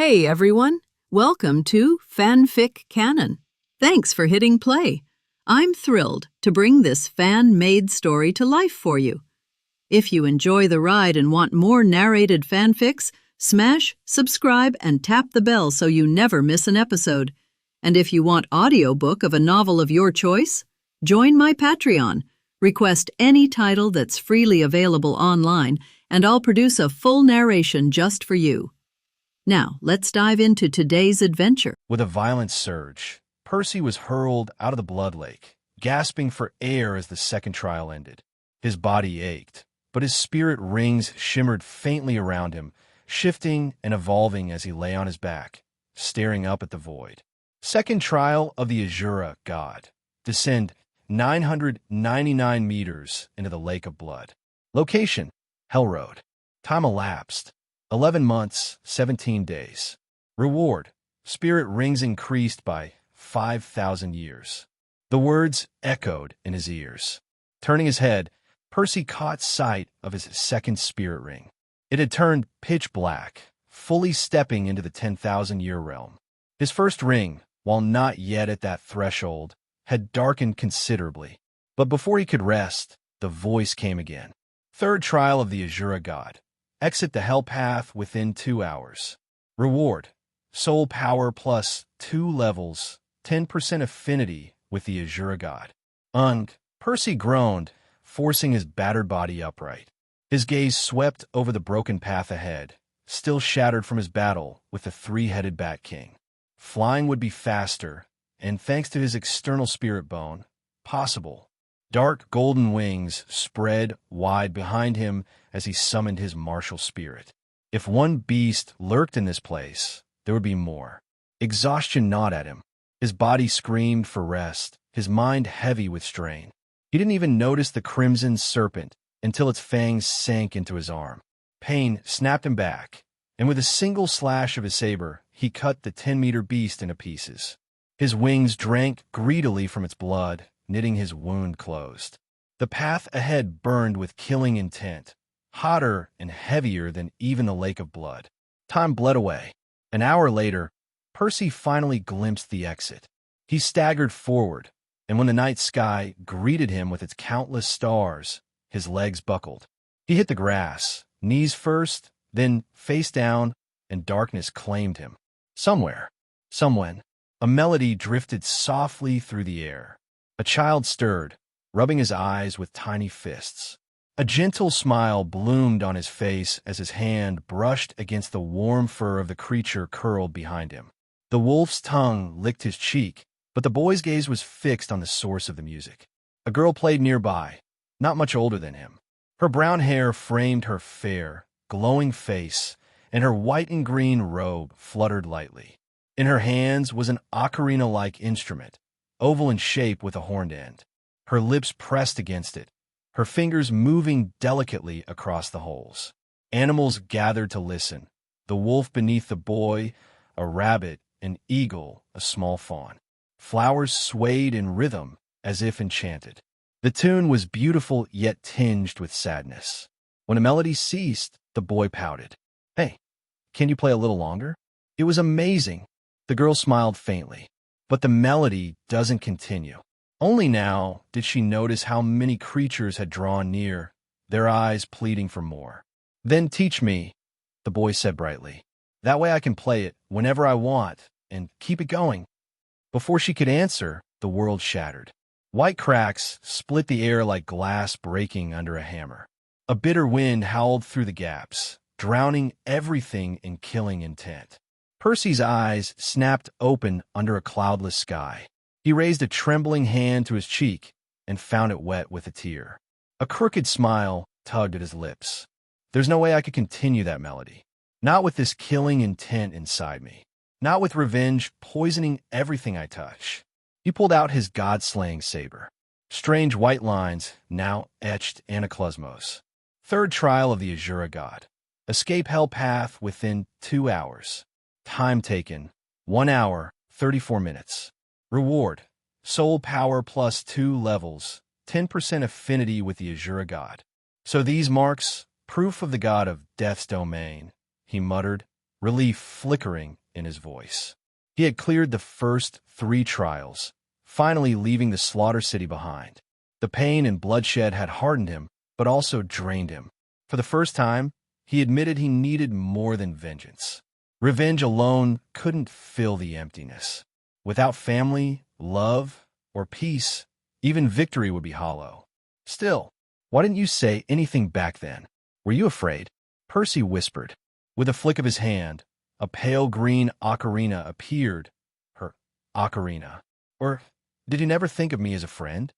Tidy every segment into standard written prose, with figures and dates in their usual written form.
Hey everyone, welcome to FanFic Canon. Thanks for hitting play. I'm thrilled to bring this fan-made story to life for you. If you enjoy the ride and want more narrated fanfics, smash, subscribe, and tap the bell so you never miss an episode. And if you want audiobook of a novel of your choice, join my Patreon. Request any title that's freely available online, and I'll produce a full narration just for you. Now, let's dive into today's adventure. With a violent surge, Percy was hurled out of the blood lake, gasping for air as the second trial ended. His body ached, but his spirit rings shimmered faintly around him, shifting and evolving as he lay on his back, staring up at the void. Second trial of the Azura god. Descend 999 meters into the lake of blood. Location: Hell Road. Time elapsed: 11 months, 17 days. Reward: spirit rings increased by 5,000 years. The words echoed in his ears. Turning his head, Percy caught sight of his second spirit ring. It had turned pitch black, fully stepping into the 10,000-year realm. His first ring, while not yet at that threshold, had darkened considerably. But before he could rest, the voice came again. Third trial of the Azura god. Exit the hell path within 2 hours. Reward: soul power plus 2 levels, 10% affinity with the Azura god. Percy groaned, forcing his battered body upright. His gaze swept over the broken path ahead, still shattered from his battle with the three-headed Bat King. Flying would be faster, and thanks to his external spirit bone, possible. Dark golden wings spread wide behind him as he summoned his martial spirit. If one beast lurked in this place, there would be more. Exhaustion gnawed at him. His body screamed for rest, his mind heavy with strain. He didn't even notice the crimson serpent until its fangs sank into his arm. Pain snapped him back, and with a single slash of his saber, he cut the 10-meter beast into pieces. His wings drank greedily from its blood, knitting his wound closed. The path ahead burned with killing intent, hotter and heavier than even the lake of blood. Time bled away. An hour later, Percy finally glimpsed the exit. He staggered forward, and when the night sky greeted him with its countless stars, his legs buckled. He hit the grass, knees first, then face down, and darkness claimed him. Somewhere, somewhen, a melody drifted softly through the air. A child stirred, rubbing his eyes with tiny fists. A gentle smile bloomed on his face as his hand brushed against the warm fur of the creature curled behind him. The wolf's tongue licked his cheek, but the boy's gaze was fixed on the source of the music. A girl played nearby, not much older than him. Her brown hair framed her fair, glowing face, and her white and green robe fluttered lightly. In her hands was an ocarina-like instrument, oval in shape with a horned end. Her lips pressed against it, her fingers moving delicately across the holes. Animals gathered to listen, the wolf beneath the boy, a rabbit, an eagle, a small fawn. Flowers swayed in rhythm as if enchanted. The tune was beautiful yet tinged with sadness. When a melody ceased, the boy pouted. "Hey, can you play a little longer?" "It was amazing." The girl smiled faintly. But the melody doesn't continue. Only now did she notice how many creatures had drawn near, their eyes pleading for more. "Then teach me," the boy said brightly. "That way I can play it whenever I want and keep it going." Before she could answer, the world shattered. White cracks split the air like glass breaking under a hammer. A bitter wind howled through the gaps, drowning everything in killing intent. Percy's eyes snapped open under a cloudless sky. He raised a trembling hand to his cheek and found it wet with a tear. A crooked smile tugged at his lips. There's no way I could continue that melody. Not with this killing intent inside me. Not with revenge poisoning everything I touch. He pulled out his god-slaying saber. Strange white lines now etched anaclosmos. Third trial of the Azura god. Escape hell path within 2 hours. Time taken, 1 hour, 34 minutes. Reward: soul power plus 2 levels, 10% affinity with the Azura god. So these marks, proof of the god of death's domain, he muttered, relief flickering in his voice. He had cleared the first 3 trials, finally leaving the Slaughter City behind. The pain and bloodshed had hardened him, but also drained him. For the first time, he admitted he needed more than vengeance. Revenge alone couldn't fill the emptiness. Without family, love, or peace, even victory would be hollow. Still, why didn't you say anything back then? Were you afraid? Percy whispered. With a flick of his hand, a pale green ocarina appeared. Her ocarina. Or did you never think of me as a friend?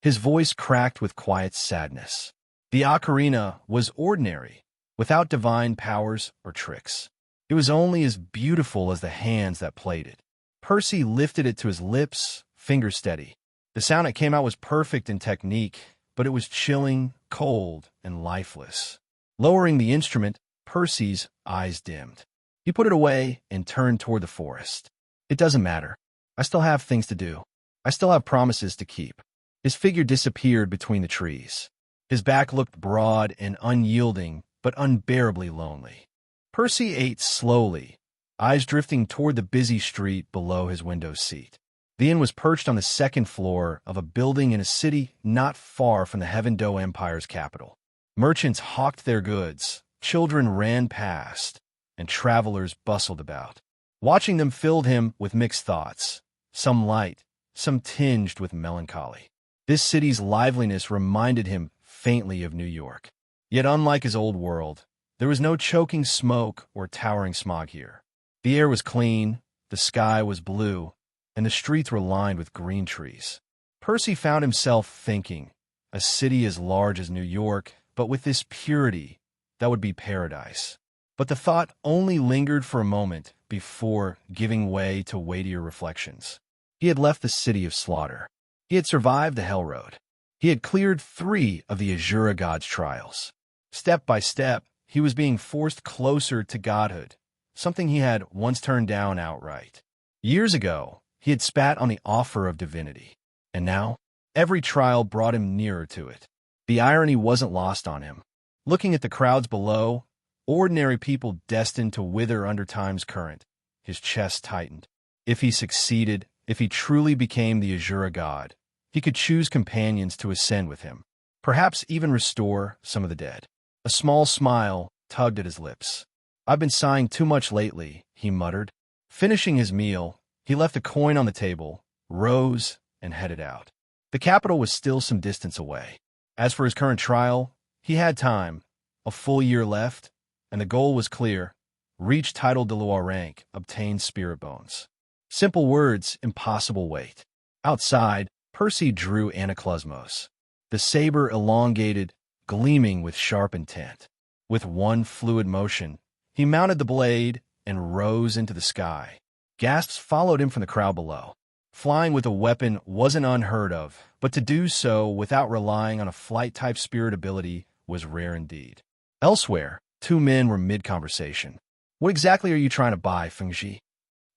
His voice cracked with quiet sadness. The ocarina was ordinary, without divine powers or tricks. It was only as beautiful as the hands that played it. Percy lifted it to his lips, finger steady. The sound that came out was perfect in technique, but it was chilling, cold, and lifeless. Lowering the instrument, Percy's eyes dimmed. He put it away and turned toward the forest. It doesn't matter. I still have things to do. I still have promises to keep. His figure disappeared between the trees. His back looked broad and unyielding, but unbearably lonely. Percy ate slowly, eyes drifting toward the busy street below his window seat. The inn was perched on the 2nd floor of a building in a city not far from the Heaven Do Empire's capital. Merchants hawked their goods, children ran past, and travelers bustled about. Watching them filled him with mixed thoughts, some light, some tinged with melancholy. This city's liveliness reminded him faintly of New York. Yet unlike his old world, there was no choking smoke or towering smog here. The air was clean, the sky was blue, and the streets were lined with green trees. Percy found himself thinking, a city as large as New York, but with this purity, that would be paradise. But the thought only lingered for a moment before giving way to weightier reflections. He had left the city of slaughter. He had survived the Hell Road. He had cleared 3 of the Azura God's trials. Step by step, he was being forced closer to Godhood, something he had once turned down outright. Years ago, he had spat on the offer of divinity, and now, every trial brought him nearer to it. The irony wasn't lost on him. Looking at the crowds below, ordinary people destined to wither under time's current, his chest tightened. If he succeeded, if he truly became the Azura God, he could choose companions to ascend with him, perhaps even restore some of the dead. A small smile tugged at his lips. I've been sighing too much lately, he muttered. Finishing his meal, he left a coin on the table, rose, and headed out. The capital was still some distance away. As for his current trial, he had time, a full year left, and the goal was clear. Reach Title Douluo rank, obtain spirit bones. Simple words, impossible weight. Outside, Percy drew Anaklusmos. The saber elongated, gleaming with sharp intent. With one fluid motion, he mounted the blade and rose into the sky. Gasps followed him from the crowd below. Flying with a weapon wasn't unheard of, but to do so without relying on a flight-type spirit ability was rare indeed. Elsewhere, 2 men were mid-conversation. What exactly are you trying to buy, Fengji?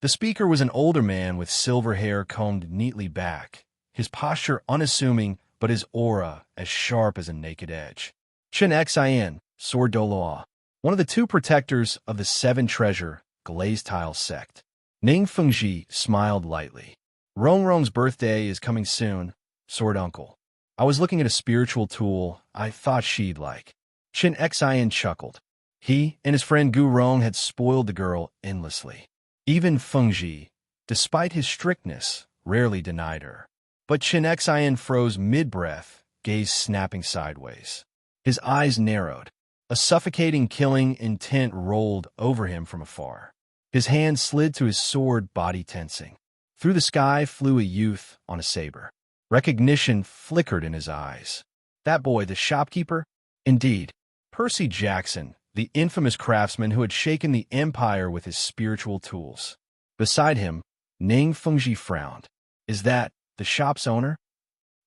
The speaker was an older man with silver hair combed neatly back, his posture unassuming but his aura as sharp as a naked edge. Chen Xian, Sword Douluo, one of the 2 protectors of the 7 treasure glazed tile sect. Ning Fengji smiled lightly. Rongrong's birthday is coming soon, Sword Uncle. I was looking at a spiritual tool I thought she'd like. Chen Xian chuckled. He and his friend Gu Rong had spoiled the girl endlessly. Even Fengji, despite his strictness, rarely denied her. But Chen Xian froze mid-breath, gaze snapping sideways. His eyes narrowed. A suffocating killing intent rolled over him from afar. His hand slid to his sword, body tensing. Through the sky flew a youth on a saber. Recognition flickered in his eyes. That boy, the shopkeeper? Indeed. Percy Jackson, the infamous craftsman who had shaken the empire with his spiritual tools. Beside him, Ning Fengji frowned. Is that the shop's owner?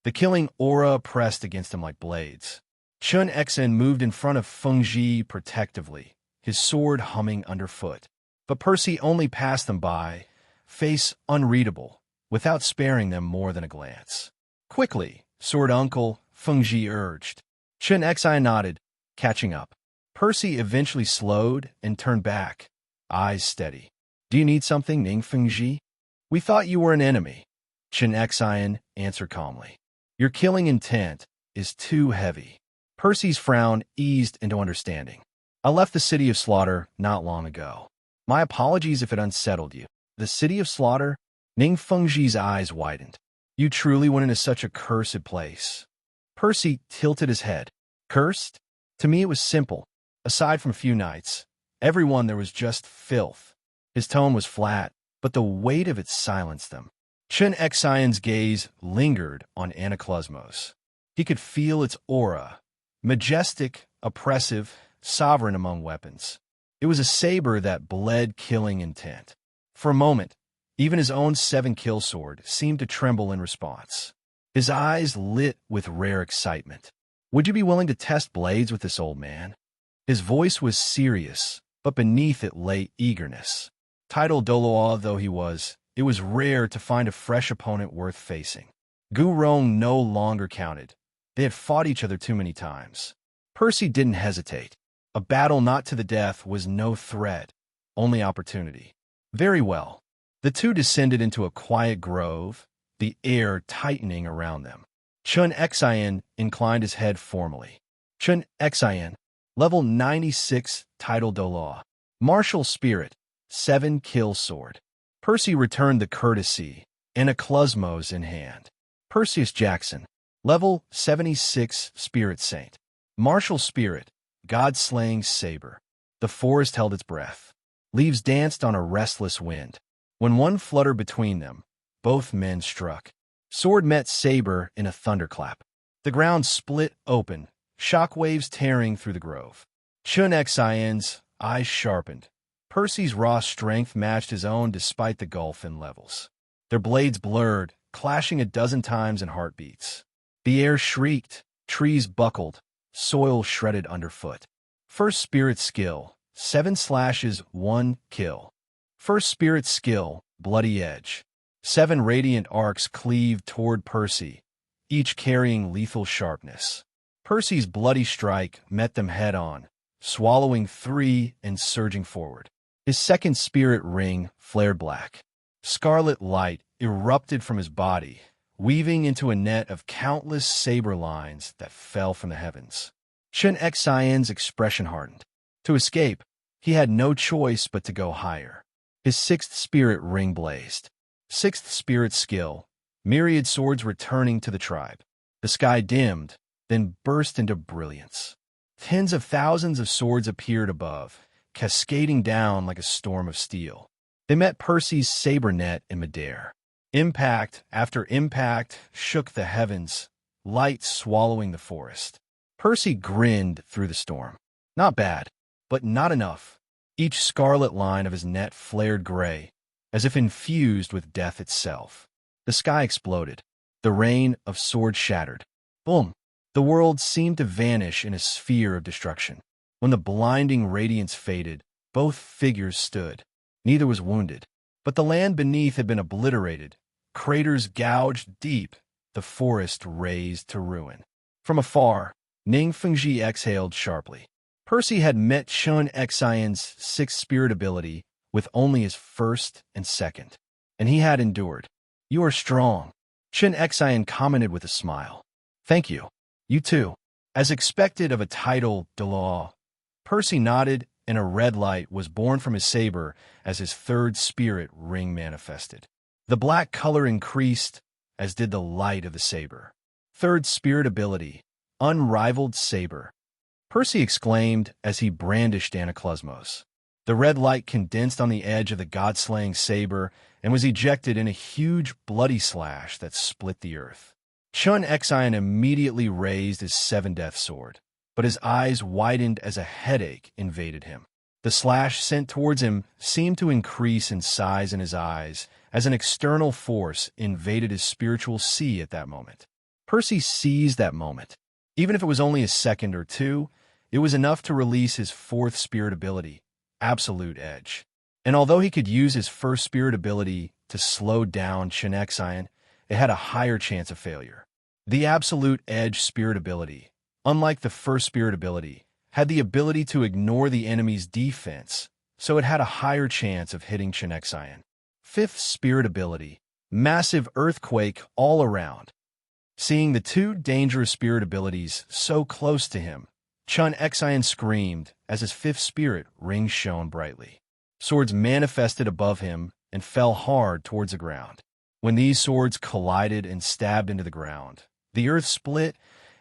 The killing aura pressed against him like blades. Chen Xian moved in front of Fengji protectively, his sword humming underfoot. But Percy only passed them by, face unreadable, without sparing them more than a glance. Quickly, Sword Uncle, Fengji urged. Chen Xian nodded, catching up. Percy eventually slowed and turned back, eyes steady. Do you need something, Ningfengji? We thought you were an enemy. Chen Xian answered calmly. Your killing intent is too heavy. Percy's frown eased into understanding. I left the City of Slaughter not long ago. My apologies if it unsettled you. The City of Slaughter? Ningfengji's eyes widened. You truly went into such a cursed place. Percy tilted his head. Cursed? To me it was simple. Aside from a few nights, everyone there was just filth. His tone was flat, but the weight of it silenced them. Chen Xian's gaze lingered on Anaclosmos. He could feel its aura, majestic, oppressive, sovereign among weapons. It was a saber that bled killing intent. For a moment, even his own 7-kill sword seemed to tremble in response. His eyes lit with rare excitement. Would you be willing to test blades with this old man? His voice was serious, but beneath it lay eagerness. Title Douluo though he was, it was rare to find a fresh opponent worth facing. Gu Rong no longer counted. They had fought each other too many times. Percy didn't hesitate. A battle not to the death was no threat, only opportunity. Very well. The two descended into a quiet grove, the air tightening around them. Chen Xian inclined his head formally. Chen Xian, level 96, Title Douluo. Martial Spirit, 7-kill sword. Percy returned the courtesy, Anaclosmos in hand. Perseus Jackson, level 76, Spirit Saint. Martial Spirit, God-slaying saber. The forest held its breath. Leaves danced on a restless wind. When one fluttered between them, both men struck. Sword met saber in a thunderclap. The ground split open, shockwaves tearing through the grove. Chen Xian's eyes sharpened. Percy's raw strength matched his own despite the gulf in levels. Their blades blurred, clashing a dozen times in heartbeats. The air shrieked, trees buckled, soil shredded underfoot. First Spirit Skill, 7 slashes, 1 kill. First Spirit Skill, Bloody Edge. 7 radiant arcs cleaved toward Percy, each carrying lethal sharpness. Percy's bloody strike met them head-on, swallowing 3 and surging forward. His second spirit ring flared black. Scarlet light erupted from his body, weaving into a net of countless saber lines that fell from the heavens. Chen Xian's expression hardened. To escape, he had no choice but to go higher. His 6th spirit ring blazed. 6th spirit skill, myriad swords returning to the tribe. The sky dimmed, then burst into brilliance. Tens of thousands of swords appeared above, cascading down like a storm of steel. They met Percy's saber net in midair. Impact after impact shook the heavens, light swallowing the forest. Percy grinned through the storm. Not bad, but not enough. Each scarlet line of his net flared gray, as if infused with death itself. The sky exploded. The rain of swords shattered. Boom! The world seemed to vanish in a sphere of destruction. When the blinding radiance faded, both figures stood. Neither was wounded, but the land beneath had been obliterated. Craters gouged deep, the forest razed to ruin. From afar, Ningfengji exhaled sharply. Percy had met Chen Xian's 6th spirit ability with only his 1st and 2nd, and he had endured. You are strong, Chen Xian commented with a smile. Thank you. You too. As expected of a Title Douluo, Percy nodded, and a red light was born from his saber as his 3rd spirit ring manifested. The black color increased, as did the light of the saber. 3rd spirit ability, unrivaled saber. Percy exclaimed as he brandished Anaclosmos. The red light condensed on the edge of the god-slaying saber and was ejected in a huge bloody slash that split the earth. Chen Xian immediately raised his 7-death sword, but his eyes widened as a headache invaded him. The slash sent towards him seemed to increase in size in his eyes as an external force invaded his spiritual sea at that moment. Percy seized that moment. Even if it was only a second or two, it was enough to release his 4th spirit ability, Absolute Edge. And although he could use his 1st spirit ability to slow down Chen Xian, it had a higher chance of failure. The Absolute Edge spirit ability, unlike the 1st spirit ability, had the ability to ignore the enemy's defense, so it had a higher chance of hitting Chen. Fifth spirit ability, massive earthquake all around. Seeing the two dangerous spirit abilities so close to him, Chen screamed as his fifth spirit ring shone brightly. Swords manifested above him and fell hard towards the ground. When these swords collided and stabbed into the ground, the earth split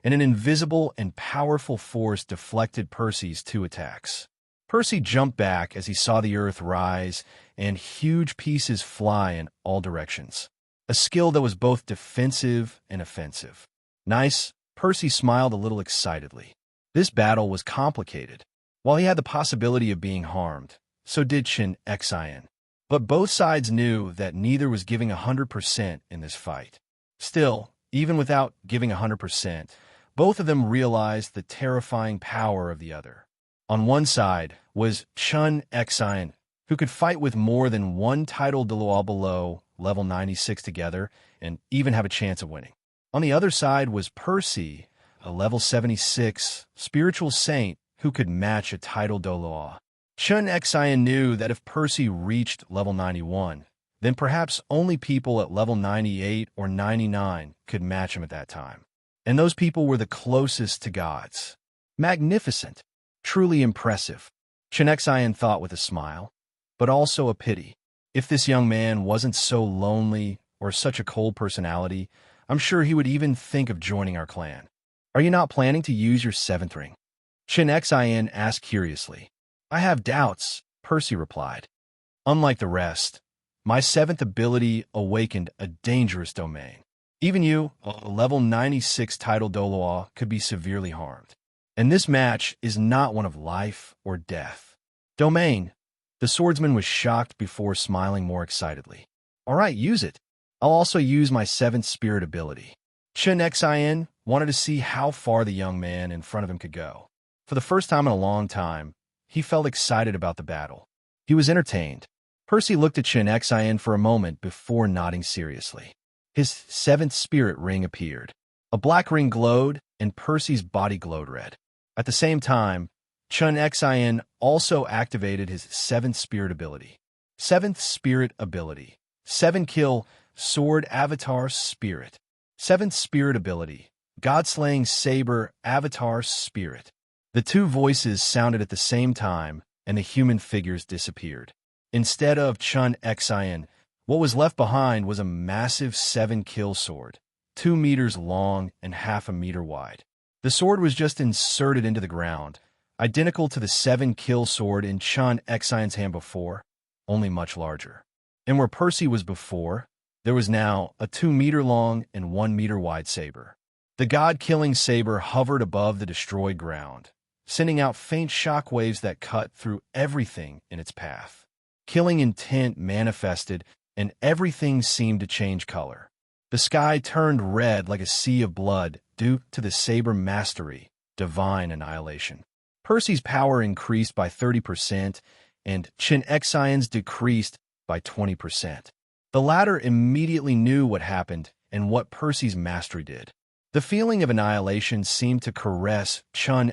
and an invisible and powerful force deflected Percy's two attacks. Percy jumped back as he saw the earth rise and huge pieces fly in all directions. A skill that was both defensive and offensive. Nice, Percy smiled a little excitedly. This battle was complicated. While he had the possibility of being harmed, so did Chen. But both sides knew that neither was giving 100% in this fight. Still, even without giving 100%, both of them realized the terrifying power of the other. On one side was Chen, who could fight with more than one Title Douluo below level 96 together and even have a chance of winning. On the other side was Percy, a level 76 spiritual saint who could match a Title Douluo. Chen knew that if Percy reached level 91, then perhaps only people at level 98 or 99 could match him at that time. And those people were the closest to gods. Magnificent, truly impressive, Chen thought with a smile, but also a pity. If this young man wasn't so lonely or such a cold personality, I'm sure he would even think of joining our clan. Are you not planning to use your seventh ring? Chen asked curiously. I have doubts, Percy replied. Unlike the rest, my seventh ability awakened a dangerous domain. Even you, a level 96 Title Douluo, could be severely harmed. And this match is not one of life or death. Domain. The swordsman was shocked before smiling more excitedly. All right, use it. I'll also use my seventh spirit ability. Chen wanted to see how far the young man in front of him could go. For the first time in a long time, he felt excited about the battle. He was entertained. Percy looked at Chen for a moment before nodding seriously. His seventh spirit ring appeared. A black ring glowed, and Percy's body glowed red. At the same time, Chen also activated his seventh spirit ability. Seventh spirit ability. 7 kill, sword avatar spirit. Seventh spirit ability. God-slaying saber avatar spirit. The two voices sounded at the same time, and the human figures disappeared. Instead of Chen, what was left behind was a massive 7-kill sword, 2 meters long and half a meter wide. The sword was just inserted into the ground, identical to the 7-kill sword in Chen hand before, only much larger. And where Percy was before, there was now a 2-meter-long and 1-meter-wide saber. The god-killing saber hovered above the destroyed ground, sending out faint shockwaves that cut through everything in its path. Killing intent manifested, and everything seemed to change color. The sky turned red like a sea of blood due to the saber mastery, divine annihilation. Percy's power increased by 30%, and Chen decreased by 20%. The latter immediately knew what happened and what Percy's mastery did. The feeling of annihilation seemed to caress Chen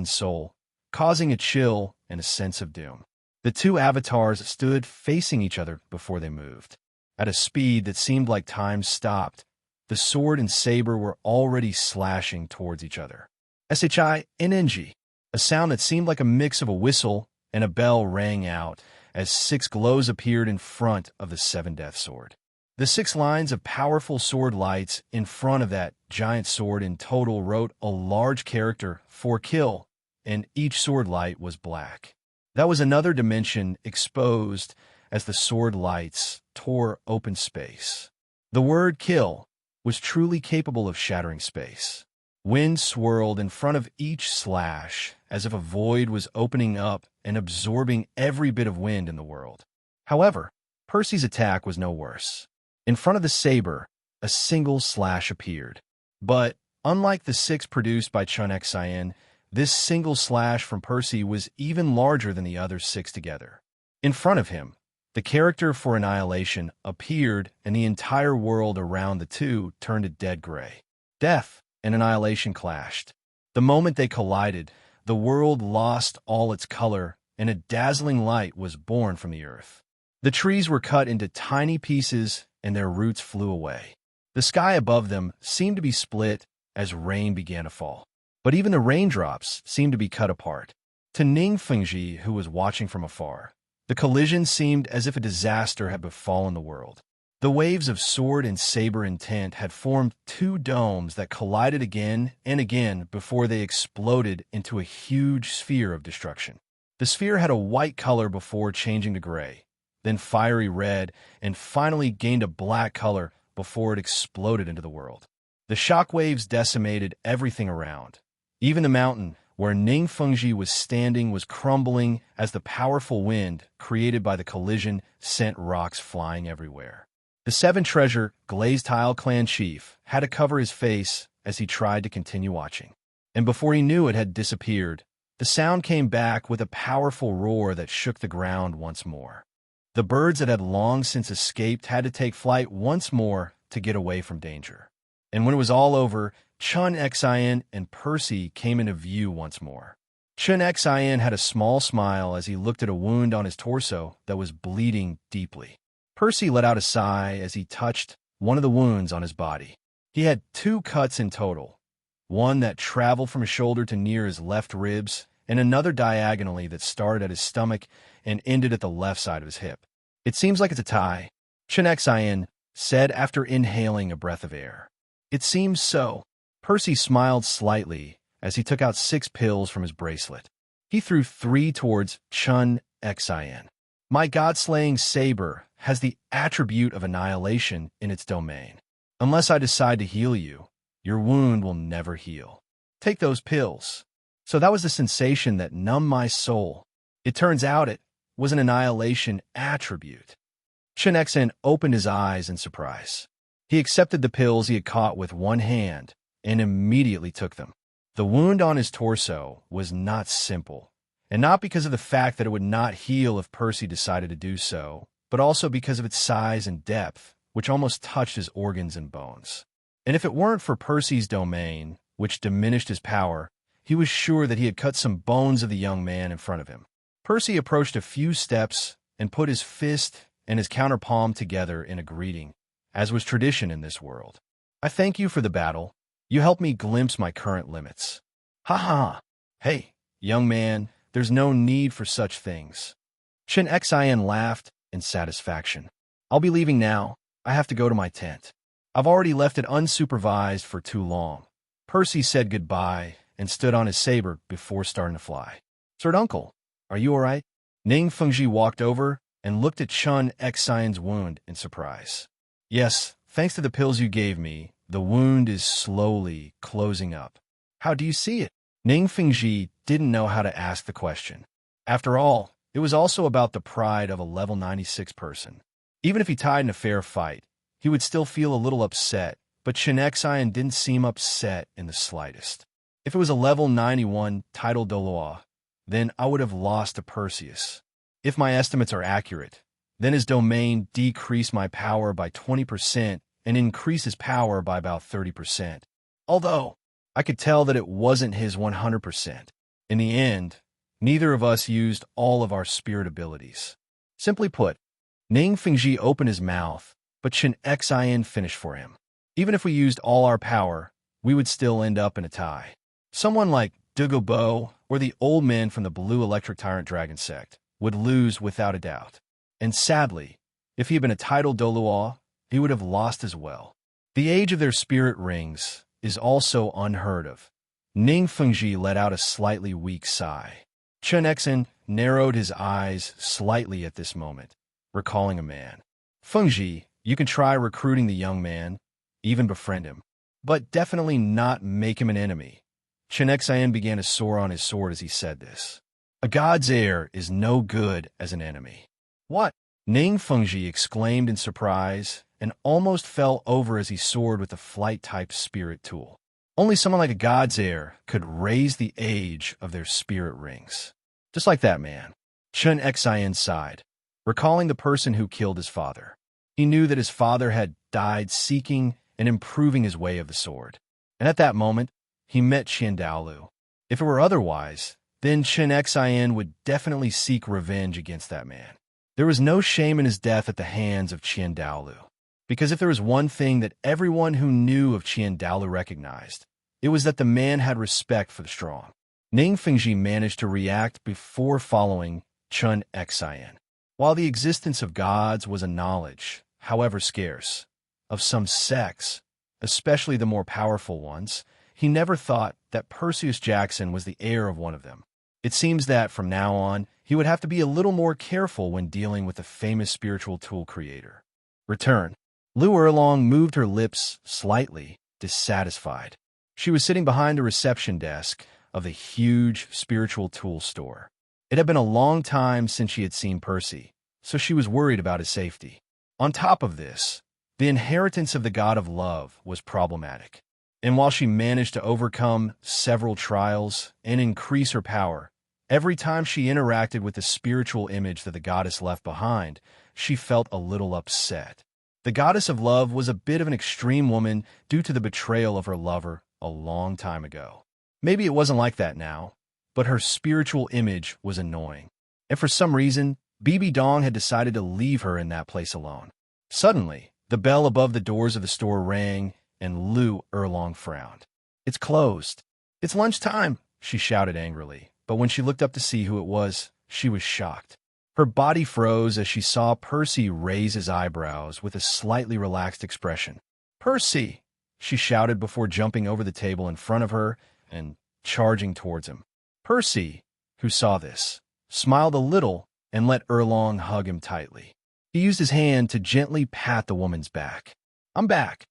soul, causing a chill and a sense of doom. The two avatars stood facing each other before they moved. At a speed that seemed like time stopped, the sword and saber were already slashing towards each other. SHINNG, a sound that seemed like a mix of a whistle and a bell rang out as 6 glows appeared in front of the 7-death sword. The 6 lines of powerful sword lights in front of that giant sword in total wrote a large character for kill, and each sword light was black. That was another dimension exposed as the sword lights tore open space. The word kill was truly capable of shattering space. Wind swirled in front of each slash as if a void was opening up and absorbing every bit of wind in the world. However, Percy's attack was no worse. In front of the saber, a single slash appeared. But, unlike the 6 produced by Chen, this single slash from Percy was even larger than the other 6 together. In front of him, the character for annihilation appeared, and the entire world around the two turned a dead gray. Death and annihilation clashed. The moment they collided, the world lost all its color and a dazzling light was born from the earth. The trees were cut into tiny pieces, and their roots flew away. The sky above them seemed to be split as rain began to fall. But even the raindrops seemed to be cut apart. To Ning Fengji, who was watching from afar, the collision seemed as if a disaster had befallen the world. The waves of sword and saber intent had formed two domes that collided again and again before they exploded into a huge sphere of destruction. The sphere had a white color before changing to gray, then fiery red, and finally gained a black color before it exploded into the world. The shockwaves decimated everything around. Even the mountain where Ning Fengji was standing was crumbling as the powerful wind created by the collision sent rocks flying everywhere. The Seven Treasure Glazed Tile clan chief had to cover his face as he tried to continue watching. And before he knew it had disappeared, the sound came back with a powerful roar that shook the ground once more. The birds that had long since escaped had to take flight once more to get away from danger. And when it was all over, Chun Xian and Percy came into view once more. Chun Xian had a small smile as he looked at a wound on his torso that was bleeding deeply. Percy let out a sigh as he touched one of the wounds on his body. He had 2 cuts in total, one that traveled from his shoulder to near his left ribs, and another diagonally that started at his stomach and ended at the left side of his hip. "It seems like it's a tie," Chun Xian said after inhaling a breath of air. "It seems so." Percy smiled slightly as he took out 6 pills from his bracelet. He threw 3 towards Chun Xian. "My god-slaying saber has the attribute of annihilation in its domain. Unless I decide to heal you, your wound will never heal. Take those pills." So that was the sensation that numbed my soul. It turns out it was an annihilation attribute. Chun Xian opened his eyes in surprise. He accepted the pills he had caught with one hand and immediately took them. The wound on his torso was not simple, and not because of the fact that it would not heal if Percy decided to do so, but also because of its size and depth, which almost touched his organs and bones. And if it weren't for Percy's domain, which diminished his power, he was sure that he had cut some bones of the young man in front of him. Percy approached a few steps and put his fist and his counterpalm together in a greeting, as was tradition in this world. "I thank you for the battle. You helped me glimpse my current limits." "Ha ha! Hey, young man, there's no need for such things." Chun Xian laughed in satisfaction. "I'll be leaving now. I have to go to my tent. I've already left it unsupervised for too long." Percy said goodbye and stood on his saber before starting to fly. "Sir Uncle, are you all right?" Ning Fengji walked over and looked at Chun Xian's wound in surprise. "Yes, thanks to the pills you gave me, the wound is slowly closing up." "How do you see it?" Ning Fengji didn't know how to ask the question. After all, it was also about the pride of a level 96 person. Even if he tied in a fair fight, he would still feel a little upset, but Chun Xian didn't seem upset in the slightest. "If it was a level 91 Title Douluo, then I would have lost to Perseus. If my estimates are accurate, then his domain decreased my power by 20% and increased his power by about 30%. Although, I could tell that it wasn't his 100%. In the end, neither of us used all of our spirit abilities. Simply put, Ning Fengji opened his mouth, but Chun Xian finished for him. Even if we used all our power, we would still end up in a tie. Someone like Dugobo or the old men from the Blue Electric Tyrant Dragon sect would lose without a doubt. And sadly, if he had been a Title Douluo, he would have lost as well. The age of their spirit rings is also unheard of. Ning Fengji let out a slightly weak sigh. Chun Xian narrowed his eyes slightly at this moment, recalling a man. "Fengji, you can try recruiting the young man, even befriend him, but definitely not make him an enemy." Chun Xian began to soar on his sword as he said this. "A god's heir is no good as an enemy." "What?" Ning Fengji exclaimed in surprise and almost fell over as he soared with the flight-type spirit tool. Only someone like a god's heir could raise the age of their spirit rings. Just like that man. Chun Xian sighed, recalling the person who killed his father. He knew that his father had died seeking and improving his way of the sword. And at that moment, he met Title Douluo. If it were otherwise, then Chen Xian would definitely seek revenge against that man. There was no shame in his death at the hands of Title Douluo, because if there was one thing that everyone who knew of Title Douluo recognized, it was that the man had respect for the strong. Ning Fengji managed to react before following Chen Xian. While the existence of gods was a knowledge, however scarce, of some sects, especially the more powerful ones, he never thought that Perseus Jackson was the heir of one of them. It seems that, from now on, he would have to be a little more careful when dealing with the famous spiritual tool creator. Return. Lu Erlong moved her lips slightly, dissatisfied. She was sitting behind the reception desk of the huge spiritual tool store. It had been a long time since she had seen Percy, so she was worried about his safety. On top of this, the inheritance of the god of love was problematic. And while she managed to overcome several trials and increase her power, every time she interacted with the spiritual image that the goddess left behind, she felt a little upset. The goddess of love was a bit of an extreme woman due to the betrayal of her lover a long time ago. Maybe it wasn't like that now, but her spiritual image was annoying. And for some reason, Bibi Dong had decided to leave her in that place alone. Suddenly, the bell above the doors of the store rang, and Lu Erlong frowned. "It's closed. It's lunchtime," she shouted angrily. But when she looked up to see who it was, she was shocked. Her body froze as she saw Percy raise his eyebrows with a slightly relaxed expression. "Percy!" she shouted before jumping over the table in front of her and charging towards him. Percy, who saw this, smiled a little and let Erlong hug him tightly. He used his hand to gently pat the woman's back. "I'm back."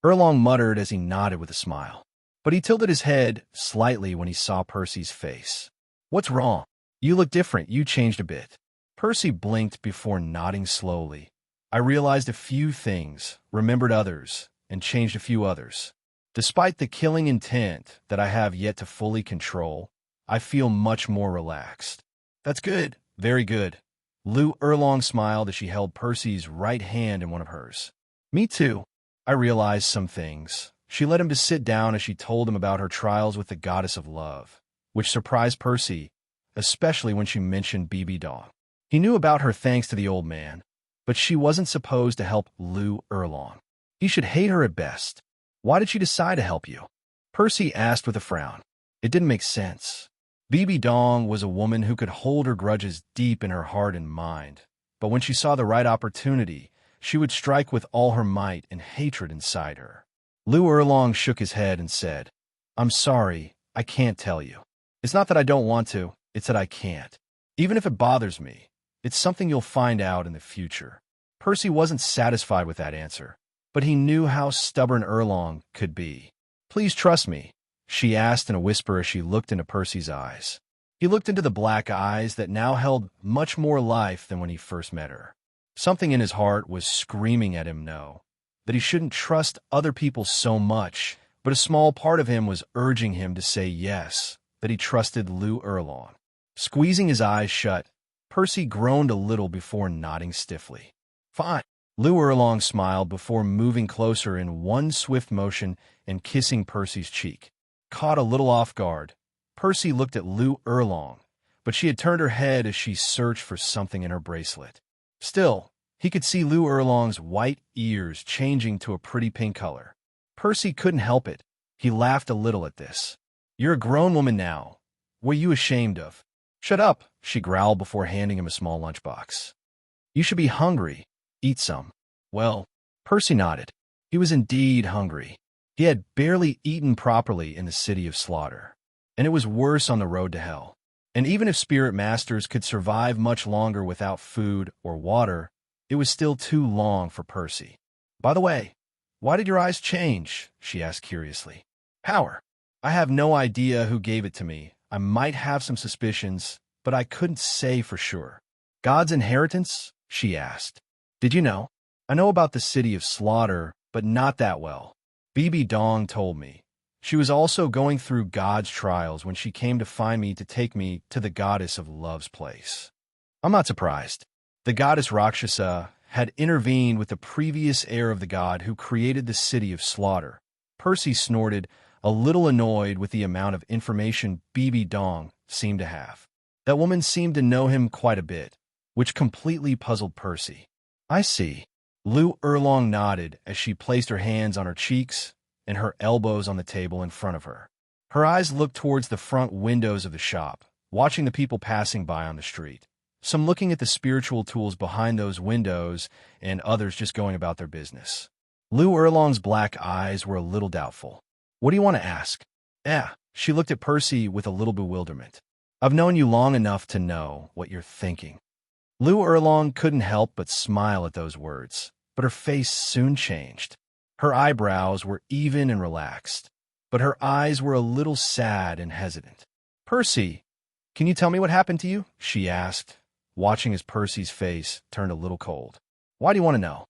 Erlong muttered as he nodded with a smile. But he tilted his head slightly when he saw Percy's face. "What's wrong? You look different. You changed a bit." Percy blinked before nodding slowly. "I realized a few things, remembered others, and changed a few others. Despite the killing intent that I have yet to fully control, I feel much more relaxed." "That's good. Very good." Lu Erlong smiled as she held Percy's right hand in one of hers. "Me too. I realized some things." She led him to sit down as she told him about her trials with the goddess of love, which surprised Percy, especially when she mentioned Bibi Dong. He knew about her thanks to the old man, but she wasn't supposed to help Lu Erlong. He should hate her at best. "Why did she decide to help you?" Percy asked with a frown. It didn't make sense. Bibi Dong was a woman who could hold her grudges deep in her heart and mind, but when she saw the right opportunity, she would strike with all her might and hatred inside her. Lu Erlong shook his head and said, "I'm sorry, I can't tell you. It's not that I don't want to, it's that I can't. Even if it bothers me, it's something you'll find out in the future." Percy wasn't satisfied with that answer, but he knew how stubborn Erlong could be. "Please trust me," she asked in a whisper as she looked into Percy's eyes. He looked into the black eyes that now held much more life than when he first met her. Something in his heart was screaming at him no, that he shouldn't trust other people so much, but a small part of him was urging him to say yes, that he trusted Lu Erlong. Squeezing his eyes shut, Percy groaned a little before nodding stiffly. "Fine." Lu Erlong smiled before moving closer in one swift motion and kissing Percy's cheek. Caught a little off guard, Percy looked at Lu Erlong, but she had turned her head as she searched for something in her bracelet. Still, he could see Lu Erlong's white ears changing to a pretty pink color. Percy couldn't help it. He laughed a little at this. "You're a grown woman now. What are you ashamed of?" "Shut up," she growled before handing him a small lunchbox. "You should be hungry. Eat some." Well, Percy nodded. He was indeed hungry. He had barely eaten properly in the city of slaughter, and it was worse on the road to hell. And even if spirit masters could survive much longer without food or water, it was still too long for Percy. "By the way, why did your eyes change?" she asked curiously. "Power. I have no idea who gave it to me. I might have some suspicions, but I couldn't say for sure." "God's inheritance?" she asked. "Did you know?" "I know about the city of slaughter, but not that well. Bibi Dong told me. She was also going through God's trials when she came to find me to take me to the goddess of love's place." "I'm not surprised." The goddess Rakshasa had intervened with the previous heir of the god who created the city of slaughter. Percy snorted, a little annoyed with the amount of information Bibi Dong seemed to have. That woman seemed to know him quite a bit, which completely puzzled Percy. I see. Lu Erlong nodded as she placed her hands on her cheeks and her elbows on the table in front of her. Her eyes looked towards the front windows of the shop, watching the people passing by on the street. Some looking at the spiritual tools behind those windows and others just going about their business. Lu Erlong's black eyes were a little doubtful. What do you want to ask? She looked at Percy with a little bewilderment. I've known you long enough to know what you're thinking. Lu Erlong couldn't help but smile at those words, but her face soon changed. Her eyebrows were even and relaxed, but her eyes were a little sad and hesitant. Percy, can you tell me what happened to you? She asked, watching as Percy's face turned a little cold. Why do you want to know?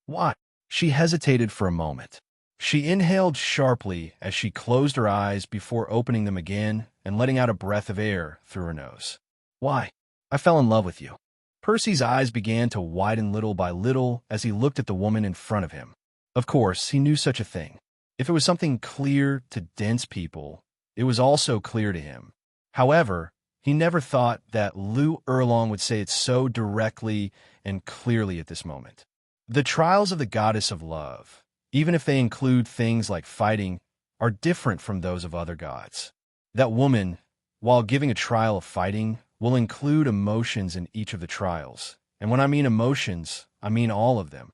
Why? She hesitated for a moment. She inhaled sharply as she closed her eyes before opening them again and letting out a breath of air through her nose. Why? I fell in love with you. Percy's eyes began to widen little by little as he looked at the woman in front of him. Of course, he knew such a thing. If it was something clear to dense people, it was also clear to him. However, he never thought that Lu Erlong would say it so directly and clearly at this moment. The trials of the goddess of love, even if they include things like fighting, are different from those of other gods. That woman, while giving a trial of fighting, will include emotions in each of the trials. And when I mean emotions, I mean all of them.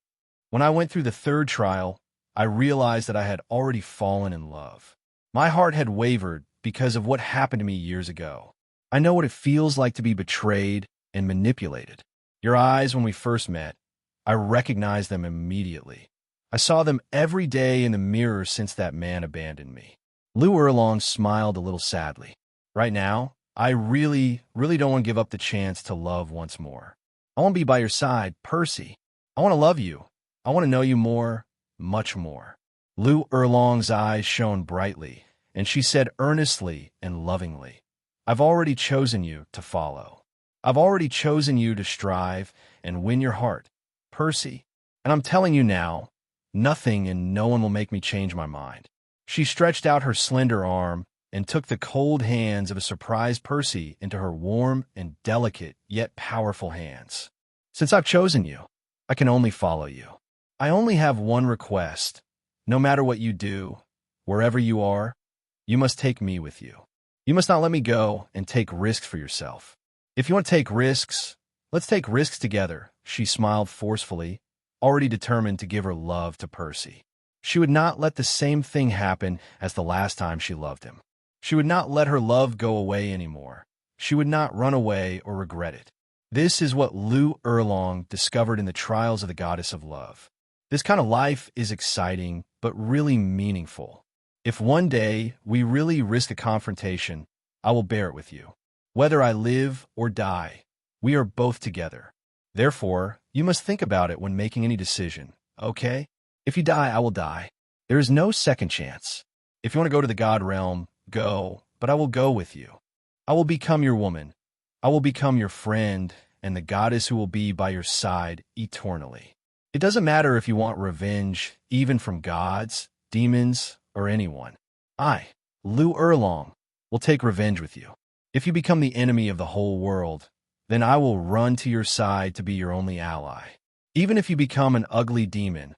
When I went through the third trial, I realized that I had already fallen in love. My heart had wavered because of what happened to me years ago. I know what it feels like to be betrayed and manipulated. Your eyes, when we first met, I recognized them immediately. I saw them every day in the mirror since that man abandoned me. Lu Erlong smiled a little sadly. Right now, I really don't want to give up the chance to love once more. I want to be by your side, Percy. I want to love you. I want to know you more, much more. Lu Erlong's eyes shone brightly, and she said earnestly and lovingly, I've already chosen you to follow. I've already chosen you to strive and win your heart, Percy. And I'm telling you now, nothing and no one will make me change my mind. She stretched out her slender arm and took the cold hands of a surprised Percy into her warm and delicate yet powerful hands. Since I've chosen you, I can only follow you. I only have one request. No matter what you do, wherever you are, you must take me with you. You must not let me go and take risks for yourself. If you want to take risks, let's take risks together, she smiled forcefully, already determined to give her love to Percy. She would not let the same thing happen as the last time she loved him. She would not let her love go away anymore. She would not run away or regret it. This is what Lu Erlong discovered in the trials of the goddess of love. This kind of life is exciting, but really meaningful. If one day we really risk a confrontation, I will bear it with you. Whether I live or die, we are both together. Therefore, you must think about it when making any decision, okay? If you die, I will die. There is no second chance. If you want to go to the God realm, go, but I will go with you. I will become your woman. I will become your friend and the goddess who will be by your side eternally. It doesn't matter if you want revenge, even from gods, demons, or anyone. I, Lu Erlong, will take revenge with you. If you become the enemy of the whole world, then I will run to your side to be your only ally. Even if you become an ugly demon,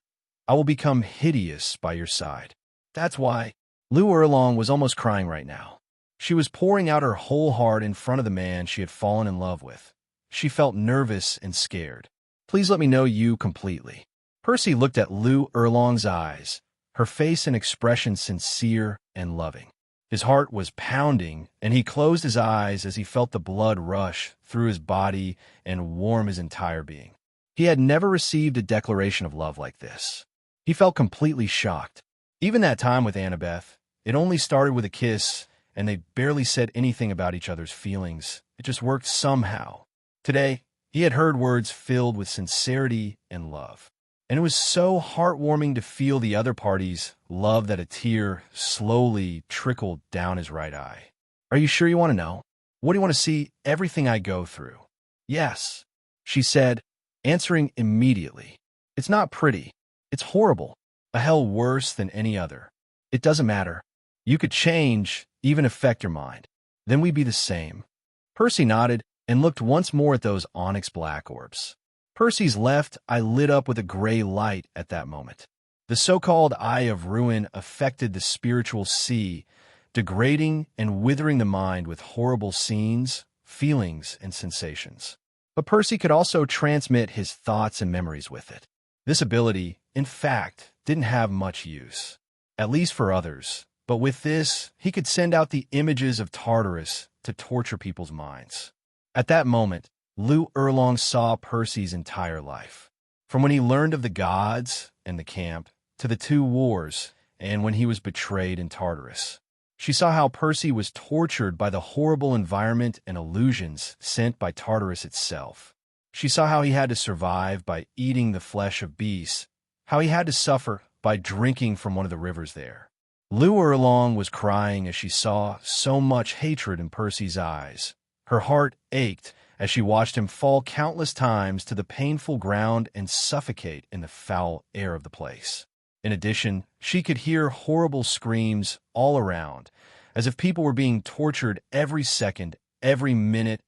I will become hideous by your side. That's why Lu Erlong was almost crying right now. She was pouring out her whole heart in front of the man she had fallen in love with. She felt nervous and scared. Please let me know you completely. Percy looked at Lu Erlong's eyes, her face and expression sincere and loving. His heart was pounding, and he closed his eyes as he felt the blood rush through his body and warm his entire being. He had never received a declaration of love like this. He felt completely shocked. Even that time with Annabeth, it only started with a kiss, and they barely said anything about each other's feelings. It just worked somehow. Today, he had heard words filled with sincerity and love. And it was so heartwarming to feel the other party's love that a tear slowly trickled down his right eye. Are you sure you want to know? What do you want to see everything I go through? Yes, she said, answering immediately. It's not pretty. It's horrible. A hell worse than any other. It doesn't matter. You could change, even affect your mind. Then we'd be the same. Percy nodded and looked once more at those onyx black orbs. Percy's left eye lit up with a gray light at that moment. The so-called Eye of Ruin affected the spiritual sea, degrading and withering the mind with horrible scenes, feelings, and sensations. But Percy could also transmit his thoughts and memories with it. This ability, in fact, didn't have much use, at least for others, but with this, he could send out the images of Tartarus to torture people's minds. At that moment, Liu Erlong saw Percy's entire life. From when he learned of the gods and the camp, to the two wars, and when he was betrayed in Tartarus. She saw how Percy was tortured by the horrible environment and illusions sent by Tartarus itself. She saw how he had to survive by eating the flesh of beasts, how he had to suffer by drinking from one of the rivers there. Liu Erlong was crying as she saw so much hatred in Percy's eyes. Her heart ached as she watched him fall countless times to the painful ground and suffocate in the foul air of the place. In addition, she could hear horrible screams all around, as if people were being tortured every second, every minute,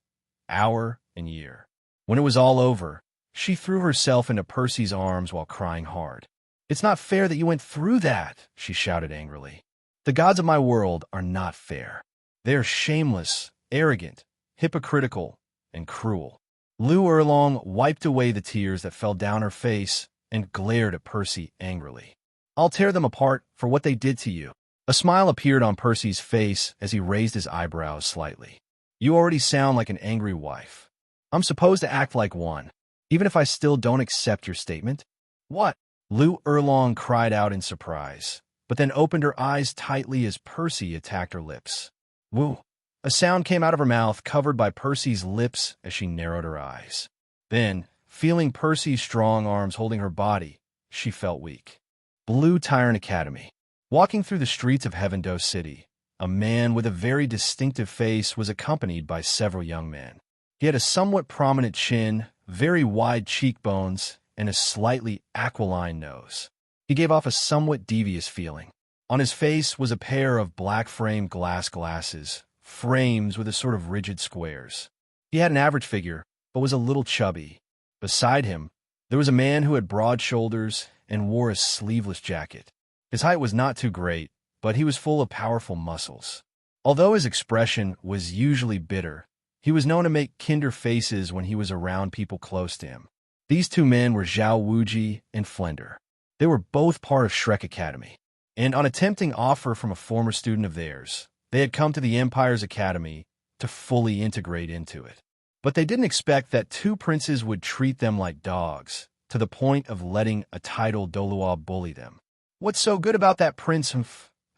hour, and year. When it was all over, she threw herself into Percy's arms while crying hard. "It's not fair that you went through that," she shouted angrily. "The gods of my world are not fair. They are shameless, arrogant, hypocritical, and cruel." Liu Erlong wiped away the tears that fell down her face and glared at Percy angrily. "I'll tear them apart for what they did to you." A smile appeared on Percy's face as he raised his eyebrows slightly. "You already sound like an angry wife. I'm supposed to act like one, even if I still don't accept your statement?" "What?" Liu Erlong cried out in surprise, but then opened her eyes tightly as Percy attacked her lips. "Woo!" A sound came out of her mouth, covered by Percy's lips as she narrowed her eyes. Then, feeling Percy's strong arms holding her body, she felt weak. Blue Tyrant Academy. Walking through the streets of Heavendo City, a man with a very distinctive face was accompanied by several young men. He had a somewhat prominent chin, very wide cheekbones, and a slightly aquiline nose. He gave off a somewhat devious feeling. On his face was a pair of black-framed glass glasses, frames with a sort of rigid squares. He had an average figure, but was a little chubby. Beside him, there was a man who had broad shoulders and wore a sleeveless jacket. His height was not too great, but he was full of powerful muscles. Although his expression was usually bitter, he was known to make kinder faces when he was around people close to him. These two men were Zhao Wuji and Flender. They were both part of Shrek Academy, and on a tempting offer from a former student of theirs, they had come to the Empire's Academy to fully integrate into it. But they didn't expect that two princes would treat them like dogs, to the point of letting a Title Douluo bully them. "What's so good about that prince?"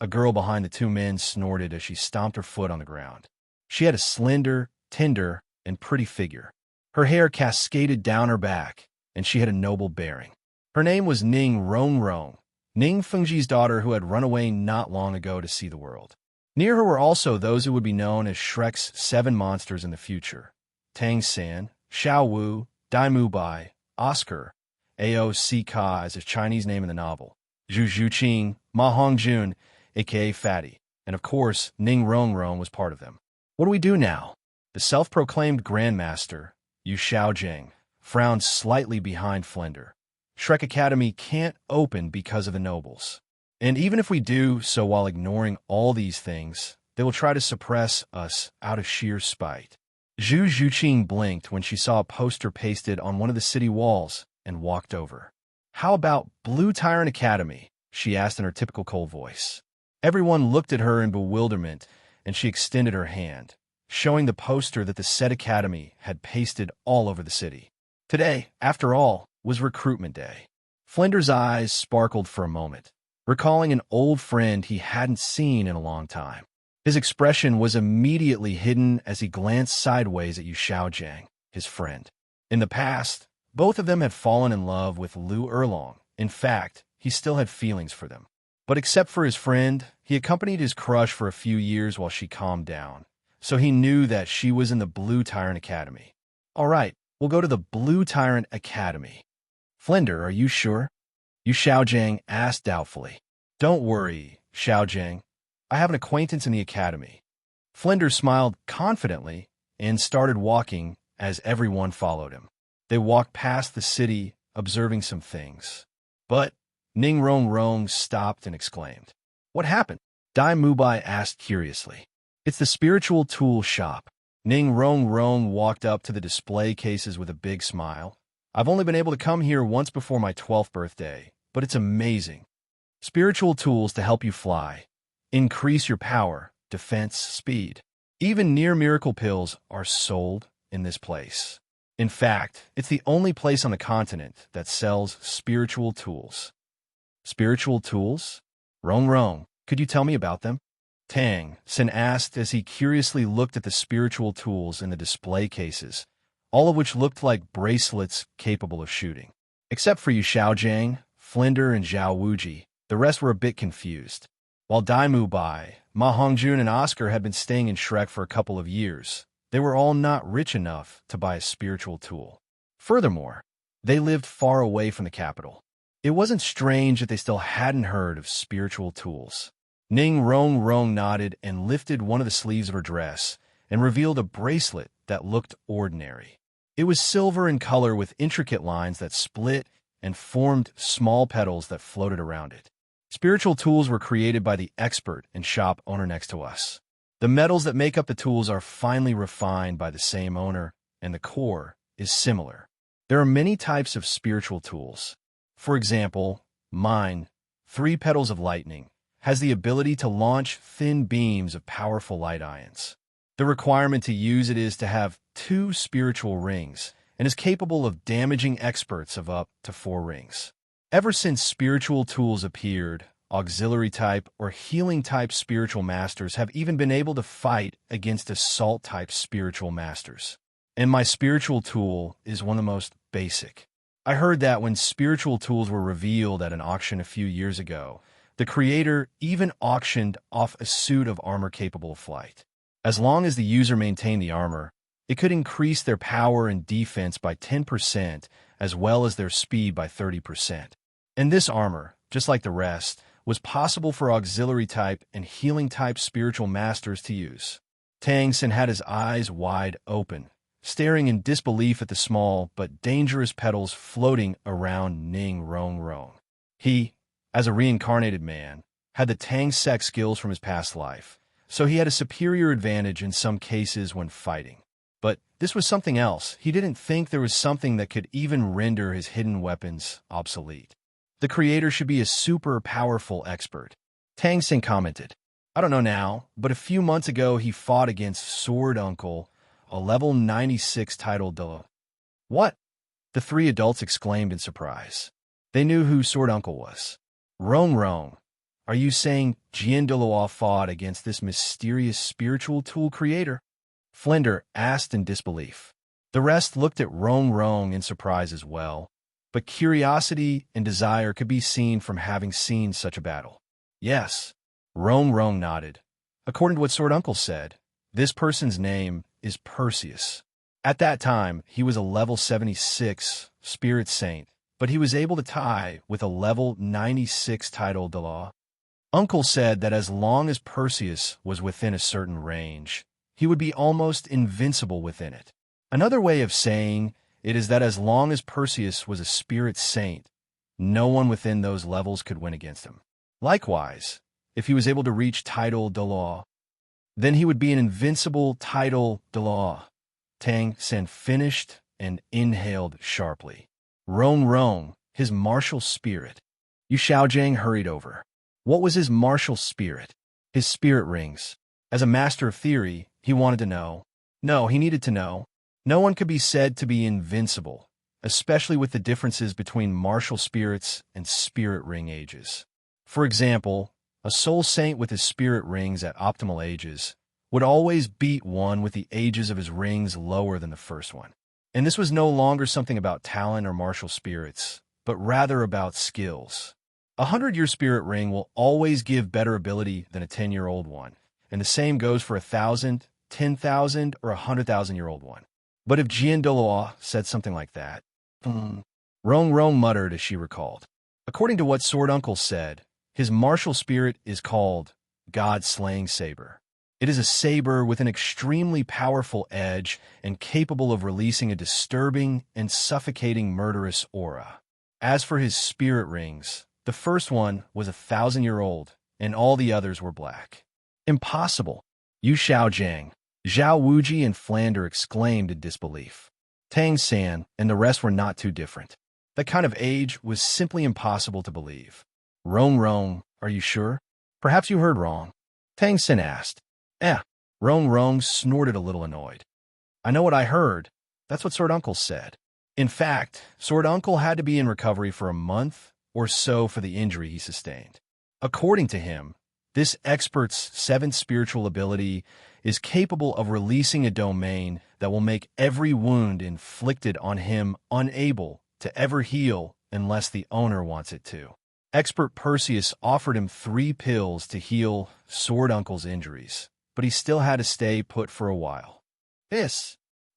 A girl behind the two men snorted as she stomped her foot on the ground. She had a slender, tender, and pretty figure. Her hair cascaded down her back, and she had a noble bearing. Her name was Ning Rongrong, Ning Fengji's daughter who had run away not long ago to see the world. Near her were also those who would be known as Shrek's 7 monsters in the future: Tang San, Xiao Wu, Dai Mu Bai, Oscar, Ao Si Ka as his Chinese name in the novel, Zhu Zhuqing, Ma Hongjun, a.k.a. Fatty, and of course, Ning Rongrong was part of them. "What do we do now?" The self-proclaimed Grandmaster, Yu Xiaojing, frowned slightly behind Flender. "Shrek Academy can't open because of the nobles. And even if we do so while ignoring all these things, they will try to suppress us out of sheer spite." Zhu Zhuqing blinked when she saw a poster pasted on one of the city walls and walked over. "How about Blue Tyrant Academy?" she asked in her typical cold voice. Everyone looked at her in bewilderment, and she extended her hand, showing the poster that the said academy had pasted all over the city. Today, after all, was recruitment day. Flender's eyes sparkled for a moment, recalling an old friend he hadn't seen in a long time. His expression was immediately hidden as he glanced sideways at Yu Xiaojiang, his friend. In the past, both of them had fallen in love with Liu Erlong. In fact, he still had feelings for them. But except for his friend, he accompanied his crush for a few years while she calmed down, so he knew that she was in the Blue Tyrant Academy. "All right, we'll go to the Blue Tyrant Academy." "Flender, are you sure?" Yu Xiaojiang asked doubtfully. "Don't worry, Xiaojiang. I have an acquaintance in the academy. Flinder smiled confidently and started walking as everyone followed him. They walked past the city, observing some things. But Ning Rong Rong stopped and exclaimed, "What happened?" Dai Mubai asked curiously. "It's the spiritual tool shop." Ning Rong Rong walked up to the display cases with a big smile. "I've only been able to come here once before my 12th birthday, but it's amazing. Spiritual tools to help you fly, increase your power, defense, speed. Even near miracle pills are sold in this place. In fact, it's the only place on the continent that sells spiritual tools." "Spiritual tools? Rong Rong, could you tell me about them?" Tang Sin asked as he curiously looked at the spiritual tools in the display cases, all of which looked like bracelets capable of shooting. Except for Yu Xiaojiang, Flinder, and Zhao Wuji, the rest were a bit confused. While Dai Mubai, Ma Hongjun, and Oscar had been staying in Shrek for a couple of years, they were all not rich enough to buy a spiritual tool. Furthermore, they lived far away from the capital. It wasn't strange that they still hadn't heard of spiritual tools. Ning Rong Rong nodded and lifted one of the sleeves of her dress and revealed a bracelet that looked ordinary. It was silver in color with intricate lines that split and formed small petals that floated around it. Spiritual tools were created by the expert and shop owner next to us. The metals that make up the tools are finely refined by the same owner, and the core is similar. There are many types of spiritual tools. For example, mine, 3 Petals of Lightning, has the ability to launch thin beams of powerful light ions. The requirement to use it is to have 2 spiritual rings and is capable of damaging experts of up to 4 rings. Ever since spiritual tools appeared, auxiliary type or healing type spiritual masters have even been able to fight against assault type spiritual masters. And my spiritual tool is one of the most basic. I heard that when spiritual tools were revealed at an auction a few years ago, the creator even auctioned off a suit of armor capable of flight. As long as the user maintained the armor, it could increase their power and defense by 10% as well as their speed by 30%. And this armor, just like the rest, was possible for auxiliary type and healing type spiritual masters to use. Tang Sin had his eyes wide open, staring in disbelief at the small but dangerous petals floating around Ning Rong Rong. He, as a reincarnated man, had the Tang Sec skills from his past life, so he had a superior advantage in some cases when fighting. But this was something else. He didn't think there was something that could even render his hidden weapons obsolete. The creator should be a super powerful expert. Tang Sin commented, "I don't know now, but a few months ago he fought against Sword Uncle, a level 96 Title Douluo." "What?" The 3 adults exclaimed in surprise. They knew who Sword Uncle was. "Rong Rong, are you saying Jian Douluo fought against this mysterious spiritual tool creator?" Flinder asked in disbelief. The rest looked at Rong Rong in surprise as well, but curiosity and desire could be seen from having seen such a battle. "Yes," Rong Rong nodded. "According to what Sword Uncle said, this person's name is Perseus. At that time, he was a level 76 Spirit Saint, but he was able to tie with a level 96 Title Douluo. Uncle said that as long as Perseus was within a certain range, he would be almost invincible within it. Another way of saying it is that as long as Perseus was a Spirit Saint, no one within those levels could win against him. Likewise, if he was able to reach Title Douluo, then he would be an invincible Title Douluo." Tang Sin finished and inhaled sharply. Rong Rong, his martial spirit. Yu Xiaojiang hurried over. What was his martial spirit? His spirit rings. As a master of theory, he wanted to know. No, he needed to know. No one could be said to be invincible, especially with the differences between martial spirits and spirit ring ages. For example, a soul saint with his spirit rings at optimal ages would always beat one with the ages of his rings lower than the first one. And this was no longer something about talent or martial spirits, but rather about skills. A 100-year spirit ring will always give better ability than a 10-year-old one, and the same goes for 1,000, 10,000, or 100,000-year-old one. But if Jian Douluo said something like that, Rong Rong muttered as she recalled. According to what Sword Uncle said, his martial spirit is called God-slaying saber. It is a saber with an extremely powerful edge and capable of releasing a disturbing and suffocating murderous aura. As for his spirit rings, the first one was 1,000-year-old, and all the others were black. Impossible! Yu Xiaojiang, Zhao Wuji and Flander exclaimed in disbelief. Tang San and the rest were not too different. That kind of age was simply impossible to believe. Rong Rong, are you sure? Perhaps you heard wrong. Tang San asked. Rong Rong snorted a little annoyed. I know what I heard. That's what Sword Uncle said. In fact, Sword Uncle had to be in recovery for a month or so for the injury he sustained. According to him, this expert's seventh spiritual ability is capable of releasing a domain that will make every wound inflicted on him unable to ever heal unless the owner wants it to. Expert Perseus offered him 3 pills to heal Sword Uncle's injuries, but he still had to stay put for a while.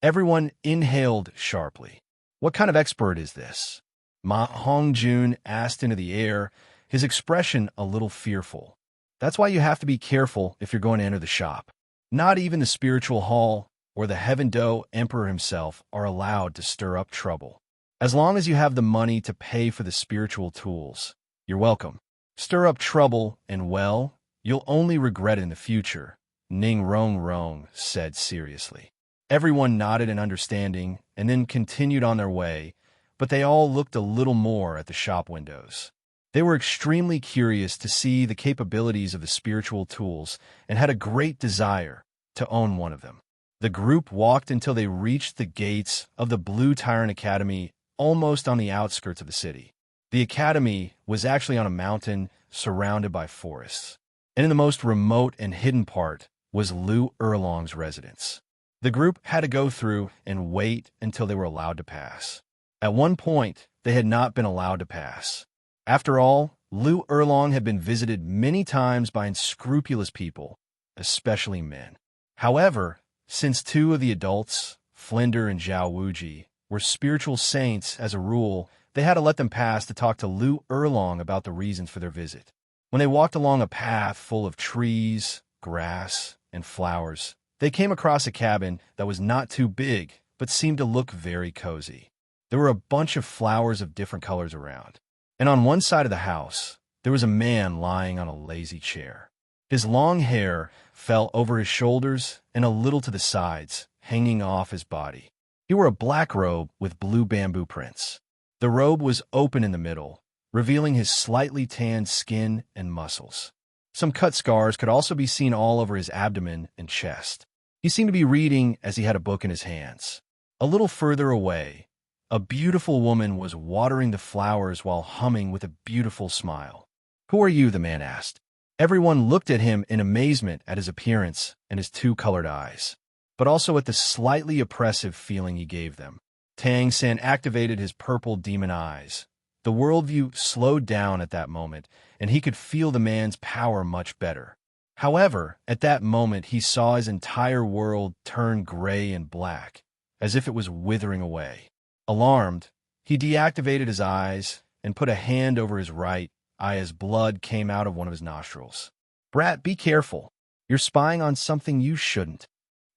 Everyone inhaled sharply. What kind of expert is this? Ma Hongjun asked into the air, his expression a little fearful. That's why you have to be careful if you're going to enter the shop. Not even the spiritual hall or the Heaven Do Emperor himself are allowed to stir up trouble. As long as you have the money to pay for the spiritual tools, you're welcome. Stir up trouble and, well, you'll only regret it in the future, Ning Rong Rong said seriously. Everyone nodded in understanding and then continued on their way, but they all looked a little more at the shop windows. They were extremely curious to see the capabilities of the spiritual tools and had a great desire to own one of them. The group walked until they reached the gates of the Blue Tyrant Academy, almost on the outskirts of the city. The academy was actually on a mountain surrounded by forests, and in the most remote and hidden part was Lu Erlong's residence. The group had to go through and wait until they were allowed to pass. At one point, they had not been allowed to pass. After all, Lu Erlong had been visited many times by unscrupulous people, especially men. However, since 2 of the adults, Flinder and Zhao Wuji, were spiritual saints as a rule, they had to let them pass to talk to Lu Erlong about the reasons for their visit. When they walked along a path full of trees, grass, and flowers, they came across a cabin that was not too big, but seemed to look very cozy. There were a bunch of flowers of different colors around, and on one side of the house, there was a man lying on a lazy chair. His long hair fell over his shoulders and a little to the sides, hanging off his body. He wore a black robe with blue bamboo prints. The robe was open in the middle, revealing his slightly tanned skin and muscles. Some cut scars could also be seen all over his abdomen and chest. He seemed to be reading as he had a book in his hands. A little further away, a beautiful woman was watering the flowers while humming with a beautiful smile. "Who are you?" the man asked. Everyone looked at him in amazement at his appearance and his 2 colored eyes, but also at the slightly oppressive feeling he gave them. Tang San activated his purple demon eyes. The worldview slowed down at that moment, and he could feel the man's power much better. However, at that moment he saw his entire world turn gray and black, as if it was withering away. Alarmed, he deactivated his eyes and put a hand over his right eye as blood came out of one of his nostrils. "Brat, be careful. You're spying on something you shouldn't,"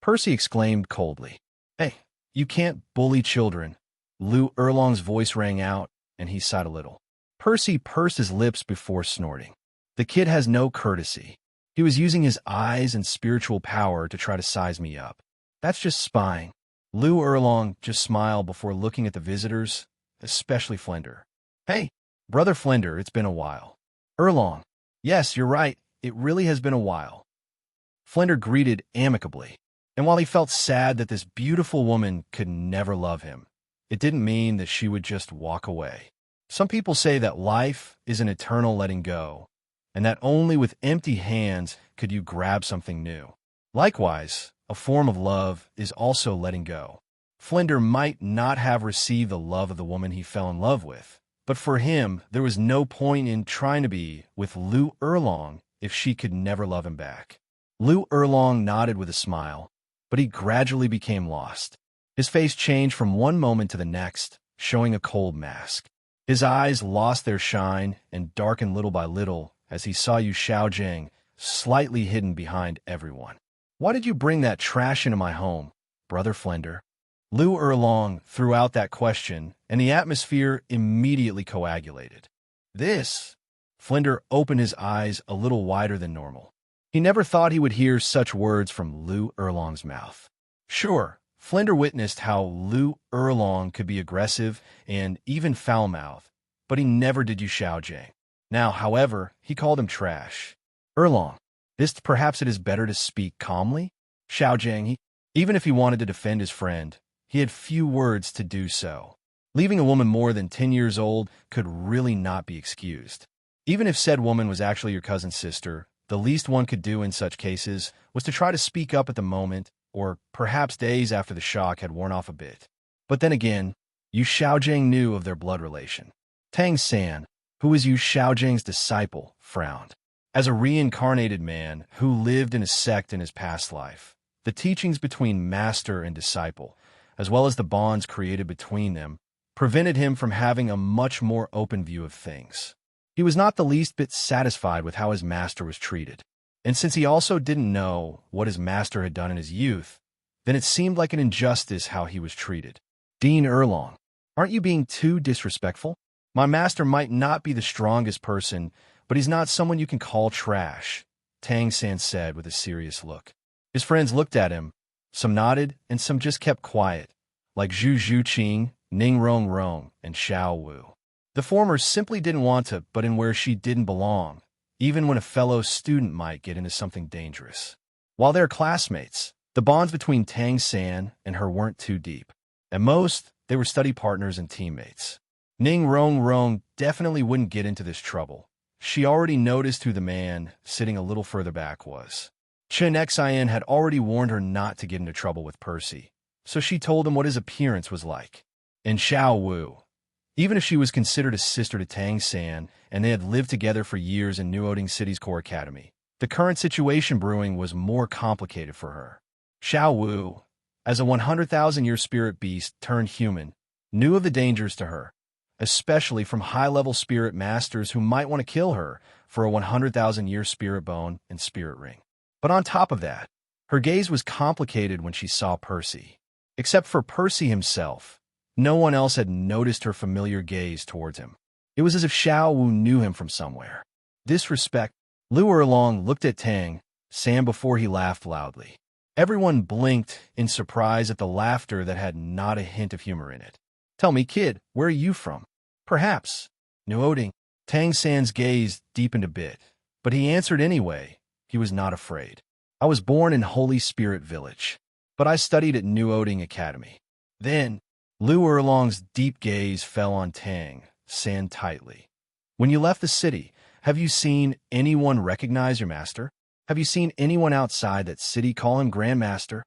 Percy exclaimed coldly. "Hey, you can't bully children." Lu Erlong's voice rang out, and he sighed a little. Percy pursed his lips before snorting. The kid has no courtesy. He was using his eyes and spiritual power to try to size me up. That's just spying. Lu Erlong just smiled before looking at the visitors, especially Flinder. "Hey, Brother Flinder, it's been a while." Erlong, "Yes, you're right. It really has been a while." Flinder greeted amicably, and while he felt sad that this beautiful woman could never love him, it didn't mean that she would just walk away. Some people say that life is an eternal letting go, and that only with empty hands could you grab something new. Likewise, a form of love is also letting go. Flinder might not have received the love of the woman he fell in love with, but for him, there was no point in trying to be with Lu Erlong if she could never love him back. Lu Erlong nodded with a smile, but he gradually became lost. His face changed from one moment to the next, showing a cold mask. His eyes lost their shine and darkened little by little as he saw Yu Xiaojiang slightly hidden behind everyone. "Why did you bring that trash into my home, Brother Flender?" Lu Erlong threw out that question, and the atmosphere immediately coagulated. "This?" Flender opened his eyes a little wider than normal. He never thought he would hear such words from Lu Erlong's mouth. Sure, Flender witnessed how Lu Erlong could be aggressive and even foul-mouthed, but he never did use Xiaojing. Now, however, he called him trash. "Erlong, perhaps it is better to speak calmly?" Xiaojing, even if he wanted to defend his friend, he had few words to do so. Leaving a woman more than 10 years old could really not be excused. Even if said woman was actually your cousin's sister, the least one could do in such cases was to try to speak up at the moment, or perhaps days after the shock had worn off a bit. But then again, Yu Xiaojing knew of their blood relation. Tang San, who was Yu Xiaojing's disciple, frowned. As a reincarnated man who lived in a sect in his past life, the teachings between master and disciple, as well as the bonds created between them, prevented him from having a much more open view of things. He was not the least bit satisfied with how his master was treated. And since he also didn't know what his master had done in his youth, then it seemed like an injustice how he was treated. "Dean Erlong, aren't you being too disrespectful? My master might not be the strongest person, but he's not someone you can call trash," Tang San said with a serious look. His friends looked at him. Some nodded, and some just kept quiet, like Zhu Zhuqing, Ning Rong Rong, and Xiao Wu. The former simply didn't want to butt in where she didn't belong, even when a fellow student might get into something dangerous. While they're classmates, the bonds between Tang San and her weren't too deep. At most, they were study partners and teammates. Ning Rong Rong definitely wouldn't get into this trouble. She already noticed who the man sitting a little further back was. Chen Xian had already warned her not to get into trouble with Percy, so she told him what his appearance was like. And Xiao Wu, even if she was considered a sister to Tang San and they had lived together for years in Nuoding City's core academy, the current situation brewing was more complicated for her. Xiao Wu, as a 100,000-year spirit beast turned human, knew of the dangers to her, especially from high-level spirit masters who might want to kill her for a 100,000-year spirit bone and spirit ring. But on top of that, her gaze was complicated when she saw Percy. Except for Percy himself, no one else had noticed her familiar gaze towards him. It was as if Xiao Wu knew him from somewhere. Disrespect. Lu Erlong looked at Tang San before he laughed loudly. Everyone blinked in surprise at the laughter that had not a hint of humor in it. "Tell me, kid, where are you from?" "Perhaps." Nuoding. Tang San's gaze deepened a bit, but he answered anyway. He was not afraid. "I was born in Holy Spirit Village, but I studied at Nuoding Academy." Then, Lu Erlong's deep gaze fell on Tang San tightly. "When you left the city, have you seen anyone recognize your master? Have you seen anyone outside that city call him Grandmaster?"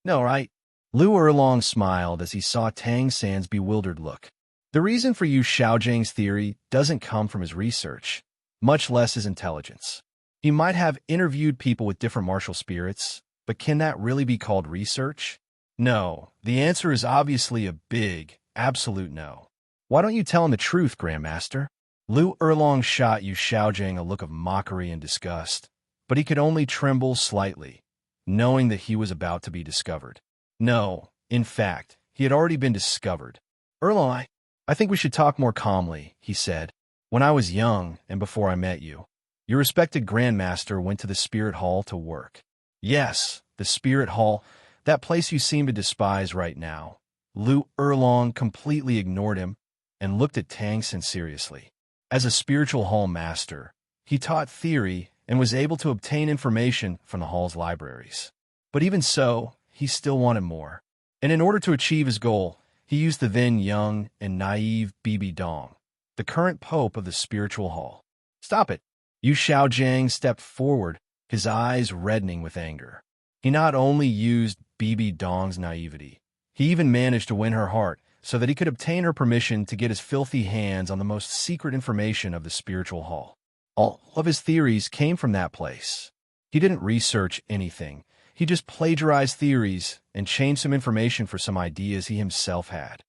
"No, right?" Lu Erlong smiled as he saw Tang San's bewildered look. The reason for Yu Xiaojing's theory doesn't come from his research, much less his intelligence. He might have interviewed people with different martial spirits, but can that really be called research? No, the answer is obviously a big, absolute no. "Why don't you tell him the truth, Grandmaster?" Lu Erlong shot Yu Xiaojing a look of mockery and disgust, but he could only tremble slightly, knowing that he was about to be discovered. No, in fact, he had already been discovered. "Erlong, I think we should talk more calmly," he said. "When I was young and before I met you, your respected Grandmaster went to the Spirit Hall to work." "Yes, the Spirit Hall, that place you seem to despise right now." Lu Erlong completely ignored him and looked at Tang San seriously. As a spiritual hall master, he taught theory and was able to obtain information from the hall's libraries. But even so, he still wanted more. And in order to achieve his goal, he used the then young and naive Bibi Dong, the current pope of the spiritual hall. "Stop it!" Yu Xiaojing stepped forward, his eyes reddening with anger. He not only used Bibi Dong's naivety, he even managed to win her heart so that he could obtain her permission to get his filthy hands on the most secret information of the spiritual hall. All of his theories came from that place. He didn't research anything. He just plagiarized theories and changed some information for some ideas he himself had.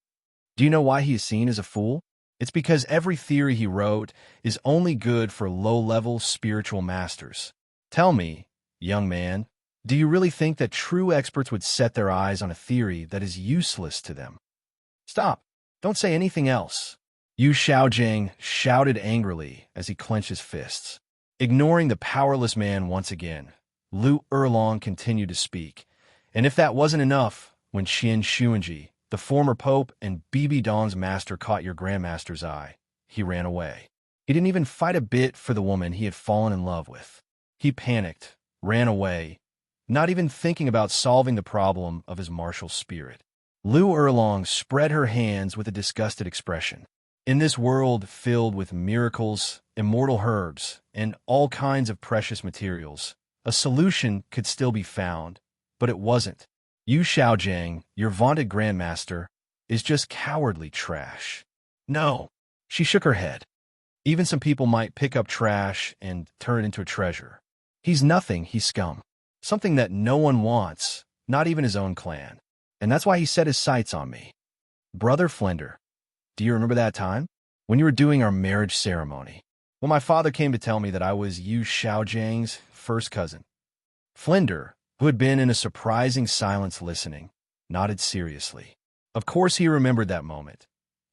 Do you know why he is seen as a fool? It's because every theory he wrote is only good for low-level spiritual masters. Tell me, young man, do you really think that true experts would set their eyes on a theory that is useless to them? Stop. Don't say anything else. Yu Xiaojing shouted angrily as he clenched his fists. Ignoring the powerless man once again, Lu Erlong continued to speak. And if that wasn't enough, when Xian Xuanji, the former pope and Bibi Dong's master, caught your grandmaster's eye, he ran away. He didn't even fight a bit for the woman he had fallen in love with. He panicked, ran away, not even thinking about solving the problem of his martial spirit. Lu Erlong spread her hands with a disgusted expression. In this world filled with miracles, immortal herbs, and all kinds of precious materials, a solution could still be found, but it wasn't. Yu Xiaojing, your vaunted grandmaster, is just cowardly trash. No. She shook her head. Even some people might pick up trash and turn it into a treasure. He's nothing, he's scum. Something that no one wants, not even his own clan. And that's why he set his sights on me. Brother Flender, do you remember that time? When you were doing our marriage ceremony? Well, my father came to tell me that I was Yu Xiaojing's first cousin. Flender, who had been in a surprising silence listening, nodded seriously. Of course he remembered that moment.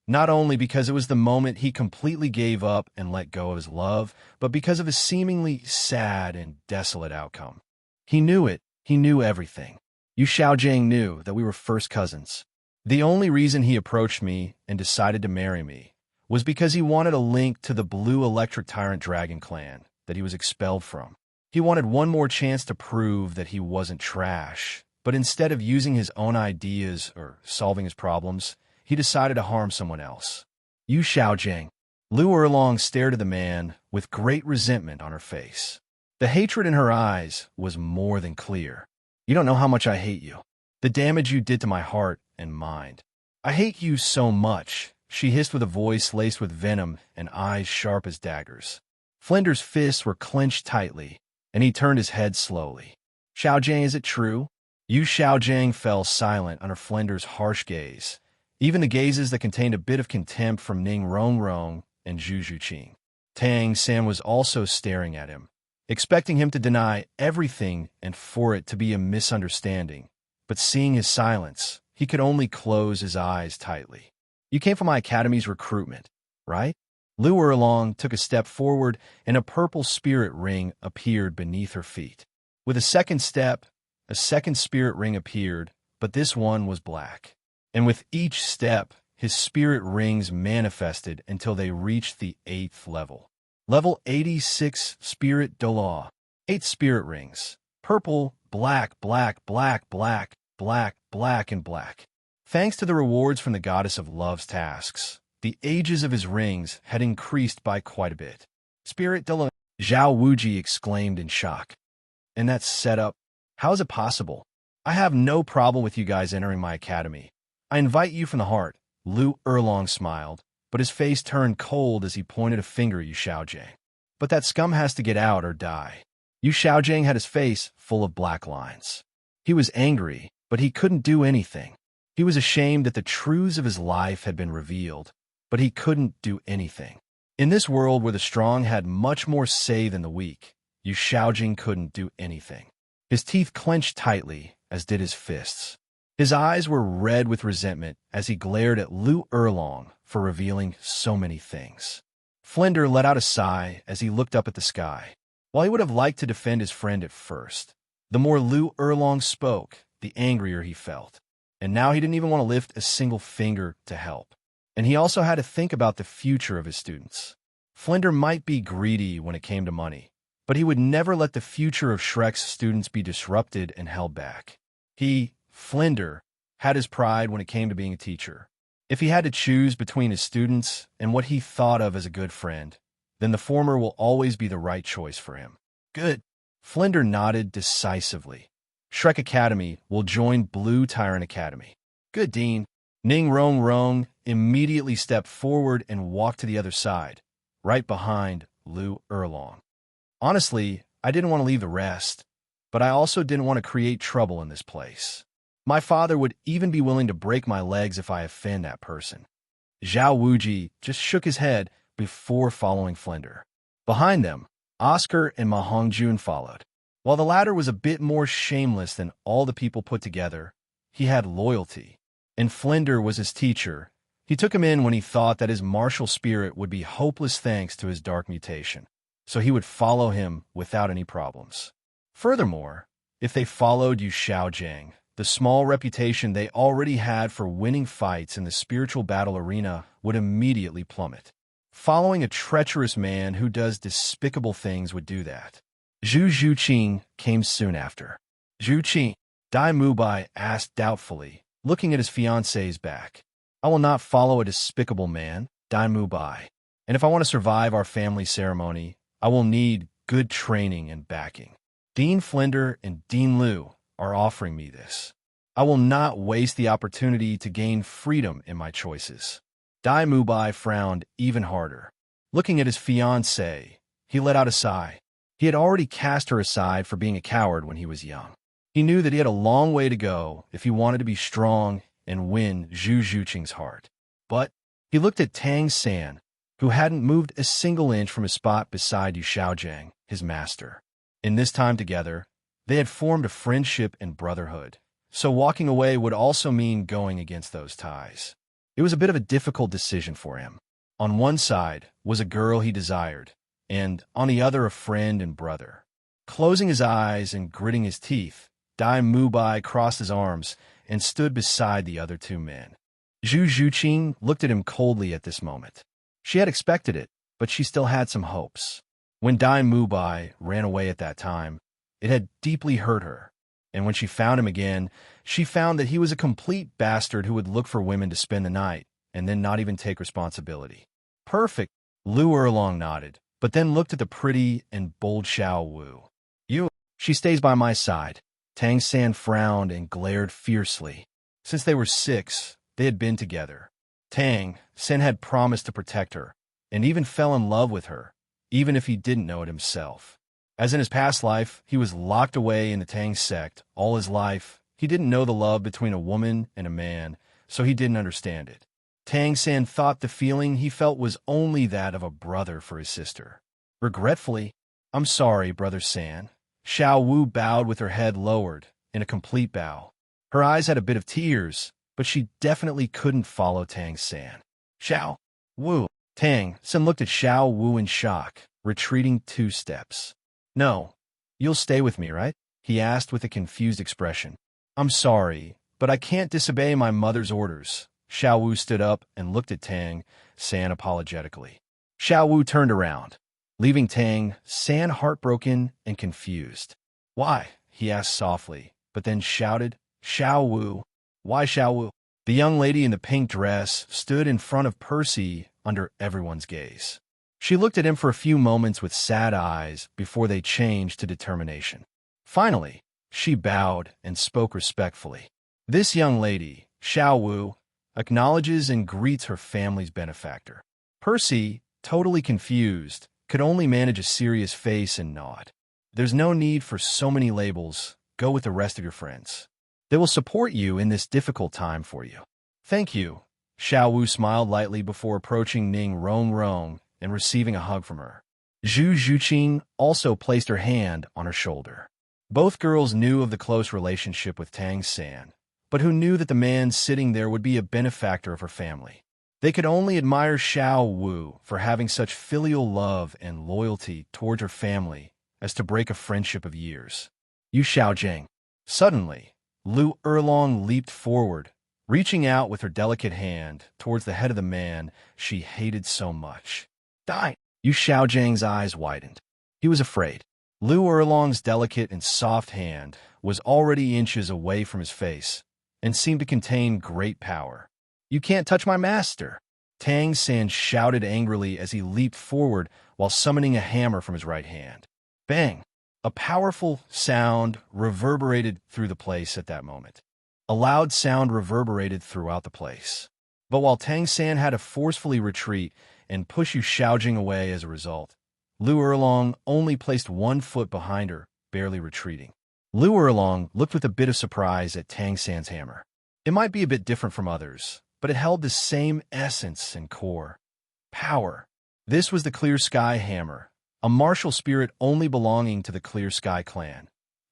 Not only because it was the moment he completely gave up and let go of his love, but because of his seemingly sad and desolate outcome. He knew it. He knew everything. Yu Xiaojing knew that we were first cousins. The only reason he approached me and decided to marry me was because he wanted a link to the blue electric tyrant dragon clan that he was expelled from. He wanted one more chance to prove that he wasn't trash, but instead of using his own ideas or solving his problems, he decided to harm someone else. Yu Xiaojing. Lu Erlong stared at the man with great resentment on her face. The hatred in her eyes was more than clear. You don't know how much I hate you. The damage you did to my heart and mind. I hate you so much, she hissed with a voice laced with venom and eyes sharp as daggers. Flender's fists were clenched tightly, and he turned his head slowly. Xiaojing, is it true? Yu Xiaojing fell silent under Flender's harsh gaze, even the gazes that contained a bit of contempt from Ning Rongrong and Zhu Zhuqing. Tang San was also staring at him, expecting him to deny everything and for it to be a misunderstanding. But seeing his silence, he could only close his eyes tightly. You came from my academy's recruitment, right? Lu Erlong took a step forward, and a purple spirit ring appeared beneath her feet. With a second step, a second spirit ring appeared, but this one was black. And with each step, his spirit rings manifested until they reached the 8th level. Level 86 Spirit Douluo. 8 spirit rings. Purple, black, black, black, black, black, black, and black. Thanks to the rewards from the goddess of love's tasks, the ages of his rings had increased by quite a bit. Spirit Douluo, Zhao Wuji exclaimed in shock. And that's set up. How is it possible? I have no problem with you guys entering my academy. I invite you from the heart. Lu Erlong smiled, but his face turned cold as he pointed a finger at Yu Xiaojing. But that scum has to get out or die. Yu Xiaojing had his face full of black lines. He was angry, but he couldn't do anything. He was ashamed that the truths of his life had been revealed, but he couldn't do anything. In this world where the strong had much more say than the weak, Yu Xiaojing couldn't do anything. His teeth clenched tightly, as did his fists. His eyes were red with resentment as he glared at Lu Erlong for revealing so many things. Flender let out a sigh as he looked up at the sky. While he would have liked to defend his friend at first, the more Lu Erlong spoke, the angrier he felt. And now he didn't even want to lift a single finger to help. And he also had to think about the future of his students. Flender might be greedy when it came to money, but he would never let the future of Shrek's students be disrupted and held back. He, Flender, had his pride when it came to being a teacher. If he had to choose between his students and what he thought of as a good friend, then the former will always be the right choice for him. Good. Flender nodded decisively. Shrek Academy will join Blue Tyrant Academy. Good, Dean. Ning Rongrong immediately stepped forward and walked to the other side, right behind Lu Erlong. Honestly, I didn't want to leave the rest, but I also didn't want to create trouble in this place. My father would even be willing to break my legs if I offend that person. Zhao Wuji just shook his head before following Flender. Behind them, Oscar and Ma Hongjun followed. While the latter was a bit more shameless than all the people put together, he had loyalty. And Flinder was his teacher. He took him in when he thought that his martial spirit would be hopeless thanks to his dark mutation, so he would follow him without any problems. Furthermore, if they followed Yu Xiaojiang, the small reputation they already had for winning fights in the spiritual battle arena would immediately plummet. Following a treacherous man who does despicable things would do that. Zhu Zhuqing came soon after. Zhuqing, Dai Mubai asked doubtfully, looking at his fiancée's back. I will not follow a despicable man, Dai Mubai. And if I want to survive our family ceremony, I will need good training and backing. Dean Flinder and Dean Liu are offering me this. I will not waste the opportunity to gain freedom in my choices. Dai Mubai frowned even harder. Looking at his fiancée, he let out a sigh. He had already cast her aside for being a coward when he was young. He knew that he had a long way to go if he wanted to be strong and win Zhu Zhuqing's heart. But he looked at Tang San, who hadn't moved a single inch from his spot beside Yu Xiaojiang, his master. In this time together, they had formed a friendship and brotherhood, so walking away would also mean going against those ties. It was a bit of a difficult decision for him. On one side was a girl he desired, and on the other a friend and brother. Closing his eyes and gritting his teeth, Dai Mubai crossed his arms and stood beside the other two men. Zhu Zhuqing looked at him coldly at this moment. She had expected it, but she still had some hopes. When Dai Mubai ran away at that time, it had deeply hurt her. And when she found him again, she found that he was a complete bastard who would look for women to spend the night and then not even take responsibility. Perfect, Liu Erlong nodded, but then looked at the pretty and bold Xiao Wu. She stays by my side. Tang San frowned and glared fiercely. Since they were 6, they had been together. Tang San had promised to protect her, and even fell in love with her, even if he didn't know it himself. As in his past life, he was locked away in the Tang sect all his life. He didn't know the love between a woman and a man, so he didn't understand it. Tang San thought the feeling he felt was only that of a brother for his sister. Regretfully, I'm sorry, Brother San. Xiao Wu bowed with her head lowered, in a complete bow. Her eyes had a bit of tears, but she definitely couldn't follow Tang San. Xiao Wu. Tang San looked at Xiao Wu in shock, retreating 2 steps. No, you'll stay with me, right? He asked with a confused expression. I'm sorry, but I can't disobey my mother's orders. Xiao Wu stood up and looked at Tang San apologetically. Xiao Wu turned around, leaving Tang San heartbroken and confused. Why? He asked softly, but then shouted, Xiao Wu. Why Xiao Wu? The young lady in the pink dress stood in front of Percy under everyone's gaze. She looked at him for a few moments with sad eyes before they changed to determination. Finally, she bowed and spoke respectfully. This young lady, Xiao Wu, acknowledges and greets her family's benefactor. Percy, totally confused, could only manage a serious face and nod. There's no need for so many labels. Go with the rest of your friends. They will support you in this difficult time for you. Thank you. Xiao Wu smiled lightly before approaching Ning Rong and receiving a hug from her. Zhu Zhuqing also placed her hand on her shoulder. Both girls knew of the close relationship with Tang San, but who knew that the man sitting there would be a benefactor of her family. They could only admire Xiao Wu for having such filial love and loyalty towards her family as to break a friendship of years. Yu Xiaojiang. Suddenly, Liu Erlong leaped forward, reaching out with her delicate hand towards the head of the man she hated so much. Die! Yu Xiaojiang's eyes widened. He was afraid. Liu Erlong's delicate and soft hand was already inches away from his face and seemed to contain great power. You can't touch my master! Tang San shouted angrily as he leaped forward while summoning a hammer from his right hand. Bang! A powerful sound reverberated through the place at that moment. A loud sound reverberated throughout the place. But while Tang San had to forcefully retreat and push Yu Xiaojing away as a result, Liu Erlong only placed 1 foot behind her, barely retreating. Liu Erlong looked with a bit of surprise at Tang San's hammer. It might be a bit different from others, but it held the same essence and core. Power. This was the Clear Sky Hammer, a martial spirit only belonging to the Clear Sky clan.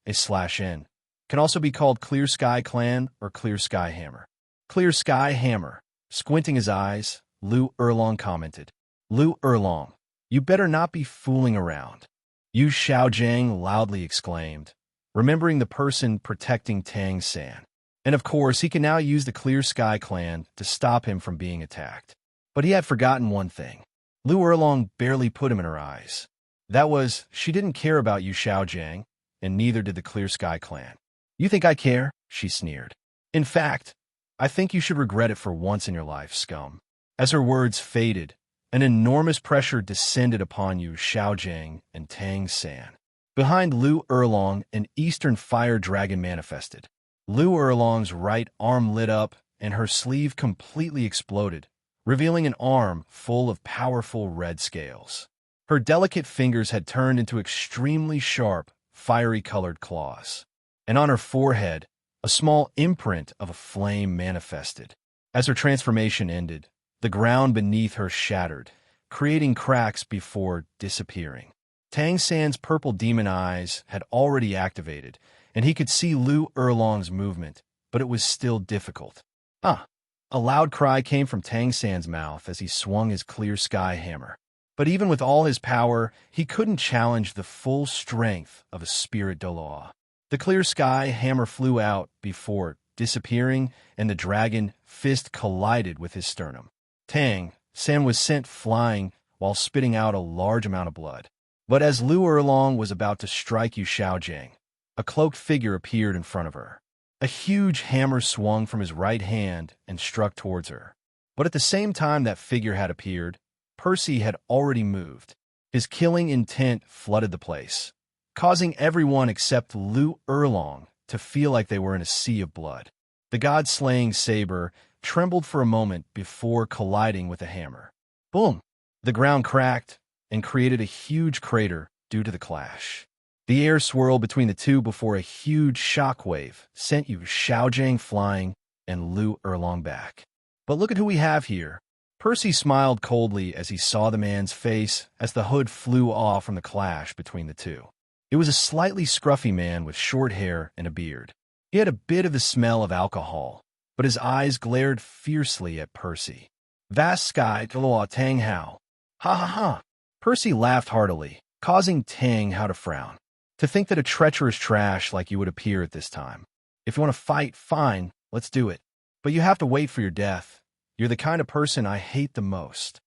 /N can also be called Clear Sky Clan or Clear Sky Hammer. Clear Sky Hammer. Squinting his eyes, Lu Erlong commented. Lu Erlong, you better not be fooling around. Yu Xiaojiang loudly exclaimed, remembering the person protecting Tang San. And of course, he can now use the Clear Sky Clan to stop him from being attacked. But he had forgotten one thing. Lu Erlong barely put him in her eyes. That was, she didn't care about Yu Xiaojiang, and neither did the Clear Sky Clan. You think I care? She sneered. In fact, I think you should regret it for once in your life, scum. As her words faded, an enormous pressure descended upon Yu Xiaojiang and Tang San. Behind Lu Erlong, an Eastern Fire Dragon manifested. Lu Erlong's right arm lit up, and her sleeve completely exploded, revealing an arm full of powerful red scales. Her delicate fingers had turned into extremely sharp, fiery-colored claws. And on her forehead, a small imprint of a flame manifested. As her transformation ended, the ground beneath her shattered, creating cracks before disappearing. Tang San's purple demon eyes had already activated, and he could see Lu Erlong's movement, but it was still difficult. Ah! A loud cry came from Tang San's mouth as he swung his Clear Sky Hammer. But even with all his power, he couldn't challenge the full strength of a Spirit Douluo. The Clear Sky Hammer flew out before disappearing, and the dragon fist collided with his sternum. Tang San was sent flying while spitting out a large amount of blood. But as Lu Erlong was about to strike Yu Xiaojiang, a cloaked figure appeared in front of her. A huge hammer swung from his right hand and struck towards her. But at the same time that figure had appeared, Percy had already moved. His killing intent flooded the place, causing everyone except Lu Erlong to feel like they were in a sea of blood. The god-slaying saber trembled for a moment before colliding with the hammer. Boom! The ground cracked and created a huge crater due to the clash. The air swirled between the two before a huge shockwave sent Yu Xiaojiang flying and Lu Erlong back. But look at who we have here. Percy smiled coldly as he saw the man's face as the hood flew off from the clash between the two. It was a slightly scruffy man with short hair and a beard. He had a bit of the smell of alcohol, but his eyes glared fiercely at Percy. Vast sky, Douluo Tang Hao. Ha ha ha. Percy laughed heartily, causing Tang Hao to frown. To think that a treacherous trash like you would appear at this time. If you want to fight, fine, let's do it. But you have to wait for your death. You're the kind of person I hate the most.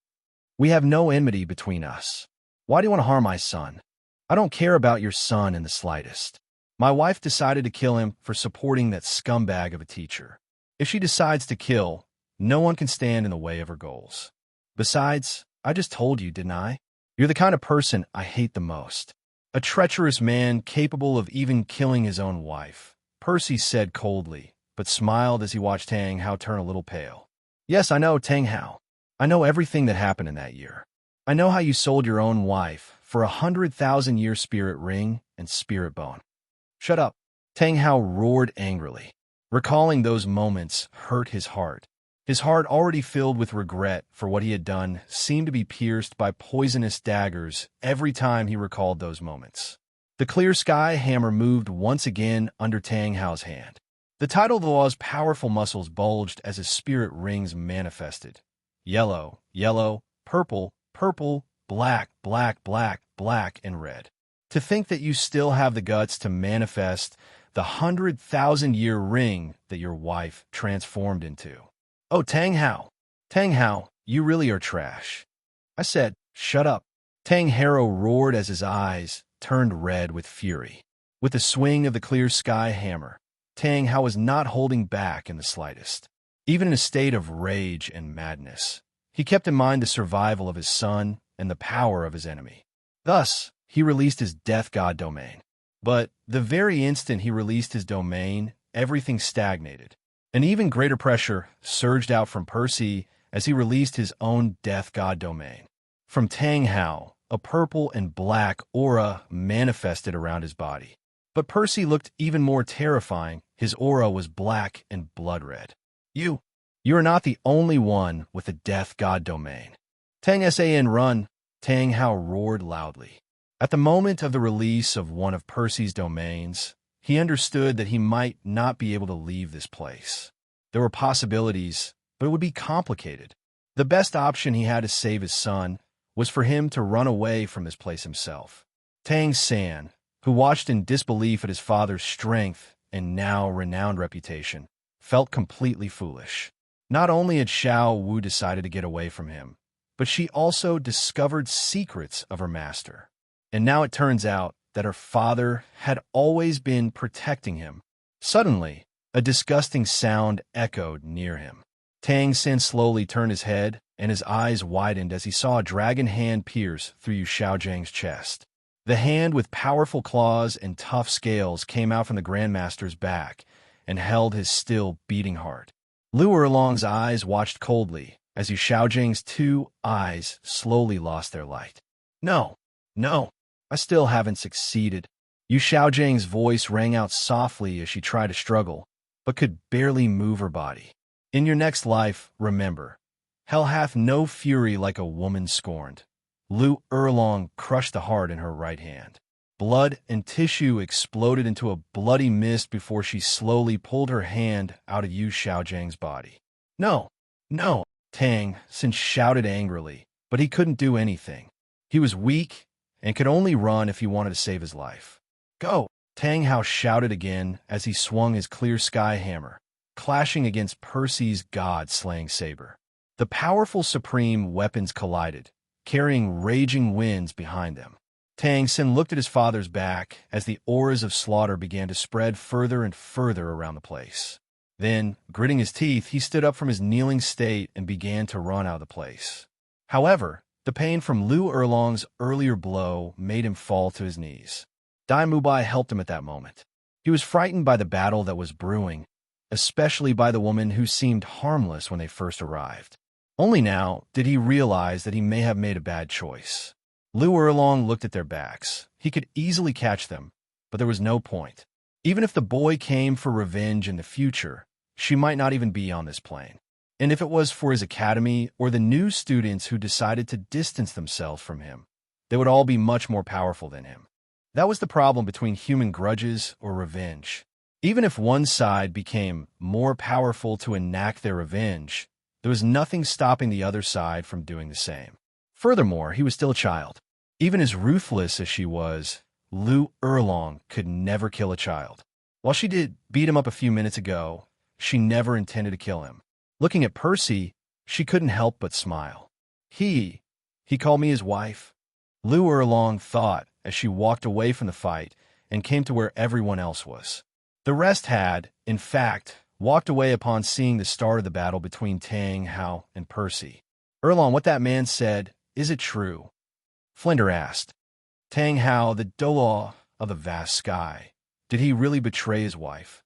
We have no enmity between us. Why do you want to harm my son? I don't care about your son in the slightest. My wife decided to kill him for supporting that scumbag of a teacher. If she decides to kill, no one can stand in the way of her goals. Besides, I just told you, didn't I? You're the kind of person I hate the most. A treacherous man capable of even killing his own wife, Percy said coldly, but smiled as he watched Tang Hao turn a little pale. Yes, I know, Tang Hao. I know everything that happened in that year. I know how you sold your own wife for 100,000-year spirit ring and spirit bone. Shut up. Tang Hao roared angrily. Recalling those moments hurt his heart. His heart, already filled with regret for what he had done, seemed to be pierced by poisonous daggers every time he recalled those moments. The Clear Sky Hammer moved once again under Tang Hao's hand. The Title Douluo's powerful muscles bulged as his spirit rings manifested. Yellow, yellow, purple, purple, black, black, black, black, and red. To think that you still have the guts to manifest the 100,000-year ring that your wife transformed into. Oh, Tang Hao, you really are trash. I said, shut up. Tang Hao roared as his eyes turned red with fury. With the swing of the Clear Sky Hammer, Tang Hao was not holding back in the slightest. Even in a state of rage and madness, he kept in mind the survival of his son and the power of his enemy. Thus, he released his Death God domain. But the very instant he released his domain, everything stagnated. An even greater pressure surged out from Percy as he released his own Death God domain. From Tang Hao, a purple and black aura manifested around his body. But Percy looked even more terrifying. His aura was black and blood red. You are not the only one with a Death God domain. Tang San run, Tang Hao roared loudly. At the moment of the release of one of Percy's domains, he understood that he might not be able to leave this place. There were possibilities, but it would be complicated. The best option he had to save his son was for him to run away from this place himself. Tang San, who watched in disbelief at his father's strength and now renowned reputation, felt completely foolish. Not only had Xiao Wu decided to get away from him, but she also discovered secrets of her master. And now it turns out that her father had always been protecting him. Suddenly, a disgusting sound echoed near him. Tang San slowly turned his head, and his eyes widened as he saw a dragon hand pierce through Yu Xiaojiang's chest. The hand with powerful claws and tough scales came out from the Grandmaster's back and held his still beating heart. Lu Erlong's eyes watched coldly as Yu Xiaojiang's two eyes slowly lost their light. No, I still haven't succeeded. Yu Xiaojiang's voice rang out softly as she tried to struggle, but could barely move her body. In your next life, remember, hell hath no fury like a woman scorned. Lu Erlong crushed the heart in her right hand. Blood and tissue exploded into a bloody mist before she slowly pulled her hand out of Yu Xiaojiang's body. No, Tang San shouted angrily, but he couldn't do anything. He was weak and could only run if he wanted to save his life. Go! Tang Hao shouted again as he swung his clear sky hammer, clashing against Percy's god-slaying saber. The powerful supreme weapons collided, carrying raging winds behind them. Tang San looked at his father's back as the auras of slaughter began to spread further and further around the place. Then, gritting his teeth, he stood up from his kneeling state and began to run out of the place. However, the pain from Lu Erlong's earlier blow made him fall to his knees. Dai Mubai helped him at that moment. He was frightened by the battle that was brewing, especially by the woman who seemed harmless when they first arrived. Only now did he realize that he may have made a bad choice. Lu Erlong looked at their backs. He could easily catch them, but there was no point. Even if the boy came for revenge in the future, she might not even be on this plane. And if it was for his academy or the new students who decided to distance themselves from him, they would all be much more powerful than him. That was the problem between human grudges or revenge. Even if one side became more powerful to enact their revenge, there was nothing stopping the other side from doing the same. Furthermore, he was still a child. Even as ruthless as she was, Lu Erlong could never kill a child. While she did beat him up a few minutes ago, she never intended to kill him. Looking at Percy, she couldn't help but smile. He called me his wife. Lu Erlong thought as she walked away from the fight and came to where everyone else was. The rest had, in fact, walked away upon seeing the start of the battle between Tang Hao and Percy. Erlong, what that man said, is it true? Flinder asked. Tang Hao, the Douluo of the vast sky. Did he really betray his wife?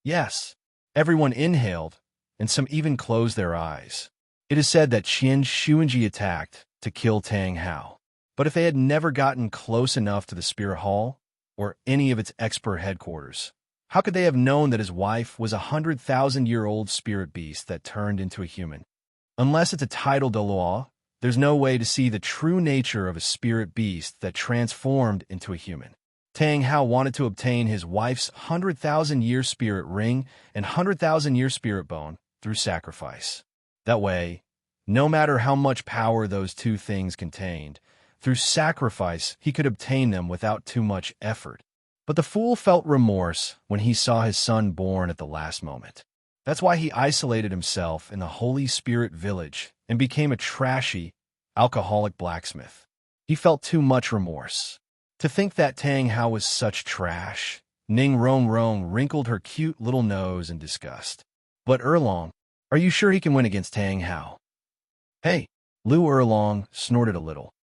Yes. Everyone inhaled, and some even closed their eyes. It is said that Qian Xuanji attacked to kill Tang Hao. But if they had never gotten close enough to the Spirit Hall, or any of its expert headquarters, how could they have known that his wife was a 100,000-year-old spirit beast that turned into a human? Unless it's a Title Douluo, there's no way to see the true nature of a spirit beast that transformed into a human. Tang Hao wanted to obtain his wife's 100,000-year spirit ring and 100,000-year spirit bone through sacrifice. That way, no matter how much power those two things contained, through sacrifice he could obtain them without too much effort. But the fool felt remorse when he saw his son born at the last moment. That's why he isolated himself in the Holy Spirit village and became a trashy, alcoholic blacksmith. He felt too much remorse. To think that Tang Hao was such trash, Ning Rong wrinkled her cute little nose in disgust. But Erlong, are you sure he can win against Tang Hao? Hey, Lu Erlong snorted a little.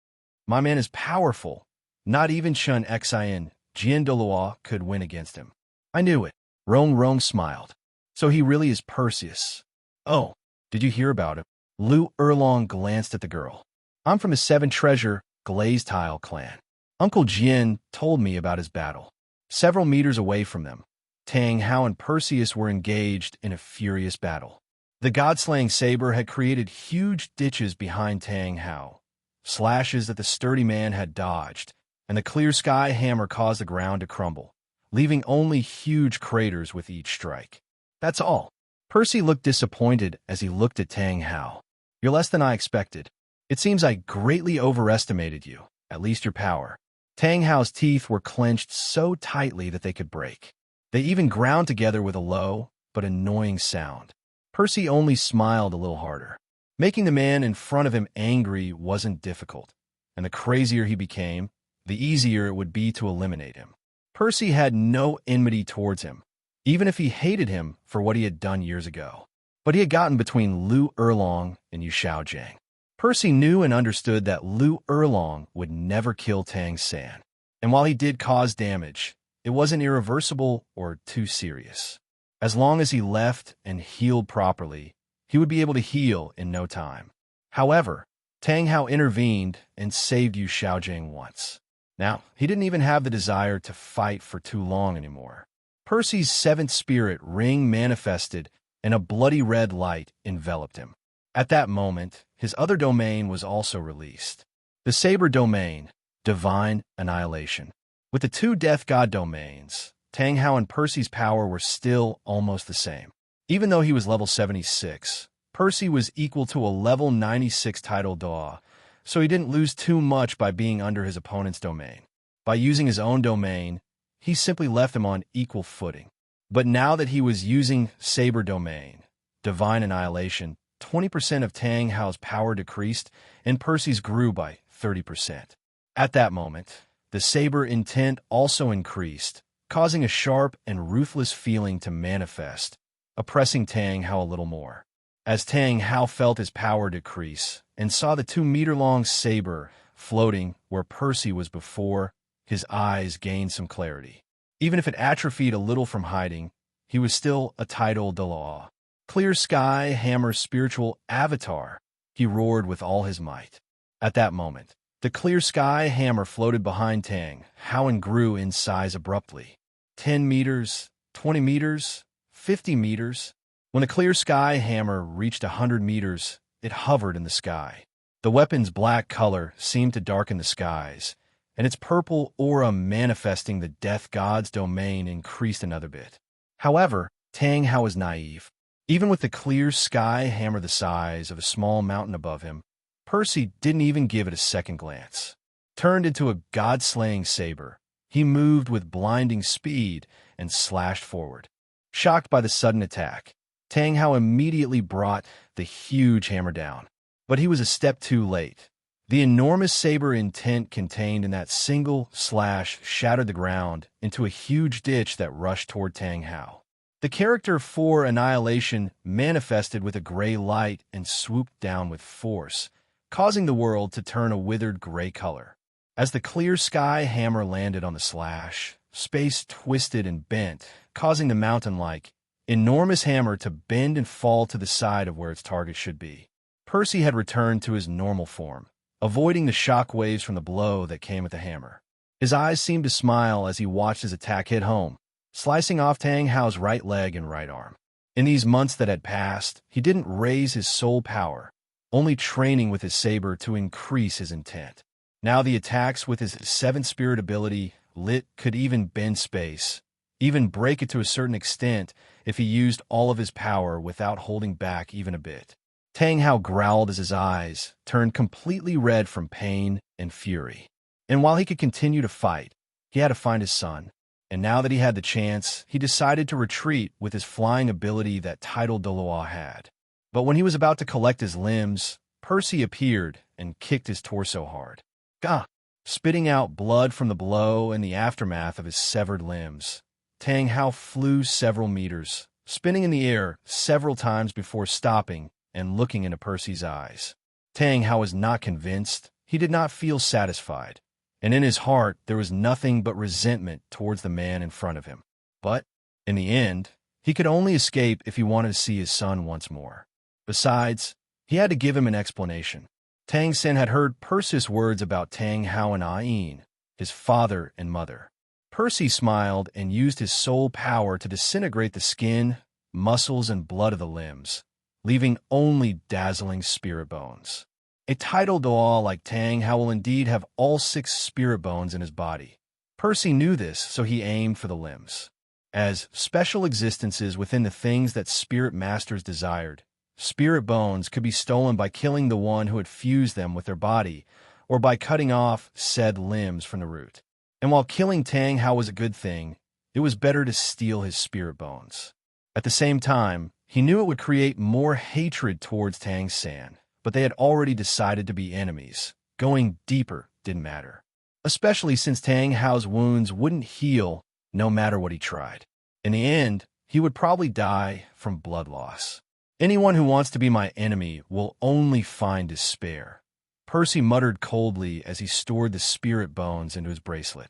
My man is powerful. Not even Chun Xian, Jian Douluo could win against him. I knew it. Rong smiled. So he really is Perseus. Oh, did you hear about him? Lu Erlong glanced at the girl. I'm from the Seven Treasure Glazed Tile clan. Uncle Jian told me about his battle. Several meters away from them, Tang Hao and Perseus were engaged in a furious battle. The god-slaying saber had created huge ditches behind Tang Hao, slashes that the sturdy man had dodged, and the clear sky hammer caused the ground to crumble, leaving only huge craters with each strike. That's all. Percy looked disappointed as he looked at Tang Hao. You're less than I expected. It seems I greatly overestimated you, at least your power. Tang Hao's teeth were clenched so tightly that they could break. They even ground together with a low but annoying sound. Percy only smiled a little harder. Making the man in front of him angry wasn't difficult, and the crazier he became, the easier it would be to eliminate him. Percy had no enmity towards him, even if he hated him for what he had done years ago. But he had gotten between Lu Erlong and Yu Xiaojiang. Percy knew and understood that Lu Erlong would never kill Tang San, and while he did cause damage, it wasn't irreversible or too serious. As long as he left and healed properly, he would be able to heal in no time. However, Tang Hao intervened and saved Yu Xiaojiang once. Now, he didn't even have the desire to fight for too long anymore. Percy's seventh spirit ring manifested, and a bloody red light enveloped him. At that moment, his other domain was also released. The Saber domain, Divine Annihilation. With the two Death God domains, Tang Hao and Percy's power were still almost the same. Even though he was level 76, Percy was equal to a level 96 Title Douluo, so he didn't lose too much by being under his opponent's domain. By using his own domain, he simply left him on equal footing. But now that he was using Saber domain, Divine Annihilation, 20% of Tang Hao's power decreased, and Percy's grew by 30%. At that moment, the Saber intent also increased, causing a sharp and ruthless feeling to manifest, oppressing Tang Hao a little more. As Tang Hao felt his power decrease and saw the 2-meter-long saber floating where Percy was before, his eyes gained some clarity. Even if it atrophied a little from hiding, he was still a Title Douluo. Clear Sky Hammer's spiritual avatar, he roared with all his might. At that moment, the Clear Sky Hammer floated behind Tang Hao and grew in size abruptly. 10 meters, 20 meters, 50 meters. When the Clear Sky Hammer reached 100 meters, it hovered in the sky. The weapon's black color seemed to darken the skies, and its purple aura manifesting the Death God's domain increased another bit. However, Tang Hao was naive. Even with the Clear Sky Hammer the size of a small mountain above him, Percy didn't even give it a second glance. Turned into a god-slaying saber, he moved with blinding speed and slashed forward. Shocked by the sudden attack, Tang Hao immediately brought the huge hammer down. But he was a step too late. The enormous saber intent contained in that single slash shattered the ground into a huge ditch that rushed toward Tang Hao. The character for Annihilation manifested with a gray light and swooped down with force, causing the world to turn a withered gray color. As the Clear Sky Hammer landed on the slash, space twisted and bent, causing the mountain-like, enormous hammer to bend and fall to the side of where its target should be. Percy had returned to his normal form, avoiding the shock waves from the blow that came with the hammer. His eyes seemed to smile as he watched his attack hit home, slicing off Tang Hao's right leg and right arm. In these months that had passed, he didn't raise his soul power, only training with his saber to increase his intent. Now the attacks with his seventh spirit ability, Lit, could even bend space, even break it to a certain extent if he used all of his power without holding back even a bit. Tang Hao growled as his eyes turned completely red from pain and fury. And while he could continue to fight, he had to find his son. And now that he had the chance, he decided to retreat with his flying ability that Title Douluo had. But when he was about to collect his limbs, Percy appeared and kicked his torso hard. Gah! Spitting out blood from the blow and the aftermath of his severed limbs, Tang Hao flew several meters, spinning in the air several times before stopping and looking into Percy's eyes. Tang Hao was not convinced. He did not feel satisfied. And in his heart, there was nothing but resentment towards the man in front of him. But, in the end, he could only escape if he wanted to see his son once more. Besides, he had to give him an explanation. Tang Sen had heard Percy's words about Tang Hao and Ayin, his father and mother. Percy smiled and used his soul power to disintegrate the skin, muscles, and blood of the limbs, leaving only dazzling spirit bones. A Title Douluo like Tang Hao will indeed have all 6 spirit bones in his body. Percy knew this, so he aimed for the limbs. As special existences within the things that spirit masters desired, spirit bones could be stolen by killing the one who had fused them with their body, or by cutting off said limbs from the root. And while killing Tang Hao was a good thing, it was better to steal his spirit bones. At the same time, he knew it would create more hatred towards Tang San, but they had already decided to be enemies. Going deeper didn't matter, especially since Tang Hao's wounds wouldn't heal no matter what he tried. In the end, he would probably die from blood loss. Anyone who wants to be my enemy will only find despair. Percy muttered coldly as he stored the spirit bones into his bracelet.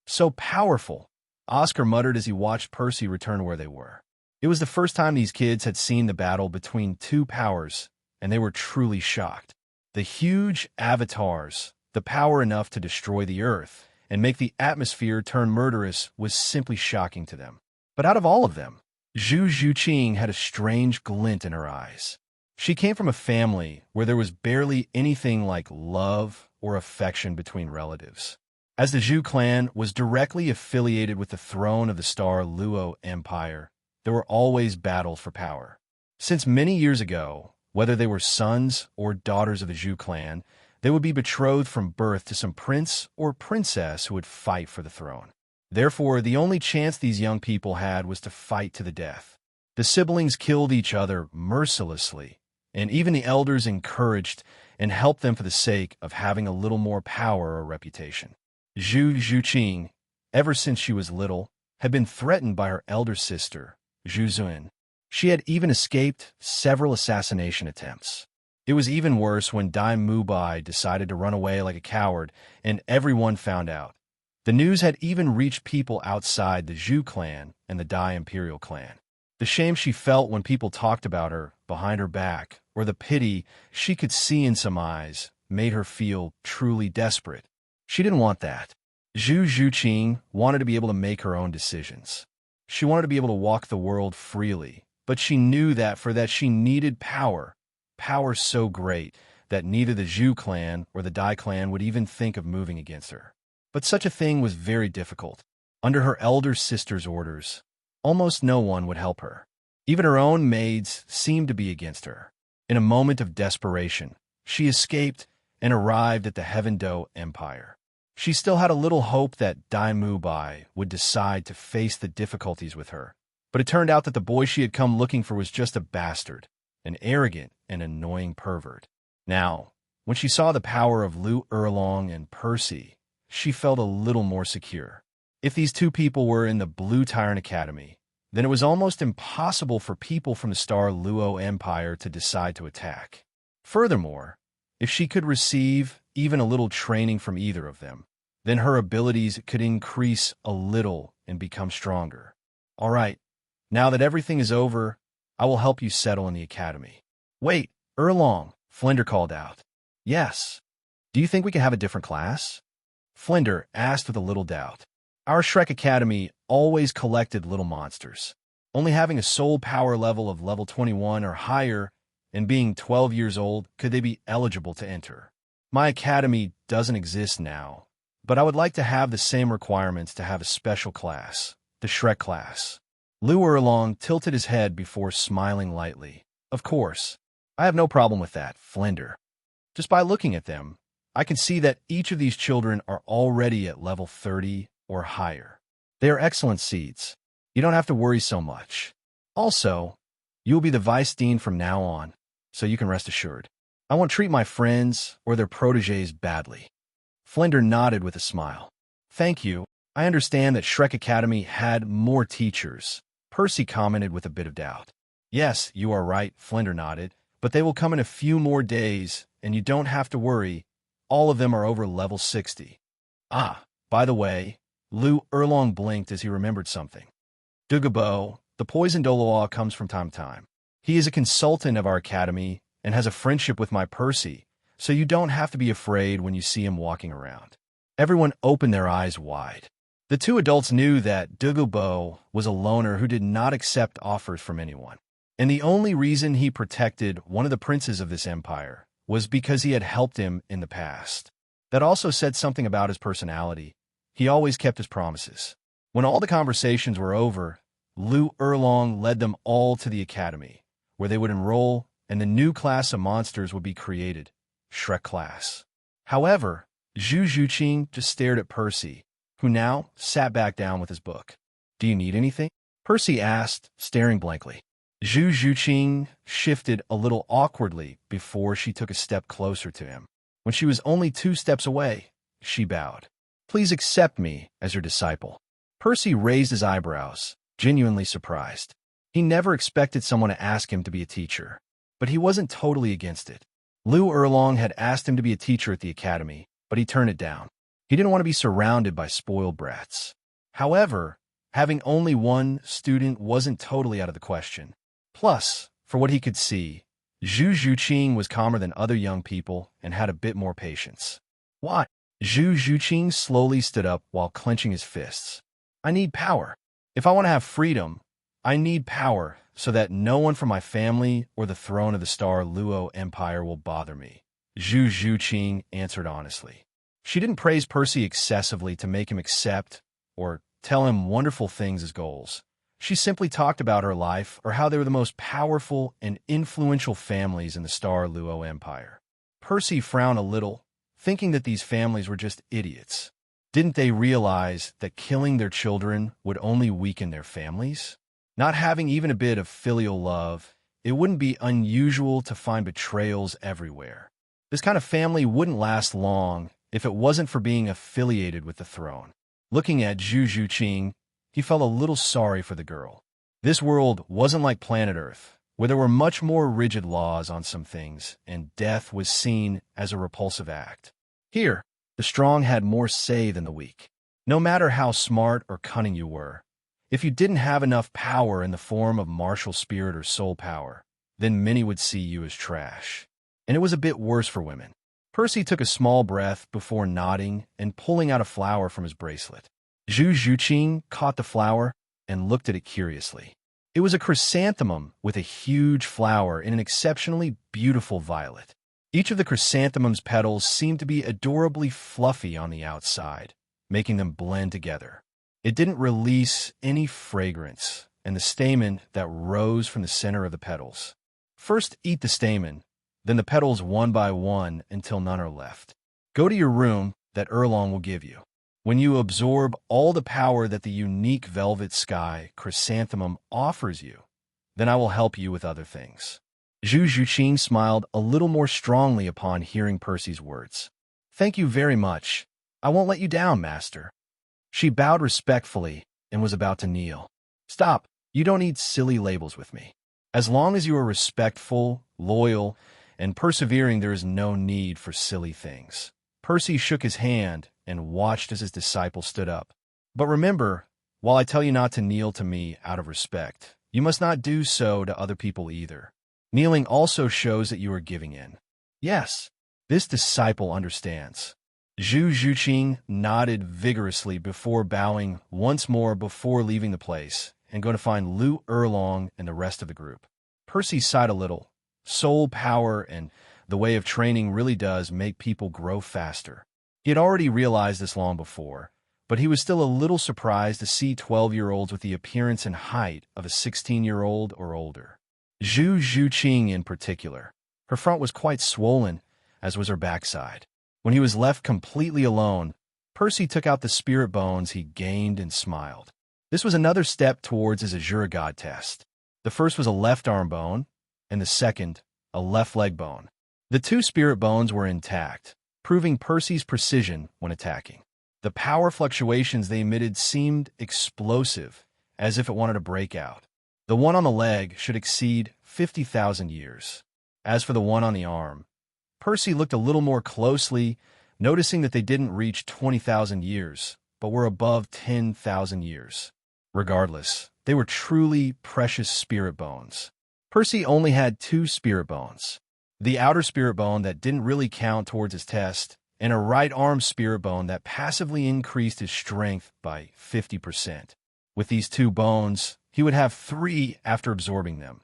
So powerful, Oscar muttered as he watched Percy return to where they were. It was the first time these kids had seen the battle between 2 powers, and they were truly shocked. The huge avatars, the power enough to destroy the earth and make the atmosphere turn murderous, was simply shocking to them. But out of all of them, Zhu Zhuqing had a strange glint in her eyes. She came from a family where there was barely anything like love or affection between relatives. As the Zhu clan was directly affiliated with the throne of the Star Luo Empire, there were always battles for power. Since many years ago, whether they were sons or daughters of the Zhu clan, they would be betrothed from birth to some prince or princess who would fight for the throne. Therefore, the only chance these young people had was to fight to the death. The siblings killed each other mercilessly, and even the elders encouraged and helped them for the sake of having a little more power or reputation. Zhu Zhuqing, ever since she was little, had been threatened by her elder sister, Zhu Zun. She had even escaped several assassination attempts. It was even worse when Dai Mubai decided to run away like a coward, and everyone found out. The news had even reached people outside the Zhu clan and the Dai Imperial clan. The shame she felt when people talked about her behind her back, or the pity she could see in some eyes, made her feel truly desperate. She didn't want that. Zhu Zhuqing wanted to be able to make her own decisions. She wanted to be able to walk the world freely, but she knew that for that she needed power so great that neither the Zhu clan or the Dai clan would even think of moving against her. But such a thing was very difficult. Under her elder sister's orders, almost no one would help her. Even her own maids seemed to be against her. In a moment of desperation, she escaped and arrived at the Heaven Do Empire. She still had a little hope that Dai Mubai would decide to face the difficulties with her, but it turned out that the boy she had come looking for was just a bastard, an arrogant and annoying pervert. Now, when she saw the power of Lu Erlong and Percy, she felt a little more secure. If these 2 people were in the Blue Tyrant Academy, then it was almost impossible for people from the Star Luo Empire to decide to attack. Furthermore, if she could receive even a little training from either of them, then her abilities could increase a little and become stronger. All right, now that everything is over, I will help you settle in the academy. Wait, Erlong, Flinder called out. Yes. Do you think we can have a different class? Flinder asked with a little doubt. Our Shrek Academy always collected little monsters. Only having a soul power level of level 21 or higher and being 12 years old could they be eligible to enter. My academy doesn't exist now, but I would like to have the same requirements to have a special class, the Shrek class. Lu Erlong tilted his head before smiling lightly. Of course, I have no problem with that, Flinder. Just by looking at them, I can see that each of these children are already at level 30 or higher. They are excellent seeds. You don't have to worry so much. Also, you will be the vice dean from now on, so you can rest assured. I won't treat my friends or their protégés badly. Flinder nodded with a smile. Thank you. I understand that Shrek Academy had more teachers. Percy commented with a bit of doubt. Yes, you are right, Flinder nodded, but they will come in a few more days, and you don't have to worry. All of them are over level 60. Ah, by the way, Lu Erlong blinked as he remembered something. Douluo, the poison Douluo, comes from time to time. He is a consultant of our academy and has a friendship with my Percy, so you don't have to be afraid when you see him walking around. Everyone opened their eyes wide. The 2 adults knew that Douluo was a loner who did not accept offers from anyone, and the only reason he protected one of the princes of this empire was because he had helped him in the past. That also said something about his personality. He always kept his promises. When all the conversations were over, Lu Erlong led them all to the academy, where they would enroll and the new class of monsters would be created, Shrek class. However, Zhu Zhuqing just stared at Percy, who now sat back down with his book. "Do you need anything?" Percy asked, staring blankly. Zhu Zhuqing shifted a little awkwardly before she took a step closer to him. When she was only 2 steps away, she bowed. "Please accept me as your disciple." Percy raised his eyebrows, genuinely surprised. He never expected someone to ask him to be a teacher, but he wasn't totally against it. Lu Erlong had asked him to be a teacher at the academy, but he turned it down. He didn't want to be surrounded by spoiled brats. However, having only one student wasn't totally out of the question. Plus, for what he could see, Zhu Zhuqing was calmer than other young people and had a bit more patience. "Why?" Zhu Zhuqing slowly stood up while clenching his fists. "I need power. If I want to have freedom, I need power so that no one from my family or the throne of the Star Luo Empire will bother me." Zhu Zhuqing answered honestly. She didn't praise Percy excessively to make him accept or tell him wonderful things as goals. She simply talked about her life or how they were the most powerful and influential families in the Star Luo Empire. Percy frowned a little, thinking that these families were just idiots. Didn't they realize that killing their children would only weaken their families? Not having even a bit of filial love, it wouldn't be unusual to find betrayals everywhere. This kind of family wouldn't last long if it wasn't for being affiliated with the throne. Looking at Zhu Zhuqing, he felt a little sorry for the girl. This world wasn't like planet Earth, where there were much more rigid laws on some things, and death was seen as a repulsive act. Here, the strong had more say than the weak. No matter how smart or cunning you were, if you didn't have enough power in the form of martial spirit or soul power, then many would see you as trash. And it was a bit worse for women. Percy took a small breath before nodding and pulling out a flower from his bracelet. Zhu Zhuqing caught the flower and looked at it curiously. It was a chrysanthemum with a huge flower in an exceptionally beautiful violet. Each of the chrysanthemum's petals seemed to be adorably fluffy on the outside, making them blend together. It didn't release any fragrance, and the stamen that rose from the center of the petals. First eat the stamen, then the petals one by one until none are left. Go to your room that Erlong will give you. When you absorb all the power that the unique velvet sky chrysanthemum offers you, then I will help you with other things. Zhu Zhuqing smiled a little more strongly upon hearing Percy's words. "Thank you very much. I won't let you down, Master." She bowed respectfully and was about to kneel. "Stop. You don't need silly labels with me. As long as you are respectful, loyal, and persevering, there is no need for silly things." Percy shook his hand and watched as his disciple stood up. "But remember, while I tell you not to kneel to me out of respect, you must not do so to other people either. Kneeling also shows that you are giving in." "Yes, this disciple understands." Zhu Zhuqing nodded vigorously before bowing once more before leaving the place and going to find Lu Erlong and the rest of the group. Percy sighed a little. Soul power and the way of training really does make people grow faster. He had already realized this long before, but he was still a little surprised to see 12-year-olds with the appearance and height of a 16-year-old or older. Zhu Zhuqing in particular. Her front was quite swollen, as was her backside. When he was left completely alone, Percy took out the spirit bones he gained and smiled. This was another step towards his Azure God test. The first was a left arm bone, and the second, a left leg bone. The 2 spirit bones were intact, proving Percy's precision when attacking. The power fluctuations they emitted seemed explosive, as if it wanted to break out. The one on the leg should exceed 50,000 years. As for the one on the arm, Percy looked a little more closely, noticing that they didn't reach 20,000 years, but were above 10,000 years. Regardless, they were truly precious spirit bones. Percy only had 2 spirit bones. The outer spirit bone that didn't really count towards his test, and a right arm spirit bone that passively increased his strength by 50%. With these 2 bones, he would have 3 after absorbing them,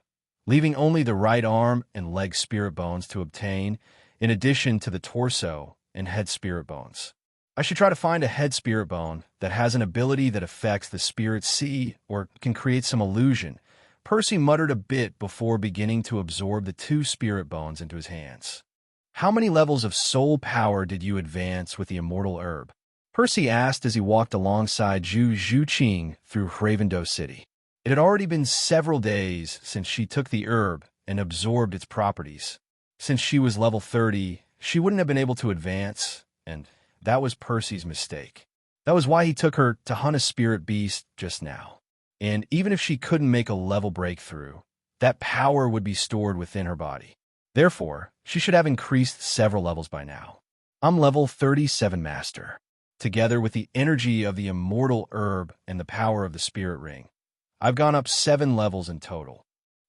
leaving only the right arm and leg spirit bones to obtain in addition to the torso and head spirit bones. I should try to find a head spirit bone that has an ability that affects the spirit sea or can create some illusion. Percy muttered a bit before beginning to absorb the 2 spirit bones into his hands. How many levels of soul power did you advance with the immortal herb? Percy asked as he walked alongside Zhu Zhuqing through Ravendo City. It had already been several days since she took the herb and absorbed its properties. Since she was level 30, she wouldn't have been able to advance, and that was Percy's mistake. That was why he took her to hunt a spirit beast just now. And even if she couldn't make a level breakthrough, that power would be stored within her body. Therefore, she should have increased several levels by now. I'm level 37 master. Together with the energy of the immortal herb and the power of the spirit ring, I've gone up 7 levels in total.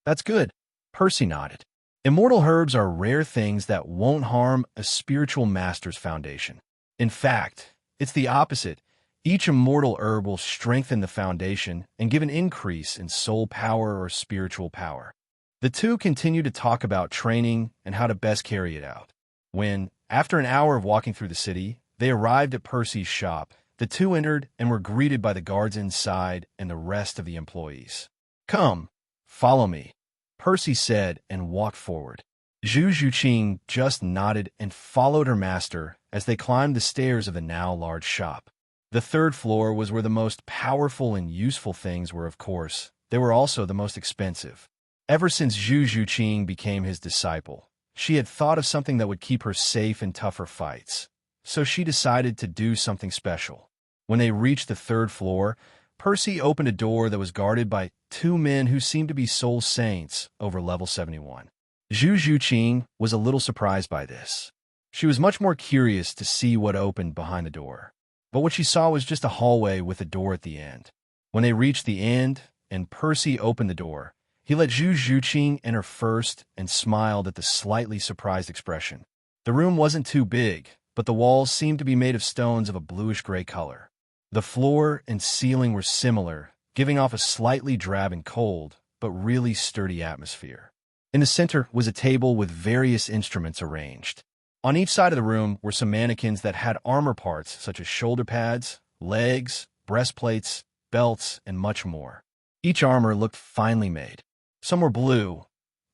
That's good. Percy nodded. Immortal herbs are rare things that won't harm a spiritual master's foundation. In fact, it's the opposite. Each immortal herb will strengthen the foundation and give an increase in soul power or spiritual power. The two continue to talk about training and how to best carry it out. When, after an hour of walking through the city, they arrived at Percy's shop, the two entered and were greeted by the guards inside and the rest of the employees. "Come, follow me," Percy said and walked forward. Zhu Zhuqing just nodded and followed her master as they climbed the stairs of the now large shop. The 3rd floor was where the most powerful and useful things were, of course. They were also the most expensive. Ever since Zhu Zhuqing became his disciple, she had thought of something that would keep her safe in tougher fights. So she decided to do something special. When they reached the 3rd floor, Percy opened a door that was guarded by 2 men who seemed to be soul saints over level 71. Zhu Zhuqing was a little surprised by this. She was much more curious to see what opened behind the door. But what she saw was just a hallway with a door at the end. When they reached the end and Percy opened the door, he let Zhu Zhuqing enter first and smiled at the slightly surprised expression. The room wasn't too big, but the walls seemed to be made of stones of a bluish-gray color. The floor and ceiling were similar, giving off a slightly drab and cold, but really sturdy atmosphere. In the center was a table with various instruments arranged. On each side of the room were some mannequins that had armor parts such as shoulder pads, legs, breastplates, belts, and much more. Each armor looked finely made. Some were blue,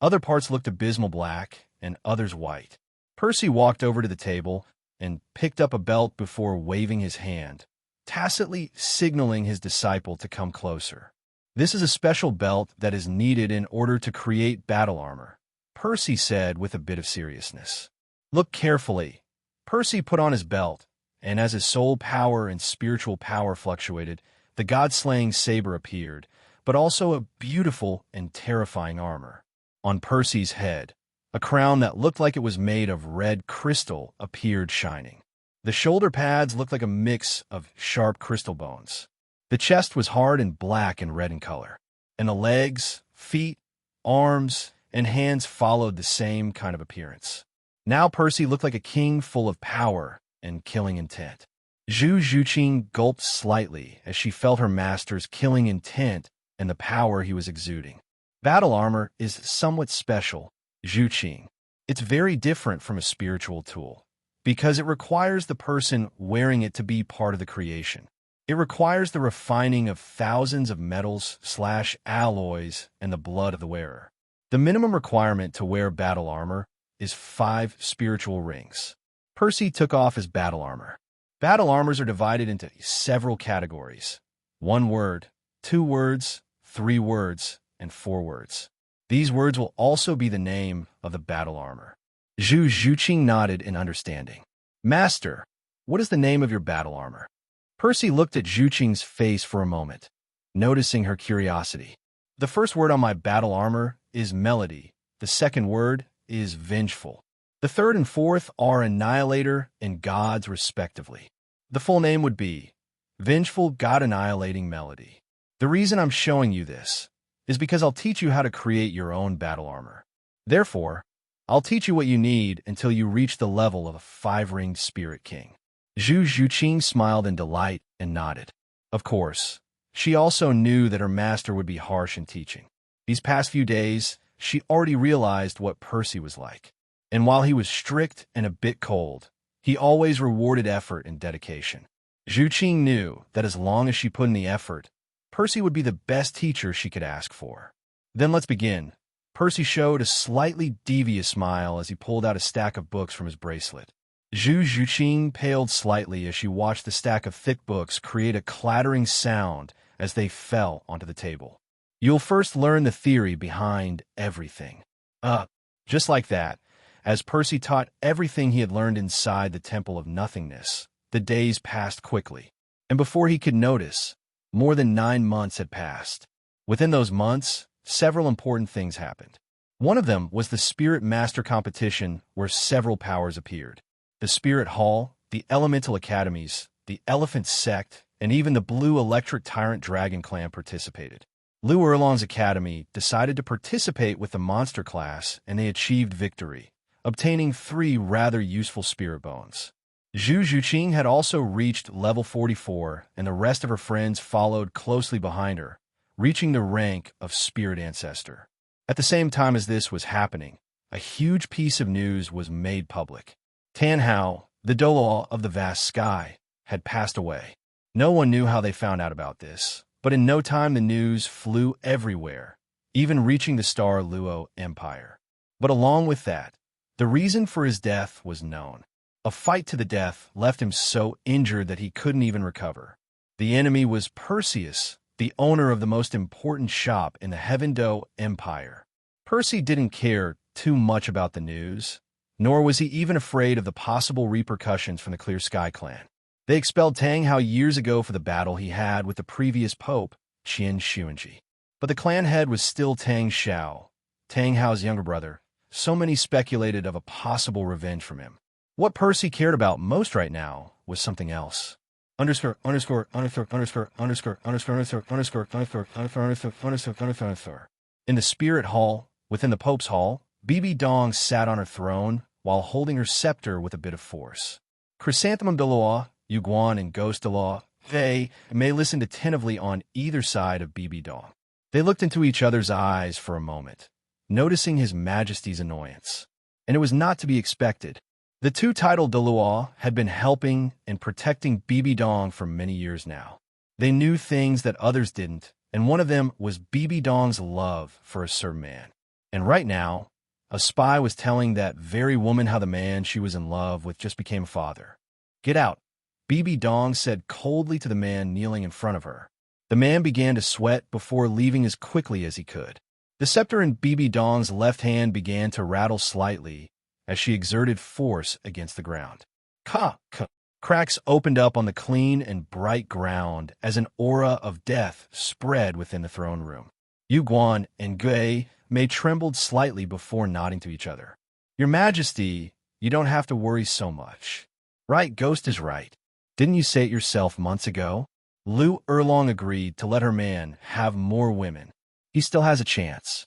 other parts looked abysmal black, and others white. Percy walked over to the table and picked up a belt before waving his hand, tacitly signaling his disciple to come closer. "This is a special belt that is needed in order to create battle armor," Percy said with a bit of seriousness. "Look carefully." Percy put on his belt, and as his soul power and spiritual power fluctuated, the god-slaying saber appeared, but also a beautiful and terrifying armor. On Percy's head, a crown that looked like it was made of red crystal appeared shining. The shoulder pads looked like a mix of sharp crystal bones. The chest was hard and black and red in color, and the legs, feet, arms, and hands followed the same kind of appearance. Now Percy looked like a king full of power and killing intent. Zhu Zhuqing gulped slightly as she felt her master's killing intent and the power he was exuding. Battle armor is somewhat special, Zhuqing. It's very different from a spiritual tool, because it requires the person wearing it to be part of the creation. It requires the refining of thousands of metals/alloys and the blood of the wearer. The minimum requirement to wear battle armor is 5 spiritual rings. Percy took off his battle armor. Battle armors are divided into several categories: 1 word, 2 words, 3 words, and 4 words. These words will also be the name of the battle armor. Zhu Zhuqing nodded in understanding. "Master, what is the name of your battle armor?" Percy looked at Zhuqing's face for a moment, noticing her curiosity. "The first word on my battle armor is melody. The second word is vengeful. The third and fourth are annihilator and gods, respectively. The full name would be Vengeful God Annihilating Melody. The reason I'm showing you this is because I'll teach you how to create your own battle armor. Therefore, I'll teach you what you need until you reach the level of a 5-ringed Spirit King." Zhu Zhuqing smiled in delight and nodded. Of course, she also knew that her master would be harsh in teaching. These past few days, she already realized what Percy was like. And while he was strict and a bit cold, he always rewarded effort and dedication. Zhu Qing knew that as long as she put in the effort, Percy would be the best teacher she could ask for. Then let's begin. Percy showed a slightly devious smile as he pulled out a stack of books from his bracelet. Zhu Qing paled slightly as she watched the stack of thick books create a clattering sound as they fell onto the table. You'll first learn the theory behind everything. Just like that, as Percy taught everything he had learned inside the Temple of Nothingness, the days passed quickly. And before he could notice, more than 9 months had passed. Within those months, several important things happened. One of them was the Spirit Master competition where several powers appeared. The Spirit Hall, the Elemental Academies, the Elephant Sect, and even the Blue Electric Tyrant Dragon Clan participated. Liu Erlong's academy decided to participate with the monster class, and they achieved victory, obtaining 3 rather useful spirit bones. Zhu Qing had also reached level 44, and the rest of her friends followed closely behind her, reaching the rank of Spirit Ancestor. At the same time as this was happening, a huge piece of news was made public. Tan Hao, the Douluo of the vast sky, had passed away. No one knew how they found out about this, but in no time the news flew everywhere, even reaching the Star Luo Empire. But along with that, the reason for his death was known. A fight to the death left him so injured that he couldn't even recover. The enemy was Perseus, the owner of the most important shop in the Heaven-Do Empire. Percy didn't care too much about the news, nor was he even afraid of the possible repercussions from the Clear Sky clan. They expelled Tang Hao years ago for the battle he had with the previous pope, Qian Xuanji. But the clan head was still Tang Xiao, Tang Hao's younger brother. So many speculated of a possible revenge from him. What Percy cared about most right now was something else. In the Spirit Hall, within the Pope's Hall, Bibi Dong sat on her throne while holding her scepter with a bit of force. Chrysanthemum Douluo, Yuguan, and Ghost Douluo, they may listened attentively on either side of Bibi Dong. They looked into each other's eyes for a moment, noticing His Majesty's annoyance. And it was not to be expected. The 2 Title Douluo had been helping and protecting Bibi Dong for many years now. They knew things that others didn't, and one of them was Bibi Dong's love for a certain man. And right now, a spy was telling that very woman how the man she was in love with just became a father. "Get out," Bibi Dong said coldly to the man kneeling in front of her. The man began to sweat before leaving as quickly as he could. The scepter in Bibi Dong's left hand began to rattle slightly as she exerted force against the ground. Cracks opened up on the clean and bright ground as an aura of death spread within the throne room. Yuguan and Gui Mei trembled slightly before nodding to each other. "Your Majesty, you don't have to worry so much. Right, Ghost is right. Didn't you say it yourself months ago?" Liu Erlong agreed to let her man have more women. He still has a chance.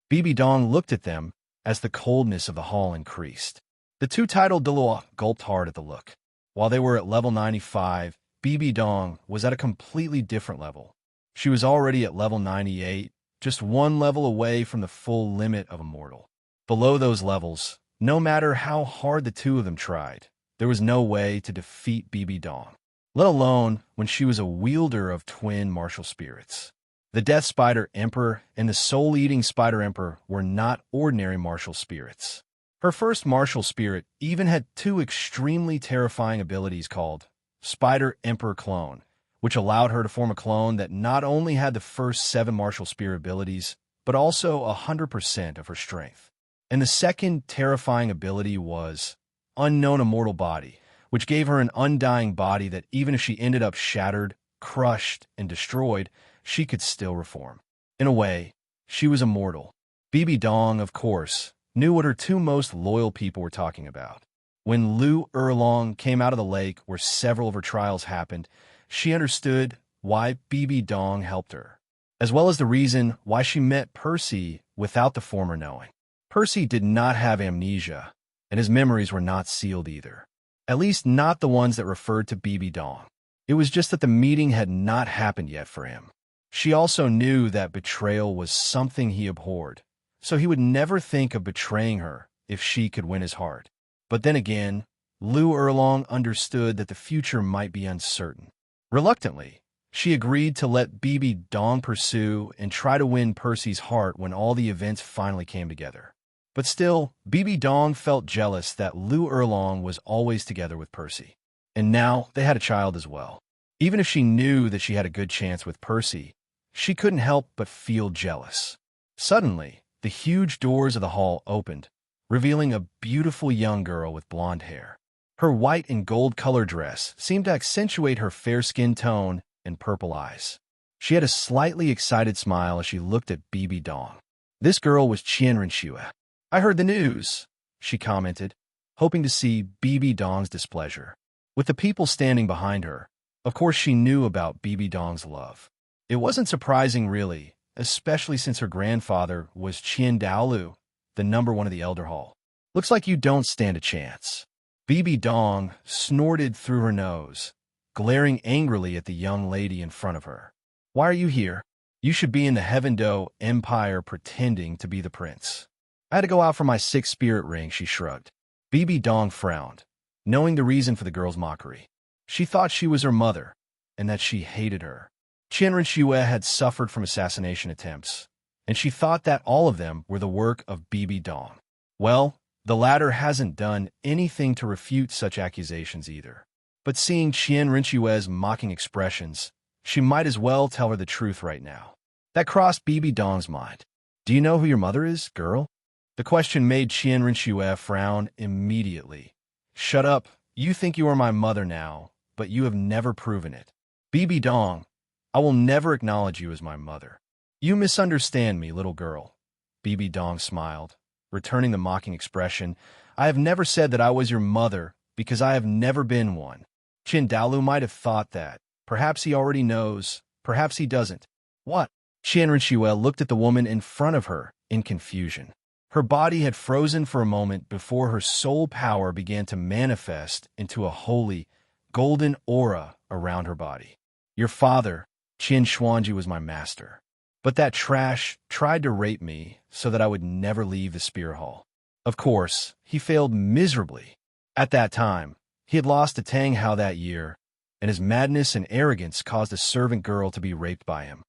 Bibi Dong looked at them as the coldness of the hall increased. The 2 Title Douluo gulped hard at the look. While they were at level 95, Bibi Dong was at a completely different level. She was already at level 98, just 1 level away from the full limit of a mortal. Below those levels, no matter how hard the 2 of them tried, there was no way to defeat Bibi Dong, let alone when she was a wielder of twin martial spirits. The Death Spider Emperor and the Soul-Eating Spider Emperor were not ordinary martial spirits. Her first martial spirit even had 2 extremely terrifying abilities called Spider Emperor Clone, which allowed her to form a clone that not only had the first 7 martial spirit abilities, but also 100% of her strength. And the second terrifying ability was Unknown Immortal Body, which gave her an undying body that even if she ended up shattered, crushed, and destroyed, she could still reform. In a way, she was immortal. Bibi Dong, of course, knew what her 2 most loyal people were talking about. When Liu Erlong came out of the lake where several of her trials happened, she understood why Bibi Dong helped her, as well as the reason why she met Percy without the former knowing. Percy did not have amnesia, and his memories were not sealed either. At least not the ones that referred to Bibi Dong. It was just that the meeting had not happened yet for him. She also knew that betrayal was something he abhorred, so he would never think of betraying her if she could win his heart. But then again, Lu Erlong understood that the future might be uncertain. Reluctantly, she agreed to let Bibi Dong pursue and try to win Percy's heart when all the events finally came together. But still, Bibi Dong felt jealous that Lu Erlong was always together with Percy. And now they had a child as well. Even if she knew that she had a good chance with Percy, she couldn't help but feel jealous. Suddenly, the huge doors of the hall opened, revealing a beautiful young girl with blonde hair. Her white and gold color dress seemed to accentuate her fair skin tone and purple eyes. She had a slightly excited smile as she looked at Bibi Dong. This girl was Qianren. "I heard the news," she commented, hoping to see Bibi Dong's displeasure. With the people standing behind her, of course she knew about Bibi Dong's love. It wasn't surprising really, especially since her grandfather was Title Douluo, the #1 of the Elder Hall. "Looks like you don't stand a chance." Bibi Dong snorted through her nose, glaring angrily at the young lady in front of her. "Why are you here? You should be in the Heaven-Do Empire pretending to be the prince." "I had to go out for my 6th spirit ring," she shrugged. Bibi Dong frowned, knowing the reason for the girl's mockery. She thought she was her mother, and that she hated her. Qianren had suffered from assassination attempts, and she thought that all of them were the work of Bibi Dong. Well, the latter hasn't done anything to refute such accusations either. But seeing Qianren's mocking expressions, she might as well tell her the truth right now. That crossed Bibi Dong's mind. "Do you know who your mother is, girl?" The question made Qianren frown immediately. "Shut up. You think you are my mother now, but you have never proven it. Bibi Dong, I will never acknowledge you as my mother." "You misunderstand me, little girl." Bibi Dong smiled, returning the mocking expression. "I have never said that I was your mother because I have never been one. Title Douluo might have thought that. Perhaps he already knows. Perhaps he doesn't." "What?" Qianren looked at the woman in front of her in confusion. Her body had frozen for a moment before her soul power began to manifest into a holy, golden aura around her body. "Your father, Qin Xuanji, was my master. But that trash tried to rape me so that I would never leave the Spear Hall. Of course, he failed miserably. At that time, he had lost to Tang Hao that year, and his madness and arrogance caused a servant girl to be raped by him.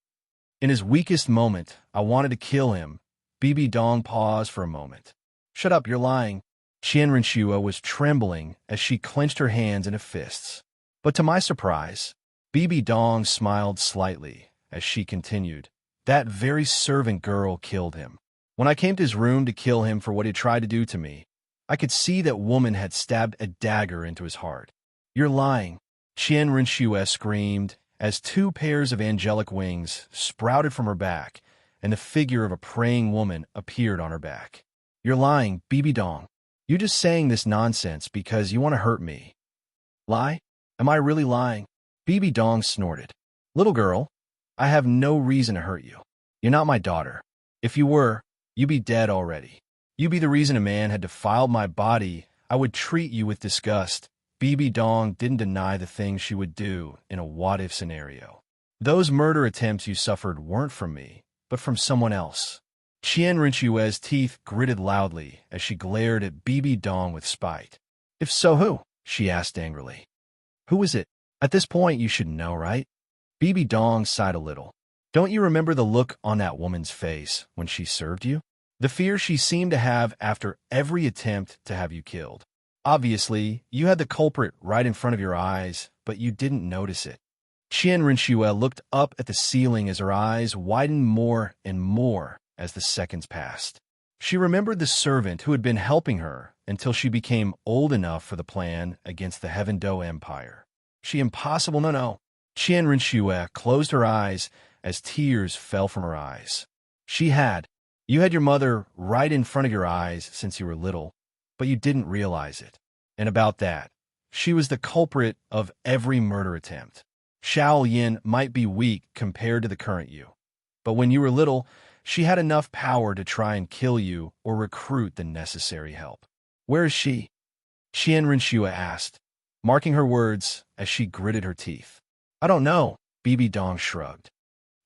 In his weakest moment, I wanted to kill him." Bibi Dong paused for a moment. "Shut up, you're lying." Qianren was trembling as she clenched her hands into fists. But to my surprise, Bibi Dong smiled slightly as she continued. "That very servant girl killed him. When I came to his room to kill him for what he tried to do to me, I could see that woman had stabbed a dagger into his heart." "You're lying," Qianren screamed as 2 pairs of angelic wings sprouted from her back and the figure of a praying woman appeared on her back. "You're lying, Bibi Dong. You're just saying this nonsense because you want to hurt me." "Lie? Am I really lying?" Bibi Dong snorted. "Little girl, I have no reason to hurt you. You're not my daughter. If you were, you'd be dead already. You'd be the reason a man had defiled my body. I would treat you with disgust." Bibi Dong didn't deny the things she would do in a what-if scenario. "Those murder attempts you suffered weren't from me, but from someone else." Qianren's teeth gritted loudly as she glared at Bibi Dong with spite. "If so, who?" she asked angrily. "Who is it? At this point, you should know, right?" Bibi Dong sighed a little. "Don't you remember the look on that woman's face when she served you? The fear she seemed to have after every attempt to have you killed. Obviously, you had the culprit right in front of your eyes, but you didn't notice it." Qianren looked up at the ceiling as her eyes widened more and more as the seconds passed. She remembered the servant who had been helping her until she became old enough for the plan against the Heaven-Do Empire. No. Qianren closed her eyes as tears fell from her eyes. You had your mother right in front of your eyes since you were little, but you didn't realize it. And about that, she was the culprit of every murder attempt. Xiao Yin might be weak compared to the current you, but when you were little, she had enough power to try and kill you or recruit the necessary help. "Where is she?" Qianren asked, marking her words as she gritted her teeth. "I don't know," Bibi Dong shrugged.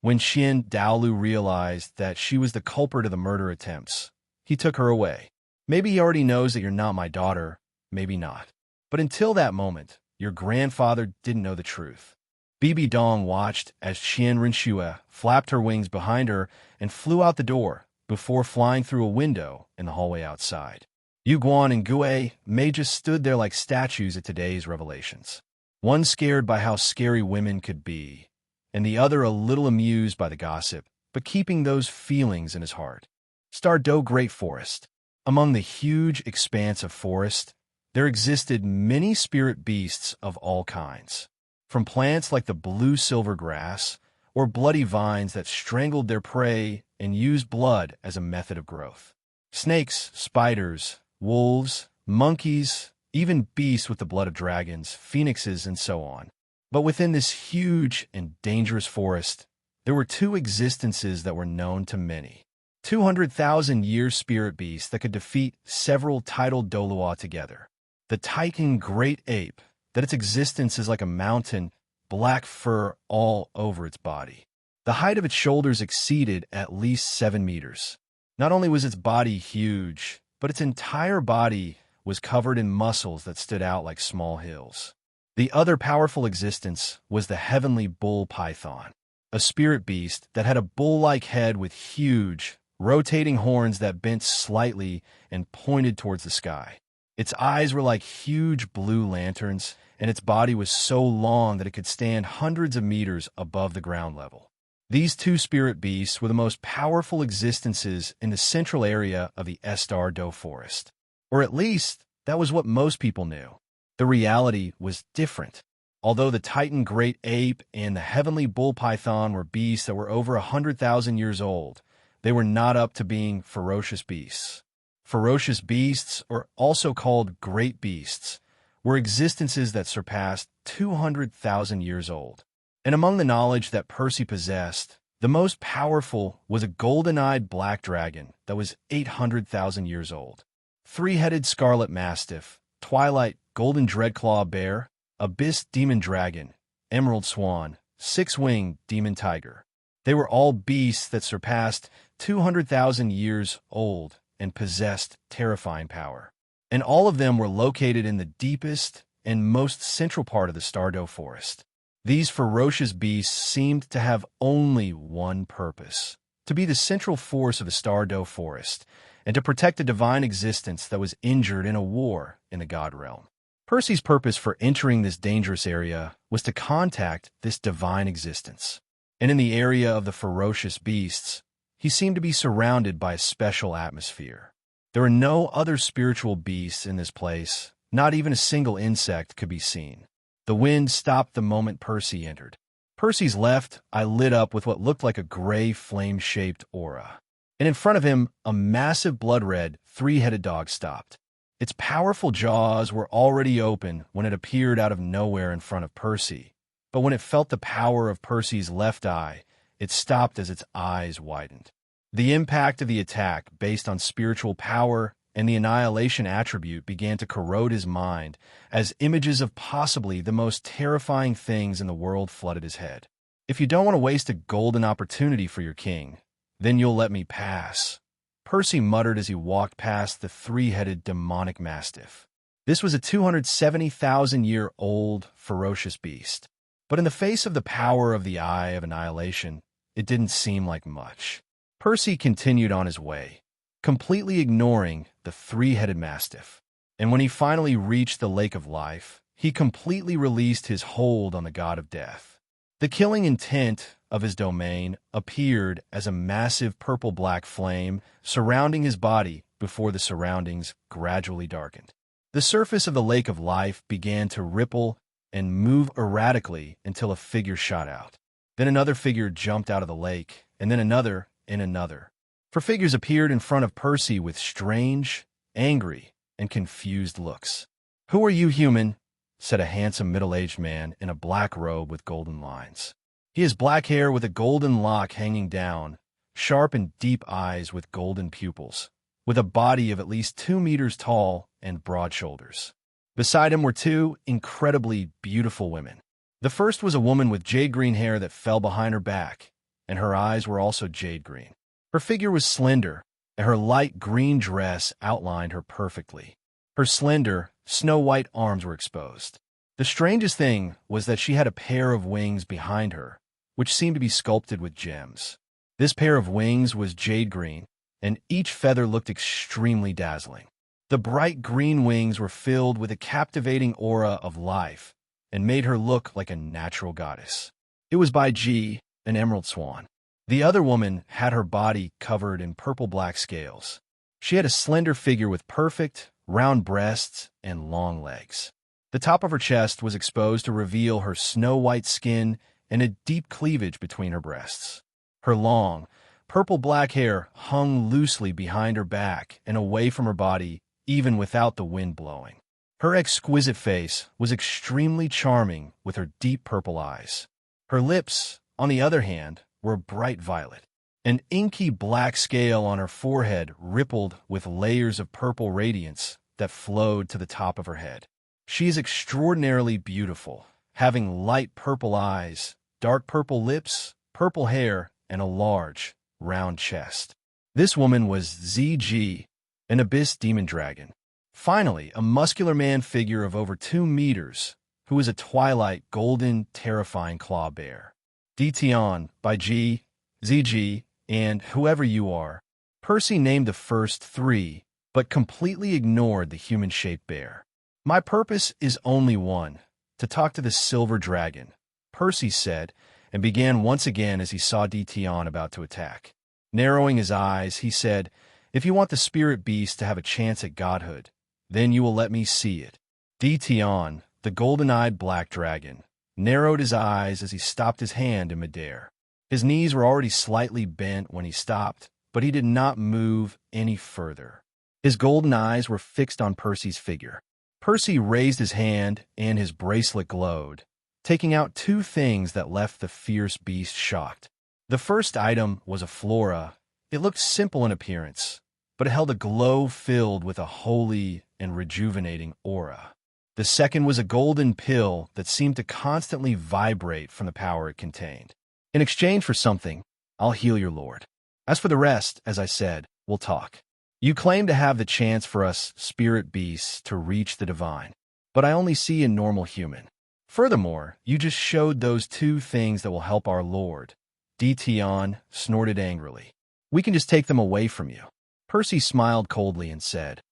When Title Douluo realized that she was the culprit of the murder attempts, he took her away. Maybe he already knows that you're not my daughter, maybe not. But until that moment, your grandfather didn't know the truth. Bibi Dong watched as Qian Rinxue flapped her wings behind her and flew out the door before flying through a window in the hallway outside. Yu Guan and Gue Mei just stood there like statues at today's revelations. One scared by how scary women could be, and the other a little amused by the gossip, but keeping those feelings in his heart. Stardew Great Forest. Among the huge expanse of forest, there existed many spirit beasts of all kinds, from plants like the blue-silver grass or bloody vines that strangled their prey and used blood as a method of growth. Snakes, spiders, wolves, monkeys, even beasts with the blood of dragons, phoenixes, and so on. But within this huge and dangerous forest, there were two existences that were known to many. 200,000-year spirit beasts that could defeat several Title Douluo together. The Titan Great Ape, that its existence is like a mountain, black fur all over its body. The height of its shoulders exceeded at least 7 meters. Not only was its body huge, but its entire body was covered in muscles that stood out like small hills. The other powerful existence was the heavenly bull python, a spirit beast that had a bull-like head with huge, rotating horns that bent slightly and pointed towards the sky. Its eyes were like huge blue lanterns, and its body was so long that it could stand hundreds of meters above the ground level. These two spirit beasts were the most powerful existences in the central area of the Stardew Forest. Or at least, that was what most people knew. The reality was different. Although the Titan Great Ape and the Heavenly Bull Python were beasts that were over 100,000 years old, they were not up to being ferocious beasts. Ferocious beasts, or also called great beasts, were existences that surpassed 200,000 years old. And among the knowledge that Percy possessed, the most powerful was a golden-eyed black dragon that was 800,000 years old. Three-headed scarlet mastiff, twilight golden dreadclaw bear, abyss demon dragon, emerald swan, six-winged demon tiger. They were all beasts that surpassed 200,000 years old and possessed terrifying power. And all of them were located in the deepest and most central part of the Stardew Forest. These ferocious beasts seemed to have only one purpose: to be the central force of the Stardew Forest, and to protect a divine existence that was injured in a war in the God Realm. Percy's purpose for entering this dangerous area was to contact this divine existence. And in the area of the ferocious beasts, he seemed to be surrounded by a special atmosphere. There were no other spiritual beasts in this place, not even a single insect could be seen. The wind stopped the moment Percy entered. Percy's left eye lit up with what looked like a gray flame-shaped aura. And in front of him, a massive blood-red, three-headed dog stopped. Its powerful jaws were already open when it appeared out of nowhere in front of Percy. But when it felt the power of Percy's left eye, it stopped as its eyes widened. The impact of the attack, based on spiritual power and the annihilation attribute, began to corrode his mind as images of possibly the most terrifying things in the world flooded his head. If you don't want to waste a golden opportunity for your king, then you'll let me pass, Percy muttered as he walked past the three-headed demonic mastiff. This was a 270,000-year-old ferocious beast. But in the face of the power of the Eye of Annihilation, it didn't seem like much. Percy continued on his way, completely ignoring the three-headed mastiff. And when he finally reached the Lake of Life, he completely released his hold on the god of death. The killing intent of his domain appeared as a massive purple-black flame surrounding his body before the surroundings gradually darkened. The surface of the Lake of Life began to ripple and move erratically until a figure shot out. Then another figure jumped out of the lake, and then another and another. For figures appeared in front of Percy with strange, angry, and confused looks. "Who are you, human?" said a handsome middle-aged man in a black robe with golden lines. He has black hair with a golden lock hanging down, sharp and deep eyes with golden pupils, with a body of at least 2 meters tall and broad shoulders. Beside him were two incredibly beautiful women. The first was a woman with jade-green hair that fell behind her back, and her eyes were also jade-green. Her figure was slender, and her light green dress outlined her perfectly. Her slender, snow-white arms were exposed. The strangest thing was that she had a pair of wings behind her, which seemed to be sculpted with gems. This pair of wings was jade green, and each feather looked extremely dazzling. The bright green wings were filled with a captivating aura of life and made her look like a natural goddess. It was by G, an emerald swan. The other woman had her body covered in purple-black scales. She had a slender figure with perfect, round breasts and long legs. The top of her chest was exposed to reveal her snow-white skin and a deep cleavage between her breasts. Her long, purple-black hair hung loosely behind her back and away from her body, even without the wind blowing. Her exquisite face was extremely charming with her deep purple eyes. Her lips, on the other hand, were bright violet. An inky black scale on her forehead rippled with layers of purple radiance that flowed to the top of her head. She is extraordinarily beautiful, having light purple eyes, dark purple lips, purple hair, and a large, round chest. This woman was ZG, an abyss demon dragon. Finally, a muscular man figure of over 2 meters, who was a twilight, golden, terrifying claw bear. Dtion, by G, ZG, and whoever you are. Percy named the first 3, but completely ignored the human-shaped bear. My purpose is only one, to talk to the silver dragon, Percy said, and began once again as he saw Dtion about to attack. Narrowing his eyes, he said, "If you want the spirit beast to have a chance at godhood, then you will let me see it." Dtion, the golden-eyed black dragon, narrowed his eyes as he stopped his hand in midair. His knees were already slightly bent when he stopped, but he did not move any further. His golden eyes were fixed on Percy's figure. Percy raised his hand, and his bracelet glowed, taking out 2 things that left the fierce beast shocked. The first item was a flora. It looked simple in appearance, but it held a glow filled with a holy and rejuvenating aura. The second was a golden pill that seemed to constantly vibrate from the power it contained. In exchange for something, I'll heal your lord. As for the rest, as I said, we'll talk. You claim to have the chance for us spirit beasts to reach the divine, but I only see a normal human. Furthermore, you just showed those 2 things that will help our lord. Dtion snorted angrily. We can just take them away from you. Percy smiled coldly and said,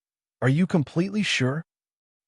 "Are you completely sure?"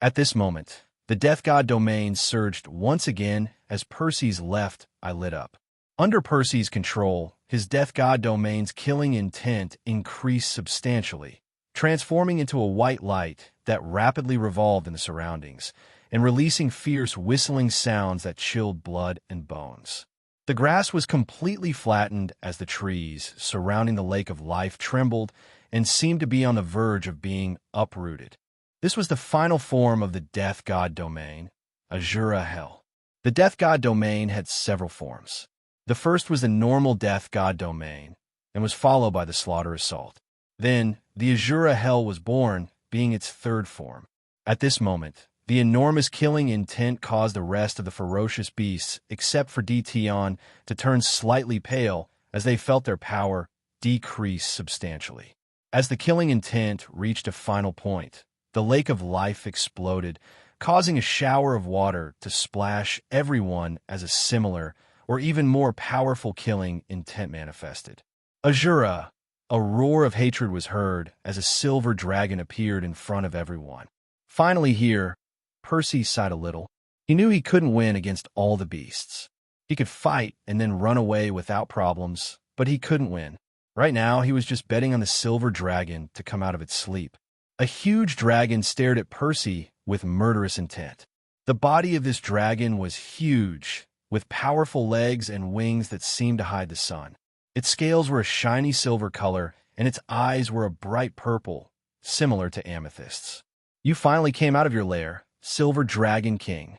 At this moment, the Death God domain surged once again as Percy's left eye lit up. Under Percy's control, his Death God domain's killing intent increased substantially, transforming into a white light that rapidly revolved in the surroundings, and releasing fierce whistling sounds that chilled blood and bones. The grass was completely flattened as the trees surrounding the Lake of Life trembled and seemed to be on the verge of being uprooted. This was the final form of the Death God domain, Azura Hell. The Death God domain had several forms. The first was the normal Death God domain, and was followed by the Slaughter Assault. Then, the Azura Hell was born, being its 3rd form. At this moment, the enormous killing intent caused the rest of the ferocious beasts, except for Dtion, to turn slightly pale as they felt their power decrease substantially. As the killing intent reached a final point, the Lake of Life exploded, causing a shower of water to splash everyone as a similar or even more powerful killing intent manifested. Azura, a roar of hatred was heard as a silver dragon appeared in front of everyone. Finally here, Percy sighed a little. He knew he couldn't win against all the beasts. He could fight and then run away without problems, but he couldn't win. Right now, he was just betting on the silver dragon to come out of its sleep. A huge dragon stared at Percy with murderous intent. The body of this dragon was huge, with powerful legs and wings that seemed to hide the sun. Its scales were a shiny silver color, and its eyes were a bright purple, similar to amethysts. You finally came out of your lair, Silver Dragon King.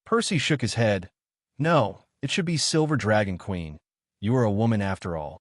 Percy shook his head. No, it should be Silver Dragon Queen. You are a woman after all.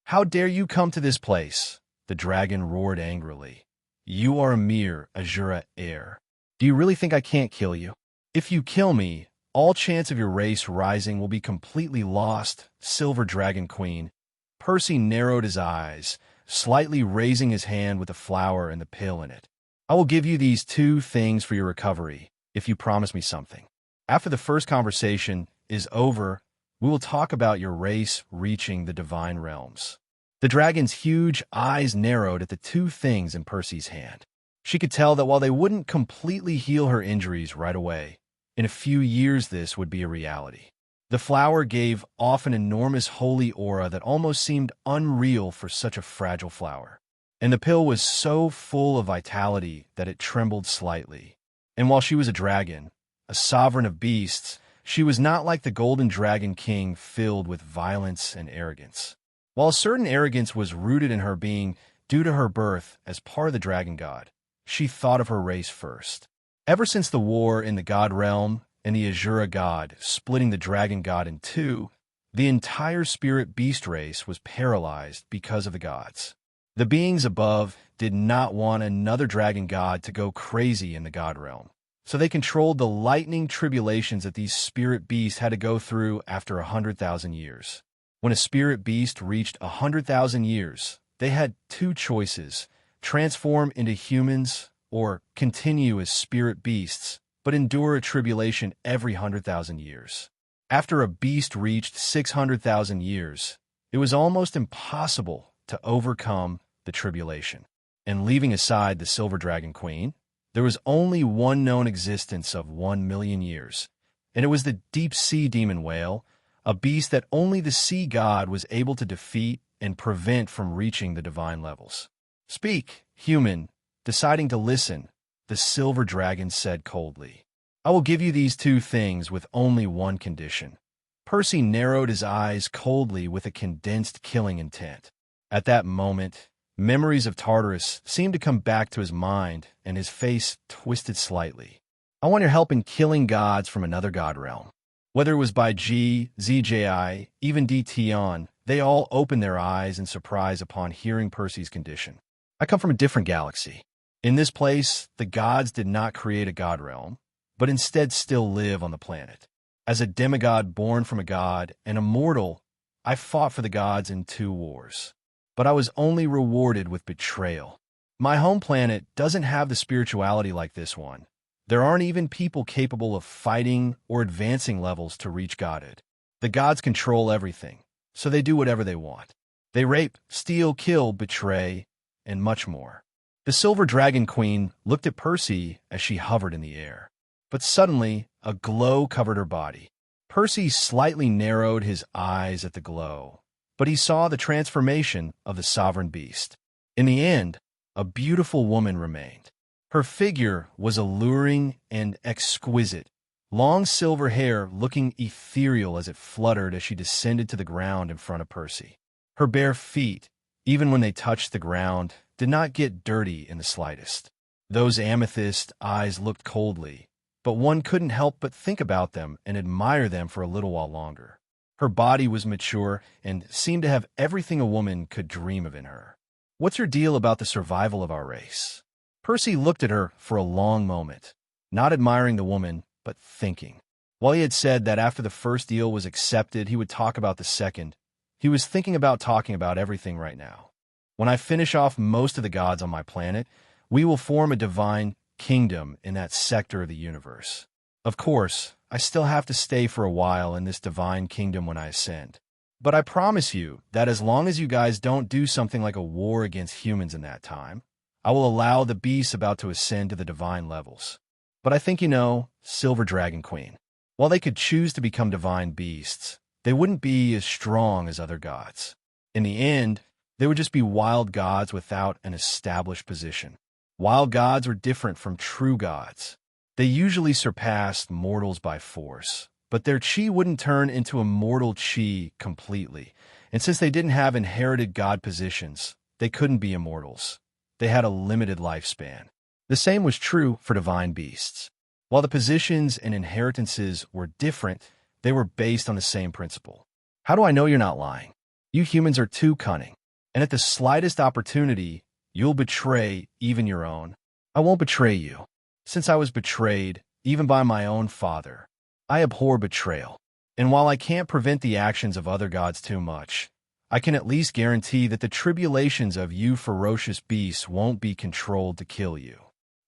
How dare you come to this place? The dragon roared angrily. You are a mere Azura heir. Do you really think I can't kill you? If you kill me, all chance of your race rising will be completely lost, Silver Dragon Queen. Percy narrowed his eyes, slightly raising his hand with the flower and the pill in it. "I will give you these two things for your recovery, if you promise me something. After the first conversation is over, we will talk about your race reaching the divine realms." The dragon's huge eyes narrowed at the two things in Percy's hand. She could tell that while they wouldn't completely heal her injuries right away, in a few years this would be a reality. The flower gave off an enormous holy aura that almost seemed unreal for such a fragile flower. And the pill was so full of vitality that it trembled slightly. And while she was a dragon, a sovereign of beasts, she was not like the golden dragon king filled with violence and arrogance. While a certain arrogance was rooted in her being due to her birth as part of the dragon god, she thought of her race first. Ever since the war in the god realm and the Azura god splitting the dragon god in two, the entire spirit beast race was paralyzed because of the gods. The beings above did not want another dragon god to go crazy in the god realm, so they controlled the lightning tribulations that these spirit beasts had to go through after 100,000 years. When a spirit beast reached 100,000 years, they had two choices: transform into humans or continue as spirit beasts, but endure a tribulation every 100,000 years. After a beast reached 600,000 years, it was almost impossible to overcome the tribulation. And leaving aside the Silver Dragon Queen, there was only one known existence of 1,000,000 years, and it was the deep-sea demon whale, a beast that only the sea god was able to defeat and prevent from reaching the divine levels. "Speak, human." Deciding to listen, the silver dragon said coldly, "I will give you these two things with only one condition." Percy narrowed his eyes coldly with a condensed killing intent. At that moment, memories of Tartarus seemed to come back to his mind, and his face twisted slightly. "I want your help in killing gods from another god realm." Whether it was by G, ZJI, even DTon, they all opened their eyes in surprise upon hearing Percy's condition. "I come from a different galaxy. In this place, the gods did not create a god realm, but instead still live on the planet. As a demigod born from a god and a mortal, I fought for the gods in 2 wars. But I was only rewarded with betrayal. My home planet doesn't have the spirituality like this one. There aren't even people capable of fighting or advancing levels to reach godhood. The gods control everything, so they do whatever they want. They rape, steal, kill, betray, and much more." The Silver Dragon Queen looked at Percy as she hovered in the air. But suddenly, a glow covered her body. Percy slightly narrowed his eyes at the glow, but he saw the transformation of the sovereign beast. In the end, a beautiful woman remained. Her figure was alluring and exquisite, long silver hair looking ethereal as it fluttered as she descended to the ground in front of Percy. Her bare feet, even when they touched the ground, did not get dirty in the slightest. Those amethyst eyes looked coldly, but one couldn't help but think about them and admire them for a little while longer. Her body was mature and seemed to have everything a woman could dream of in her. "What's your deal about the survival of our race?" Percy looked at her for a long moment, not admiring the woman, but thinking. While he had said that after the first deal was accepted he would talk about the second, he was thinking about talking about everything right now. "When I finish off most of the gods on my planet, we will form a divine kingdom in that sector of the universe. Of course, I still have to stay for a while in this divine kingdom when I ascend. But I promise you that as long as you guys don't do something like a war against humans in that time, I will allow the beasts about to ascend to the divine levels. But I think you know, Silver Dragon Queen, while they could choose to become divine beasts, they wouldn't be as strong as other gods. In the end, they would just be wild gods without an established position. Wild gods are different from true gods. They usually surpassed mortals by force, but their chi wouldn't turn into a mortal chi completely, and since they didn't have inherited god positions, they couldn't be immortals. They had a limited lifespan. The same was true for divine beasts. While the positions and inheritances were different, they were based on the same principle. How do I know you're not lying? You humans are too cunning, and at the slightest opportunity, you'll betray even your own. I won't betray you. Since I was betrayed, even by my own father, I abhor betrayal. And while I can't prevent the actions of other gods too much, I can at least guarantee that the tribulations of you ferocious beasts won't be controlled to kill you.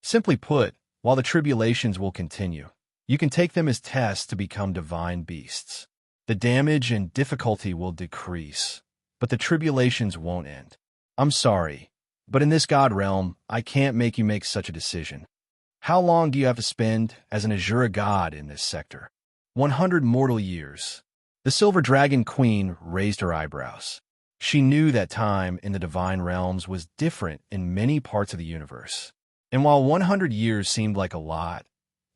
Simply put, while the tribulations will continue, you can take them as tests to become divine beasts. The damage and difficulty will decrease, but the tribulations won't end. I'm sorry, but in this god realm, I can't make you make such a decision. How long do you have to spend as an Azura god in this sector? 100 mortal years. The Silver Dragon Queen raised her eyebrows. She knew that time in the divine realms was different in many parts of the universe. And while 100 years seemed like a lot,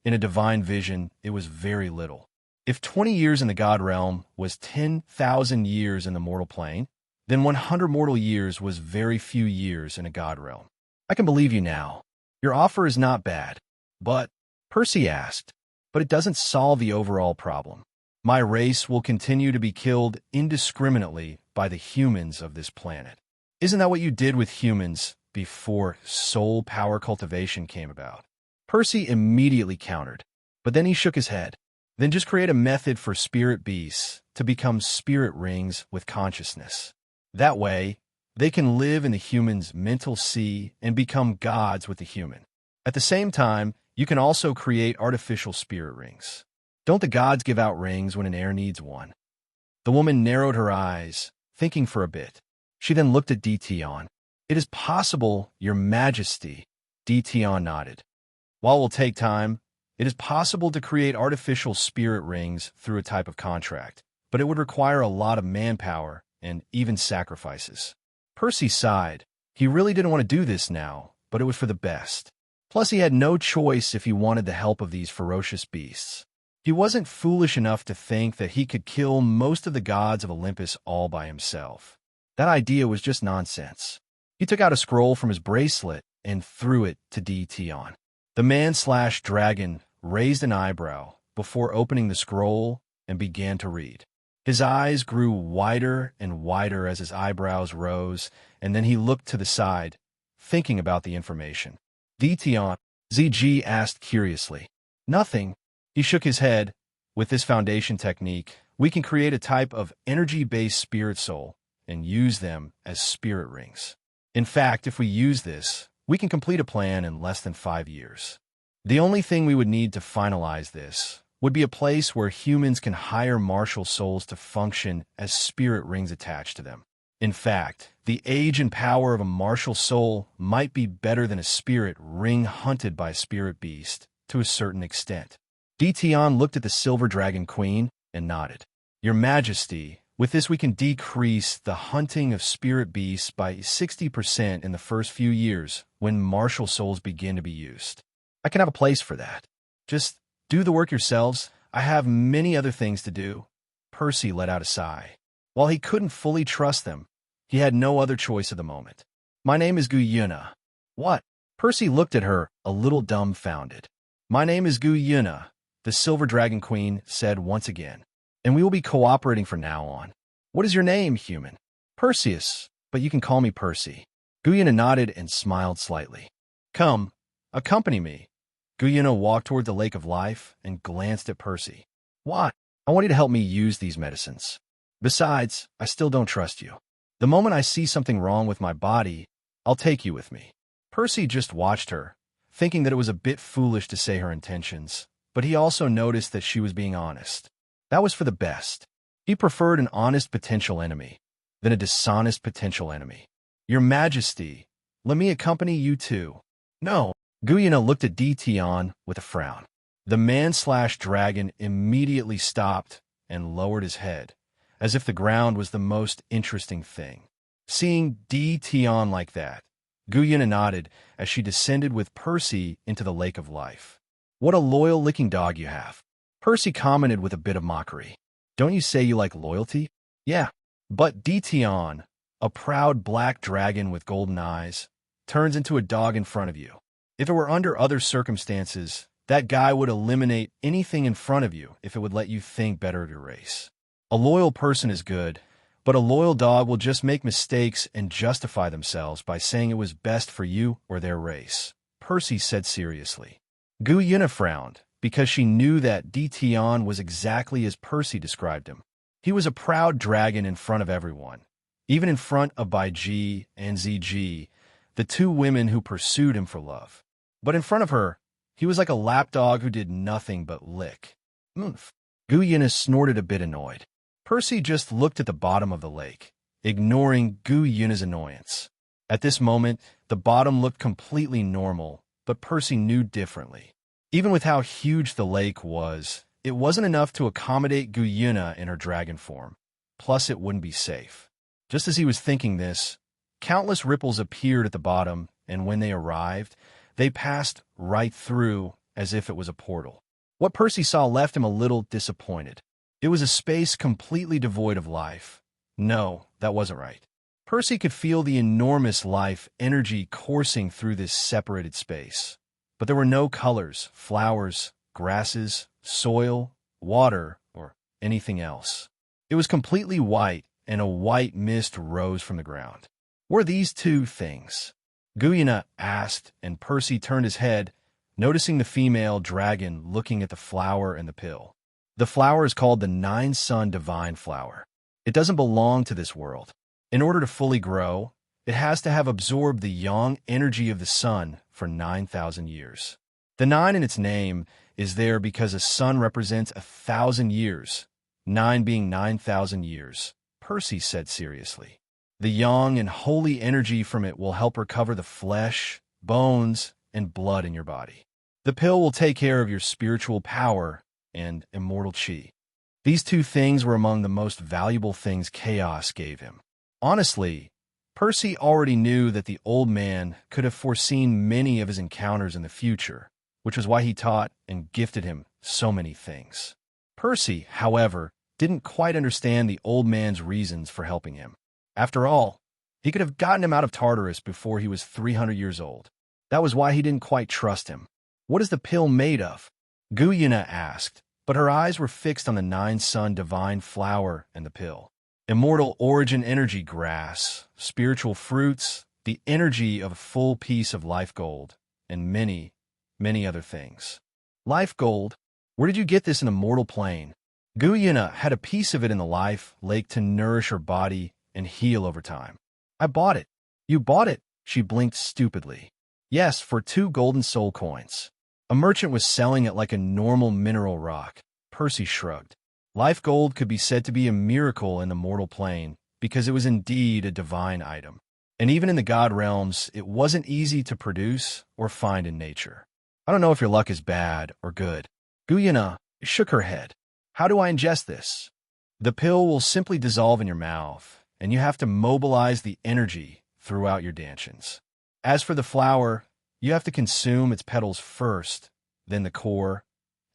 in a divine vision, it was very little. If 20 years in the god realm was 10,000 years in the mortal plane, then 100 mortal years was very few years in a god realm. I can believe you now. Your offer is not bad. But, Percy asked, but it doesn't solve the overall problem. My race will continue to be killed indiscriminately by the humans of this planet. Isn't that what you did with humans before soul power cultivation came about? Percy immediately countered, but then he shook his head. Then just create a method for spirit beasts to become spirit rings with consciousness. That way, they can live in the human's mental sea and become gods with the human. At the same time, you can also create artificial spirit rings. Don't the gods give out rings when an heir needs one? The woman narrowed her eyes, thinking for a bit. She then looked at Dition. It is possible, Your Majesty. Dition nodded. While it will take time, it is possible to create artificial spirit rings through a type of contract, but it would require a lot of manpower and even sacrifices. Percy sighed. He really didn't want to do this now, but it was for the best. Plus, he had no choice if he wanted the help of these ferocious beasts. He wasn't foolish enough to think that he could kill most of the gods of Olympus all by himself. That idea was just nonsense. He took out a scroll from his bracelet and threw it to Dition. The man-slash-dragon raised an eyebrow before opening the scroll and began to read. His eyes grew wider and wider as his eyebrows rose, and then he looked to the side, thinking about the information. Dition, ZG asked curiously. Nothing. He shook his head. With this foundation technique, we can create a type of energy-based spirit soul and use them as spirit rings. In fact, if we use this, we can complete a plan in less than 5 years. The only thing we would need to finalize this would be a place where humans can hire martial souls to function as spirit rings attached to them. In fact, the age and power of a martial soul might be better than a spirit ring hunted by a spirit beast to a certain extent. Dition looked at the Silver Dragon Queen and nodded. Your Majesty, with this we can decrease the hunting of spirit beasts by 60% in the first few years when martial souls begin to be used. I can have a place for that. Just do the work yourselves. I have many other things to do. Percy let out a sigh. While he couldn't fully trust them, he had no other choice at the moment. My name is Guyuna. What? Percy looked at her, a little dumbfounded. My name is Guyuna, the Silver Dragon Queen said once again, and we will be cooperating from now on. What is your name, human? Perseus, but you can call me Percy. Guyuna nodded and smiled slightly. Come, accompany me. Guyuna walked toward the Lake of Life and glanced at Percy. Why? I want you to help me use these medicines. Besides, I still don't trust you. The moment I see something wrong with my body, I'll take you with me. Percy just watched her, thinking that it was a bit foolish to say her intentions, but he also noticed that she was being honest. That was for the best. He preferred an honest potential enemy than a dishonest potential enemy. Your Majesty, let me accompany you too. No. Guyuna looked at Dition with a frown. The man-slash-dragon immediately stopped and lowered his head, as if the ground was the most interesting thing. Seeing Dition like that, Guyuna nodded as she descended with Percy into the Lake of Life. What a loyal licking dog you have. Percy commented with a bit of mockery. Don't you say you like loyalty? Yeah. But Dition, a proud black dragon with golden eyes, turns into a dog in front of you. If it were under other circumstances, that guy would eliminate anything in front of you if it would let you think better of your race. A loyal person is good, but a loyal dog will just make mistakes and justify themselves by saying it was best for you or their race, Percy said seriously. Guyuna frowned, because she knew that Dition was exactly as Percy described him. He was a proud dragon in front of everyone, even in front of Bai Ji and Ziji, the two women who pursued him for love. But in front of her, he was like a lapdog who did nothing but lick. Oomph. Gu Yuna snorted a bit annoyed. Percy just looked at the bottom of the lake, ignoring Gu Yuna's annoyance. At this moment, the bottom looked completely normal, but Percy knew differently. Even with how huge the lake was, it wasn't enough to accommodate Gu Yuna in her dragon form. Plus, it wouldn't be safe. Just as he was thinking this, countless ripples appeared at the bottom, and when they arrived, they passed right through as if it was a portal. What Percy saw left him a little disappointed. It was a space completely devoid of life. No, that wasn't right. Percy could feel the enormous life energy coursing through this separated space. But there were no colors, flowers, grasses, soil, water, or anything else. It was completely white, and a white mist rose from the ground. What are these two things? Gu Yuna asked, and Percy turned his head, noticing the female dragon looking at the flower and the pill. The flower is called the Nine-Sun Divine Flower. It doesn't belong to this world. In order to fully grow, it has to have absorbed the yang energy of the sun for 9,000 years. The 9 in its name is there because a sun represents 1,000 years, 9 being 9,000 years, Percy said seriously. The yang and holy energy from it will help recover the flesh, bones, and blood in your body. The pill will take care of your spiritual power and immortal chi. These two things were among the most valuable things Chaos gave him. Honestly, Percy already knew that the old man could have foreseen many of his encounters in the future, which was why he taught and gifted him so many things. Percy, however, didn't quite understand the old man's reasons for helping him. After all, he could have gotten him out of Tartarus before he was 300 years old. That was why he didn't quite trust him. What is the pill made of? Gu Yuna asked, but her eyes were fixed on the Nine-Sun Divine Flower and the pill. Immortal origin energy grass, spiritual fruits, the energy of a full piece of life gold, and many, many other things. Life gold? Where did you get this in the mortal plane? Gu Yuna had a piece of it in the life lake to nourish her body and heal over time. I bought it. You bought it? She blinked stupidly. Yes, for 2 golden soul coins. A merchant was selling it like a normal mineral rock. Percy shrugged. Life gold could be said to be a miracle in the mortal plane because it was indeed a divine item. And even in the god realms, it wasn't easy to produce or find in nature. I don't know if your luck is bad or good. Gu Yuna shook her head. How do I ingest this? The pill will simply dissolve in your mouth, and you have to mobilize the energy throughout your dantians. As for the flower, you have to consume its petals first, then the core,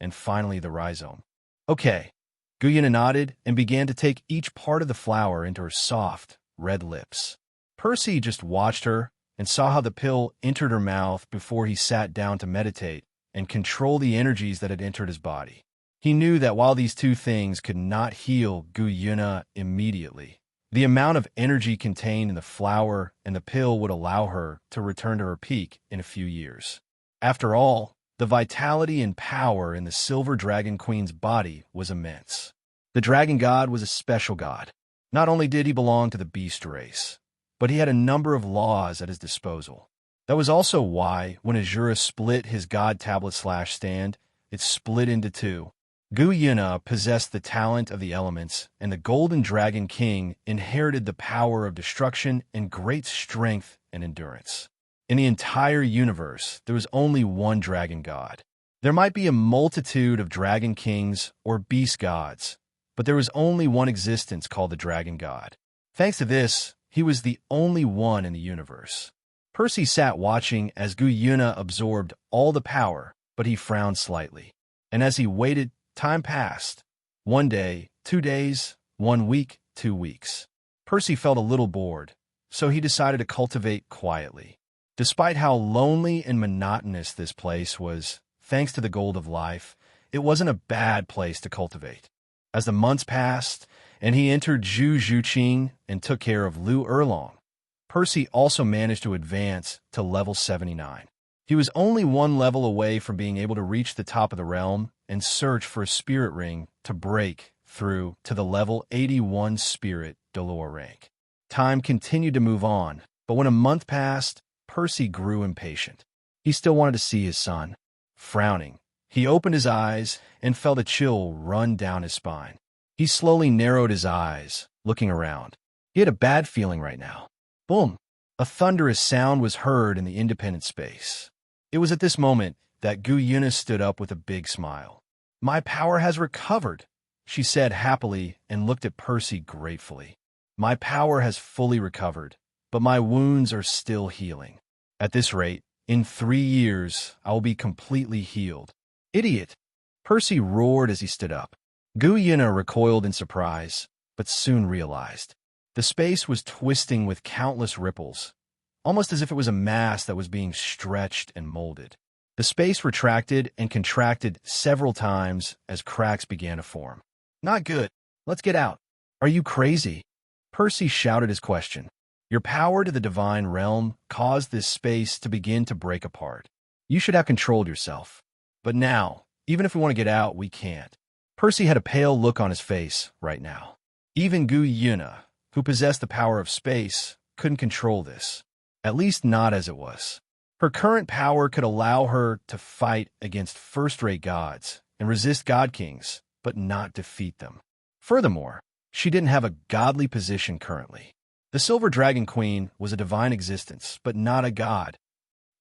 and finally the rhizome. Okay. Gu Yuna nodded and began to take each part of the flower into her soft, red lips. Percy just watched her and saw how the pill entered her mouth before he sat down to meditate and control the energies that had entered his body. He knew that while these two things could not heal Gu Yuna immediately, the amount of energy contained in the flower and the pill would allow her to return to her peak in a few years. After all, the vitality and power in the Silver Dragon Queen's body was immense. The dragon god was a special god. Not only did he belong to the beast race, but he had a number of laws at his disposal. That was also why, when Azura split his god tablet/stand, it split into 2. Gu Yuna possessed the talent of the elements, and the Golden Dragon King inherited the power of destruction and great strength and endurance. In the entire universe, there was only one dragon god. There might be a multitude of dragon kings or beast gods, but there was only one existence called the dragon god. Thanks to this, he was the only one in the universe. Percy sat watching as Gu Yuna absorbed all the power, but he frowned slightly. And as he waited, time passed. 1 day, 2 days, 1 week, 2 weeks. Percy felt a little bored, so he decided to cultivate quietly. Despite how lonely and monotonous this place was, thanks to the gold of life, it wasn't a bad place to cultivate. As the months passed, and he entered Zhu Zhuqing and took care of Lu Erlong, Percy also managed to advance to level 79. He was only 1 level away from being able to reach the top of the realm and search for a spirit ring to break through to the level 81 spirit Douluo rank. Time continued to move on, but when a month passed, Percy grew impatient. He still wanted to see his son. Frowning, he opened his eyes and felt a chill run down his spine. He slowly narrowed his eyes, looking around. He had a bad feeling right now. Boom! A thunderous sound was heard in the independent space. It was at this moment that Gu Yuna stood up with a big smile. "My power has recovered," she said happily and looked at Percy gratefully. "My power has fully recovered, but my wounds are still healing. At this rate, in 3 years, I will be completely healed." "Idiot!" Percy roared as he stood up. Gu Yuna recoiled in surprise, but soon realized. The space was twisting with countless ripples, almost as if it was a mass that was being stretched and molded. The space retracted and contracted several times as cracks began to form. "Not good. Let's get out." "Are you crazy?" Percy shouted his question. "Your power to the divine realm caused this space to begin to break apart. You should have controlled yourself. But now, even if we want to get out, we can't." Percy had a pale look on his face right now. Even Gu Yuna, who possessed the power of space, couldn't control this. At least not as it was. Her current power could allow her to fight against first-rate gods and resist god-kings, but not defeat them. Furthermore, she didn't have a godly position currently. The Silver Dragon Queen was a divine existence, but not a god.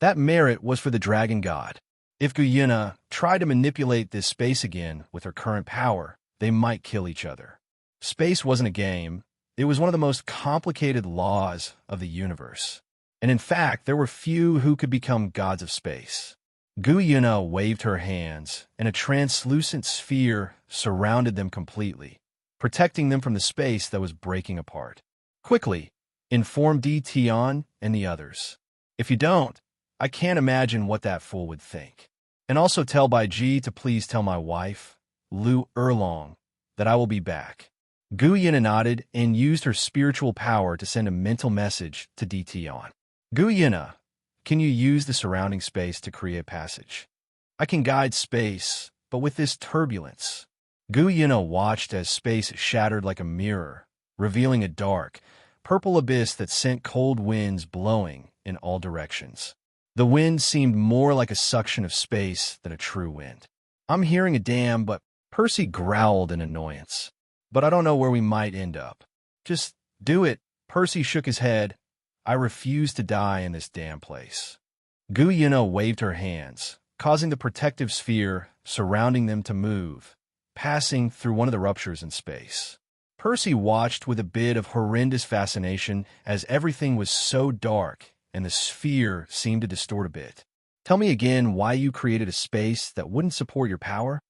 That merit was for the dragon god. If Gu Yuna tried to manipulate this space again with her current power, they might kill each other. Space wasn't a game. It was one of the most complicated laws of the universe. And in fact, there were few who could become gods of space. Gu Yuna waved her hands, and a translucent sphere surrounded them completely, protecting them from the space that was breaking apart. "Quickly, inform Di Tian and the others. If you don't, I can't imagine what that fool would think. And also tell Bai Ji to please tell my wife, Lu Erlong, that I will be back." Gu Yuna nodded and used her spiritual power to send a mental message to Di Tian. "Gu Yuna, can you use the surrounding space to create passage? I can guide space, but with this turbulence." Gu Yuna watched as space shattered like a mirror, revealing a dark, purple abyss that sent cold winds blowing in all directions. The wind seemed more like a suction of space than a true wind. "I'm hearing a dam, but..." Percy growled in annoyance. "But I don't know where we might end up." "Just do it." Percy shook his head. "I refuse to die in this damn place." Gu Yuna waved her hands, causing the protective sphere surrounding them to move, passing through one of the ruptures in space. Percy watched with a bit of horrendous fascination as everything was so dark and the sphere seemed to distort a bit. "Tell me again why you created a space that wouldn't support your power?"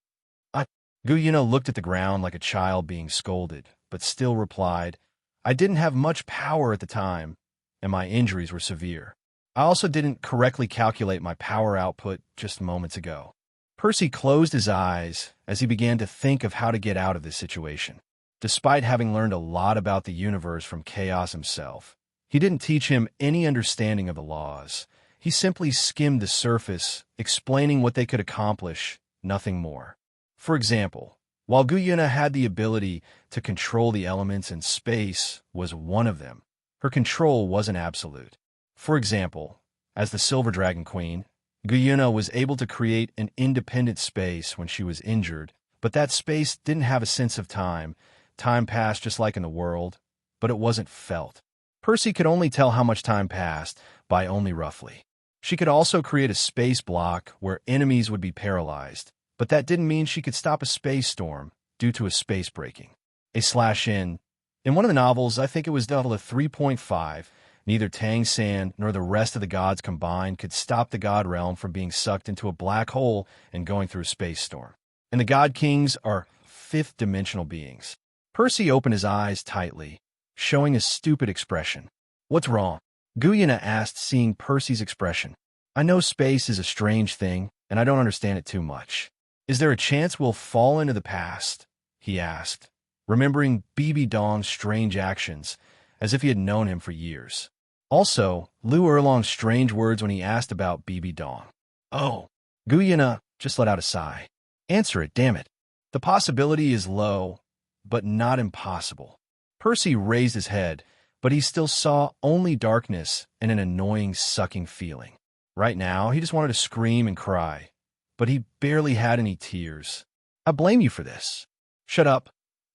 Gu Yuna looked at the ground like a child being scolded, but still replied, "I didn't have much power at the time, and my injuries were severe. I also didn't correctly calculate my power output just moments ago." Percy closed his eyes as he began to think of how to get out of this situation. Despite having learned a lot about the universe from Chaos himself, he didn't teach him any understanding of the laws. He simply skimmed the surface, explaining what they could accomplish, nothing more. For example, while Gu Yuna had the ability to control the elements and space was one of them, her control wasn't absolute. For example, as the Silver Dragon Queen, Gu Yuna was able to create an independent space when she was injured, but that space didn't have a sense of time. Time passed just like in the world, but it wasn't felt. Percy could only tell how much time passed by only roughly. She could also create a space block where enemies would be paralyzed, but that didn't mean she could stop a space storm due to a space breaking. In one of the novels, I think it was Double 3.5, neither Tang San nor the rest of the gods combined could stop the god realm from being sucked into a black hole and going through a space storm. And the god kings are fifth-dimensional beings. Percy opened his eyes tightly, showing a stupid expression. "What's wrong?" Gu Yuna asked, seeing Percy's expression. "I know space is a strange thing, and I don't understand it too much. Is there a chance we'll fall into the past?" he asked, remembering Bibi Dong's strange actions, as if he had known him for years. Also, Lu Erlong's strange words when he asked about Bibi Dong. "Oh." Gu Yuna just let out a sigh. "Answer it, damn it." "The possibility is low, but not impossible." Percy raised his head, but he still saw only darkness and an annoying sucking feeling. Right now, he just wanted to scream and cry, but he barely had any tears. I blame you for this. Shut up.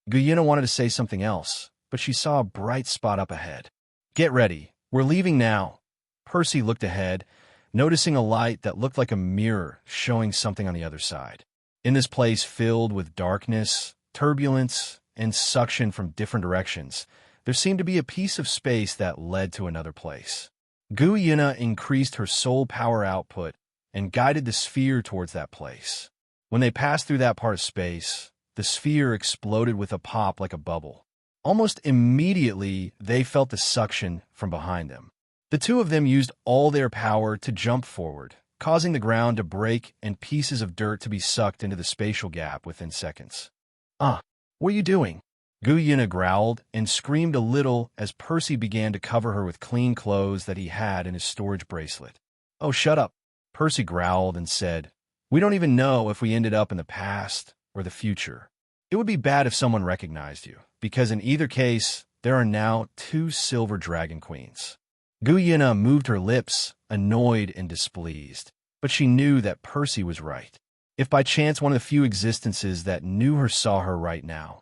Guyena wanted to say something else, but she saw a bright spot up ahead. Get ready. We're leaving now. Percy looked ahead, noticing a light that looked like a mirror showing something on the other side. In this place filled with darkness, turbulence, and suction from different directions, there seemed to be a piece of space that led to another place. Guyena increased her soul power output and guided the sphere towards that place. When they passed through that part of space, the sphere exploded with a pop like a bubble. Almost immediately, they felt the suction from behind them. The two of them used all their power to jump forward, causing the ground to break and pieces of dirt to be sucked into the spatial gap within seconds. What are you doing? Guyena growled and screamed a little as Percy began to cover her with clean clothes that he had in his storage bracelet. Oh, shut up, Percy growled and said, we don't even know if we ended up in the past or the future. It would be bad if someone recognized you, because in either case, there are now 2 silver dragon queens. Guyena moved her lips, annoyed and displeased, but she knew that Percy was right. If by chance one of the few existences that knew her saw her right now,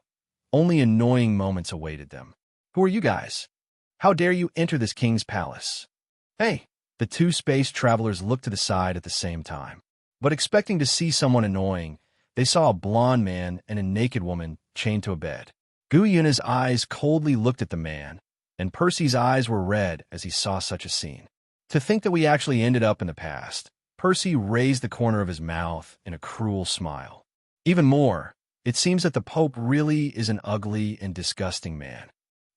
only annoying moments awaited them. Who are you guys? How dare you enter this king's palace? Hey! The 2 space travelers looked to the side at the same time. But expecting to see someone annoying, they saw a blonde man and a naked woman chained to a bed. Guyena's eyes coldly looked at the man, and Percy's eyes were red as he saw such a scene. To think that we actually ended up in the past, Percy raised the corner of his mouth in a cruel smile. Even more, it seems that the Pope really is an ugly and disgusting man.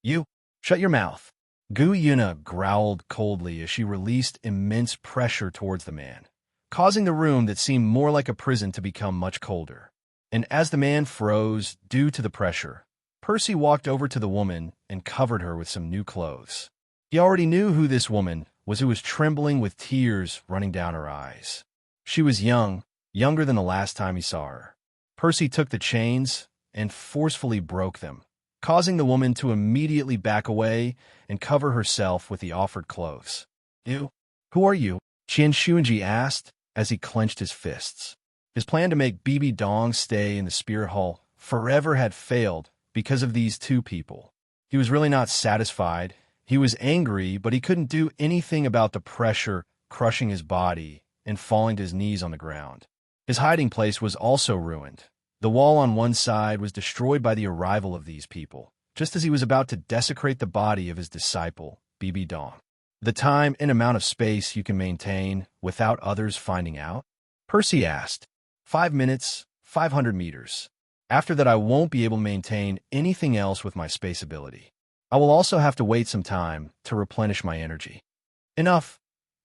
You, shut your mouth. Guyena growled coldly as she released immense pressure towards the man, causing the room that seemed more like a prison to become much colder. And as the man froze due to the pressure, Percy walked over to the woman and covered her with some new clothes. He already knew who this woman was who was trembling with tears running down her eyes. She was young, younger than the last time he saw her. Percy took the chains and forcefully broke them, causing the woman to immediately back away and cover herself with the offered clothes. You? Who are you? Qian Xuanji asked as he clenched his fists. His plan to make Bibi Dong stay in the Spirit Hall forever had failed because of these 2 people. He was really not satisfied. He was angry, but he couldn't do anything about the pressure crushing his body and falling to his knees on the ground. His hiding place was also ruined. The wall on one side was destroyed by the arrival of these people, just as he was about to desecrate the body of his disciple, Bibi Dong. The time and amount of space you can maintain without others finding out? Percy asked. 5 minutes, 500 meters. After that, I won't be able to maintain anything else with my space ability. I will also have to wait some time to replenish my energy. Enough.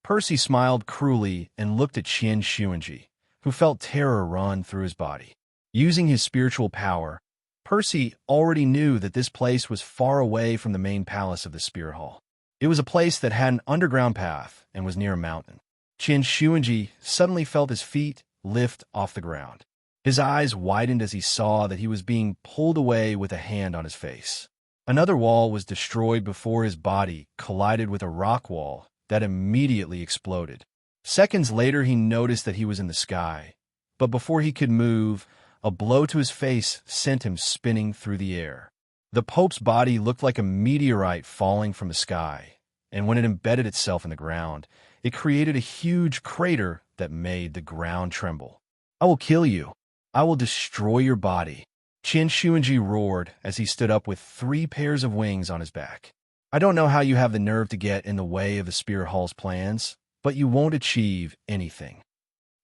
Percy smiled cruelly and looked at Qian Xuanji, who felt terror run through his body. Using his spiritual power, Percy already knew that this place was far away from the main palace of the Spirit Hall. It was a place that had an underground path and was near a mountain. Qian Xuanji suddenly felt his feet lift off the ground. His eyes widened as he saw that he was being pulled away with a hand on his face. Another wall was destroyed before his body collided with a rock wall that immediately exploded. Seconds later, he noticed that he was in the sky, but before he could move, a blow to his face sent him spinning through the air. The Pope's body looked like a meteorite falling from the sky, and when it embedded itself in the ground, it created a huge crater that made the ground tremble. I will kill you. I will destroy your body. Qian Xuanji roared as he stood up with 3 pairs of wings on his back. I don't know how you have the nerve to get in the way of the Spirit Hall's plans, but you won't achieve anything.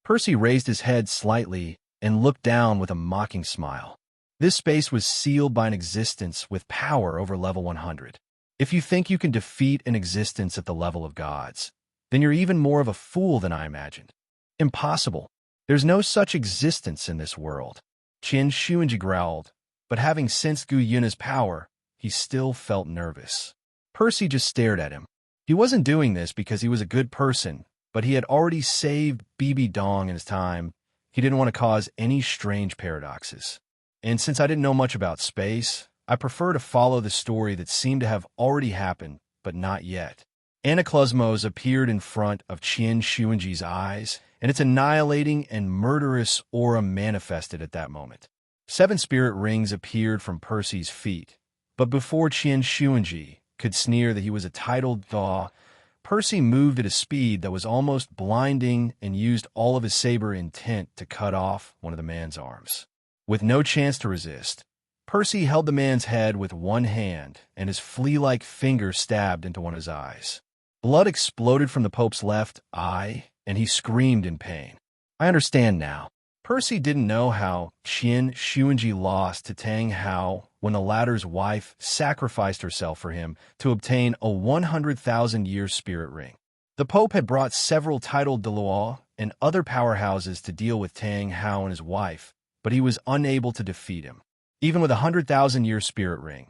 Percy raised his head slightly and looked down with a mocking smile. This space was sealed by an existence with power over level 100. If you think you can defeat an existence at the level of gods, then you're even more of a fool than I imagined. Impossible. There's no such existence in this world. Qian Xuanji growled, but having sensed Guyena's power, he still felt nervous. Percy just stared at him. He wasn't doing this because he was a good person, but he had already saved Bibi Dong in his time. He didn't want to cause any strange paradoxes. And since I didn't know much about space, I prefer to follow the story that seemed to have already happened but not yet. Anaclosmos appeared in front of Qian Xuanji's eyes, and its annihilating and murderous aura manifested at that moment. 7 spirit rings appeared from Percy's feet, but before Qian Xuanji could sneer that he was a Title Douluo, Percy moved at a speed that was almost blinding and used all of his saber intent to cut off one of the man's arms. With no chance to resist, Percy held the man's head with one hand, and his flea-like finger stabbed into one of his eyes. Blood exploded from the Pope's left eye, and he screamed in pain. I understand now. Percy didn't know how Qian Xuanji lost to Tang Hao when the latter's wife sacrificed herself for him to obtain a 100,000-year spirit ring. The Pope had brought several Title Douluo and other powerhouses to deal with Tang Hao and his wife, but he was unable to defeat him. Even with a 100,000-year spirit ring,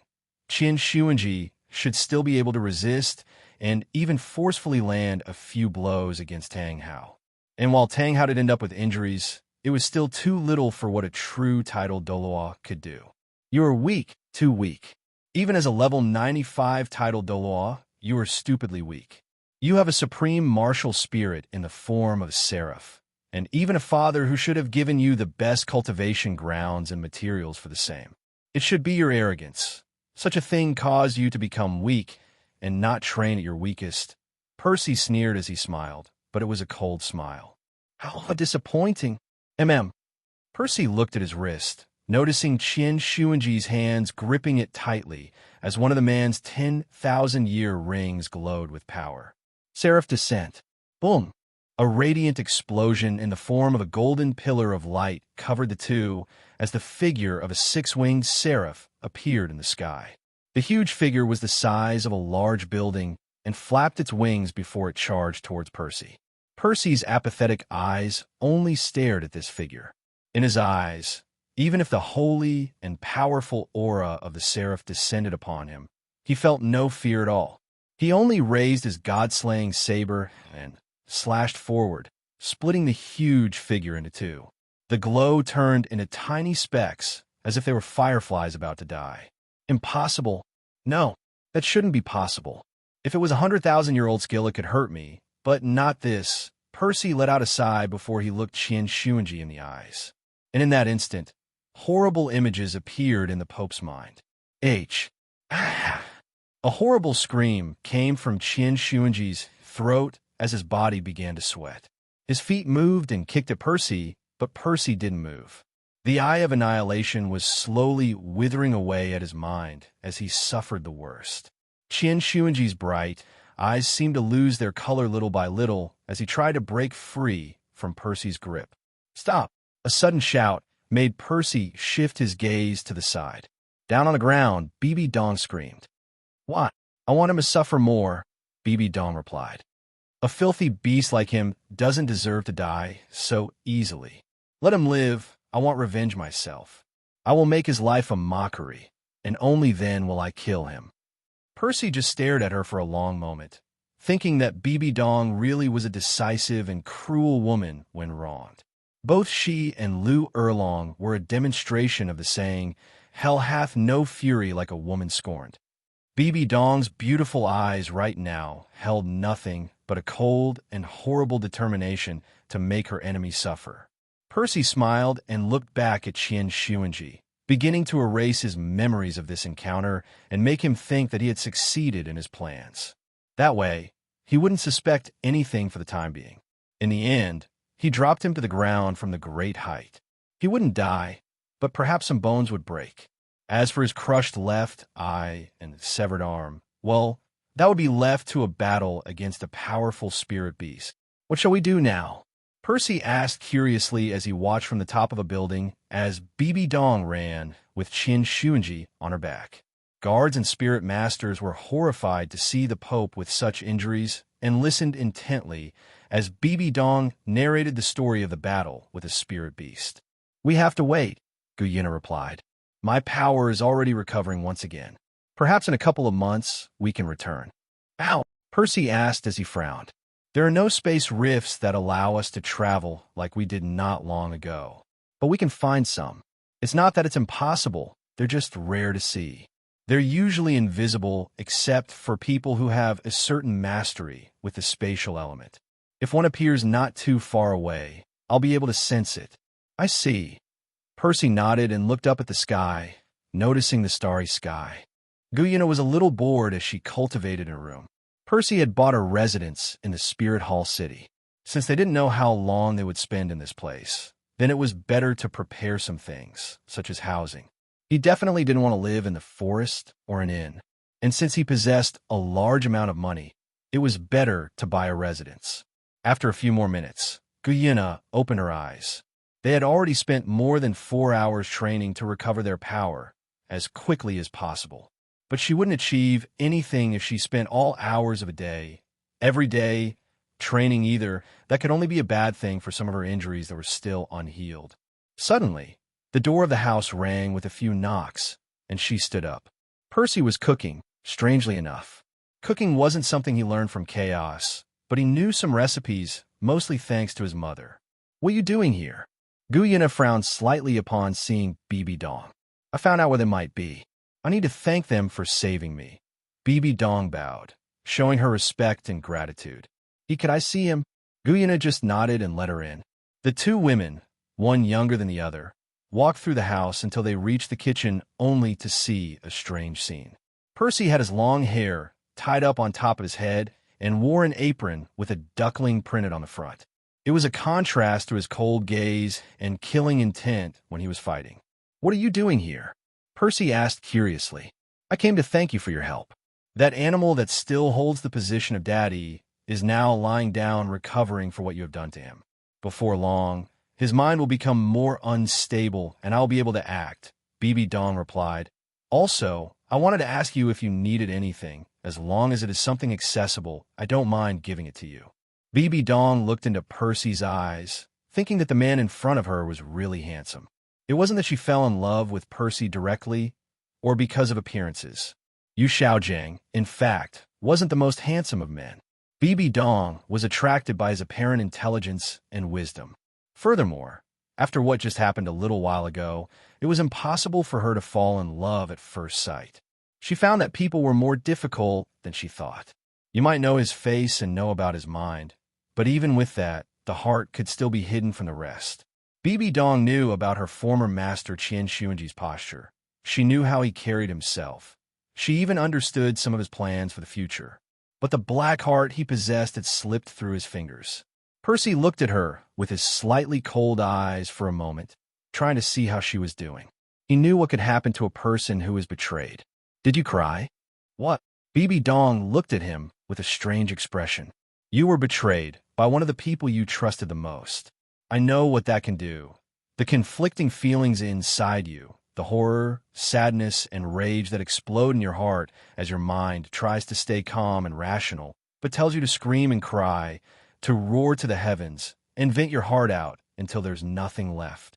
Qian Xuanji should still be able to resist and even forcefully land a few blows against Tang Hao. And while Tang Hao did end up with injuries, it was still too little for what a true Title Douluo could do. You are weak, too weak. Even as a level 95 Title Douluo, you are stupidly weak. You have a supreme martial spirit in the form of a seraph, and even a father who should have given you the best cultivation grounds and materials for the same. It should be your arrogance. Such a thing caused you to become weak and not train at your weakest. Percy sneered as he smiled, but it was a cold smile. How disappointing. Percy looked at his wrist, noticing Qian Xuanji's hands gripping it tightly as one of the man's 10,000-year rings glowed with power. Seraph descent. Boom! A radiant explosion in the form of a golden pillar of light covered the two as the figure of a 6-winged seraph appeared in the sky. The huge figure was the size of a large building and flapped its wings before it charged towards Percy. Percy's apathetic eyes only stared at this figure. In his eyes, even if the holy and powerful aura of the seraph descended upon him, he felt no fear at all. He only raised his god-slaying saber and slashed forward, splitting the huge figure into two. The glow turned into tiny specks, as if they were fireflies about to die. Impossible. No, that shouldn't be possible. If it was a 100,000-year-old skill, it could hurt me, but not this. Percy let out a sigh before he looked Qian Xuanji in the eyes. And in that instant, horrible images appeared in the Pope's mind. A horrible scream came from Qian Xuanji's throat as his body began to sweat. His feet moved and kicked at Percy, but Percy didn't move. The eye of annihilation was slowly withering away at his mind as he suffered the worst. Qian Xuanji's bright eyes seemed to lose their color little by little as he tried to break free from Percy's grip. Stop! A sudden shout made Percy shift his gaze to the side. Down on the ground, Bibi Dong screamed. Why? I want him to suffer more, Bibi Dong replied. A filthy beast like him doesn't deserve to die so easily. Let him live. I want revenge myself. I will make his life a mockery, and only then will I kill him. Percy just stared at her for a long moment, thinking that Bibi Dong really was a decisive and cruel woman when wronged. Both she and Liu Erlong were a demonstration of the saying, "Hell hath no fury like a woman scorned." Bibi Dong's beautiful eyes right now held nothing but a cold and horrible determination to make her enemy suffer. Percy smiled and looked back at Qian Xuanji, beginning to erase his memories of this encounter and make him think that he had succeeded in his plans. That way, he wouldn't suspect anything for the time being. In the end, he dropped him to the ground from the great height. He wouldn't die, but perhaps some bones would break. As for his crushed left eye and severed arm, well, that would be left to a battle against a powerful spirit beast. What shall we do now? Percy asked curiously as he watched from the top of a building as Bibi Dong ran with Qian Xuanji on her back. Guards and spirit masters were horrified to see the Pope with such injuries and listened intently as Bibi Dong narrated the story of the battle with a spirit beast. We have to wait, Guyena replied. My power is already recovering once again. Perhaps in a couple of months, we can return. Ow! Percy asked as he frowned. There are no space rifts that allow us to travel like we did not long ago. But we can find some. It's not that it's impossible, they're just rare to see. They're usually invisible except for people who have a certain mastery with the spatial element. If one appears not too far away, I'll be able to sense it. I see. Percy nodded and looked up at the sky, noticing the starry sky. Guyuna was a little bored as she cultivated her room. Percy had bought a residence in the Spirit Hall city. Since they didn't know how long they would spend in this place, then it was better to prepare some things, such as housing. He definitely didn't want to live in the forest or an inn, and since he possessed a large amount of money, it was better to buy a residence. After a few more minutes, Guyuna opened her eyes. They had already spent more than 4 hours training to recover their power as quickly as possible. But she wouldn't achieve anything if she spent all hours of a day, every day, training either. That could only be a bad thing for some of her injuries that were still unhealed. Suddenly, the door of the house rang with a few knocks, and she stood up. Percy was cooking, strangely enough. Cooking wasn't something he learned from chaos, but he knew some recipes, mostly thanks to his mother. "What are you doing here?" Guyuna frowned slightly upon seeing Bibi Dong. "I found out where they might be. I need to thank them for saving me." Bibi Dong bowed, showing her respect and gratitude. "Could I see him?" Guyuna just nodded and let her in. The two women, one younger than the other, walked through the house until they reached the kitchen only to see a strange scene. Percy had his long hair tied up on top of his head and wore an apron with a duckling printed on the front. It was a contrast to his cold gaze and killing intent when he was fighting. "What are you doing here?" Percy asked curiously. "I came to thank you for your help. That animal that still holds the position of daddy is now lying down recovering for what you have done to him. Before long, his mind will become more unstable and I'll be able to act," Bibi Dong replied. "Also, I wanted to ask you if you needed anything. As long as it is something accessible, I don't mind giving it to you." Bibi Dong looked into Percy's eyes, thinking that the man in front of her was really handsome. It wasn't that she fell in love with Percy directly or because of appearances. Yu Xiaojiang, in fact, wasn't the most handsome of men. Bibi Dong was attracted by his apparent intelligence and wisdom. Furthermore, after what just happened a little while ago, it was impossible for her to fall in love at first sight. She found that people were more difficult than she thought. You might know his face and know about his mind, but even with that, the heart could still be hidden from the rest. Bibi Dong knew about her former master Qian Xuanji's posture. She knew how he carried himself. She even understood some of his plans for the future. But the black heart he possessed had slipped through his fingers. Percy looked at her with his slightly cold eyes for a moment, trying to see how she was doing. He knew what could happen to a person who was betrayed. "Did you cry?" "What?" Bibi Dong looked at him with a strange expression. "You were betrayed by one of the people you trusted the most. I know what that can do. The conflicting feelings inside you, the horror, sadness, and rage that explode in your heart as your mind tries to stay calm and rational, but tells you to scream and cry, to roar to the heavens, and vent your heart out until there's nothing left.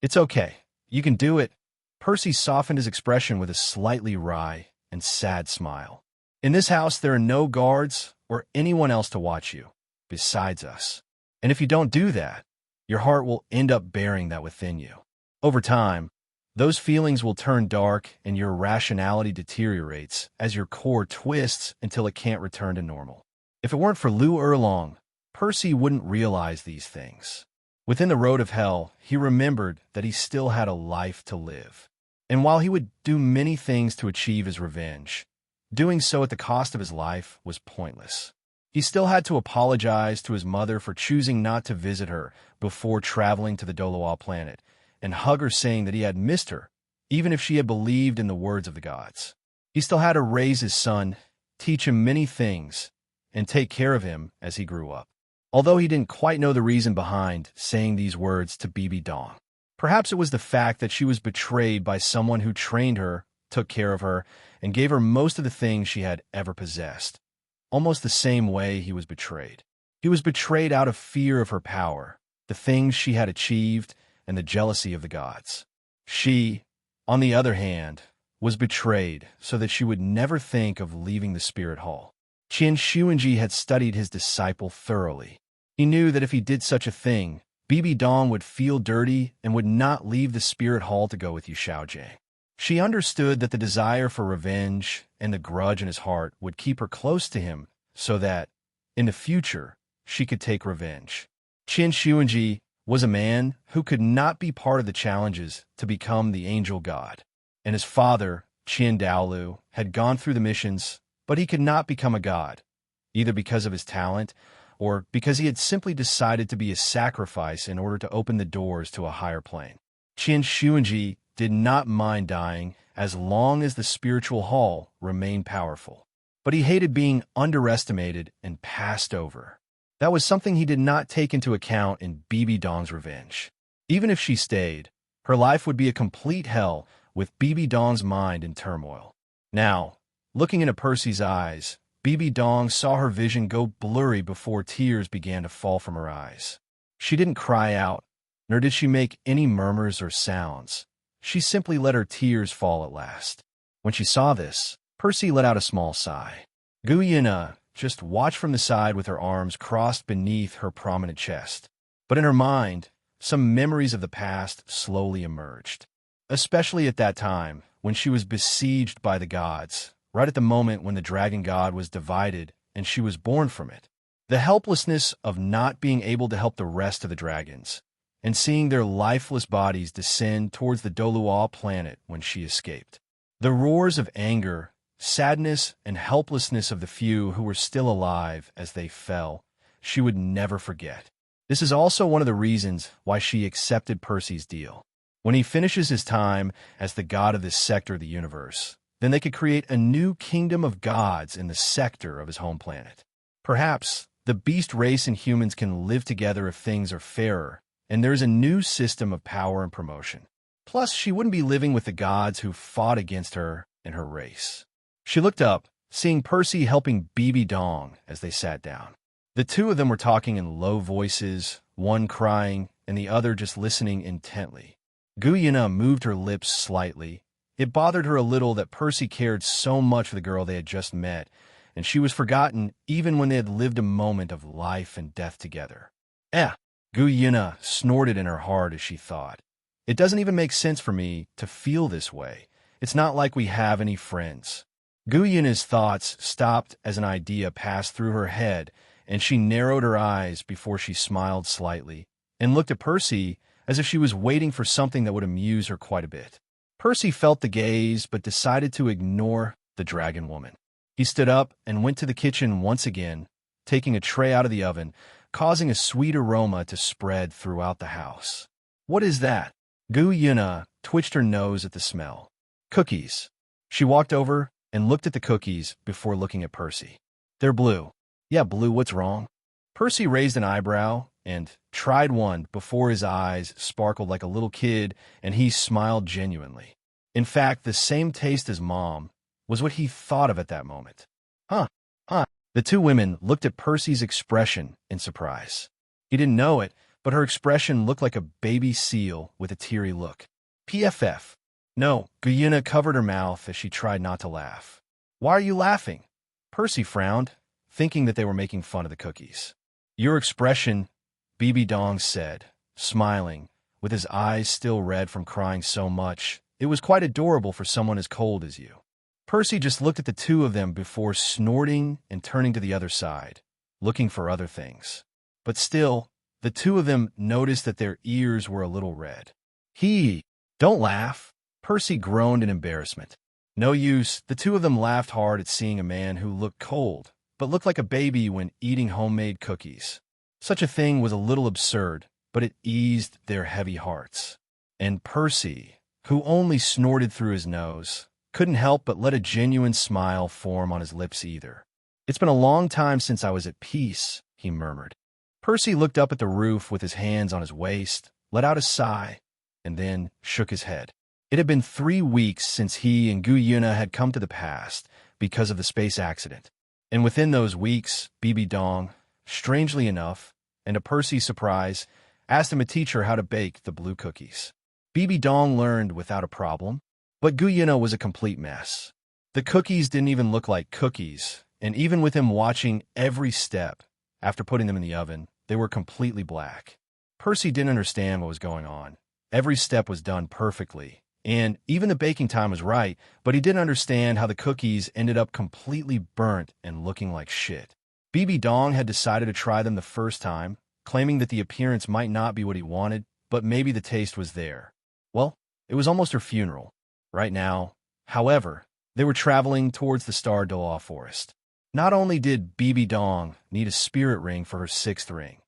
It's okay. You can do it." Percy softened his expression with a slightly wry and sad smile. "In this house, there are no guards or anyone else to watch you, besides us. And if you don't do that, your heart will end up bearing that within you. Over time, those feelings will turn dark and your rationality deteriorates as your core twists until it can't return to normal." If it weren't for Liu Erlong, Percy wouldn't realize these things. Within the road of hell, he remembered that he still had a life to live. And while he would do many things to achieve his revenge, doing so at the cost of his life was pointless. He still had to apologize to his mother for choosing not to visit her before traveling to the Douluo planet, and hug her saying that he had missed her, even if she had believed in the words of the gods. He still had to raise his son, teach him many things, and take care of him as he grew up. Although he didn't quite know the reason behind saying these words to Bibi Dong. Perhaps it was the fact that she was betrayed by someone who trained her, took care of her, and gave her most of the things she had ever possessed. Almost the same way he was betrayed. He was betrayed out of fear of her power, the things she had achieved, and the jealousy of the gods. She, on the other hand, was betrayed so that she would never think of leaving the Spirit Hall. Qian Xuanji had studied his disciple thoroughly. He knew that if he did such a thing, Bibi Dong would feel dirty and would not leave the Spirit Hall to go with Yu Xiaojiang. She understood that the desire for revenge and the grudge in his heart would keep her close to him so that, in the future, she could take revenge. Qin Xuanji was a man who could not be part of the challenges to become the angel god, and his father, Title Douluo, had gone through the missions, but he could not become a god, either because of his talent or because he had simply decided to be a sacrifice in order to open the doors to a higher plane. Qin Xuanji did not mind dying as long as the spiritual hall remained powerful, but he hated being underestimated and passed over. That was something he did not take into account in Bibi Dong's revenge. Even if she stayed, her life would be a complete hell with Bibi Dong's mind in turmoil. Now, looking into Percy's eyes, Bibi Dong saw her vision go blurry before tears began to fall from her eyes. She didn't cry out, nor did she make any murmurs or sounds. She simply let her tears fall at last. When she saw this, Percy let out a small sigh. Gu Yina just watched from the side with her arms crossed beneath her prominent chest. But in her mind, some memories of the past slowly emerged. Especially at that time, when she was besieged by the gods, right at the moment when the dragon god was divided and she was born from it. The helplessness of not being able to help the rest of the dragons, and seeing their lifeless bodies descend towards the Douluo planet when she escaped. The roars of anger, sadness, and helplessness of the few who were still alive as they fell, she would never forget. This is also one of the reasons why she accepted Percy's deal. When he finishes his time as the god of this sector of the universe, then they could create a new kingdom of gods in the sector of his home planet. Perhaps the beast race and humans can live together if things are fairer, and there's a new system of power and promotion. Plus, she wouldn't be living with the gods who fought against her and her race. She looked up, seeing Percy helping Bibi Dong as they sat down. The two of them were talking in low voices, one crying and the other just listening intently. Gu Yina moved her lips slightly. It bothered her a little that Percy cared so much for the girl they had just met, and she was forgotten even when they had lived a moment of life and death together. Gu Yina snorted in her heart as she thought. It doesn't even make sense for me to feel this way. It's not like we have any friends. Gu Yina's thoughts stopped as an idea passed through her head, and she narrowed her eyes before she smiled slightly and looked at Percy as if she was waiting for something that would amuse her quite a bit. Percy felt the gaze but decided to ignore the dragon woman. He stood up and went to the kitchen once again, taking a tray out of the oven, causing a sweet aroma to spread throughout the house. What is that? Gu Yina twitched her nose at the smell. Cookies. She walked over and looked at the cookies before looking at Percy. They're blue. Yeah, blue, what's wrong? Percy raised an eyebrow and tried one before his eyes sparkled like a little kid and he smiled genuinely. In fact, the same taste as Mom was what he thought of at that moment. Huh. The two women looked at Percy's expression in surprise. He didn't know it, but her expression looked like a baby seal with a teary look. PFF. No, Gu Yina covered her mouth as she tried not to laugh. Why are you laughing? Percy frowned, thinking that they were making fun of the cookies. Your expression, Bibi Dong said, smiling, with his eyes still red from crying so much. It was quite adorable for someone as cold as you. Percy just looked at the two of them before snorting and turning to the other side, looking for other things. But still, the two of them noticed that their ears were a little red. Don't laugh. Percy groaned in embarrassment. No use, the two of them laughed hard at seeing a man who looked cold, but looked like a baby when eating homemade cookies. Such a thing was a little absurd, but it eased their heavy hearts. And Percy, who only snorted through his nose, couldn't help but let a genuine smile form on his lips either. It's been a long time since I was at peace, he murmured. Percy looked up at the roof with his hands on his waist, let out a sigh, and then shook his head. It had been 3 weeks since he and Gu Yuna had come to the past because of the space accident. And within those weeks, Bibi Dong, strangely enough, and to Percy's surprise, asked him to teach her how to bake the blue cookies. Bibi Dong learned without a problem, but Gu Yuna was a complete mess. The cookies didn't even look like cookies, and even with him watching every step, after putting them in the oven, they were completely black. Percy didn't understand what was going on. Every step was done perfectly, And even the baking time was right, but he didn't understand how the cookies ended up completely burnt and looking like shit. BB Dong had decided to try them the first time, claiming that the appearance might not be what he wanted, but maybe the taste was there. Well, it was almost her funeral. Right now, however, they were traveling towards the Title Douluo forest. Not only did BB Dong need a spirit ring for her 6th ring,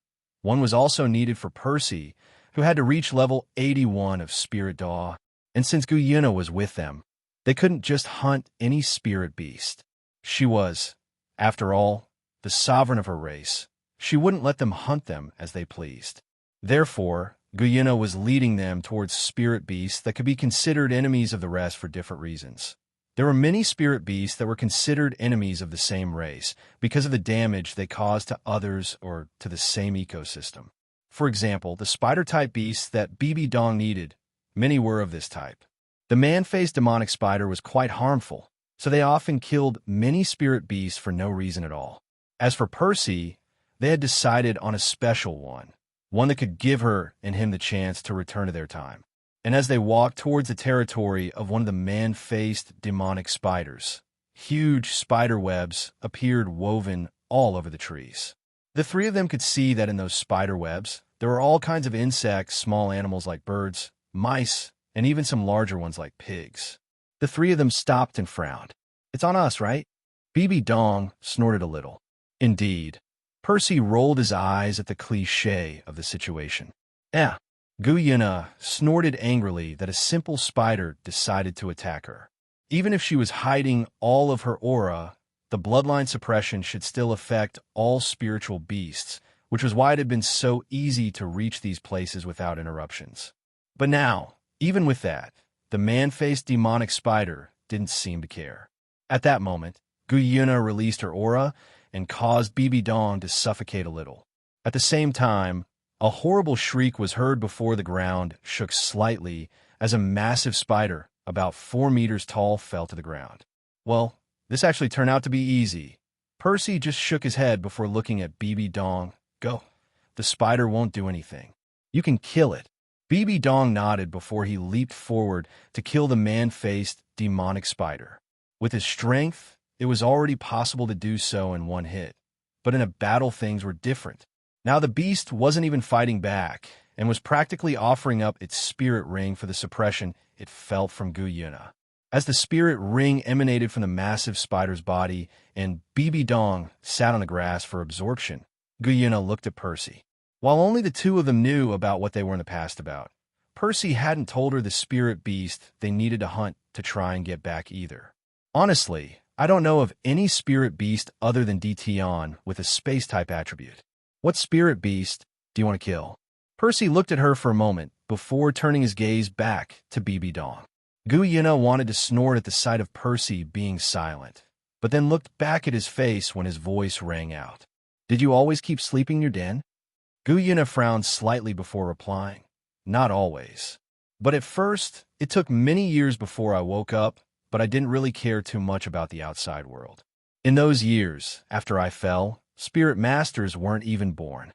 one was also needed for Percy, who had to reach level 81 of Spirit Douluo. And since Gu Yuna was with them, they couldn't just hunt any spirit beast. She was, after all, the sovereign of her race. She wouldn't let them hunt them as they pleased. Therefore, Gu Yuna was leading them towards spirit beasts that could be considered enemies of the rest for different reasons. There were many spirit beasts that were considered enemies of the same race because of the damage they caused to others or to the same ecosystem. For example, the spider-type beasts that BB Dong needed, many were of this type. The man-faced demonic spider was quite harmful, so they often killed many spirit beasts for no reason at all. As for Percy, they had decided on a special one that could give her and him the chance to return to their time. And as they walked towards the territory of one of the man-faced demonic spiders, huge spider webs appeared woven all over the trees. The three of them could see that in those spider webs, there were all kinds of insects, small animals like birds, mice, and even some larger ones like pigs. The three of them stopped and frowned. "It's on us, right?" BB Dong snorted a little. Indeed. Percy rolled his eyes at the cliché of the situation. "Yeah." Gu Yuna snorted angrily that a simple spider decided to attack her. Even if she was hiding all of her aura, the bloodline suppression should still affect all spiritual beasts, which was why it had been so easy to reach these places without interruptions. But now, even with that, the man-faced demonic spider didn't seem to care. At that moment, Gu Yuna released her aura and caused BB Dong to suffocate a little. At the same time, a horrible shriek was heard before the ground shook slightly as a massive spider, about 4 meters tall, fell to the ground. Well, this actually turned out to be easy. Percy just shook his head before looking at BB Dong. "Go. The spider won't do anything. You can kill it." BB Dong nodded before he leaped forward to kill the man-faced demonic spider. With his strength, it was already possible to do so in one hit. But in a battle, things were different. Now the beast wasn't even fighting back and was practically offering up its spirit ring for the suppression it felt from Gu Yuna. As the spirit ring emanated from the massive spider's body and BB Dong sat on the grass for absorption, Gu Yuna looked at Percy. While only the two of them knew about what they were in the past about, Percy hadn't told her the spirit beast they needed to hunt to try and get back either. Honestly, I don't know of any spirit beast other than Dtion with a space-type attribute. What spirit beast do you want to kill? Percy looked at her for a moment before turning his gaze back to BB Dong. Gu Yuna wanted to snort at the sight of Percy being silent, but then looked back at his face when his voice rang out. "Did you always keep sleeping in your den?" Gu Yuna frowned slightly before replying. "Not always. But at first, it took many years before I woke up, but I didn't really care too much about the outside world. In those years, after I fell, spirit masters weren't even born.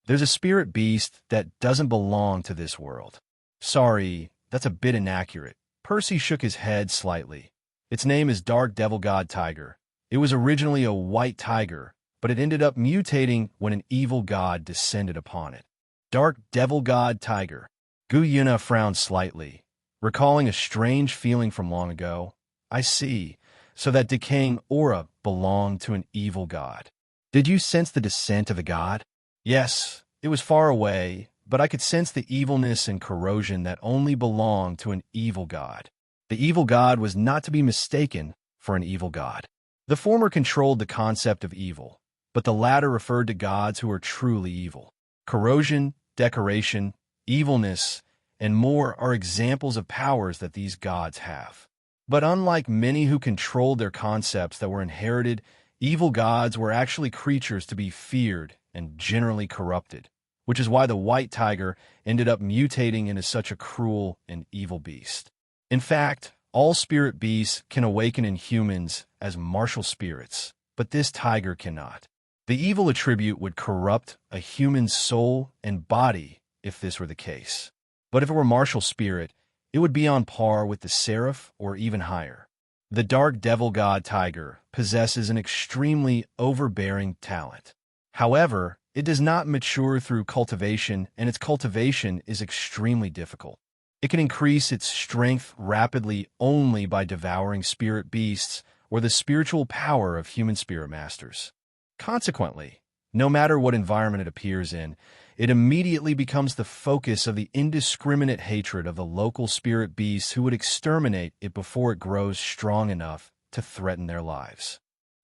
There's a spirit beast that doesn't belong to this world." "Sorry, that's a bit inaccurate." Percy shook his head slightly. "Its name is Dark Devil God Tiger. It was originally a white tiger, but it ended up mutating when an evil god descended upon it." Dark Devil God Tiger. Gu Yuna frowned slightly, recalling a strange feeling from long ago. "I see. So that decaying aura belonged to an evil god. Did you sense the descent of the god?" "Yes, it was far away, but I could sense the evilness and corrosion that only belonged to an evil god. The evil god was not to be mistaken for an evil god. The former controlled the concept of evil, but the latter referred to gods who are truly evil. Corrosion, decoration, evilness, and more are examples of powers that these gods have. But unlike many who controlled their concepts that were inherited, evil gods were actually creatures to be feared and generally corrupted, which is why the white tiger ended up mutating into such a cruel and evil beast. In fact, all spirit beasts can awaken in humans as martial spirits, but this tiger cannot. The evil attribute would corrupt a human's soul and body if this were the case. But if it were martial spirit, it would be on par with the seraph or even higher. The dark devil god tiger possesses an extremely overbearing talent. However, it does not mature through cultivation, and its cultivation is extremely difficult. It can increase its strength rapidly only by devouring spirit beasts or the spiritual power of human spirit masters. Consequently, no matter what environment it appears in, it immediately becomes the focus of the indiscriminate hatred of the local spirit beasts who would exterminate it before it grows strong enough to threaten their lives.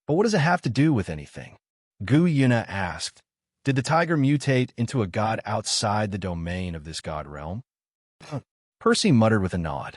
But what does it have to do with anything? Gu Yuna asked. Did the tiger mutate into a god outside the domain of this god realm? Percy muttered with a nod.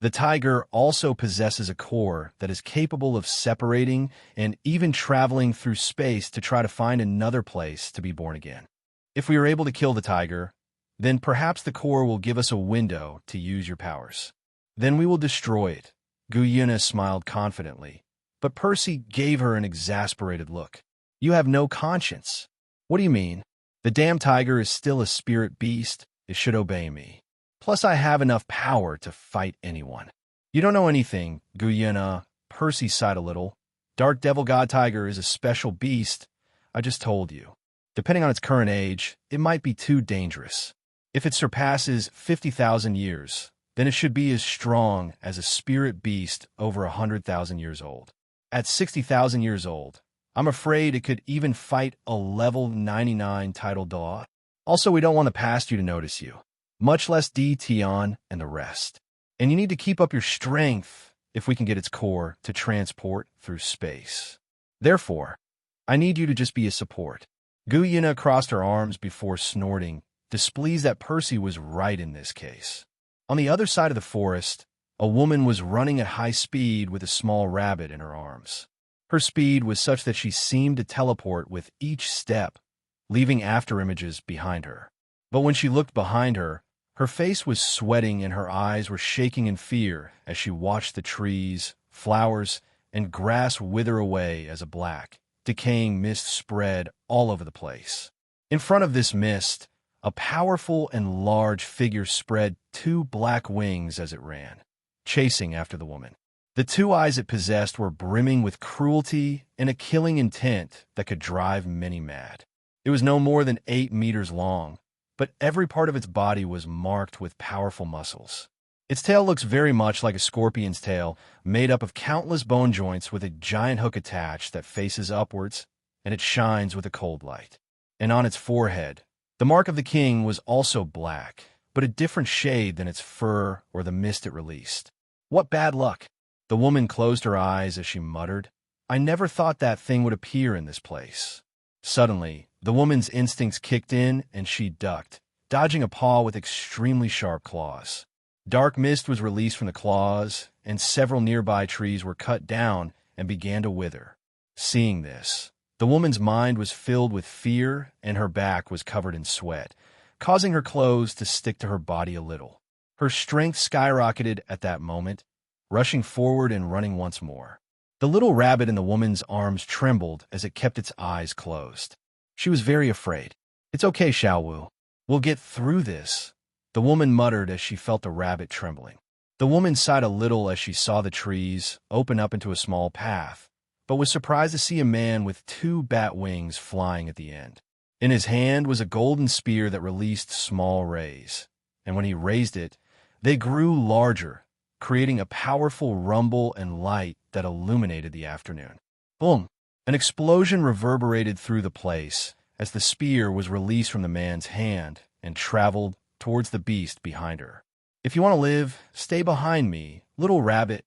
The tiger also possesses a core that is capable of separating and even traveling through space to try to find another place to be born again. If we are able to kill the tiger, then perhaps the core will give us a window to use your powers. Then we will destroy it. Gu Yuna smiled confidently, but Percy gave her an exasperated look. You have no conscience. What do you mean? The damn tiger is still a spirit beast. It should obey me. Plus, I have enough power to fight anyone. You don't know anything, Gu Yuna. Percy sighed a little. Dark Devil God Tiger is a special beast. I just told you. Depending on its current age, it might be too dangerous. If it surpasses 50,000 years, then it should be as strong as a spirit beast over 100,000 years old. At 60,000 years old, I'm afraid it could even fight a level 99 Title Douluo. Also, we don't want the past you to notice you, much less Tion and the rest. And you need to keep up your strength if we can get its core to transport through space. Therefore, I need you to just be a support. Gu Yuna crossed her arms before snorting, displeased that Percy was right in this case. On the other side of the forest, a woman was running at high speed with a small rabbit in her arms. Her speed was such that she seemed to teleport with each step, leaving afterimages behind her. But when she looked behind her, her face was sweating and her eyes were shaking in fear as she watched the trees, flowers, and grass wither away as a black, decaying mist spread all over the place. In front of this mist, a powerful and large figure spread two black wings as it ran, chasing after the woman. The two eyes it possessed were brimming with cruelty and a killing intent that could drive many mad. It was no more than 8 meters long, but every part of its body was marked with powerful muscles. Its tail looks very much like a scorpion's tail, made up of countless bone joints with a giant hook attached that faces upwards, and it shines with a cold light. And on its forehead, the mark of the king was also black, but a different shade than its fur or the mist it released. What bad luck! The woman closed her eyes as she muttered, I never thought that thing would appear in this place. Suddenly, the woman's instincts kicked in and she ducked, dodging a paw with extremely sharp claws. Dark mist was released from the claws, and several nearby trees were cut down and began to wither. Seeing this, the woman's mind was filled with fear and her back was covered in sweat, causing her clothes to stick to her body a little. Her strength skyrocketed at that moment, rushing forward and running once more. The little rabbit in the woman's arms trembled as it kept its eyes closed. She was very afraid. It's okay, Xiaowu. We'll get through this, the woman muttered as she felt the rabbit trembling. The woman sighed a little as she saw the trees open up into a small path, but was surprised to see a man with 2 bat wings flying at the end. In his hand was a golden spear that released small rays, and when he raised it, they grew larger, creating a powerful rumble and light that illuminated the afternoon. Boom! An explosion reverberated through the place as the spear was released from the man's hand and traveled towards the beast behind her. If you want to live, stay behind me, little rabbit,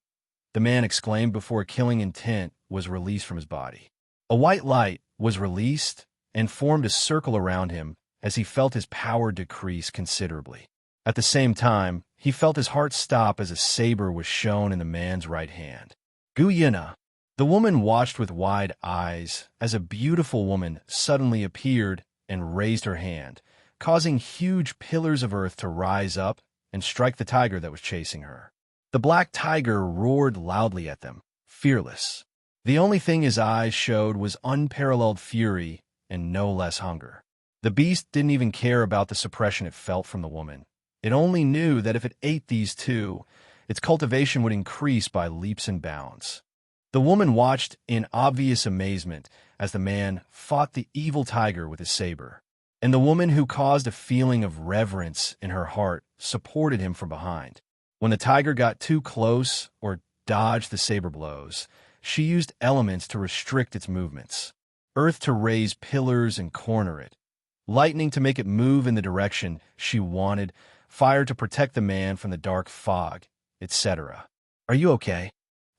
the man exclaimed before a killing intent was released from his body. A white light was released and formed a circle around him as he felt his power decrease considerably. At the same time, he felt his heart stop as a saber was shown in the man's right hand. Gu Yuna. The woman watched with wide eyes as a beautiful woman suddenly appeared and raised her hand, causing huge pillars of earth to rise up and strike the tiger that was chasing her. The black tiger roared loudly at them, fearless. The only thing his eyes showed was unparalleled fury and no less hunger. The beast didn't even care about the suppression it felt from the woman, It only knew that if it ate these two, its cultivation would increase by leaps and bounds. The woman watched in obvious amazement as the man fought the evil tiger with his saber, and the woman, who caused a feeling of reverence in her heart, supported him from behind. When the tiger got too close or dodged the saber blows, she used elements to restrict its movements: earth to raise pillars and corner it, lightning to make it move in the direction she wanted, fire to protect the man from the dark fog, etc. "Are you okay?"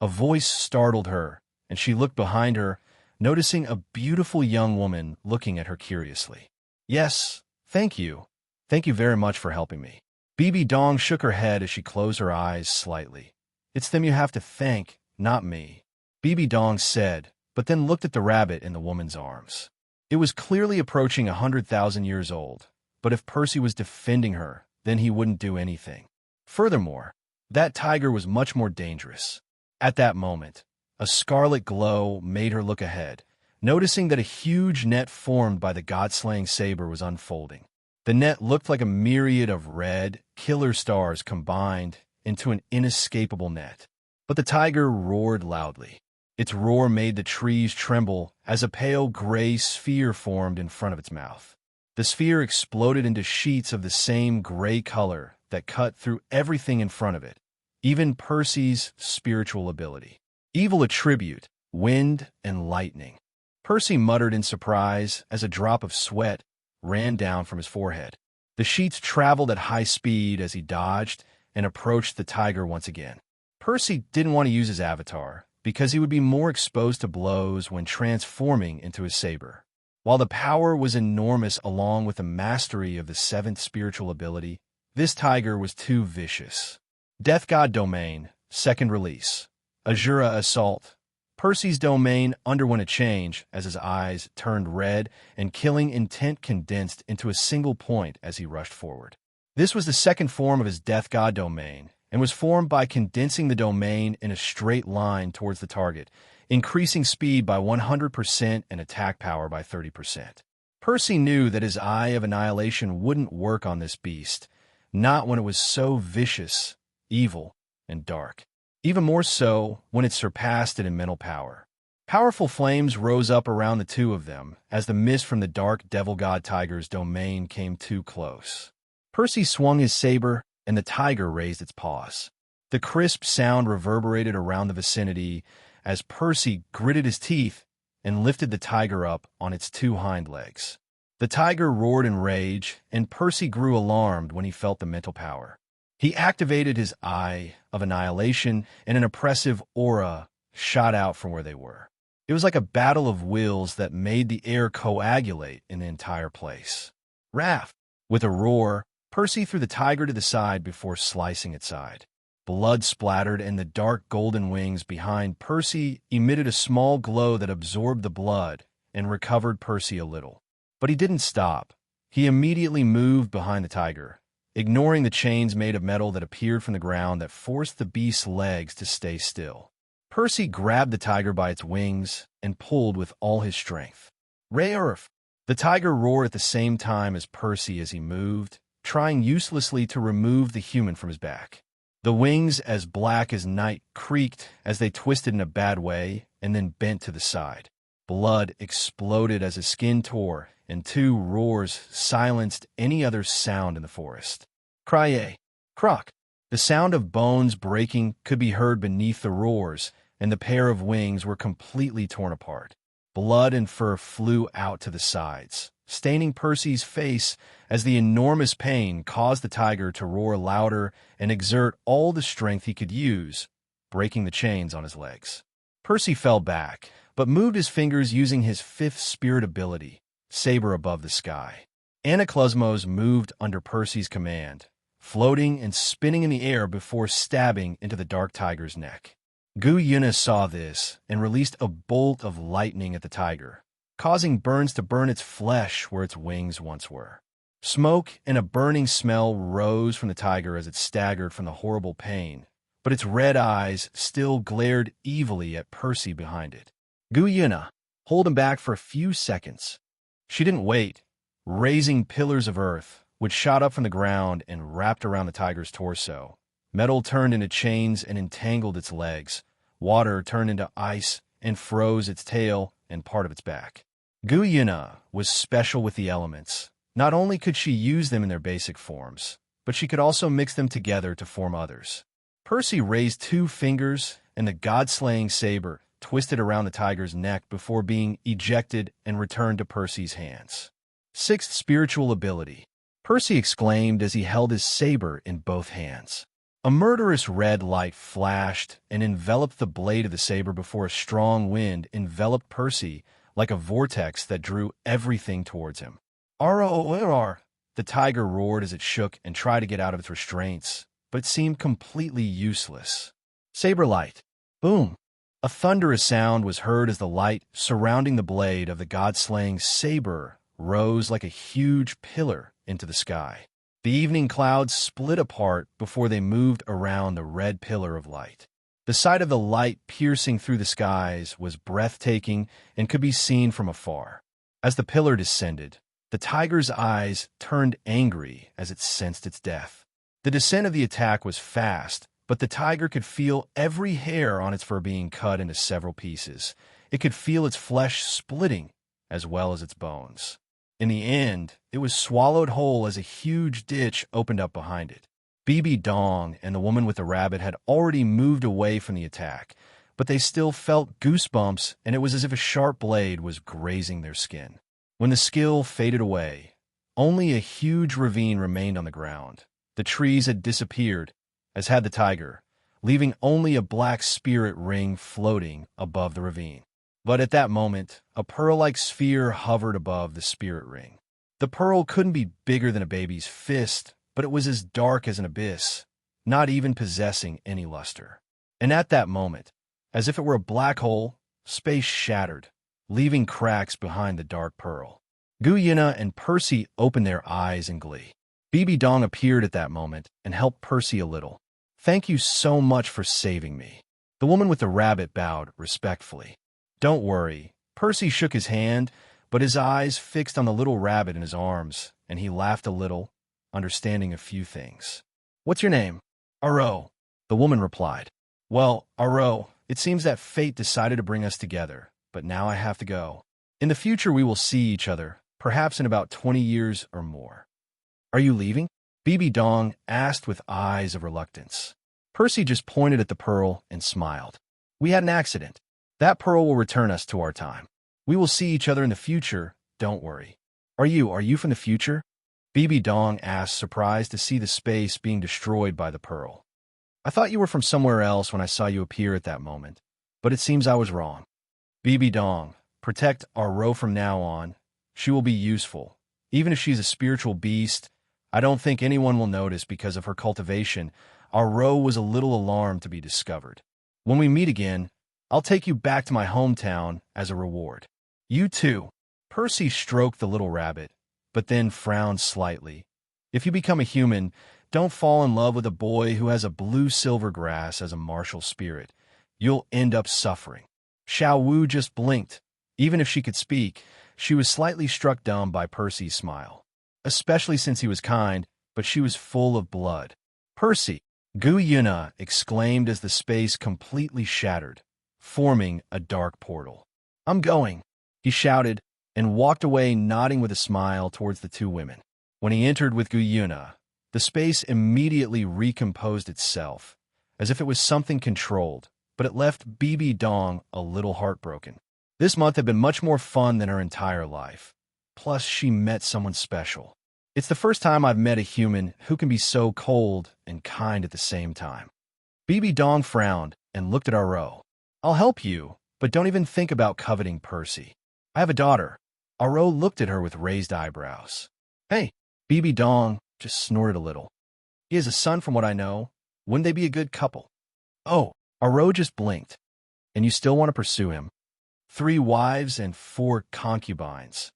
A voice startled her, and she looked behind her, noticing a beautiful young woman looking at her curiously. "Yes, thank you. Thank you very much for helping me." Bibi Dong shook her head as she closed her eyes slightly. "It's them you have to thank, not me," Bibi Dong said, but then looked at the rabbit in the woman's arms. It was clearly approaching 100,000 years old, but if Percy was defending her, then he wouldn't do anything. Furthermore, that tiger was much more dangerous. At that moment, a scarlet glow made her look ahead, noticing that a huge net formed by the god-slaying saber was unfolding. The net looked like a myriad of red, killer stars combined into an inescapable net. But the tiger roared loudly. Its roar made the trees tremble as a pale gray sphere formed in front of its mouth. The sphere exploded into sheets of the same gray color that cut through everything in front of it, even Percy's spiritual ability. Evil attribute, wind and lightning. Percy muttered in surprise as a drop of sweat ran down from his forehead. The sheets traveled at high speed as he dodged and approached the tiger once again. Percy didn't want to use his avatar because he would be more exposed to blows when transforming into his saber. While the power was enormous along with the mastery of the seventh spiritual ability, this tiger was too vicious. Death God Domain, second release. Azura Assault. Percy's domain underwent a change as his eyes turned red and killing intent condensed into a single point as he rushed forward. This was the second form of his Death God domain and was formed by condensing the domain in a straight line towards the target, increasing speed by 100% and attack power by 30%. Percy knew that his Eye of Annihilation wouldn't work on this beast, not when it was so vicious, evil, and dark. Even more so when it surpassed it in mental power. Powerful flames rose up around the two of them as the mist from the dark devil god tiger's domain came too close. Percy swung his saber, and the tiger raised its paws. The crisp sound reverberated around the vicinity as Percy gritted his teeth and lifted the tiger up on its two hind legs. The tiger roared in rage, and Percy grew alarmed when he felt the mental power. He activated his Eye of Annihilation, and an oppressive aura shot out from where they were. It was like a battle of wills that made the air coagulate in the entire place. "Raph!" With a roar, Percy threw the tiger to the side before slicing its side. Blood splattered, and the dark golden wings behind Percy emitted a small glow that absorbed the blood and recovered Percy a little. But he didn't stop. He immediately moved behind the tiger, ignoring the chains made of metal that appeared from the ground that forced the beast's legs to stay still. Percy grabbed the tiger by its wings and pulled with all his strength. "Reorf!" The tiger roared at the same time as Percy as he moved, trying uselessly to remove the human from his back. The wings, as black as night, creaked as they twisted in a bad way and then bent to the side. Blood exploded as his skin tore, and two roars silenced any other sound in the forest. Cry-ay, croc. The sound of bones breaking could be heard beneath the roars, and the pair of wings were completely torn apart. Blood and fur flew out to the sides, staining Percy's face as the enormous pain caused the tiger to roar louder and exert all the strength he could use, breaking the chains on his legs. Percy fell back, but moved his fingers using his fifth spirit ability, Saber Above the Sky. Anaklusmos moved under Percy's command, floating and spinning in the air before stabbing into the dark tiger's neck. Gu Yuna saw this and released a bolt of lightning at the tiger, causing burns to burn its flesh where its wings once were. Smoke and a burning smell rose from the tiger as it staggered from the horrible pain, but its red eyes still glared evilly at Percy behind it. Gu Yuna, hold him back for a few seconds. She didn't wait. Raising pillars of earth, which shot up from the ground and wrapped around the tiger's torso. Metal turned into chains and entangled its legs. Water turned into ice and froze its tail and part of its back. Gu Yuna was special with the elements. Not only could she use them in their basic forms, but she could also mix them together to form others. Percy raised 2 fingers, and the god-slaying saber twisted around the tiger's neck before being ejected and returned to Percy's hands. 6th spiritual ability. Percy exclaimed as he held his saber in both hands. A murderous red light flashed and enveloped the blade of the saber before a strong wind enveloped Percy like a vortex that drew everything towards him. "Arr!" The tiger roared as it shook and tried to get out of its restraints, but it seemed completely useless. Saber light. Boom! A thunderous sound was heard as the light surrounding the blade of the god-slaying saber rose like a huge pillar into the sky. The evening clouds split apart before they moved around the red pillar of light. The sight of the light piercing through the skies was breathtaking and could be seen from afar. As the pillar descended, the tiger's eyes turned angry as it sensed its death. The descent of the attack was fast, but the tiger could feel every hair on its fur being cut into several pieces. It could feel its flesh splitting, as well as its bones. In the end, it was swallowed whole as a huge ditch opened up behind it. Bibi Dong and the woman with the rabbit had already moved away from the attack, but they still felt goosebumps, and it was as if a sharp blade was grazing their skin. When the skill faded away, only a huge ravine remained on the ground. The trees had disappeared, as had the tiger, leaving only a black spirit ring floating above the ravine. But at that moment, a pearl-like sphere hovered above the spirit ring. The pearl couldn't be bigger than a baby's fist, but it was as dark as an abyss, not even possessing any luster. And at that moment, as if it were a black hole, space shattered, leaving cracks behind the dark pearl. Gu Yuna and Percy opened their eyes in glee. Bibi Dong appeared at that moment and helped Percy a little. "Thank you so much for saving me." The woman with the rabbit bowed respectfully. "Don't worry." Percy shook his hand, but his eyes fixed on the little rabbit in his arms, and he laughed a little, understanding a few things. "What's your name?" "Aro," the woman replied. "Well, Aro, it seems that fate decided to bring us together, but now I have to go. In the future we will see each other, perhaps in about 20 years or more." "Are you leaving?" Bibi Dong asked with eyes of reluctance. Percy just pointed at the pearl and smiled. "We had an accident. That pearl will return us to our time. We will see each other in the future, don't worry." Are you from the future?" Bibi Dong asked, surprised to see the space being destroyed by the pearl. "I thought you were from somewhere else when I saw you appear at that moment, but it seems I was wrong." "Bibi Dong, protect Aro from now on. She will be useful. Even if she's a spiritual beast, I don't think anyone will notice because of her cultivation. Aro was a little alarmed to be discovered. When we meet again, I'll take you back to my hometown as a reward." "You too." Percy stroked the little rabbit, but then frowned slightly. "If you become a human, don't fall in love with a boy who has a blue silver grass as a martial spirit. You'll end up suffering." Xiao Wu just blinked. Even if she could speak, she was slightly struck dumb by Percy's smile. Especially since he was kind, but she was full of blood. "Percy!" Gu Yuna exclaimed as the space completely shattered, forming a dark portal. "I'm going," he shouted, and walked away nodding with a smile towards the 2 women. When he entered with Gu Yuna, the space immediately recomposed itself, as if it was something controlled, but it left Bibi Dong a little heartbroken. This month had been much more fun than her entire life. Plus, she met someone special. It's the first time I've met a human who can be so cold and kind at the same time. Bibi Dong frowned and looked at Aro. "I'll help you, but don't even think about coveting Percy. I have a daughter." Aro looked at her with raised eyebrows. "Hey," Bibi Dong just snorted a little. "He has a son from what I know. Wouldn't they be a good couple?" "Oh," Aro just blinked. "And you still want to pursue him? 3 wives and 4 concubines.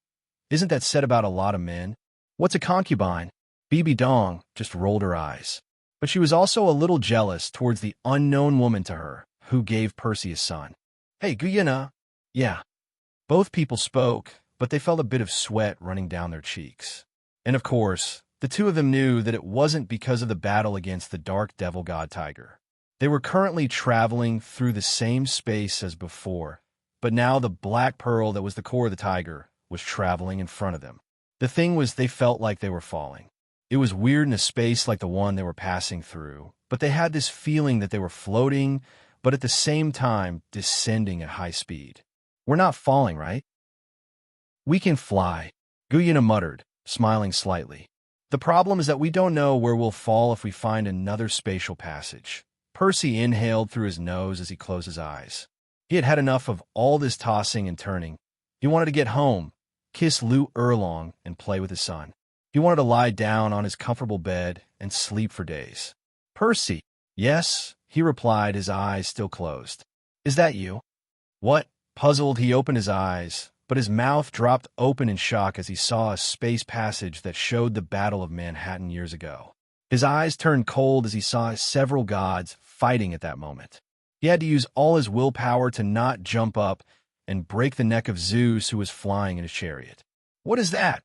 Isn't that said about a lot of men?" "What's a concubine?" Bibi Dong just rolled her eyes. But she was also a little jealous towards the unknown woman to her who gave Percy a son. "Hey, Gu Yuna." "Yeah." Both people spoke, but they felt a bit of sweat running down their cheeks. And of course, The two of them knew that it wasn't because of the battle against the dark devil god tiger. They were currently traveling through the same space as before, but now the black pearl that was the core of the tiger was traveling in front of them. The thing was, they felt like they were falling. It was weird in a space like the one they were passing through, but they had this feeling that they were floating, but at the same time descending at high speed. "We're not falling, right?" "We can fly," Guyuna muttered, smiling slightly. "The problem is that we don't know where we'll fall if we find another spatial passage." Percy inhaled through his nose as he closed his eyes. He had had enough of all this tossing and turning. He wanted to get home, kiss Lu Erlong, and play with his son. He wanted to lie down on his comfortable bed and sleep for days. "Percy." "Yes," he replied, his eyes still closed. "Is that you?" "What?" Puzzled, he opened his eyes, but his mouth dropped open in shock as he saw a space passage that showed the Battle of Manhattan years ago. His eyes turned cold as he saw several gods fighting at that moment. He had to use all his willpower to not jump up and break the neck of Zeus, who was flying in his chariot. "What is that?"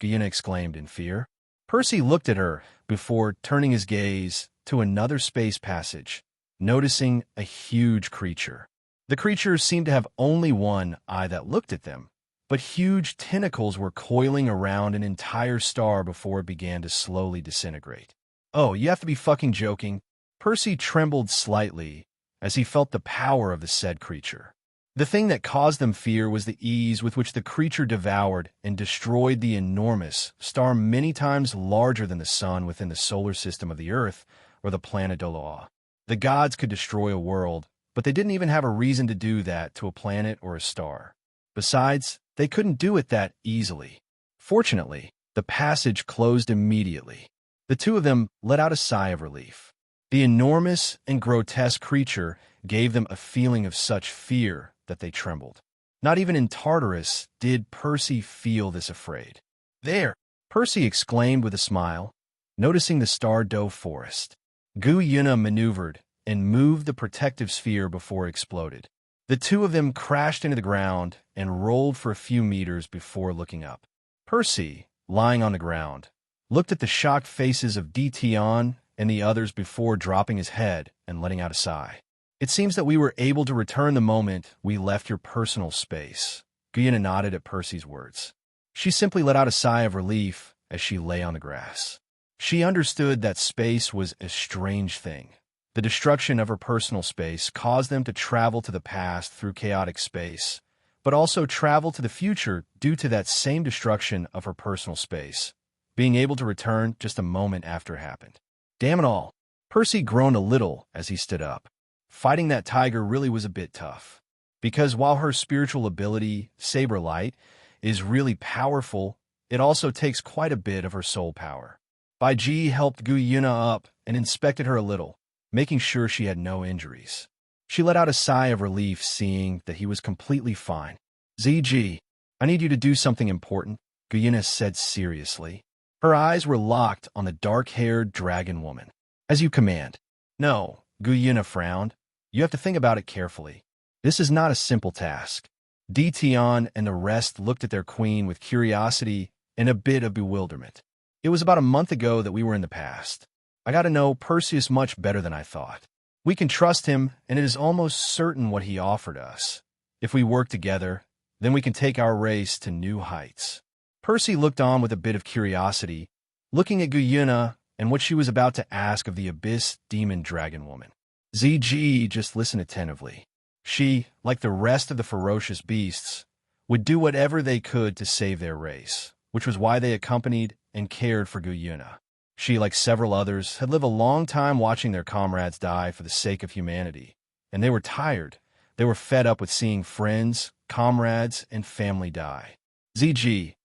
Guyuna exclaimed in fear. Percy looked at her before turning his gaze to another space passage, noticing a huge creature. The creature seemed to have only one eye that looked at them, but huge tentacles were coiling around an entire star before it began to slowly disintegrate. "Oh, you have to be fucking joking." Percy trembled slightly as he felt the power of the said creature. The thing that caused them fear was the ease with which the creature devoured and destroyed the enormous star many times larger than the sun within the solar system of the Earth or the planet Douluo. The gods could destroy a world, but they didn't even have a reason to do that to a planet or a star. Besides, they couldn't do it that easily. Fortunately, the passage closed immediately. The two of them let out a sigh of relief. The enormous and grotesque creature gave them a feeling of such fear that they trembled. Not even in Tartarus did Percy feel this afraid. "There!" Percy exclaimed with a smile, noticing the star-dough forest. Guyuna maneuvered and moved the protective sphere before it exploded. The two of them crashed into the ground and rolled for a few meters before looking up. Percy, lying on the ground, looked at the shocked faces of Dition and the others before dropping his head and letting out a sigh. "It seems that we were able to return the moment we left your personal space." Guyuna nodded at Percy's words. She simply let out a sigh of relief as she lay on the grass. She understood that space was a strange thing. The destruction of her personal space caused them to travel to the past through chaotic space, but also travel to the future due to that same destruction of her personal space, being able to return just a moment after it happened. Damn it all. Percy groaned a little as he stood up. Fighting that tiger really was a bit tough, because while her spiritual ability, Saber Light, is really powerful, it also takes quite a bit of her soul power. Bai Ji helped Guyuna up and inspected her a little, making sure she had no injuries. She let out a sigh of relief seeing that he was completely fine. "ZG, I need you to do something important," Guyuna said seriously. Her eyes were locked on the dark-haired dragon woman. "As you command." "No," Guyuna frowned. "You have to think about it carefully. This is not a simple task." Dition and the rest looked at their queen with curiosity and a bit of bewilderment. "It was about a month ago that we were in the past. I got to know Perseus much better than I thought. We can trust him, and it is almost certain what he offered us. If we work together, then we can take our race to new heights." Percy looked on with a bit of curiosity, looking at Guyuna and what she was about to ask of the Abyss Demon Dragon Woman. ZG just listened attentively. She, like the rest of the ferocious beasts, would do whatever they could to save their race, which was why they accompanied and cared for Guyuna. She, like several others, had lived a long time watching their comrades die for the sake of humanity, and they were tired. They were fed up with seeing friends, comrades, and family die. "ZG,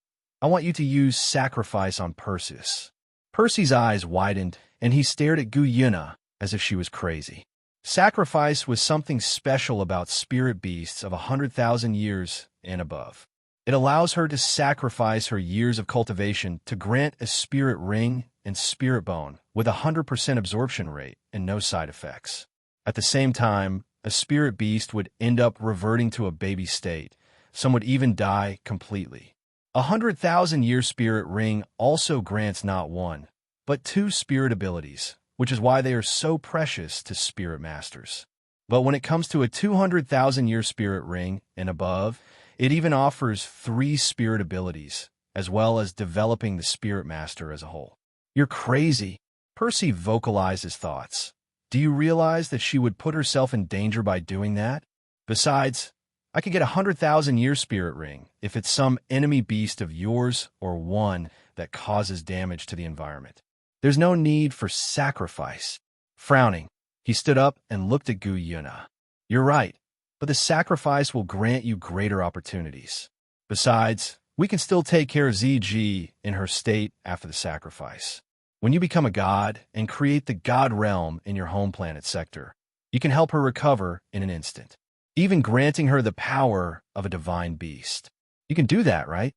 I want you to use sacrifice on Perseus." Percy's eyes widened, and he stared at Guyuna as if she was crazy. Sacrifice was something special about spirit beasts of 100,000 years and above. It allows her to sacrifice her years of cultivation to grant a spirit ring and spirit bone with 100% absorption rate and no side effects. At the same time, a spirit beast would end up reverting to a baby state. Some would even die completely. 100,000-year spirit ring also grants not one, but two spirit abilities, which is why they are so precious to spirit masters. But when it comes to a 200,000-year spirit ring and above, it even offers 3 spirit abilities, as well as developing the spirit master as a whole. You're crazy. Percy vocalized his thoughts. Do you realize that she would put herself in danger by doing that? Besides, I could get a 100,000-year spirit ring if it's some enemy beast of yours or one that causes damage to the environment. There's no need for sacrifice. Frowning, he stood up and looked at Gu Yuna. You're right, but the sacrifice will grant you greater opportunities. Besides, we can still take care of ZG in her state after the sacrifice. When you become a god and create the god realm in your home planet sector, you can help her recover in an instant, even granting her the power of a divine beast. You can do that, right?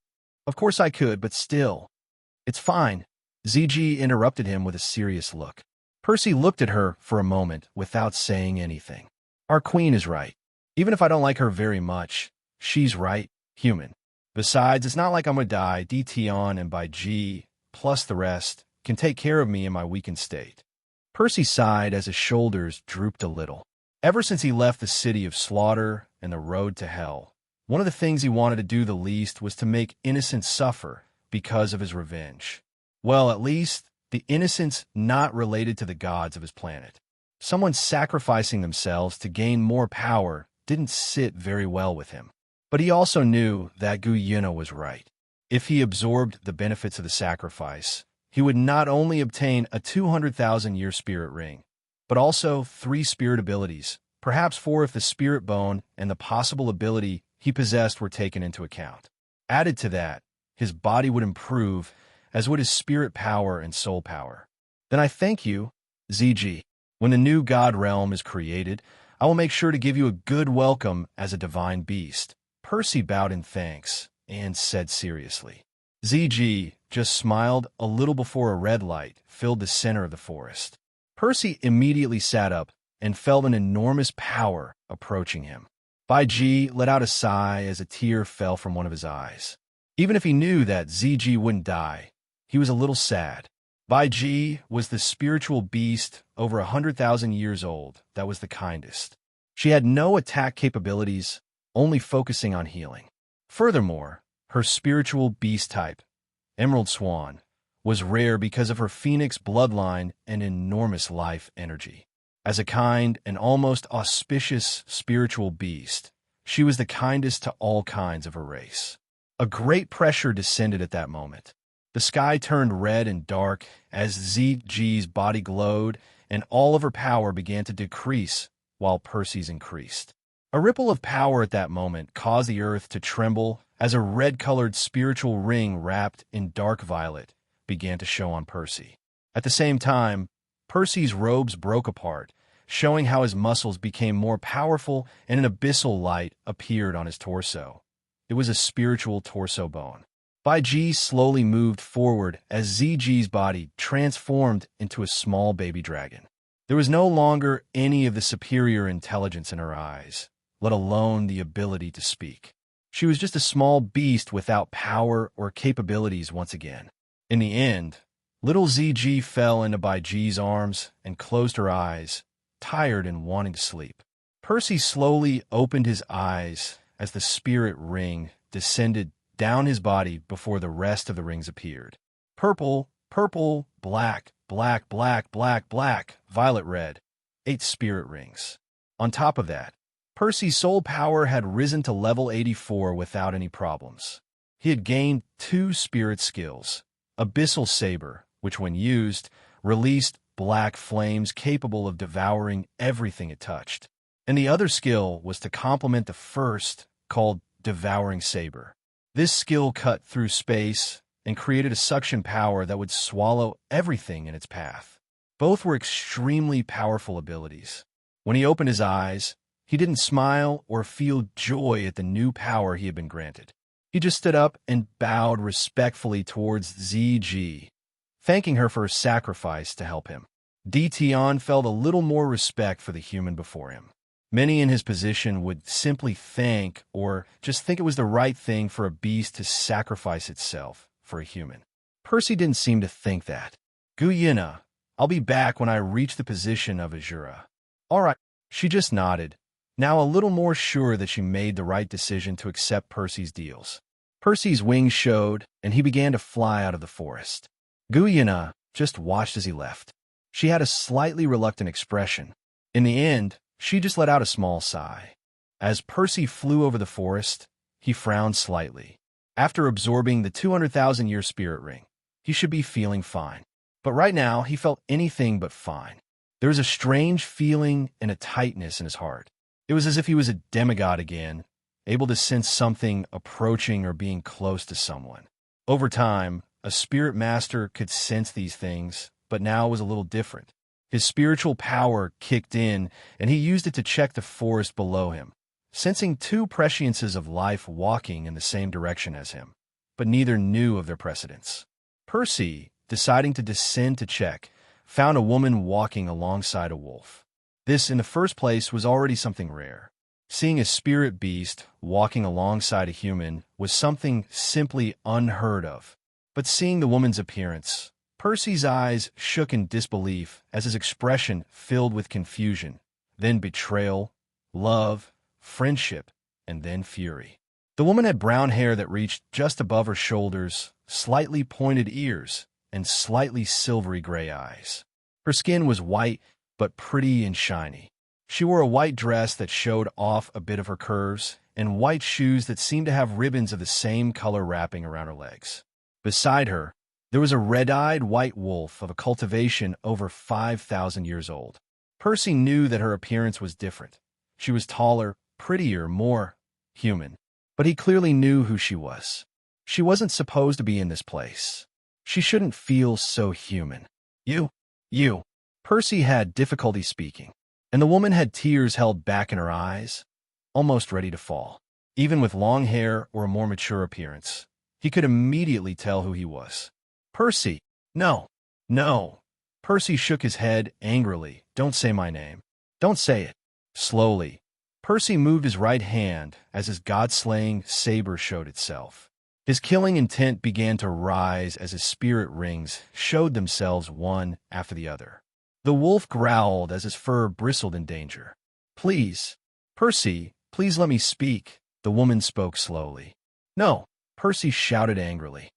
Of course I could, but still. It's fine. ZG interrupted him with a serious look. Percy looked at her for a moment without saying anything. Our queen is right. Even if I don't like her very much, she's right, human. Besides, it's not like I'm gonna die. Tion and by G, plus the rest, can take care of me in my weakened state. Percy sighed as his shoulders drooped a little. Ever since he left the city of slaughter and the road to hell, one of the things he wanted to do the least was to make innocents suffer because of his revenge. Well, at least the innocents not related to the gods of his planet. Someone sacrificing themselves to gain more power didn't sit very well with him. But he also knew that Gu Yuna was right. If he absorbed the benefits of the sacrifice, he would not only obtain a 200,000-year spirit ring, but also 3 spirit abilities, perhaps 4 if the spirit bone and the possible ability he possessed were taken into account. Added to that, his body would improve, as would his spirit power and soul power. Then I thank you, ZG. When the new god realm is created, I will make sure to give you a good welcome as a divine beast. Percy bowed in thanks and said seriously. ZG just smiled a little before a red light filled the center of the forest. Percy immediately sat up and felt an enormous power approaching him. Bai Ji let out a sigh as a tear fell from one of his eyes. Even if he knew that ZG wouldn't die, he was a little sad. Bai Ji was the spiritual beast over 100,000 years old that was the kindest. She had no attack capabilities, only focusing on healing. Furthermore, her spiritual beast type, Emerald Swan, was rare because of her phoenix bloodline and enormous life energy. As a kind and almost auspicious spiritual beast, she was the kindest to all kinds of her race. A great pressure descended at that moment. The sky turned red and dark as ZG's body glowed, and all of her power began to decrease while Percy's increased. A ripple of power at that moment caused the earth to tremble as a red-colored spiritual ring wrapped in dark violet began to show on Percy. At the same time, Percy's robes broke apart, showing how his muscles became more powerful and an abyssal light appeared on his torso. It was a spiritual torso bone. Bai Ji slowly moved forward as ZG's body transformed into a small baby dragon. There was no longer any of the superior intelligence in her eyes, let alone the ability to speak. She was just a small beast without power or capabilities once again. In the end, little ZG fell into Bai Ji's arms and closed her eyes, tired and wanting to sleep. Percy slowly opened his eyes as the spirit ring descended down his body before the rest of the rings appeared. Purple, purple, black, black, black, black, black, violet red. 8 spirit rings. On top of that, Percy's soul power had risen to level 84 without any problems. He had gained 2 spirit skills. Abyssal Saber, which when used, released black flames capable of devouring everything it touched. And the other skill was to complement the first, called Devouring Saber. This skill cut through space and created a suction power that would swallow everything in its path. Both were extremely powerful abilities. When he opened his eyes, he didn't smile or feel joy at the new power he had been granted. He just stood up and bowed respectfully towards ZG, thanking her for her sacrifice to help him. Tion felt a little more respect for the human before him. Many in his position would simply think or just think it was the right thing for a beast to sacrifice itself for a human. Percy didn't seem to think that. Guyina, I'll be back when I reach the position of Azura. All right, she just nodded, now a little more sure that she made the right decision to accept Percy's deals. Percy's wings showed, and he began to fly out of the forest. Guyina just watched as he left. She had a slightly reluctant expression. In the end, she just let out a small sigh. As Percy flew over the forest, he frowned slightly. After absorbing the 200,000-year spirit ring, he should be feeling fine. But right now, he felt anything but fine. There was a strange feeling and a tightness in his heart. It was as if he was a demigod again, able to sense something approaching or being close to someone. Over time, a spirit master could sense these things, but now it was a little different. His spiritual power kicked in, and he used it to check the forest below him, sensing two presciences of life walking in the same direction as him, but neither knew of their precedence. Percy, deciding to descend to check, found a woman walking alongside a wolf. This, in the first place, was already something rare. Seeing a spirit beast walking alongside a human was something simply unheard of. But seeing the woman's appearance, Percy's eyes shook in disbelief as his expression filled with confusion, then betrayal, love, friendship, and then fury. The woman had brown hair that reached just above her shoulders, slightly pointed ears, and slightly silvery gray eyes. Her skin was white, but pretty and shiny. She wore a white dress that showed off a bit of her curves, and white shoes that seemed to have ribbons of the same color wrapping around her legs. Beside her, there was a red-eyed white wolf of a cultivation over 5,000 years old. Percy knew that her appearance was different. She was taller, prettier, more human. But he clearly knew who she was. She wasn't supposed to be in this place. She shouldn't feel so human. You. Percy had difficulty speaking, and the woman had tears held back in her eyes, almost ready to fall. Even with long hair or a more mature appearance, he could immediately tell who he was. Percy! No! Percy shook his head angrily. Don't say my name. Don't say it. Slowly, Percy moved his right hand as his god-slaying saber showed itself. His killing intent began to rise as his spirit rings showed themselves one after the other. The wolf growled as his fur bristled in danger. Please, Percy, please let me speak, the woman spoke slowly. No, Percy shouted angrily.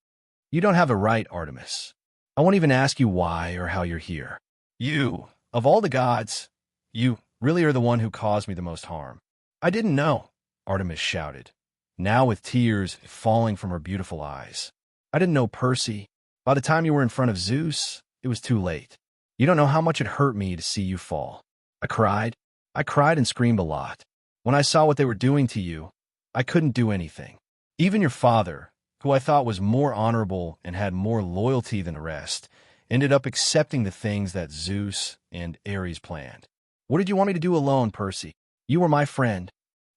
You don't have a right, Artemis. I won't even ask you why or how you're here. You, of all the gods, you really are the one who caused me the most harm. I didn't know, Artemis shouted, now with tears falling from her beautiful eyes. I didn't know, Percy. By the time you were in front of Zeus, it was too late. You don't know how much it hurt me to see you fall. I cried and screamed a lot. When I saw what they were doing to you, I couldn't do anything. Even your father, who I thought was more honorable and had more loyalty than the rest, ended up accepting the things that Zeus and Ares planned. What did you want me to do alone, Percy? You were my friend.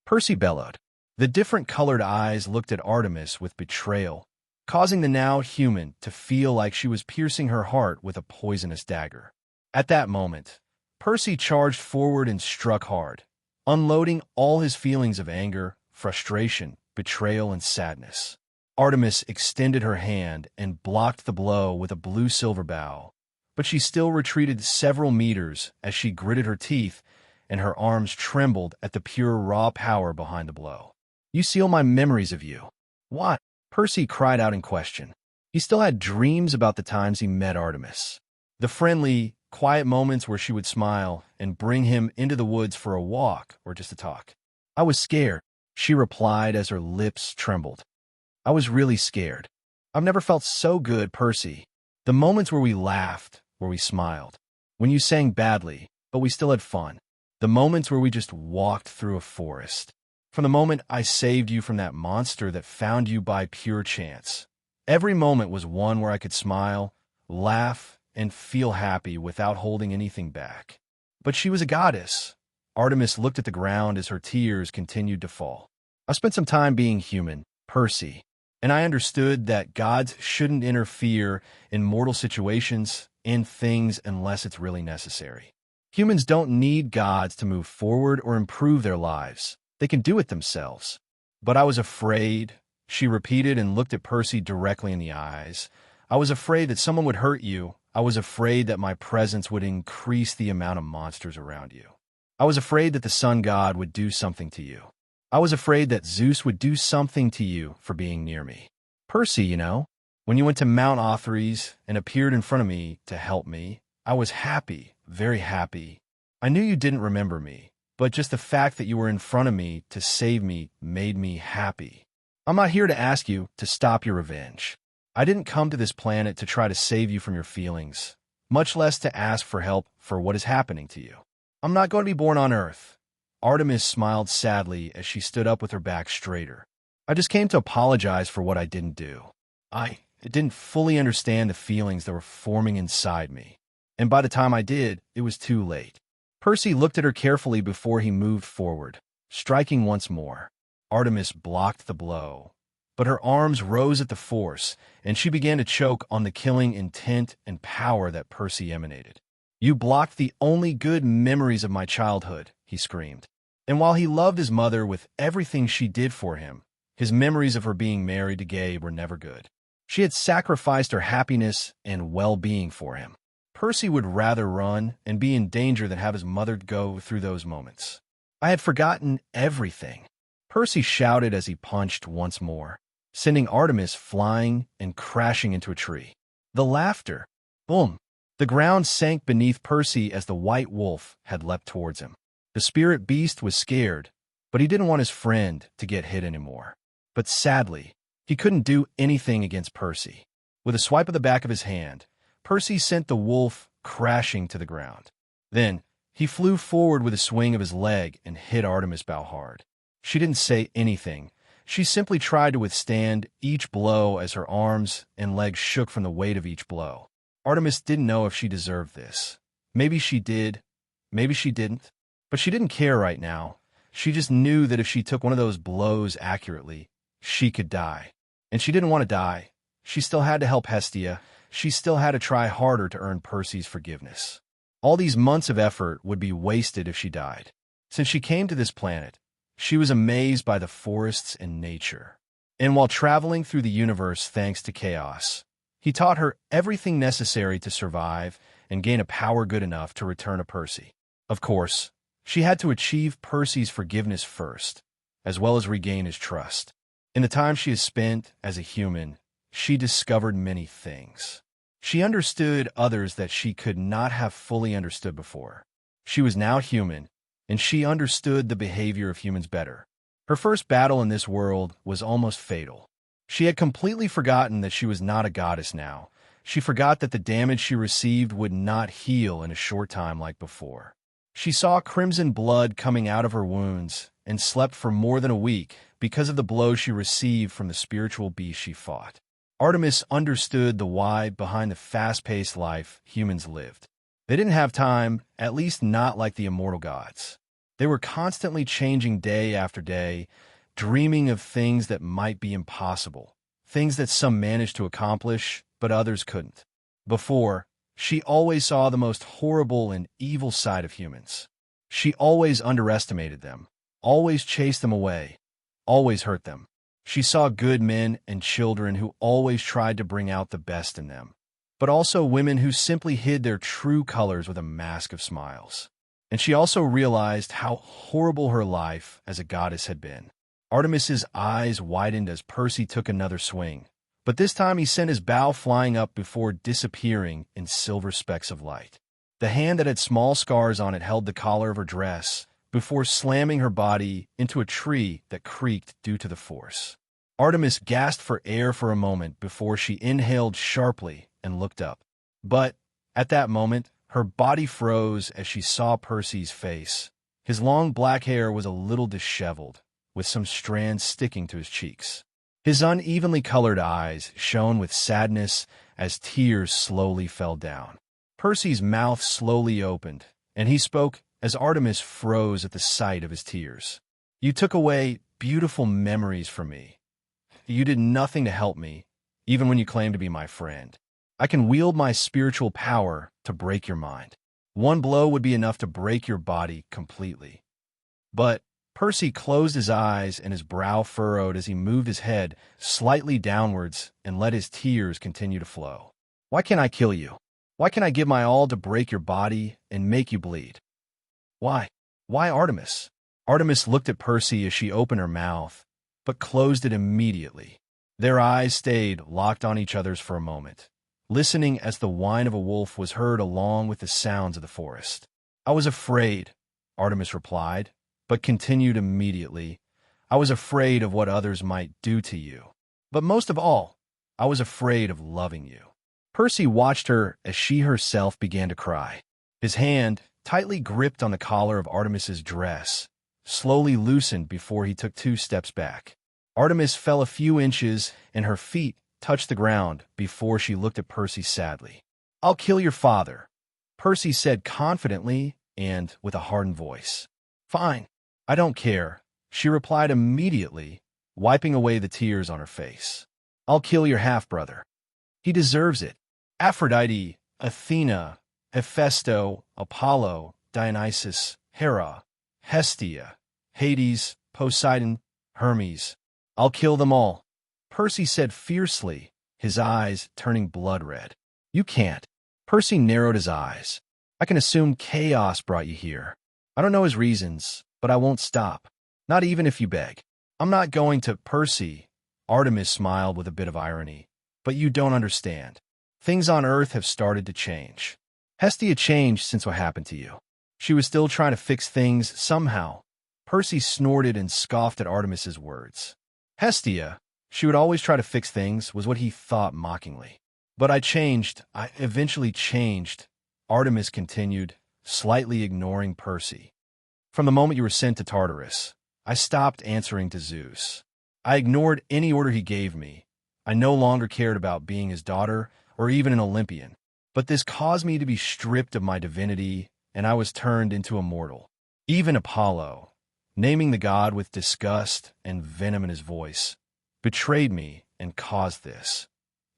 Percy bellowed. The different colored eyes looked at Artemis with betrayal, causing the now human to feel like she was piercing her heart with a poisonous dagger. At that moment, Percy charged forward and struck hard, unloading all his feelings of anger, frustration, betrayal, and sadness. Artemis extended her hand and blocked the blow with a blue-silver bow, but she still retreated several meters as she gritted her teeth and her arms trembled at the pure raw power behind the blow. You seal my memories of you. What? Percy cried out in question. He still had dreams about the times he met Artemis. The friendly, quiet moments where she would smile and bring him into the woods for a walk or just to talk. I was scared, she replied as her lips trembled. I was really scared. I've never felt so good, Percy. The moments where we laughed, where we smiled, when you sang badly, but we still had fun. The moments where we just walked through a forest. From the moment I saved you from that monster that found you by pure chance. Every moment was one where I could smile, laugh, and feel happy without holding anything back. But she was a goddess. Artemis looked at the ground as her tears continued to fall. I spent some time being human, Percy, and I understood that gods shouldn't interfere in mortal situations, in things, unless it's really necessary. Humans don't need gods to move forward or improve their lives. They can do it themselves. But I was afraid, she repeated and looked at Percy directly in the eyes. I was afraid that someone would hurt you. I was afraid that my presence would increase the amount of monsters around you. I was afraid that the sun god would do something to you. I was afraid that Zeus would do something to you for being near me. Percy, when you went to Mount Othries and appeared in front of me to help me, I was happy, very happy. I knew you didn't remember me, but just the fact that you were in front of me to save me made me happy. I'm not here to ask you to stop your revenge. I didn't come to this planet to try to save you from your feelings, much less to ask for help for what is happening to you. I'm not going to be born on Earth. Artemis smiled sadly as she stood up with her back straighter. I just came to apologize for what I didn't do. I didn't fully understand the feelings that were forming inside me. And by the time I did, it was too late. Percy looked at her carefully before he moved forward, striking once more. Artemis blocked the blow, but her arms rose at the force, and she began to choke on the killing intent and power that Percy emanated. You blocked the only good memories of my childhood, he screamed. And while he loved his mother with everything she did for him, his memories of her being married to Gabe were never good. She had sacrificed her happiness and well-being for him. Percy would rather run and be in danger than have his mother go through those moments. I had forgotten everything. Percy shouted as he punched once more, sending Artemis flying and crashing into a tree. The laughter. Boom. The ground sank beneath Percy as the white wolf had leapt towards him. The spirit beast was scared, but he didn't want his friend to get hit anymore. But sadly, he couldn't do anything against Percy. With a swipe of the back of his hand, Percy sent the wolf crashing to the ground. Then, he flew forward with a swing of his leg and hit Artemis bow hard. She didn't say anything. She simply tried to withstand each blow as her arms and legs shook from the weight of each blow. Artemis didn't know if she deserved this. Maybe she did. Maybe she didn't. But she didn't care right now. She just knew that if she took one of those blows accurately, she could die. And she didn't want to die. She still had to help Hestia. She still had to try harder to earn Percy's forgiveness. All these months of effort would be wasted if she died. Since she came to this planet, she was amazed by the forests and nature. And while traveling through the universe thanks to Chaos, he taught her everything necessary to survive and gain a power good enough to return to Percy. Of course, she had to achieve Percy's forgiveness first, as well as regain his trust. In the time she has spent as a human, she discovered many things. She understood others that she could not have fully understood before. She was now human, and she understood the behavior of humans better. Her first battle in this world was almost fatal. She had completely forgotten that she was not a goddess now. She forgot that the damage she received would not heal in a short time like before. She saw crimson blood coming out of her wounds and slept for more than a week because of the blow she received from the spiritual beast she fought. Artemis understood the why behind the fast-paced life humans lived. They didn't have time, at least not like the immortal gods. They were constantly changing day after day, dreaming of things that might be impossible, things that some managed to accomplish, but others couldn't. Before, she always saw the most horrible and evil side of humans. She always underestimated them, always chased them away, always hurt them. She saw good men and children who always tried to bring out the best in them, but also women who simply hid their true colors with a mask of smiles. And she also realized how horrible her life as a goddess had been. Artemis's eyes widened as Percy took another swing, but this time he sent his bow flying up before disappearing in silver specks of light. The hand that had small scars on it held the collar of her dress before slamming her body into a tree that creaked due to the force. Artemis gasped for air for a moment before she inhaled sharply and looked up. But, at that moment, her body froze as she saw Percy's face. His long black hair was a little disheveled, with some strands sticking to his cheeks. His unevenly colored eyes shone with sadness as tears slowly fell down. Percy's mouth slowly opened, and he spoke as Artemis froze at the sight of his tears. You took away beautiful memories from me. You did nothing to help me, even when you claimed to be my friend. I can wield my spiritual power to break your mind. One blow would be enough to break your body completely. But Percy closed his eyes and his brow furrowed as he moved his head slightly downwards and let his tears continue to flow. Why can't I kill you? Why can't I give my all to break your body and make you bleed? Why? Why Artemis? Artemis looked at Percy as she opened her mouth, but closed it immediately. Their eyes stayed locked on each other's for a moment, listening as the whine of a wolf was heard along with the sounds of the forest. I was afraid, Artemis replied, but continued immediately. I was afraid of what others might do to you. But most of all, I was afraid of loving you. Percy watched her as she herself began to cry. His hand, tightly gripped on the collar of Artemis's dress, slowly loosened before he took 2 steps back. Artemis fell a few inches and her feet touched the ground before she looked at Percy sadly. I'll kill your father, Percy said confidently and with a hardened voice. Fine, I don't care, she replied immediately, wiping away the tears on her face. I'll kill your half-brother. He deserves it. Aphrodite, Athena, Hephaestus, Apollo, Dionysus, Hera, Hestia, Hades, Poseidon, Hermes. I'll kill them all, Percy said fiercely, his eyes turning blood red. You can't. Percy narrowed his eyes. I can assume chaos brought you here. I don't know his reasons, but I won't stop. Not even if you beg. I'm not going to, Percy. Artemis smiled with a bit of irony. But you don't understand. Things on Earth have started to change. Hestia changed since what happened to you. She was still trying to fix things somehow. Percy snorted and scoffed at Artemis's words. Hestia, she would always try to fix things, was what he thought mockingly. But I eventually changed, Artemis continued, slightly ignoring Percy. From the moment you were sent to Tartarus, I stopped answering to Zeus. I ignored any order he gave me. I no longer cared about being his daughter or even an Olympian. But this caused me to be stripped of my divinity, and I was turned into a mortal. Even Apollo, naming the god with disgust and venom in his voice, betrayed me and caused this.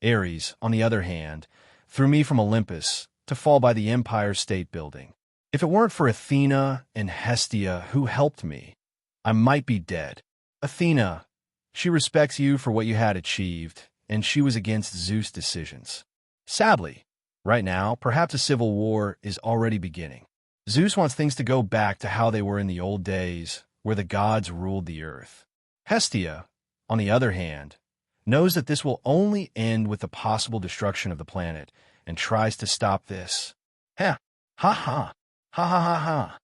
Ares, on the other hand, threw me from Olympus to fall by the Empire State Building. If it weren't for Athena and Hestia who helped me, I might be dead. Athena, she respects you for what you had achieved, and she was against Zeus' decisions. Sadly, right now, perhaps a civil war is already beginning. Zeus wants things to go back to how they were in the old days, where the gods ruled the earth. Hestia, on the other hand, knows that this will only end with the possible destruction of the planet, and tries to stop this. Ha ha ha ha ha ha ha.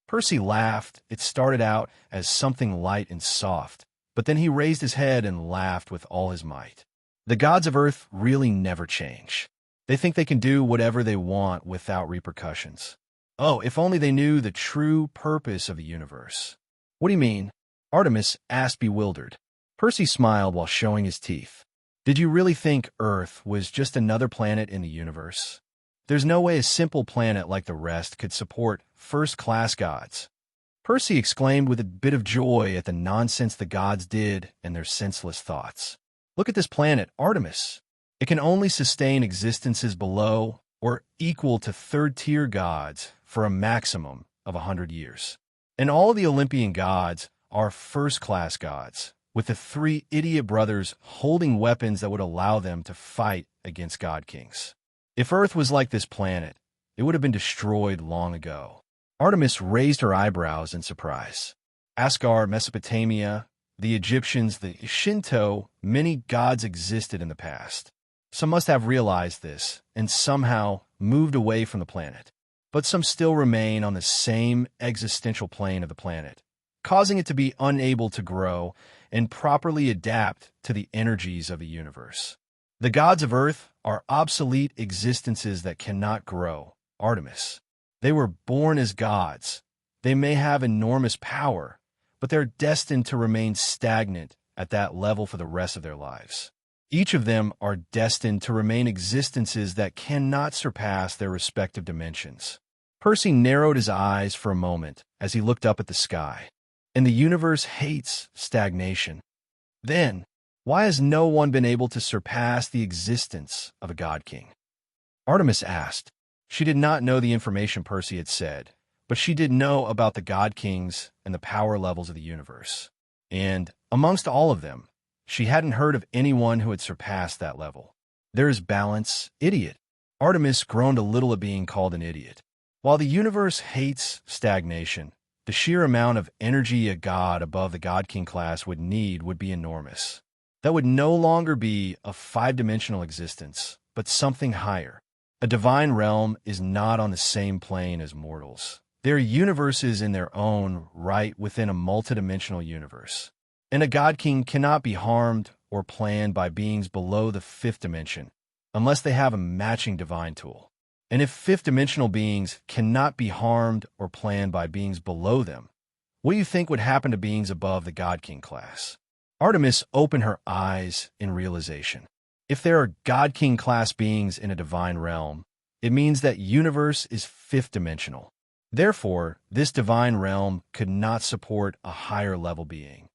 Percy laughed. It started out as something light and soft, but then he raised his head and laughed with all his might. The gods of Earth really never change. They think they can do whatever they want without repercussions. Oh, if only they knew the true purpose of the universe. What do you mean? Artemis asked, bewildered. Percy smiled while showing his teeth. Did you really think Earth was just another planet in the universe? There's no way a simple planet like the rest could support first-class gods. Percy exclaimed with a bit of joy at the nonsense the gods did and their senseless thoughts. Look at this planet, Artemis. It can only sustain existences below or equal to third-tier gods for a maximum of 100 years. And all the Olympian gods are first-class gods, with the 3 idiot brothers holding weapons that would allow them to fight against god kings. If Earth was like this planet, it would have been destroyed long ago. Artemis raised her eyebrows in surprise. Asgard, Mesopotamia, the Egyptians, the Shinto, many gods existed in the past. Some must have realized this and somehow moved away from the planet. But some still remain on the same existential plane of the planet, causing it to be unable to grow and properly adapt to the energies of the universe. The gods of Earth are obsolete existences that cannot grow, Artemis. They were born as gods. They may have enormous power, but they're destined to remain stagnant at that level for the rest of their lives. Each of them are destined to remain existences that cannot surpass their respective dimensions. Percy narrowed his eyes for a moment as he looked up at the sky. And the universe hates stagnation. Then, why has no one been able to surpass the existence of a god king? Artemis asked. She did not know the information Percy had said, but she did know about the God Kings and the power levels of the universe. And, amongst all of them, she hadn't heard of anyone who had surpassed that level. There is balance, idiot. Artemis groaned a little at being called an idiot. While the universe hates stagnation, the sheer amount of energy a god above the God King class would need would be enormous. That would no longer be a five-dimensional existence, but something higher. A divine realm is not on the same plane as mortals. They are universes in their own right within a multidimensional universe. And a God King cannot be harmed or planned by beings below the fifth dimension, unless they have a matching divine tool. And if fifth-dimensional beings cannot be harmed or planned by beings below them, what do you think would happen to beings above the God King class? Artemis opened her eyes in realization. If there are God King class beings in a divine realm, it means that universe is fifth-dimensional. Therefore, this divine realm could not support a higher-level being.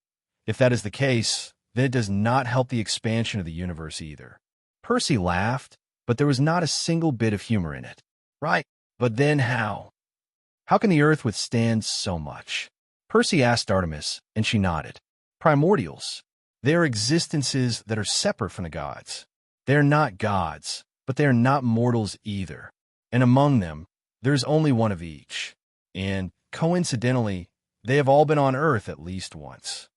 If that is the case, then it does not help the expansion of the universe either. Percy laughed, but there was not a single bit of humor in it. Right, but then how? How can the Earth withstand so much? Percy asked Artemis, and she nodded. Primordials. They are existences that are separate from the gods. They are not gods, but they are not mortals either. And among them, there is only one of each. And, coincidentally, they have all been on Earth at least once.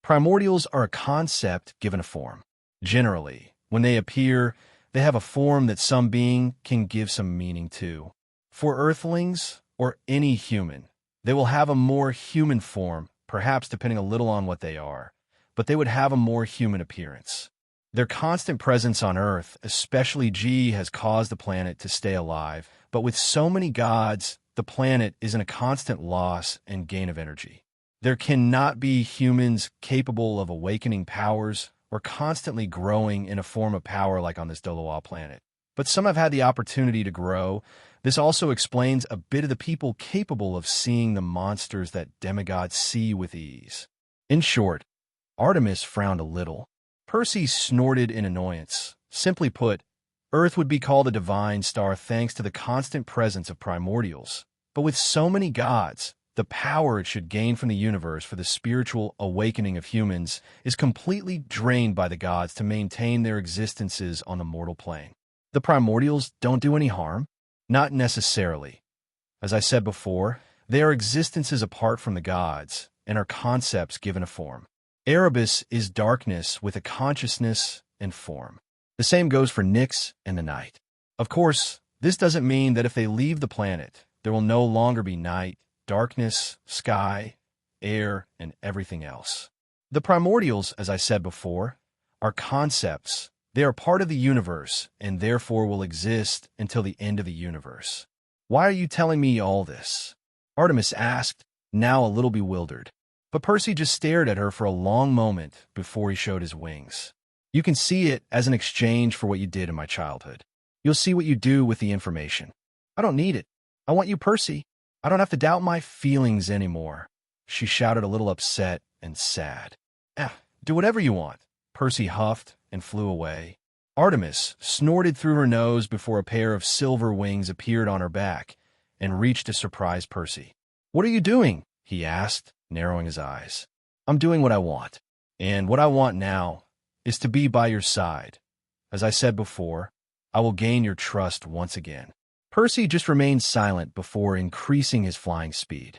Primordials are a concept given a form. Generally, when they appear, they have a form that some being can give some meaning to. For Earthlings, or any human, they will have a more human form, perhaps depending a little on what they are, but they would have a more human appearance. Their constant presence on Earth, especially G, has caused the planet to stay alive, but with so many gods, the planet is in a constant loss and gain of energy. There cannot be humans capable of awakening powers or constantly growing in a form of power like on this Douluo planet. But some have had the opportunity to grow. This also explains a bit of the people capable of seeing the monsters that demigods see with ease. In short, Artemis frowned a little. Percy snorted in annoyance. Simply put, Earth would be called a divine star thanks to the constant presence of primordials. But with so many gods, the power it should gain from the universe for the spiritual awakening of humans is completely drained by the gods to maintain their existences on the mortal plane. The primordials don't do any harm? Not necessarily. As I said before, they are existences apart from the gods and are concepts given a form. Erebus is darkness with a consciousness and form. The same goes for Nyx and the night. Of course, this doesn't mean that if they leave the planet, there will no longer be night, darkness, sky, air, and everything else. The primordials, as I said before, are concepts. They are part of the universe and therefore will exist until the end of the universe. Why are you telling me all this? Artemis asked, now a little bewildered. But Percy just stared at her for a long moment before he showed his wings. You can see it as an exchange for what you did in my childhood. You'll see what you do with the information. I don't need it. I want you, Percy. I don't have to doubt my feelings anymore. She shouted, a little upset and sad. Do whatever you want. Percy huffed and flew away. Artemis snorted through her nose before a pair of silver wings appeared on her back and reached to surprise Percy. What are you doing? He asked, narrowing his eyes. I'm doing what I want. And what I want now is to be by your side. As I said before, I will gain your trust once again. Percy just remained silent before increasing his flying speed.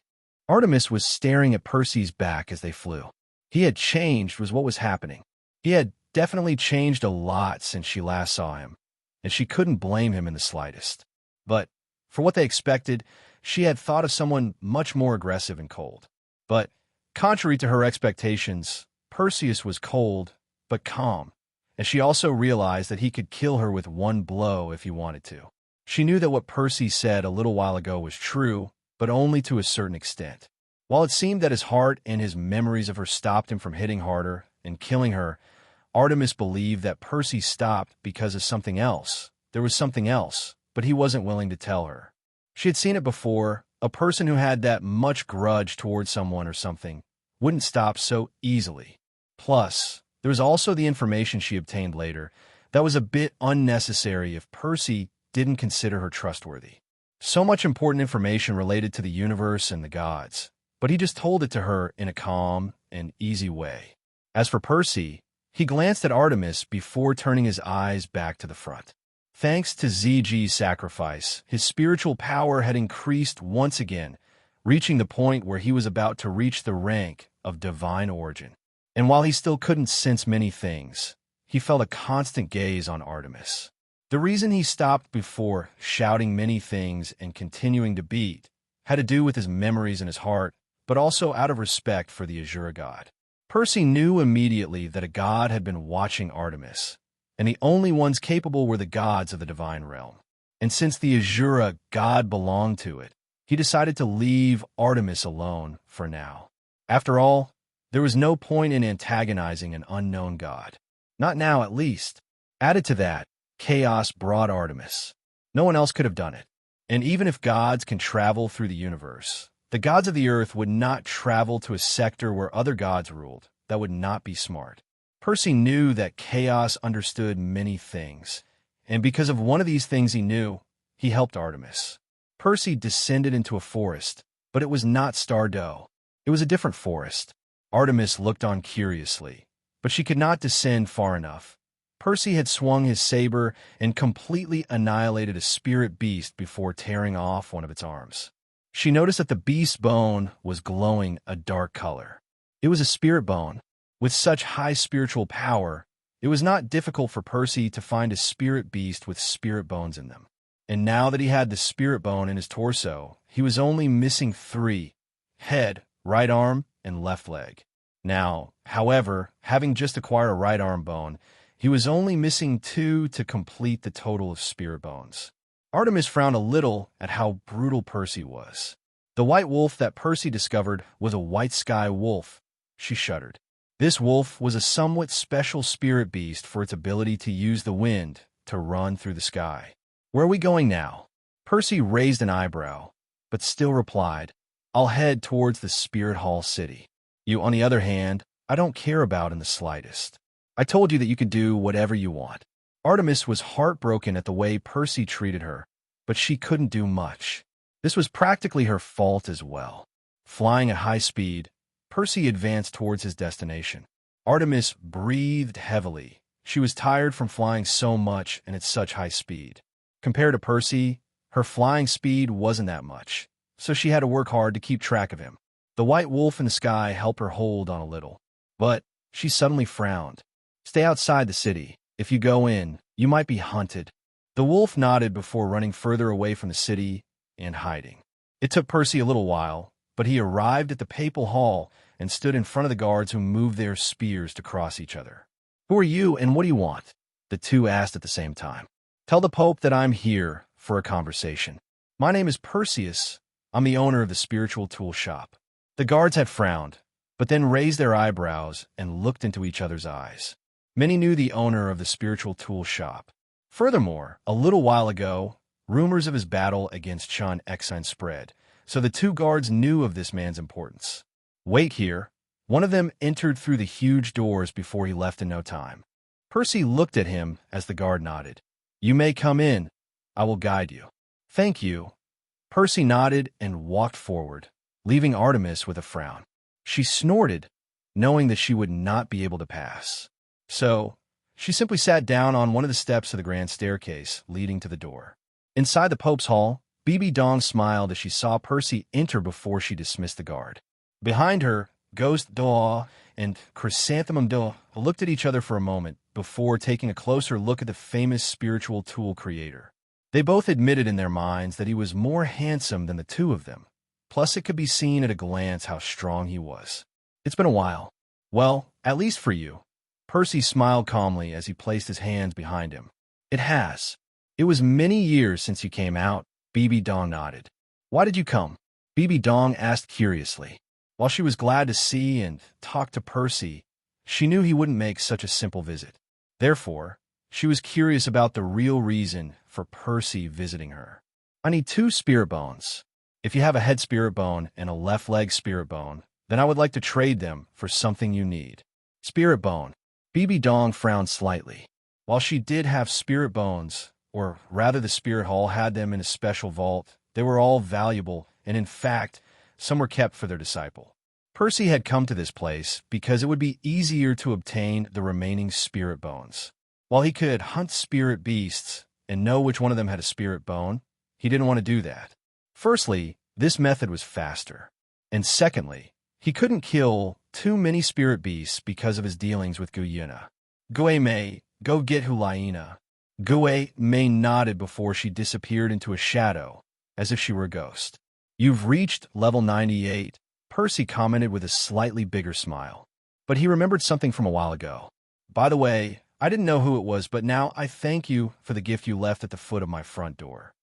Artemis was staring at Percy's back as they flew. He had changed was what was happening. He had definitely changed a lot since she last saw him, and she couldn't blame him in the slightest. But, for what they expected, she had thought of someone much more aggressive and cold. But, contrary to her expectations, Perseus was cold, but calm, and she also realized that he could kill her with one blow if he wanted to. She knew that what Percy said a little while ago was true, but only to a certain extent. While it seemed that his heart and his memories of her stopped him from hitting harder and killing her, Artemis believed that Percy stopped because of something else. There was something else, but he wasn't willing to tell her. She had seen it before. A person who had that much grudge towards someone or something wouldn't stop so easily. Plus, there was also the information she obtained later that was a bit unnecessary if Percy didn't consider her trustworthy. So much important information related to the universe and the gods, but he just told it to her in a calm and easy way. As for Percy, he glanced at Artemis before turning his eyes back to the front. Thanks to ZG's sacrifice, his spiritual power had increased once again, reaching the point where he was about to reach the rank of divine origin. And while he still couldn't sense many things, he felt a constant gaze on Artemis. The reason he stopped before shouting many things and continuing to beat had to do with his memories in his heart, but also out of respect for the Azura god. Percy knew immediately that a god had been watching Artemis, and the only ones capable were the gods of the divine realm. And since the Azura god belonged to it, he decided to leave Artemis alone for now. After all, there was no point in antagonizing an unknown god. Not now, at least. Added to that, chaos brought Artemis. No one else could have done it. And even if gods can travel through the universe, the gods of the earth would not travel to a sector where other gods ruled. That would not be smart. Percy knew that chaos understood many things, and because of one of these things he knew, he helped Artemis. Percy descended into a forest, but it was not Stardew. It was a different forest. Artemis looked on curiously, but she could not descend far enough. Percy had swung his saber and completely annihilated a spirit beast before tearing off one of its arms. She noticed that the beast's bone was glowing a dark color. It was a spirit bone. With such high spiritual power, it was not difficult for Percy to find a spirit beast with spirit bones in them. And now that he had the spirit bone in his torso, he was only missing 3: head, right arm, and left leg. Now, however, having just acquired a right arm bone, he was only missing 2 to complete the total of spirit bones. Artemis frowned a little at how brutal Percy was. The white wolf that Percy discovered was a white sky wolf. She shuddered. This wolf was a somewhat special spirit beast for its ability to use the wind to run through the sky. Where are we going now? Percy raised an eyebrow, but still replied, I'll head towards the Spirit Hall City. You, on the other hand, I don't care about in the slightest. I told you that you could do whatever you want. Artemis was heartbroken at the way Percy treated her, but she couldn't do much. This was practically her fault as well. Flying at high speed, Percy advanced towards his destination. Artemis breathed heavily. She was tired from flying so much and at such high speed. Compared to Percy, her flying speed wasn't that much, so she had to work hard to keep track of him. The white wolf in the sky helped her hold on a little, but she suddenly frowned. Stay outside the city. If you go in, you might be hunted. The wolf nodded before running further away from the city and hiding. It took Percy a little while, but he arrived at the papal hall and stood in front of the guards who moved their spears to cross each other. Who are you and what do you want? The two asked at the same time. Tell the Pope that I'm here for a conversation. My name is Perseus. I'm the owner of the spiritual tool shop. The guards had frowned, but then raised their eyebrows and looked into each other's eyes. Many knew the owner of the spiritual tool shop. Furthermore, a little while ago, rumors of his battle against Chun Exine spread, so the two guards knew of this man's importance. Wait here. One of them entered through the huge doors before he left in no time. Percy looked at him as the guard nodded. You may come in. I will guide you. Thank you. Percy nodded and walked forward, leaving Artemis with a frown. She snorted, knowing that she would not be able to pass. So, she simply sat down on one of the steps of the grand staircase leading to the door. Inside the Pope's hall, Bibi Dong smiled as she saw Percy enter before she dismissed the guard. Behind her, Ghost Douluo and Chrysanthemum Douluo looked at each other for a moment before taking a closer look at the famous spiritual tool creator. They both admitted in their minds that he was more handsome than the two of them. Plus, it could be seen at a glance how strong he was. It's been a while. Well, at least for you. Percy smiled calmly as he placed his hands behind him. It has. It was many years since you came out. Bibi Dong nodded. Why did you come? Bibi Dong asked curiously. While she was glad to see and talk to Percy, she knew he wouldn't make such a simple visit. Therefore, she was curious about the real reason for Percy visiting her. I need 2 spirit bones. If you have a head spirit bone and a left leg spirit bone, then I would like to trade them for something you need. Spirit bone. Bibi Dong frowned slightly. While she did have spirit bones, or rather the spirit hall had them in a special vault, They were all valuable, and in fact, some were kept for their disciple. Percy had come to this place because it would be easier to obtain the remaining spirit bones. While he could hunt spirit beasts and know which one of them had a spirit bone, he didn't want to do that. Firstly, this method was faster. And secondly, he couldn't kill too many spirit beasts because of his dealings with Guyena. Gue Mei, go get Hulaina. Gue Mei nodded before she disappeared into a shadow, as if she were a ghost. You've reached level 98, Percy commented with a slightly bigger smile. But he remembered something from a while ago. By the way, I didn't know who it was, but now I thank you for the gift you left at the foot of my front door.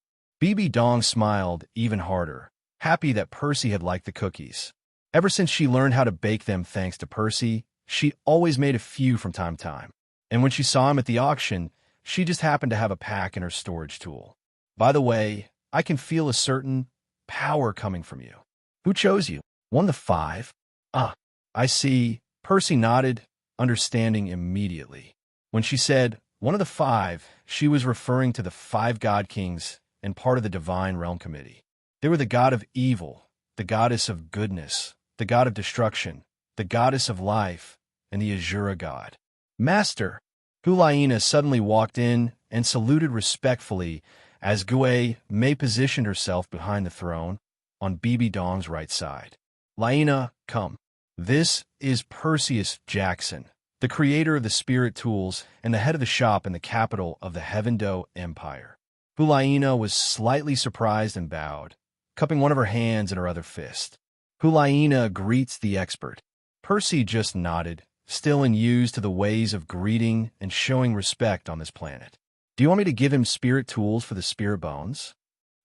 Bibi Dong smiled even harder, happy that Percy had liked the cookies. Ever since she learned how to bake them thanks to Percy, she always made a few from time to time. And when she saw him at the auction, she just happened to have a pack in her storage tool. By the way, I can feel a certain power coming from you. Who chose you? One of the 5? Ah, I see. Percy nodded, understanding immediately. When she said, one of the 5, she was referring to the 5 god kings and part of the Divine Realm Committee. They were the god of evil, the goddess of goodness, the god of destruction, the goddess of life, and the Azura god. Master! Hulaina suddenly walked in and saluted respectfully as Gue Mei positioned herself behind the throne on Bibi Dong's right side. Laina, come. This is Perseus Jackson, the creator of the spirit tools and the head of the shop in the capital of the Heavendo Empire. Hulaina was slightly surprised and bowed, cupping one of her hands in her other fist. Hulaina greets the expert. Percy just nodded, still unused to the ways of greeting and showing respect on this planet. Do you want me to give him spirit tools for the spirit bones?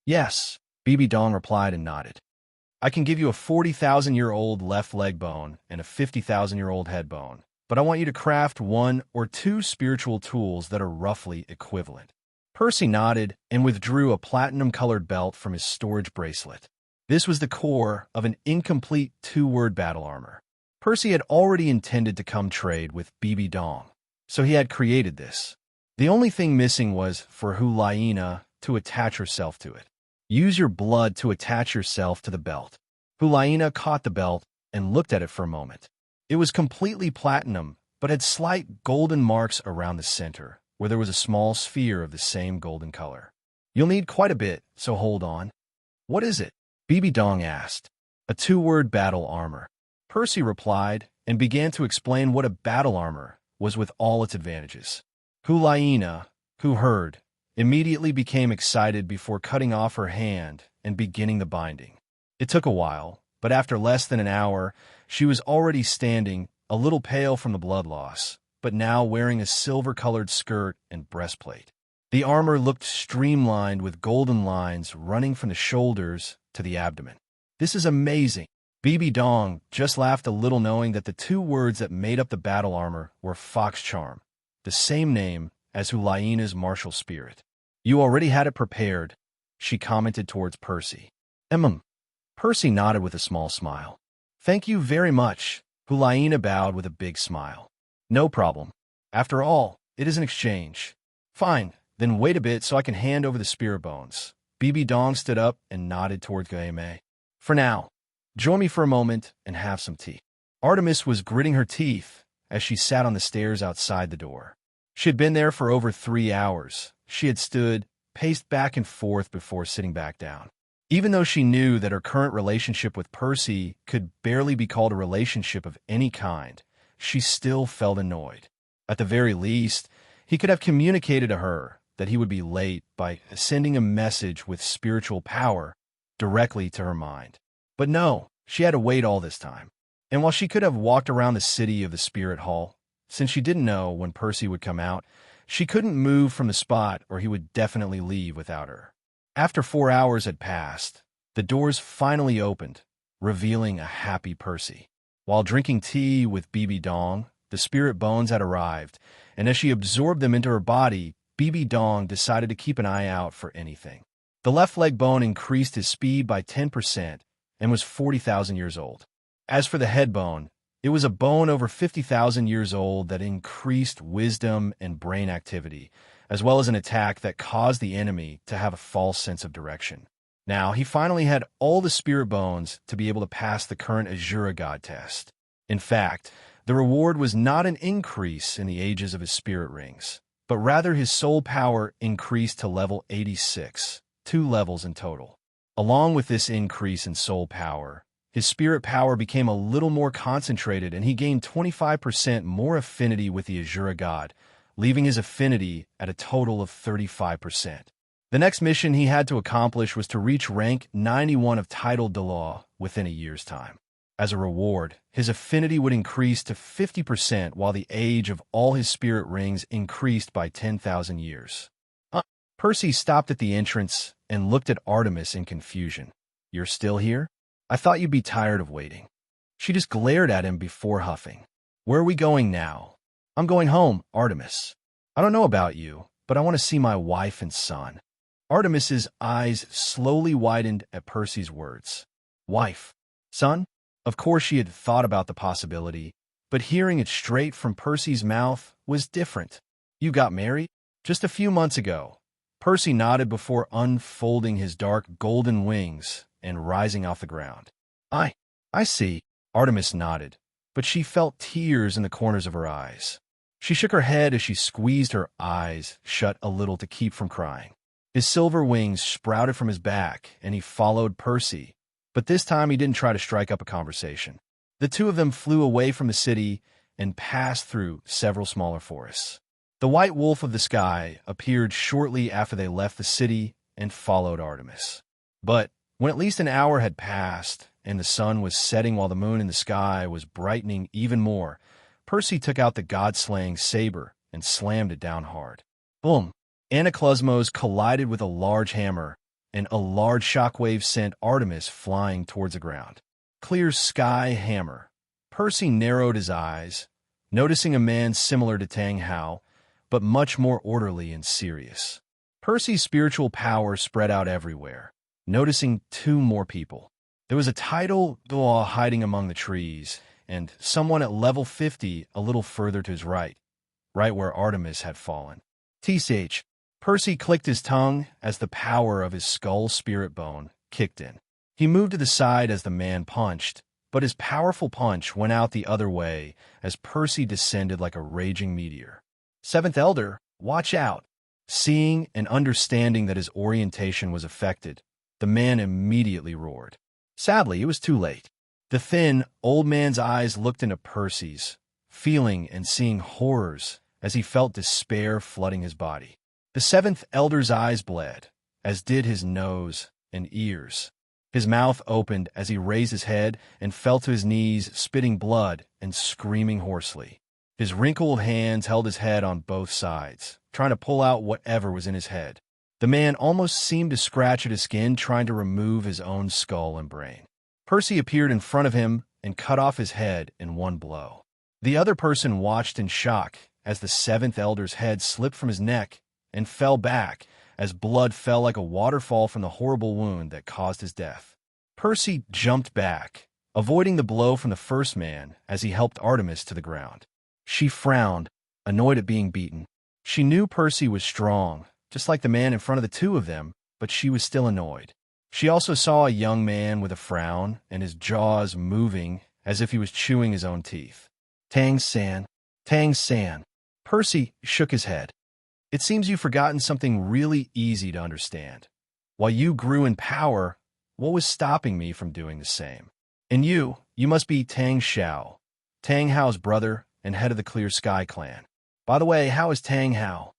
Yes, Bibi Dong replied and nodded. I can give you a 40,000-year-old left leg bone and a 50,000-year-old head bone, but I want you to craft 1 or 2 spiritual tools that are roughly equivalent. Percy nodded and withdrew a platinum-colored belt from his storage bracelet. This was the core of an incomplete 2-word battle armor. Percy had already intended to come trade with Bibi Dong, so he had created this. The only thing missing was for Hulaina to attach herself to it. Use your blood to attach yourself to the belt. Hulaina caught the belt and looked at it for a moment. It was completely platinum, but had slight golden marks around the center, where there was a small sphere of the same golden color. You'll need quite a bit, so hold on. What is it? Bibi Dong asked. A 2-word battle armor. Percy replied and began to explain what a battle armor was with all its advantages. Hulaina, who heard, immediately became excited before cutting off her hand and beginning the binding. It took a while, but after less than an hour, she was already standing, a little pale from the blood loss, but now wearing a silver-colored skirt and breastplate. The armor looked streamlined with golden lines running from the shoulders to the abdomen. This is amazing. Bibi Dong just laughed a little, knowing that the 2 words that made up the battle armor were Fox Charm, the same name as Hulaina's martial spirit. You already had it prepared, she commented towards Percy. Percy nodded with a small smile. Thank you very much. Hulaina bowed with a big smile. No problem. After all, it is an exchange. Fine, then wait a bit so I can hand over the spirit bones. Bibi Dong stood up and nodded towards Gue Mei. For now, join me for a moment and have some tea. Artemis was gritting her teeth as she sat on the stairs outside the door. She had been there for over 3 hours. She had stood, paced back and forth before sitting back down. Even though she knew that her current relationship with Percy could barely be called a relationship of any kind, she still felt annoyed. At the very least, he could have communicated to her that he would be late by sending a message with spiritual power directly to her mind. But no, she had to wait all this time. And while she could have walked around the city of the Spirit Hall, since she didn't know when Percy would come out, she couldn't move from the spot or he would definitely leave without her. After 4 hours had passed, the doors finally opened, revealing a happy Percy. While drinking tea with Bibi Dong, the spirit bones had arrived, and as she absorbed them into her body, Bibi Dong decided to keep an eye out for anything. The left leg bone increased his speed by 10% and was 40,000 years old. As for the head bone, it was a bone over 50,000 years old that increased wisdom and brain activity, as well as an attack that caused the enemy to have a false sense of direction. Now, he finally had all the spirit bones to be able to pass the current Azura God test. In fact, the reward was not an increase in the ages of his spirit rings, but rather his soul power increased to level 86, 2 levels in total. Along with this increase in soul power, his spirit power became a little more concentrated and he gained 25% more affinity with the Azura God, leaving his affinity at a total of 35%. The next mission he had to accomplish was to reach rank 91 of Title Douluo within a year's time. As a reward, his affinity would increase to 50% while the age of all his spirit rings increased by 10,000 years. Percy stopped at the entrance and looked at Artemis in confusion. "You're still here? I thought you'd be tired of waiting." She just glared at him before huffing. "Where are we going now?" "I'm going home, Artemis. I don't know about you, but I want to see my wife and son." Artemis's eyes slowly widened at Percy's words. Wife? Son? Of course she had thought about the possibility, but hearing it straight from Percy's mouth was different. "You got married? Just a few months ago." Percy nodded before unfolding his dark golden wings and rising off the ground. I see," Artemis nodded, but she felt tears in the corners of her eyes. She shook her head as she squeezed her eyes shut a little to keep from crying. His silver wings sprouted from his back, and he followed Percy, but this time he didn't try to strike up a conversation. The two of them flew away from the city and passed through several smaller forests. The white wolf of the sky appeared shortly after they left the city and followed Artemis. But when at least an hour had passed and the sun was setting while the moon in the sky was brightening even more, Percy took out the god-slaying saber and slammed it down hard. Boom! Anaclosmos collided with a large hammer, and a large shockwave sent Artemis flying towards the ground. Clear sky hammer. Percy narrowed his eyes, noticing a man similar to Tang Hao, but much more orderly and serious. Percy's spiritual power spread out everywhere, noticing 2 more people. There was a Title Douluo hiding among the trees, and someone at level 50 a little further to his right where Artemis had fallen. TCH. Percy clicked his tongue as the power of his skull spirit bone kicked in. He moved to the side as the man punched, but his powerful punch went out the other way as Percy descended like a raging meteor. "Seventh Elder, watch out!" Seeing and understanding that his orientation was affected, the man immediately roared. Sadly, it was too late. The thin, old man's eyes looked into Percy's, feeling and seeing horrors as he felt despair flooding his body. The 7th Elder's eyes bled, as did his nose and ears. His mouth opened as he raised his head and fell to his knees, spitting blood and screaming hoarsely. His wrinkled hands held his head on both sides, trying to pull out whatever was in his head. The man almost seemed to scratch at his skin, trying to remove his own skull and brain. Percy appeared in front of him and cut off his head in one blow. The other person watched in shock as the 7th Elder's head slipped from his neck and fell back as blood fell like a waterfall from the horrible wound that caused his death. Percy jumped back, avoiding the blow from the first man as he helped Artemis to the ground. She frowned, annoyed at being beaten. She knew Percy was strong, just like the man in front of the 2 of them, but she was still annoyed. She also saw a young man with a frown and his jaws moving as if he was chewing his own teeth. Tang-san, Tang-san. Percy shook his head. It seems you've forgotten something really easy to understand. While you grew in power, what was stopping me from doing the same? And you must be Tang Xiao, Tang Hao's brother and head of the Clear Sky clan. By the way, how is Tang Hao?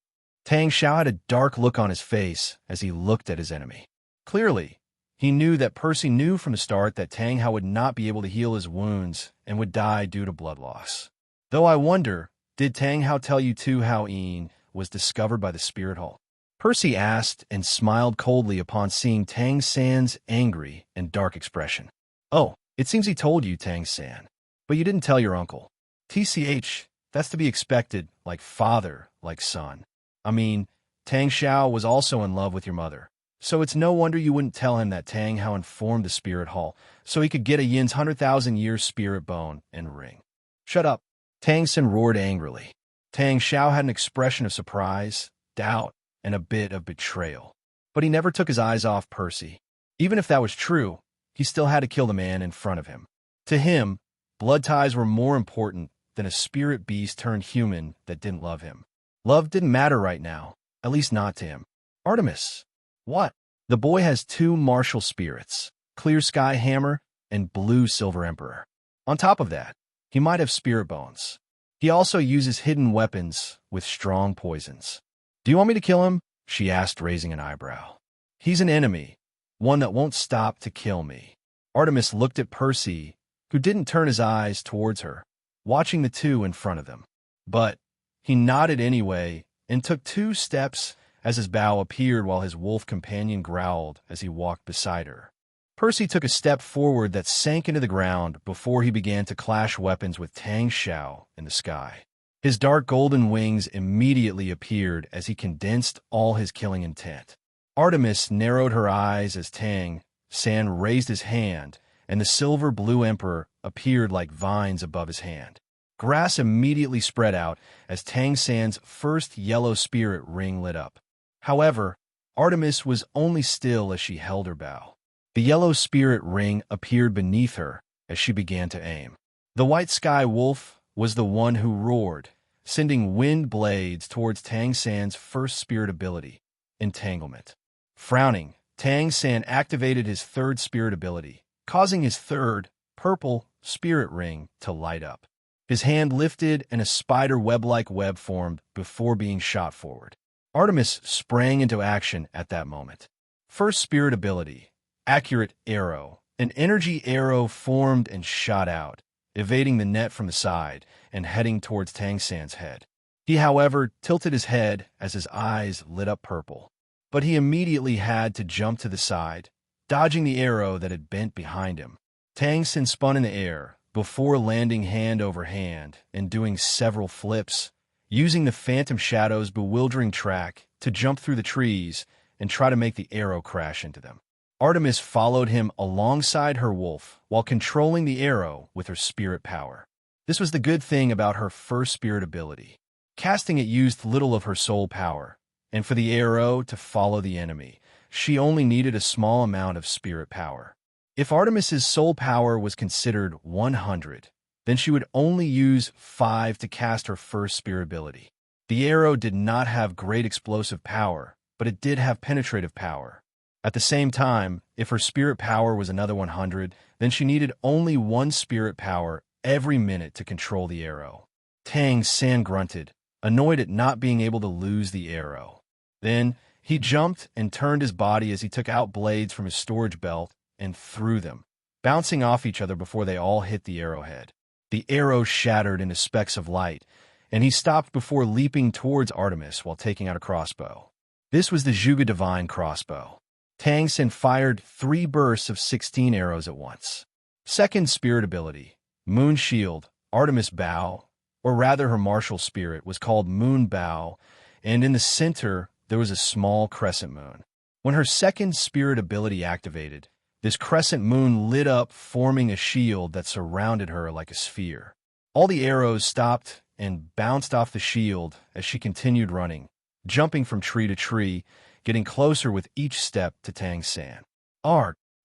Tang Xiao had a dark look on his face as he looked at his enemy. Clearly, he knew that Percy knew from the start that Tang Hao would not be able to heal his wounds and would die due to blood loss. Though I wonder, did Tang Hao tell you too how Ian was discovered by the Spirit Hall? Percy asked and smiled coldly upon seeing Tang San's angry and dark expression. Oh, it seems he told you, Tang San, but you didn't tell your uncle. TCH, that's to be expected, like father, like son. I mean, Tang Xiao was also in love with your mother, so it's no wonder you wouldn't tell him that Tang Hao informed the Spirit Hall so he could get a Yin's 100,000-year spirit bone and ring. Shut up, Tang San roared angrily. Tang Xiao had an expression of surprise, doubt, and a bit of betrayal, but he never took his eyes off Percy. Even if that was true, he still had to kill the man in front of him. To him, blood ties were more important than a spirit beast turned human that didn't love him. Love didn't matter right now, at least not to him. Artemis. What? The boy has two martial spirits, Clear Sky Hammer and Blue Silver Emperor. On top of that, he might have spirit bones. He also uses hidden weapons with strong poisons. Do you want me to kill him? She asked, raising an eyebrow. He's an enemy, one that won't stop to kill me. Artemis looked at Percy, who didn't turn his eyes towards her, watching the two in front of them. But he nodded anyway and took 2 steps as his bow appeared while his wolf companion growled as he walked beside her. Percy took a step forward that sank into the ground before he began to clash weapons with Tang Xiao in the sky. His dark golden wings immediately appeared as he condensed all his killing intent. Artemis narrowed her eyes as Tang San raised his hand, and the silver-blue emperor appeared like vines above his hand. Grass immediately spread out as Tang San's first yellow spirit ring lit up. However, Artemis was only still as she held her bow. The yellow spirit ring appeared beneath her as she began to aim. The white sky wolf was the one who roared, sending wind blades towards Tang San's first spirit ability, Entanglement. Frowning, Tang San activated his third spirit ability, causing his third, purple, spirit ring to light up. His hand lifted and a spider web-like web formed before being shot forward. Artemis sprang into action at that moment. First spirit ability, Accurate Arrow. An energy arrow formed and shot out, evading the net from the side and heading towards Tang San's head. He, however, tilted his head as his eyes lit up purple. But he immediately had to jump to the side, dodging the arrow that had bent behind him. Tang San spun in the air before landing hand over hand and doing several flips, using the Phantom Shadow's bewildering track to jump through the trees and try to make the arrow crash into them. Artemis followed him alongside her wolf while controlling the arrow with her spirit power. This was the good thing about her first spirit ability. Casting it used little of her soul power, and for the arrow to follow the enemy, she only needed a small amount of spirit power. If Artemis's soul power was considered 100, then she would only use 5 to cast her first spirit ability. The arrow did not have great explosive power, but it did have penetrative power. At the same time, if her spirit power was another 100, then she needed only 1 spirit power every minute to control the arrow. Tang San grunted, annoyed at not being able to lose the arrow. Then, he jumped and turned his body as he took out blades from his storage belt and threw them, bouncing off each other before they all hit the arrowhead. The arrow shattered into specks of light, and he stopped before leaping towards Artemis while taking out a crossbow. This was the Zhuge Divine crossbow. Tang San fired 3 bursts of 16 arrows at once. Second spirit ability, Moon Shield. Artemis' bow, or rather her martial spirit, was called Moon Bow, and in the center there was a small crescent moon. When her second spirit ability activated, this crescent moon lit up, forming a shield that surrounded her like a sphere. All the arrows stopped and bounced off the shield as she continued running, jumping from tree to tree, getting closer with each step to Tang San.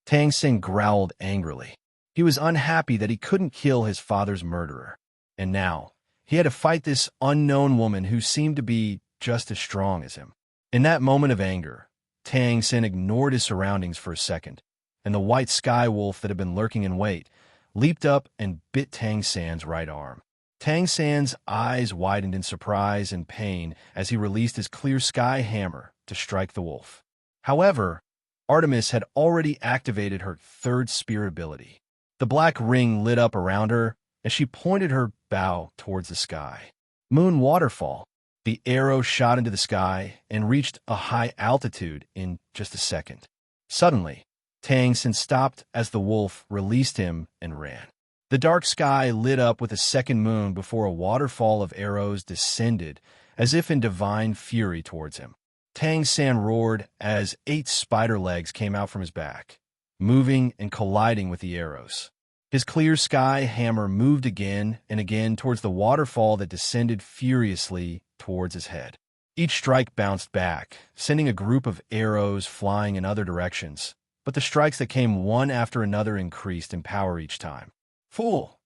Tang San growled angrily. He was unhappy that he couldn't kill his father's murderer. And now, he had to fight this unknown woman who seemed to be just as strong as him. In that moment of anger, Tang San ignored his surroundings for a second, and the white sky wolf that had been lurking in wait leaped up and bit Tang San's right arm. Tang San's eyes widened in surprise and pain as he released his Clear Sky Hammer to strike the wolf. However, Artemis had already activated her third spirit ability. The black ring lit up around her as she pointed her bow towards the sky. Moon Waterfall. The arrow shot into the sky and reached a high altitude in just a second. Suddenly, Tang San stopped as the wolf released him and ran. The dark sky lit up with a second moon before a waterfall of arrows descended, as if in divine fury towards him. Tang San roared as 8 spider legs came out from his back, moving and colliding with the arrows. His Clear Sky Hammer moved again and again towards the waterfall that descended furiously towards his head. Each strike bounced back, sending a group of arrows flying in other directions, but the strikes that came one after another increased in power each time. Fool!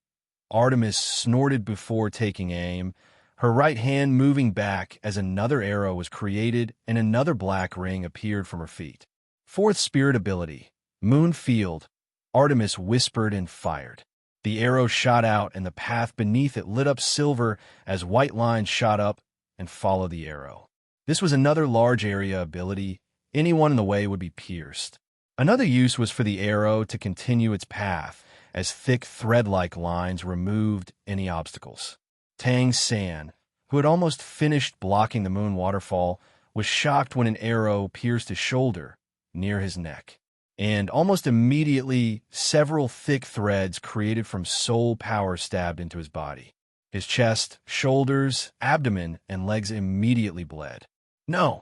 Artemis snorted before taking aim, her right hand moving back as another arrow was created and another black ring appeared from her feet. Fourth spirit ability, Moon Field. Artemis whispered and fired. The arrow shot out and the path beneath it lit up silver as white lines shot up and followed the arrow. This was another large area ability. Anyone in the way would be pierced. Another use was for the arrow to continue its path, as thick thread-like lines removed any obstacles. Tang San, who had almost finished blocking the moon waterfall, was shocked when an arrow pierced his shoulder, near his neck. And almost immediately, several thick threads created from soul power stabbed into his body. His chest, shoulders, abdomen, and legs immediately bled. "No,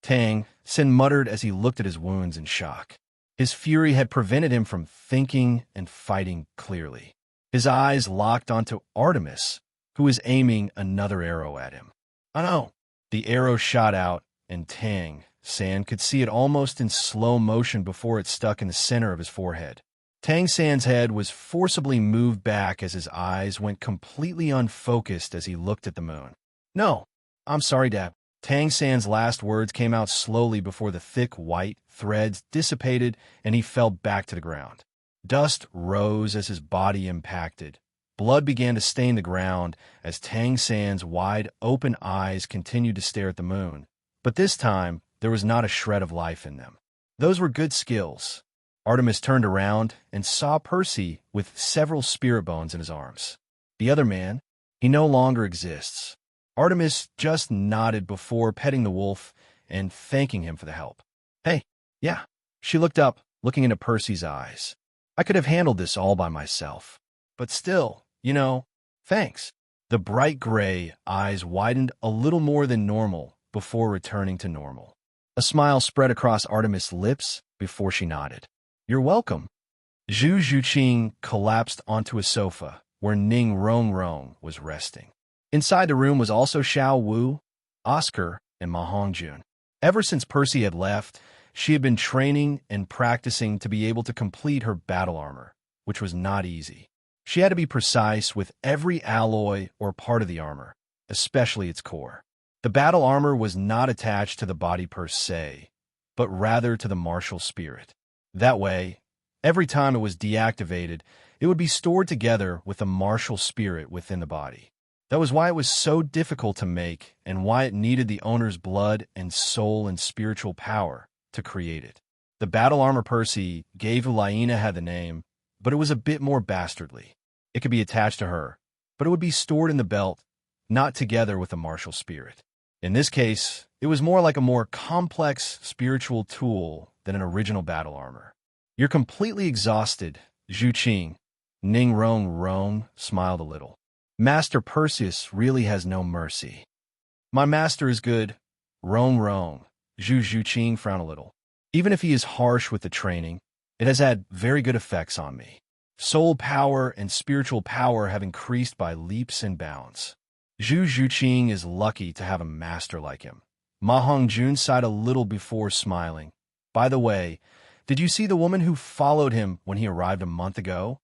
Tang San muttered as he looked at his wounds in shock. His fury had prevented him from thinking and fighting clearly. His eyes locked onto Artemis, who was aiming another arrow at him. "Oh no!" The arrow shot out, and Tang San could see it almost in slow motion before it stuck in the center of his forehead. Tang San's head was forcibly moved back as his eyes went completely unfocused as he looked at the moon. "No, I'm sorry, Dad." Tang San's last words came out slowly before the thick white threads dissipated and he fell back to the ground. Dust rose as his body impacted. Blood began to stain the ground as Tang San's wide-open eyes continued to stare at the moon. But this time, there was not a shred of life in them. Those were good skills. Artemis turned around and saw Percy with several spirit bones in his arms. The other man, he no longer exists. Artemis just nodded before petting the wolf and thanking him for the help. "Hey, yeah." She looked up, looking into Percy's eyes. "I could have handled this all by myself. But still, thanks." The bright gray eyes widened a little more than normal before returning to normal. A smile spread across Artemis' lips before she nodded. "You're welcome." Zhu Zhuqing collapsed onto a sofa where Ning Rongrong was resting. Inside the room was also Xiao Wu, Oscar, and Ma Hongjun. Ever since Percy had left, she had been training and practicing to be able to complete her battle armor, which was not easy. She had to be precise with every alloy or part of the armor, especially its core. The battle armor was not attached to the body per se, but rather to the martial spirit. That way, every time it was deactivated, it would be stored together with the martial spirit within the body. That was why it was so difficult to make and why it needed the owner's blood and soul and spiritual power to create it. The battle armor Percy gave Laina had the name, but it was a bit more bastardly. It could be attached to her, but it would be stored in the belt, not together with the martial spirit. In this case, it was more like a more complex spiritual tool than an original battle armor. "You're completely exhausted, Zhu Qing." Ning Rong smiled a little. "Master Perseus really has no mercy." "My master is good." Rong. Zhu Zhuqing frowned a little. "Even if he is harsh with the training, it has had very good effects on me. Soul power and spiritual power have increased by leaps and bounds. Zhu Zhuqing is lucky to have a master like him." Ma Hongjun sighed a little before smiling. "By the way, did you see the woman who followed him when he arrived a month ago?"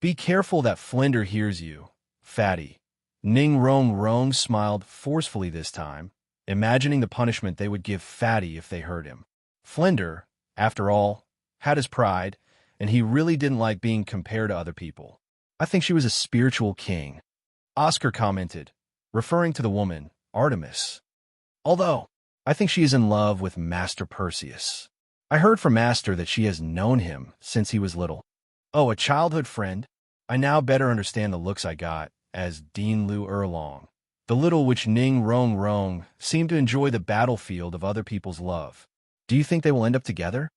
Be careful that Flinder hears you, fatty." Ning Rong smiled forcefully this time, imagining the punishment they would give Fatty if they heard him. Flinder, after all, had his pride, and he really didn't like being compared to other people. "I think she was a spiritual king," Oscar commented, referring to the woman, Artemis. "Although, I think she is in love with Master Perseus. I heard from Master that she has known him since he was little." "Oh, a childhood friend? I now better understand the looks I got as Dean Lu Erlong." The little witch Ning Rong seemed to enjoy the battlefield of other people's love. "Do you think they will end up together?"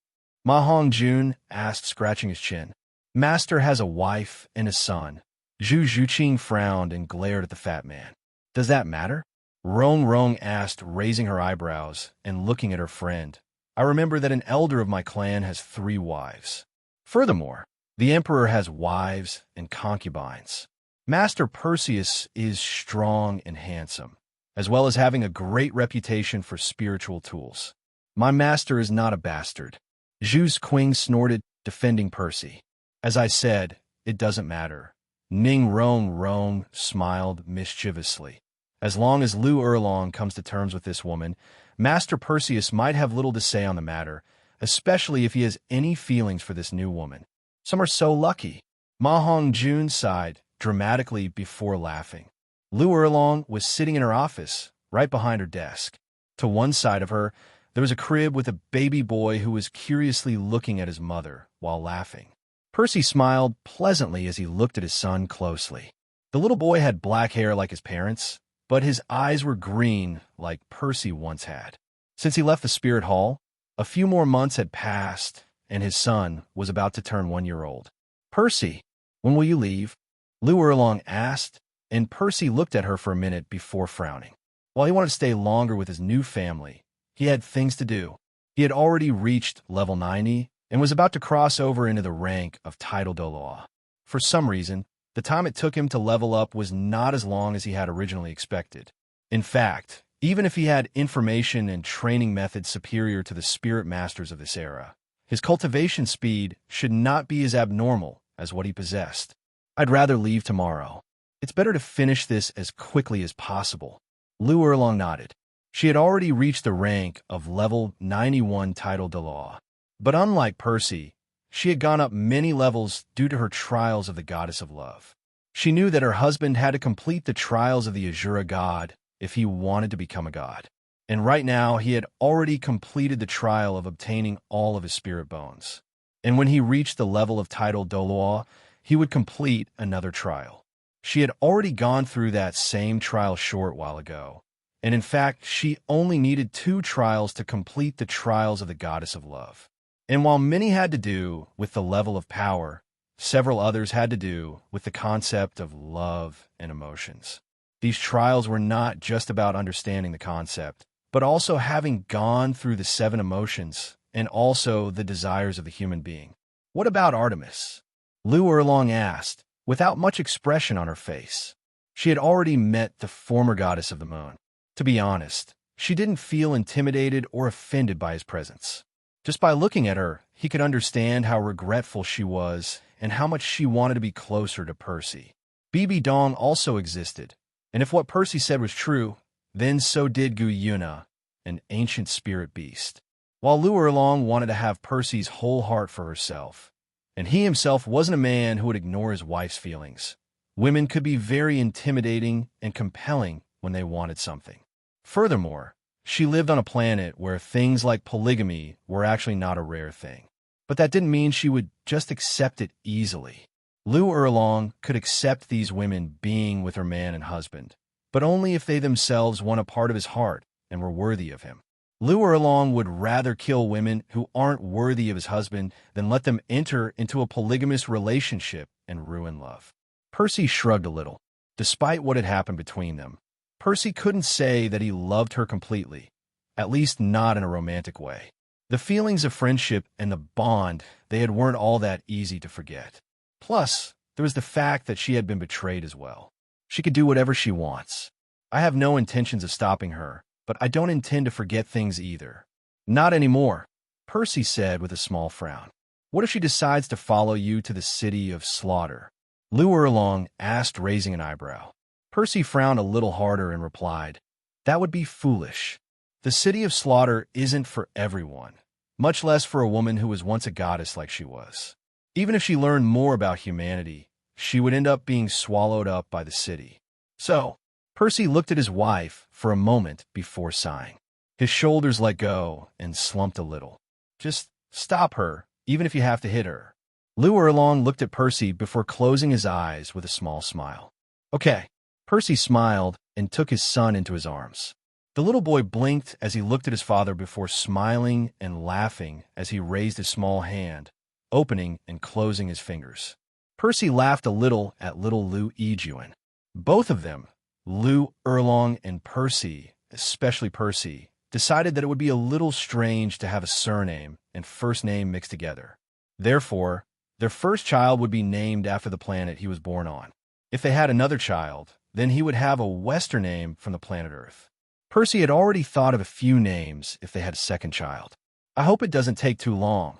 Ma Hongjun asked, scratching his chin. "Master has a wife and a son." Zhu Zhuqing frowned and glared at the fat man. "Does that matter?" Rong asked, raising her eyebrows and looking at her friend. "I remember that an elder of my clan has 3 wives. Furthermore, the emperor has wives and concubines. Master Perseus is strong and handsome, as well as having a great reputation for spiritual tools. My master is not a bastard." Zhu's Qing snorted, defending Percy. As I said, it doesn't matter. Ning Rong smiled mischievously. As long as Lu Erlong comes to terms with this woman, Master Perseus might have little to say on the matter, especially if he has any feelings for this new woman. Some are so lucky. Ma Hongjun sighed dramatically before laughing. Lu Erlong was sitting in her office, right behind her desk. To one side of her, there was a crib with a baby boy who was curiously looking at his mother while laughing. Percy smiled pleasantly as he looked at his son closely. The little boy had black hair like his parents, but his eyes were green like Percy once had. Since he left the Spirit Hall, a few more months had passed, and his son was about to turn 1 year old. Percy, when will you leave? Lu Erlong asked, and Percy looked at her for a minute before frowning. While he wanted to stay longer with his new family, he had things to do. He had already reached level 90 and was about to cross over into the rank of Title Douluo. For some reason, the time it took him to level up was not as long as he had originally expected. In fact, even if he had information and training methods superior to the spirit masters of this era, his cultivation speed should not be as abnormal as what he possessed. I'd rather leave tomorrow. It's better to finish this as quickly as possible. Lu Erlong nodded. She had already reached the rank of level 91 Title Douluo. But unlike Percy, she had gone up many levels due to her trials of the goddess of love. She knew that her husband had to complete the trials of the Azura god if he wanted to become a god. And right now, he had already completed the trial of obtaining all of his spirit bones. And when he reached the level of Title Douluo, he would complete another trial. She had already gone through that same trial short while ago, and in fact, she only needed 2 trials to complete the trials of the goddess of love. And while many had to do with the level of power, several others had to do with the concept of love and emotions. These trials were not just about understanding the concept, but also having gone through the 7 emotions and also the desires of the human being. What about Artemis? Lu Erlong asked, without much expression on her face. She had already met the former goddess of the moon. To be honest, she didn't feel intimidated or offended by his presence. Just by looking at her, he could understand how regretful she was and how much she wanted to be closer to Percy. Bibi Dong also existed, and if what Percy said was true, then so did Gu Yuna, an ancient spirit beast. While Lu Erlong wanted to have Percy's whole heart for herself, and he himself wasn't a man who would ignore his wife's feelings, women could be very intimidating and compelling when they wanted something. Furthermore, she lived on a planet where things like polygamy were actually not a rare thing. But that didn't mean she would just accept it easily. Lu Erlong could accept these women being with her man and husband, but only if they themselves won a part of his heart and were worthy of him. Lu Erlong would rather kill women who aren't worthy of his husband than let them enter into a polygamous relationship and ruin love. Percy shrugged a little. Despite what had happened between them, Percy couldn't say that he loved her completely, at least not in a romantic way. The feelings of friendship and the bond they had weren't all that easy to forget. Plus, there was the fact that she had been betrayed as well. She could do whatever she wants. I have no intentions of stopping her, but I don't intend to forget things either. Not anymore, Percy said with a small frown. What if she decides to follow you to the city of slaughter? Lu Erlong asked, raising an eyebrow. Percy frowned a little harder and replied, that would be foolish. The city of slaughter isn't for everyone, much less for a woman who was once a goddess like she was. Even if she learned more about humanity, she would end up being swallowed up by the city. So, Percy looked at his wife for a moment before sighing. His shoulders let go and slumped a little. Just stop her, even if you have to hit her. Lu Erlong looked at Percy before closing his eyes with a small smile. Okay. Percy smiled and took his son into his arms. The little boy blinked as he looked at his father before smiling and laughing as he raised his small hand, opening and closing his fingers. Percy laughed a little at little Lu Yijuan. Both of them, Lu Erlong and Percy, especially Percy, decided that it would be a little strange to have a surname and first name mixed together. Therefore, their first child would be named after the planet he was born on. If they had another child, then he would have a Western name from the planet Earth. Percy had already thought of a few names if they had a second child. I hope it doesn't take too long,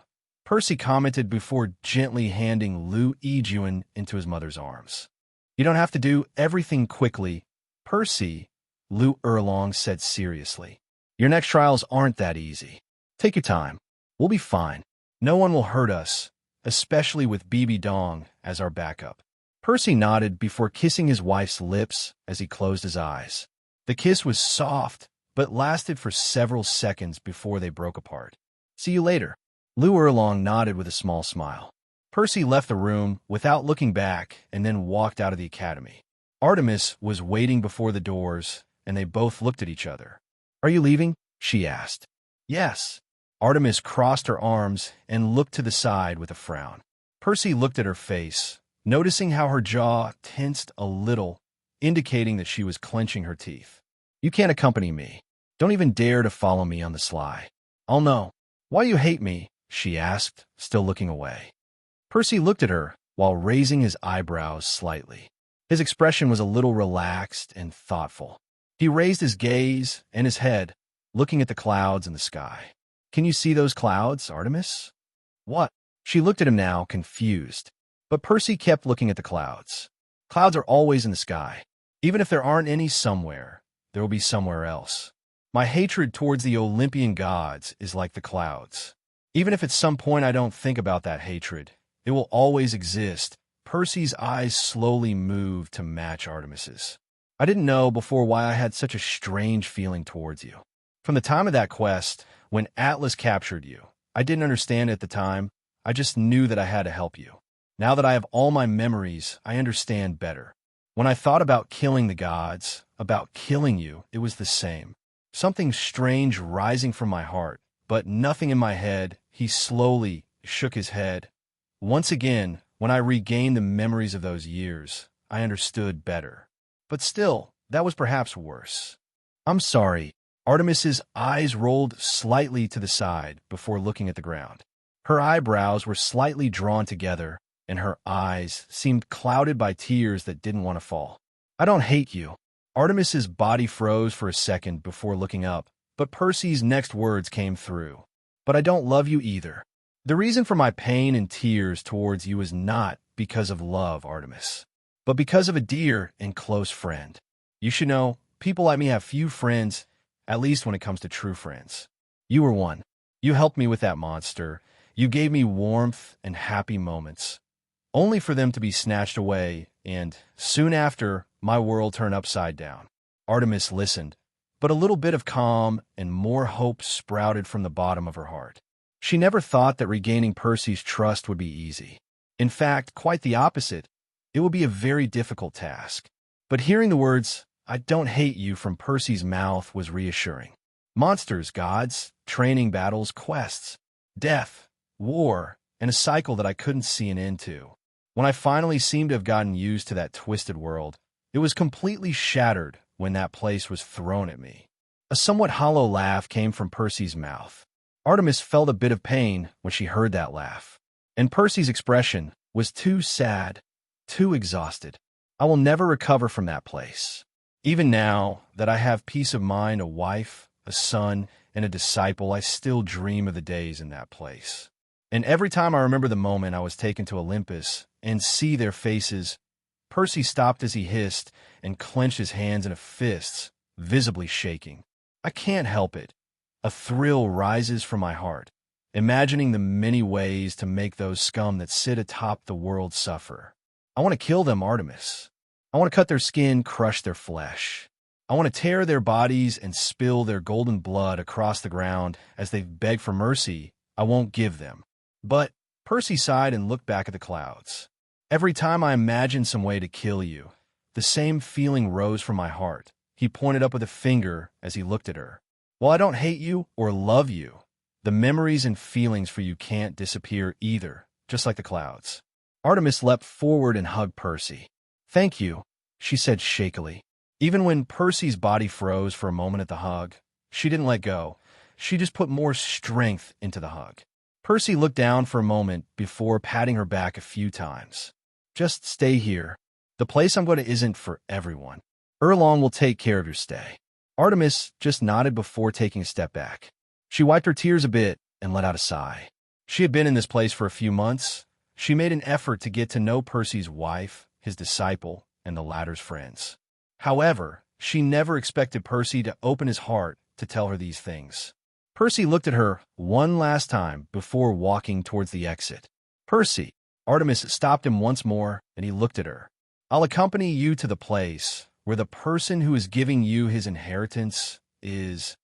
Percy commented before gently handing Lu Yijuan into his mother's arms. You don't have to do everything quickly, Percy, Lu Erlong said seriously. Your next trials aren't that easy. Take your time. We'll be fine. No one will hurt us, especially with Bibi Dong as our backup. Percy nodded before kissing his wife's lips as he closed his eyes. The kiss was soft, but lasted for several seconds before they broke apart. See you later. Lu Erlong nodded with a small smile. Percy left the room without looking back and then walked out of the academy. Artemis was waiting before the doors, and they both looked at each other. Are you leaving? She asked. Yes. Artemis crossed her arms and looked to the side with a frown. Percy looked at her face, noticing how her jaw tensed a little, indicating that she was clenching her teeth. You can't accompany me. Don't even dare to follow me on the sly. I'll know. Why you hate me? She asked, still looking away. Percy looked at her while raising his eyebrows slightly. His expression was a little relaxed and thoughtful. He raised his gaze and his head, looking at the clouds in the sky. Can you see those clouds, Artemis? What? She looked at him now, confused. But Percy kept looking at the clouds. Clouds are always in the sky. Even if there aren't any somewhere, there will be somewhere else. My hatred towards the Olympian gods is like the clouds. Even if at some point I don't think about that hatred, it will always exist. Percy's eyes slowly moved to match Artemis's. I didn't know before why I had such a strange feeling towards you. From the time of that quest, when Atlas captured you, I didn't understand at the time. I just knew that I had to help you. Now that I have all my memories, I understand better. When I thought about killing the gods, about killing you, it was the same. Something strange rising from my heart, but nothing in my head. He slowly shook his head. Once again, when I regained the memories of those years, I understood better. But still, that was perhaps worse. I'm sorry. Artemis's eyes rolled slightly to the side before looking at the ground. Her eyebrows were slightly drawn together, and her eyes seemed clouded by tears that didn't want to fall. I don't hate you. Artemis's body froze for a second before looking up, but Percy's next words came through. But I don't love you either. The reason for my pain and tears towards you is not because of love, Artemis, but because of a dear and close friend. You should know, people like me have few friends, at least when it comes to true friends. You were one. You helped me with that monster. You gave me warmth and happy moments, only for them to be snatched away, and soon after, my world turned upside down. Artemis listened, but a little bit of calm and more hope sprouted from the bottom of her heart. She never thought that regaining Percy's trust would be easy. In fact, quite the opposite. It would be a very difficult task. But hearing the words, I don't hate you, from Percy's mouth was reassuring. Monsters, gods, training battles, quests, death, war, and a cycle that I couldn't see an end to. When I finally seemed to have gotten used to that twisted world, it was completely shattered when that place was thrown at me. A somewhat hollow laugh came from Percy's mouth. Artemis felt a bit of pain when she heard that laugh, and Percy's expression was too sad, too exhausted. I will never recover from that place. Even now that I have peace of mind, a wife, a son, and a disciple, I still dream of the days in that place. And every time I remember the moment I was taken to Olympus and see their faces, Percy stopped as he hissed and clenched his hands in fists, visibly shaking. I can't help it. A thrill rises from my heart, imagining the many ways to make those scum that sit atop the world suffer. I want to kill them, Artemis. I want to cut their skin, crush their flesh. I want to tear their bodies and spill their golden blood across the ground as they beg for mercy I won't give them. But Percy sighed and looked back at the clouds. Every time I imagined some way to kill you, the same feeling rose from my heart. He pointed up with a finger as he looked at her. While I don't hate you or love you, the memories and feelings for you can't disappear either, just like the clouds. Artemis leapt forward and hugged Percy. Thank you, she said shakily. Even when Percy's body froze for a moment at the hug, she didn't let go. She just put more strength into the hug. Percy looked down for a moment before patting her back a few times. Just stay here. The place I'm going to isn't for everyone. Erlong will take care of your stay. Artemis just nodded before taking a step back. She wiped her tears a bit and let out a sigh. She had been in this place for a few months. She made an effort to get to know Percy's wife, his disciple, and the latter's friends. However, she never expected Percy to open his heart to tell her these things. Percy looked at her one last time before walking towards the exit. "Percy," Artemis stopped him once more, and he looked at her. "I'll accompany you to the place where the person who is giving you his inheritance is."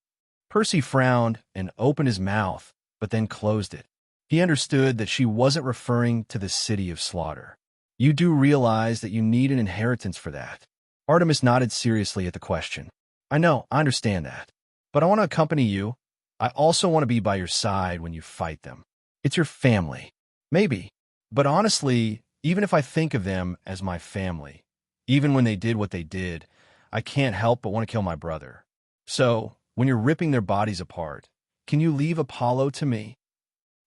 Percy frowned and opened his mouth, but then closed it. He understood that she wasn't referring to the city of slaughter. "You do realize that you need an inheritance for that?" Artemis nodded seriously at the question. I understand that. But I want to accompany you. I also want to be by your side when you fight them. It's your family. Maybe. But honestly, even if I think of them as my family, even when they did what they did, I can't help but want to kill my brother. So, when you're ripping their bodies apart, can you leave Apollo to me?"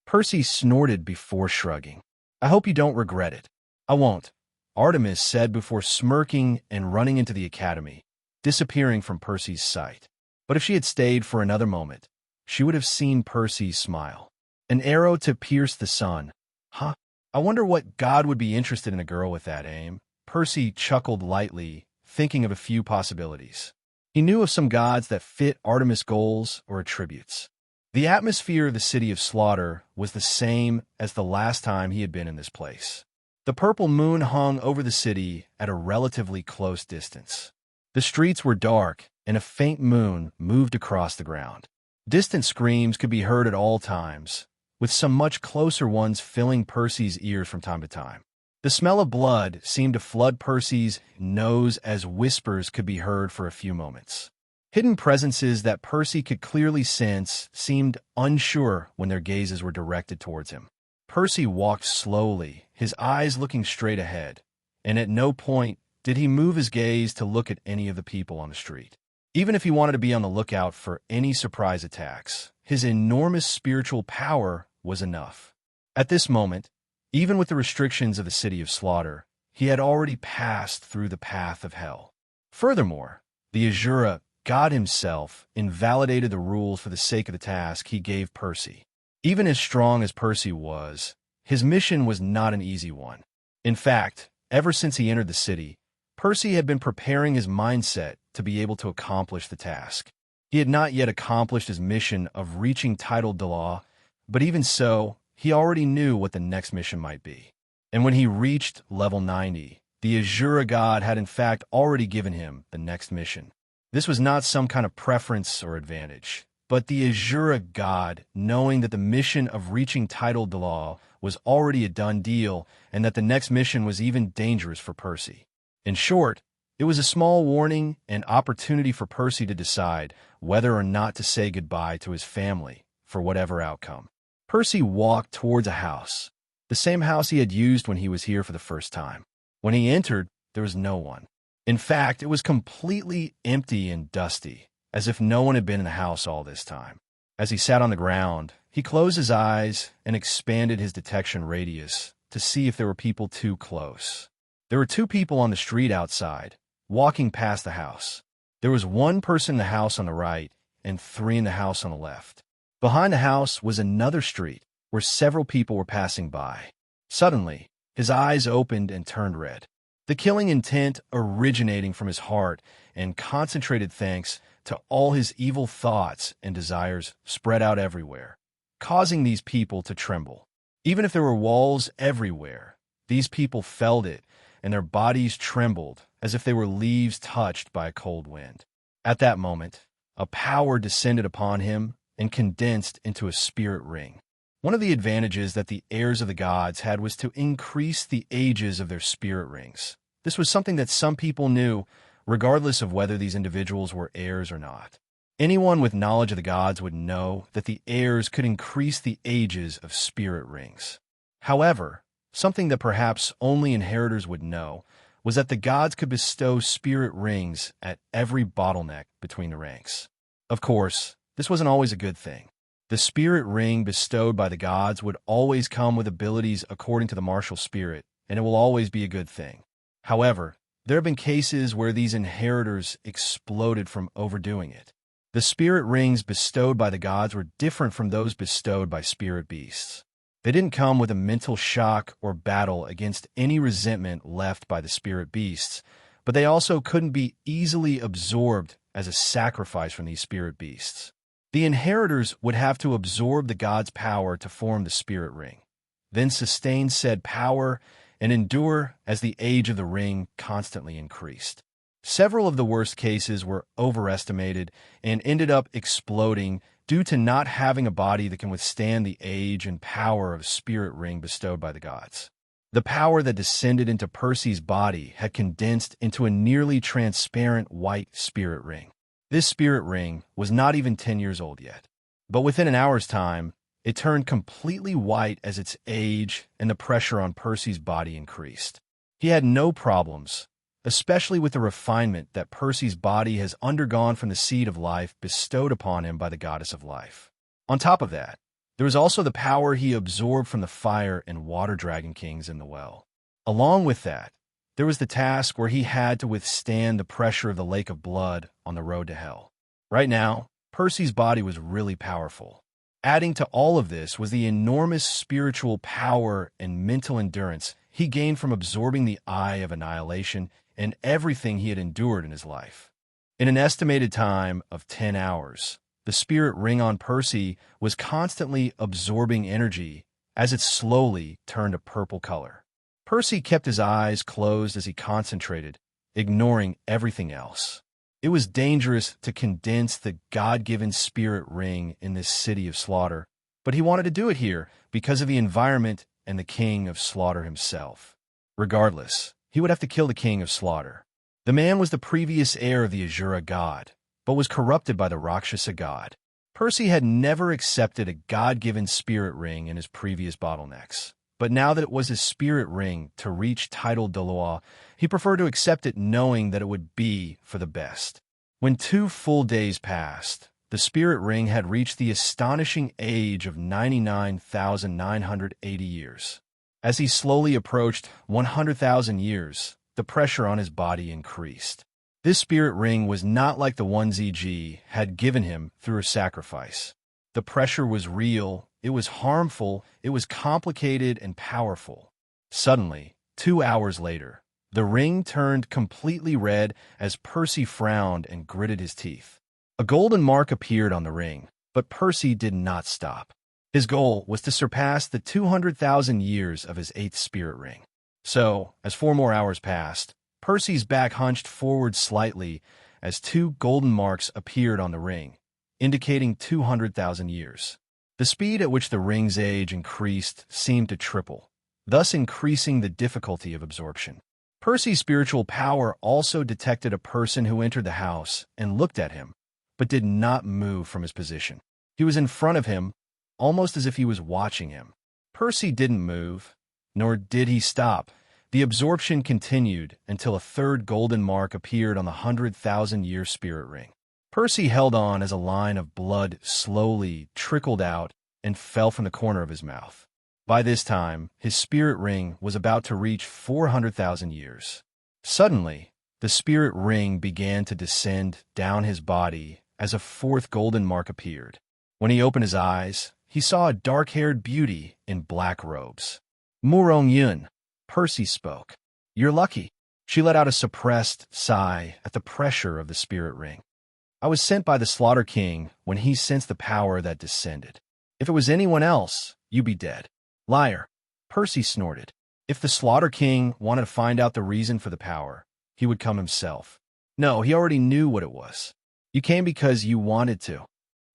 Percy snorted before shrugging. "I hope you don't regret it." "I won't," Artemis said before smirking and running into the academy, disappearing from Percy's sight. But if she had stayed for another moment, she would have seen Percy smile. An arrow to pierce the sun. Huh? I wonder what god would be interested in a girl with that aim. Percy chuckled lightly, thinking of a few possibilities. He knew of some gods that fit Artemis' goals or attributes. The atmosphere of the city of slaughter was the same as the last time he had been in this place. The purple moon hung over the city at a relatively close distance. The streets were dark, and a faint moon moved across the ground. Distant screams could be heard at all times, with some much closer ones filling Percy's ears from time to time. The smell of blood seemed to flood Percy's nose as whispers could be heard for a few moments. Hidden presences that Percy could clearly sense seemed unsure when their gazes were directed towards him. Percy walked slowly, his eyes looking straight ahead, and at no point did he move his gaze to look at any of the people on the street. Even if he wanted to be on the lookout for any surprise attacks, his enormous spiritual power was enough. At this moment, even with the restrictions of the city of slaughter, he had already passed through the path of hell. Furthermore, the Azura, God himself, invalidated the rules for the sake of the task he gave Percy. Even as strong as Percy was, his mission was not an easy one. In fact, ever since he entered the city, Percy had been preparing his mindset to be able to accomplish the task. He had not yet accomplished his mission of reaching Title Douluo, but even so, he already knew what the next mission might be. And when he reached level 90, the Azura god had in fact already given him the next mission. This was not some kind of preference or advantage, but the Azura god, knowing that the mission of reaching Title Douluo was already a done deal and that the next mission was even dangerous for Percy. In short, it was a small warning and opportunity for Percy to decide whether or not to say goodbye to his family for whatever outcome. Percy walked towards a house, the same house he had used when he was here for the first time. When he entered, there was no one. In fact, it was completely empty and dusty, as if no one had been in the house all this time. As he sat on the ground, he closed his eyes and expanded his detection radius to see if there were people too close. There were 2 people on the street outside, walking past the house. There was 1 person in the house on the right and 3 in the house on the left. Behind the house was another street where several people were passing by. Suddenly, his eyes opened and turned red. The killing intent originating from his heart and concentrated thanks to all his evil thoughts and desires spread out everywhere, causing these people to tremble. Even if there were walls everywhere, these people felt it, and their bodies trembled as if they were leaves touched by a cold wind. At that moment, a power descended upon him and condensed into a spirit ring. One of the advantages that the heirs of the gods had was to increase the ages of their spirit rings. This was something that some people knew, regardless of whether these individuals were heirs or not. Anyone with knowledge of the gods would know that the heirs could increase the ages of spirit rings. However, something that perhaps only inheritors would know was that the gods could bestow spirit rings at every bottleneck between the ranks. Of course, this wasn't always a good thing. The spirit ring bestowed by the gods would always come with abilities according to the martial spirit, and it will always be a good thing. However, there have been cases where these inheritors exploded from overdoing it. The spirit rings bestowed by the gods were different from those bestowed by spirit beasts. They didn't come with a mental shock or battle against any resentment left by the spirit beasts, but they also couldn't be easily absorbed as a sacrifice from these spirit beasts. The inheritors would have to absorb the god's power to form the spirit ring, then sustain said power and endure as the age of the ring constantly increased. Several of the worst cases were overestimated and ended up exploding due to not having a body that can withstand the age and power of spirit ring bestowed by the gods. The power that descended into Percy's body had condensed into a nearly transparent white spirit ring. This spirit ring was not even 10 years old yet, but within an hour's time, it turned completely white as its age and the pressure on Percy's body increased. He had no problems, especially with the refinement that Percy's body has undergone from the seed of life bestowed upon him by the goddess of life. On top of that, there was also the power he absorbed from the fire and water dragon kings in the well. Along with that, there was the task where he had to withstand the pressure of the lake of blood on the road to hell. Right now, Percy's body was really powerful. Adding to all of this was the enormous spiritual power and mental endurance he gained from absorbing the Eye of Annihilation and everything he had endured in his life. In an estimated time of 10 hours, the spirit ring on Percy was constantly absorbing energy as it slowly turned a purple color. Percy kept his eyes closed as he concentrated, ignoring everything else. It was dangerous to condense the God-given spirit ring in this city of slaughter, but he wanted to do it here because of the environment and the king of slaughter himself. Regardless, he would have to kill the king of slaughter. The man was the previous heir of the Asura god, but was corrupted by the Rakshasa god. Percy had never accepted a God-given spirit ring in his previous bottlenecks, but now that it was his spirit ring to reach Title Douluo, he preferred to accept it knowing that it would be for the best. When 2 full days passed, the spirit ring had reached the astonishing age of 99,980 years. As he slowly approached 100,000 years, the pressure on his body increased. This spirit ring was not like the one ZG had given him through a sacrifice. The pressure was real, it was harmful, it was complicated and powerful. Suddenly, 2 hours later, the ring turned completely red as Percy frowned and gritted his teeth. A golden mark appeared on the ring, but Percy did not stop. His goal was to surpass the 200,000 years of his 8th spirit ring. So, as 4 more hours passed, Percy's back hunched forward slightly as 2 golden marks appeared on the ring, indicating 200,000 years. The speed at which the ring's age increased seemed to triple, thus increasing the difficulty of absorption. Percy's spiritual power also detected a person who entered the house and looked at him, but did not move from his position. He was in front of him, almost as if he was watching him. Percy didn't move, nor did he stop. The absorption continued until a 3rd golden mark appeared on the 100,000-year spirit ring. Percy held on as a line of blood slowly trickled out and fell from the corner of his mouth. By this time, his spirit ring was about to reach 400,000 years. Suddenly, the spirit ring began to descend down his body as a 4th golden mark appeared. When he opened his eyes, he saw a dark-haired beauty in black robes. "Murong Yun," Percy spoke. "You're lucky." She let out a suppressed sigh at the pressure of the spirit ring. "I was sent by the Slaughter King when he sensed the power that descended. If it was anyone else, you'd be dead." "Liar," Percy snorted. "If the Slaughter King wanted to find out the reason for the power, he would come himself." "No, he already knew what it was. You came because you wanted to."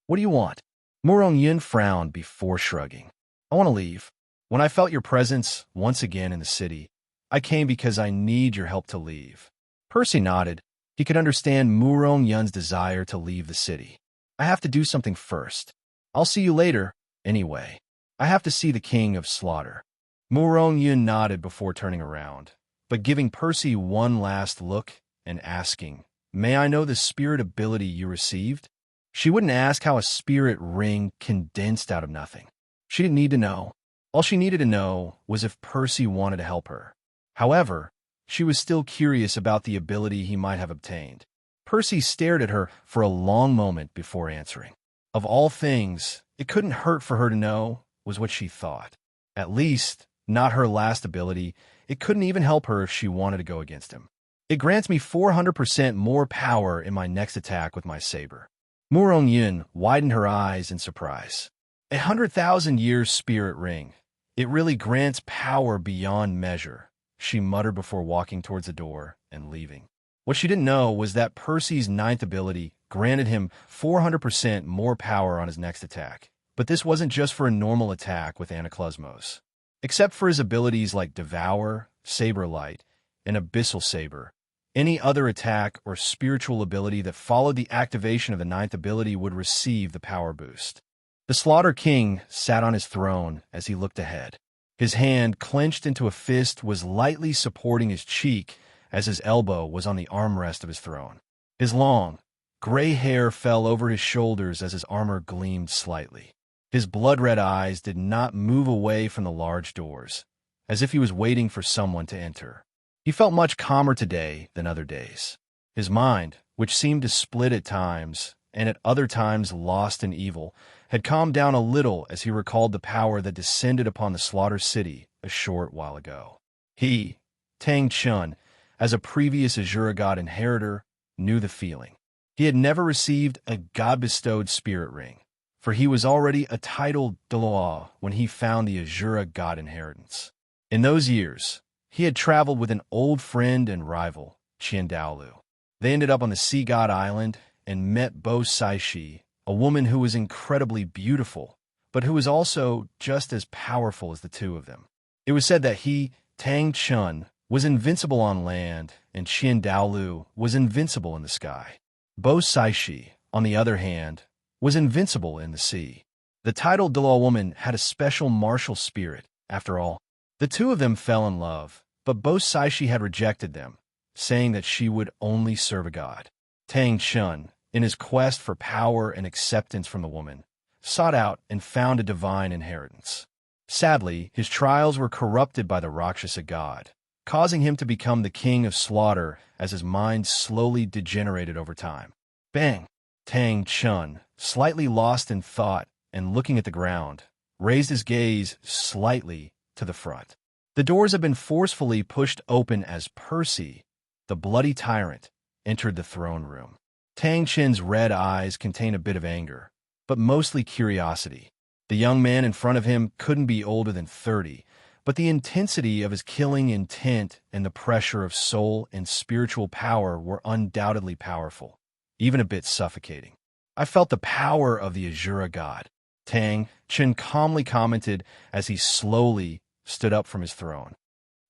"What do you want?" Murong Yun frowned before shrugging. "I want to leave. When I felt your presence once again in the city, I came because I need your help to leave." Percy nodded. He could understand Murong Yun's desire to leave the city. "I have to do something first. I'll see you later, anyway. I have to see the King of Slaughter." Murong Yun nodded before turning around, but giving Percy one last look and asking, "May I know the spirit ability you received?" She wouldn't ask how a spirit ring condensed out of nothing. She didn't need to know. All she needed to know was if Percy wanted to help her. However, she was still curious about the ability he might have obtained. Percy stared at her for a long moment before answering. Of all things, it couldn't hurt for her to know, was what she thought. At least, not her last ability. It couldn't even help her if she wanted to go against him. It grants me 400% more power in my next attack with my saber. Murong Yun widened her eyes in surprise. 100,000 years spirit ring. It really grants power beyond measure, she muttered before walking towards the door and leaving. What she didn't know was that Percy's ninth ability granted him 400% more power on his next attack. But this wasn't just for a normal attack with Anaklusmos. Except for his abilities like Devour, Saber Light, and Abyssal Saber, any other attack or spiritual ability that followed the activation of the ninth ability would receive the power boost. The Slaughter King sat on his throne as he looked ahead. His hand, clenched into a fist, was lightly supporting his cheek as his elbow was on the armrest of his throne. His long, gray hair fell over his shoulders as his armor gleamed slightly. His blood-red eyes did not move away from the large doors, as if he was waiting for someone to enter. He felt much calmer today than other days. His mind, which seemed to split at times, and at other times lost in evil, had calmed down a little as he recalled the power that descended upon the Slaughter City a short while ago. He, Tang Chun, as a previous Azura God inheritor, knew the feeling. He had never received a God-bestowed spirit ring, for he was already a Title Douluo when he found the Azura God inheritance. In those years, he had traveled with an old friend and rival, Title Douluo. They ended up on the Sea God Island and met Bo Saishi, a woman who was incredibly beautiful, but who was also just as powerful as the two of them. It was said that he, Tang Chun, was invincible on land, and Title Douluo was invincible in the sky. Bo Saishi, on the other hand, was invincible in the sea. The Title Douluo woman had a special martial spirit, after all. The two of them fell in love, but Bo Saishi had rejected them, saying that she would only serve a god. Tang Chun, in his quest for power and acceptance from the woman, sought out and found a divine inheritance. Sadly, his trials were corrupted by the Rakshasa god, causing him to become the king of slaughter as his mind slowly degenerated over time. Bang! Tang Chun, slightly lost in thought and looking at the ground, raised his gaze slightly to the front. The doors had been forcefully pushed open as Percy, the bloody tyrant, entered the throne room. Tang Chin's red eyes contained a bit of anger, but mostly curiosity. The young man in front of him couldn't be older than 30, but the intensity of his killing intent and the pressure of soul and spiritual power were undoubtedly powerful, even a bit suffocating. I felt the power of the Azura God, Tang Chin calmly commented as he slowly stood up from his throne.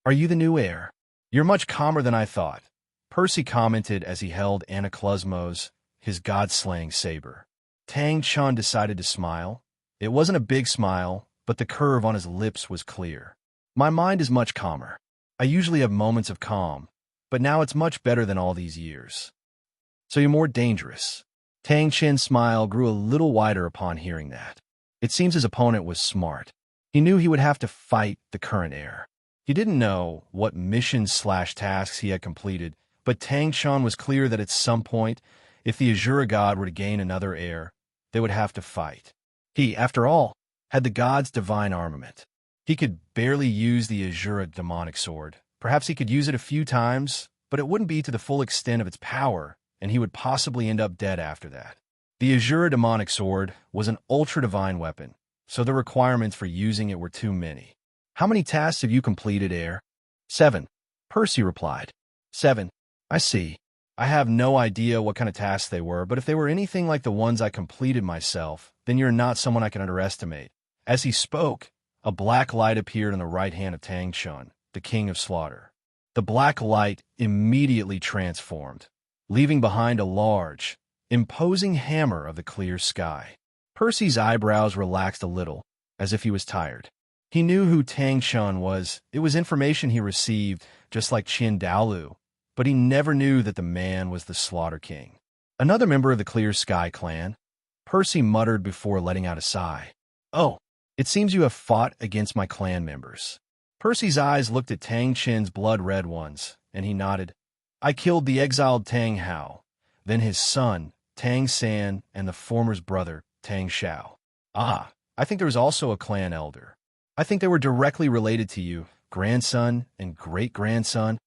Are you the new heir? You're much calmer than I thought, Percy commented as he held Anaklusmos, his god-slaying saber. Tang Chun decided to smile. It wasn't a big smile, but the curve on his lips was clear. My mind is much calmer. I usually have moments of calm, but now it's much better than all these years. So you're more dangerous. Tang Chin's smile grew a little wider upon hearing that. It seems his opponent was smart. He knew he would have to fight the current heir. He didn't know what missions/tasks he had completed, but Tang Chun was clear that at some point, if the Azura God were to gain another heir, they would have to fight. He, after all, had the god's divine armament. He could barely use the Azura demonic sword. Perhaps he could use it a few times, but it wouldn't be to the full extent of its power, and he would possibly end up dead after that. The Azura demonic sword was an ultra-divine weapon, so the requirements for using it were too many. How many tasks have you completed, heir? 7, Percy replied. 7. I see. I have no idea what kind of tasks they were, but if they were anything like the ones I completed myself, then you're not someone I can underestimate. As he spoke, a black light appeared on the right hand of Tang Chun, the king of slaughter. The black light immediately transformed, leaving behind a large, imposing hammer of the clear sky. Percy's eyebrows relaxed a little, as if he was tired. He knew who Tang Chun was. It was information he received, just like Title Douluo, but he never knew that the man was the Slaughter King. Another member of the Clear Sky clan, Percy muttered before letting out a sigh. Oh, it seems you have fought against my clan members. Percy's eyes looked at Tang Chin's blood-red ones, and he nodded. I killed the exiled Tang Hao, then his son, Tang San, and the former's brother, Tang Shao. Ah, I think there was also a clan elder. I think they were directly related to you, grandson and great-grandson.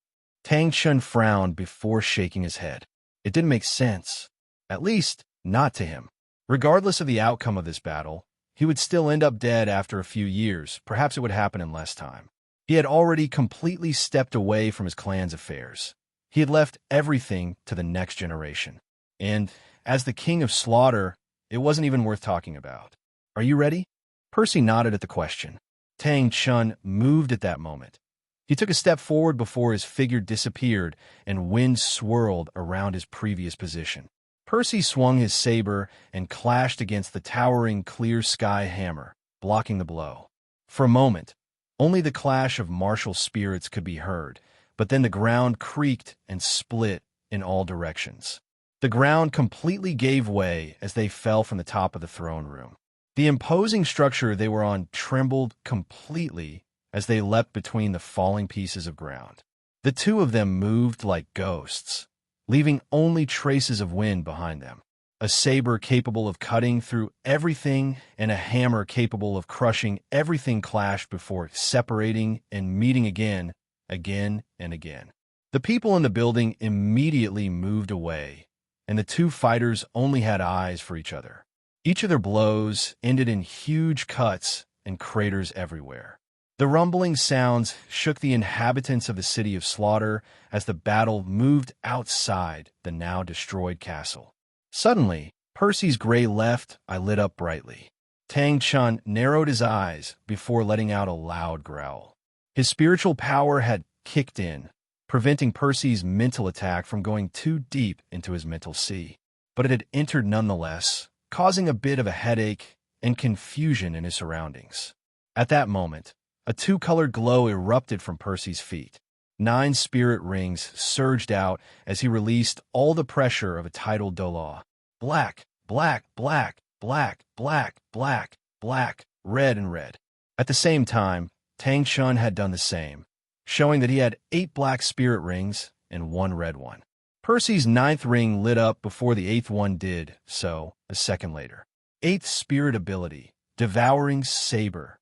Tang Chun frowned before shaking his head. It didn't make sense. At least, not to him. Regardless of the outcome of this battle, he would still end up dead after a few years. Perhaps it would happen in less time. He had already completely stepped away from his clan's affairs. He had left everything to the next generation. And, as the king of slaughter, it wasn't even worth talking about. Are you ready? Percy nodded at the question. Tang Chun moved at that moment. He took a step forward before his figure disappeared and wind swirled around his previous position. Percy swung his saber and clashed against the towering clear sky hammer, blocking the blow. For a moment, only the clash of martial spirits could be heard, but then the ground creaked and split in all directions. The ground completely gave way as they fell from the top of the throne room. The imposing structure they were on trembled completely as they leapt between the falling pieces of ground. The two of them moved like ghosts, leaving only traces of wind behind them. A saber capable of cutting through everything and a hammer capable of crushing everything clashed before separating and meeting again and again. The people in the building immediately moved away, and the two fighters only had eyes for each other. Each of their blows ended in huge cuts and craters everywhere. The rumbling sounds shook the inhabitants of the city of slaughter as the battle moved outside the now destroyed castle. Suddenly, Percy's gray left eye lit up brightly. Tang Chun narrowed his eyes before letting out a loud growl. His spiritual power had kicked in, preventing Percy's mental attack from going too deep into his mental sea. But it had entered nonetheless, causing a bit of a headache and confusion in his surroundings. At that moment, a two-colored glow erupted from Percy's feet. 9 spirit rings surged out as he released all the pressure of a Title Douluo. Black, black, black, black, black, black, black, red and red. At the same time, Tang Chun had done the same, showing that he had 8 black spirit rings and 1 red one. Percy's 9th ring lit up before the 8th one did so a second later. 8th spirit ability, Devouring Saber.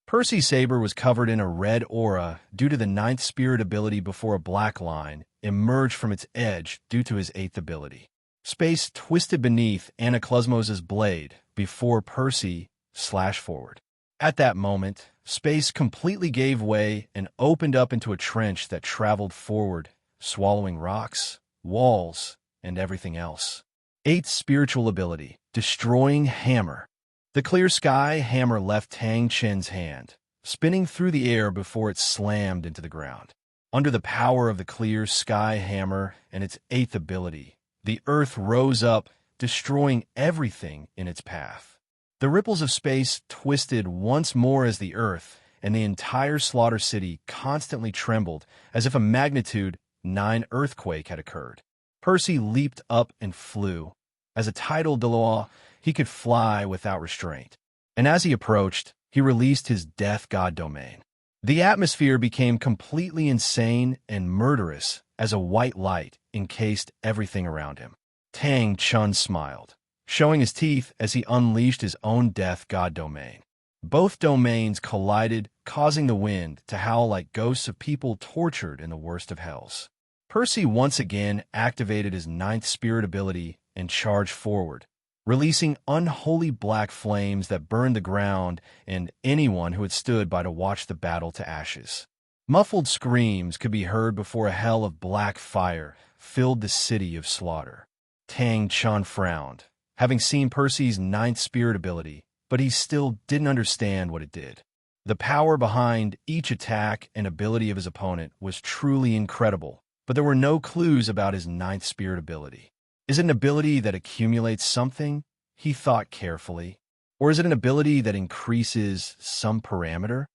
Percy's saber was covered in a red aura due to the 9th spirit ability before a black line emerged from its edge due to his 8th ability. Space twisted beneath Anaclosmos' blade before Percy slashed forward. At that moment, space completely gave way and opened up into a trench that traveled forward, swallowing rocks, walls, and everything else. 8th spiritual ability, Destroying Hammer. The clear sky hammer left Tang Chun's hand, spinning through the air before it slammed into the ground. Under the power of the clear sky hammer and its 8th ability, the earth rose up, destroying everything in its path. The ripples of space twisted once more as the earth and the entire slaughter city constantly trembled as if a magnitude 9 earthquake had occurred. Percy leaped up and flew. As a Title Douluo, he could fly without restraint. And as he approached, he released his death god domain. The atmosphere became completely insane and murderous as a white light encased everything around him. Tang Chun smiled, showing his teeth as he unleashed his own death god domain. Both domains collided, causing the wind to howl like ghosts of people tortured in the worst of hells. Percy once again activated his 9th spirit ability and charged forward, releasing unholy black flames that burned the ground and anyone who had stood by to watch the battle to ashes. Muffled screams could be heard before a hell of black fire filled the city of slaughter. Tang Chun frowned, having seen Percy's 9th spirit ability, but he still didn't understand what it did. The power behind each attack and ability of his opponent was truly incredible, but there were no clues about his 9th spirit ability. Is it an ability that accumulates something? He thought carefully. Or is it an ability that increases some parameter?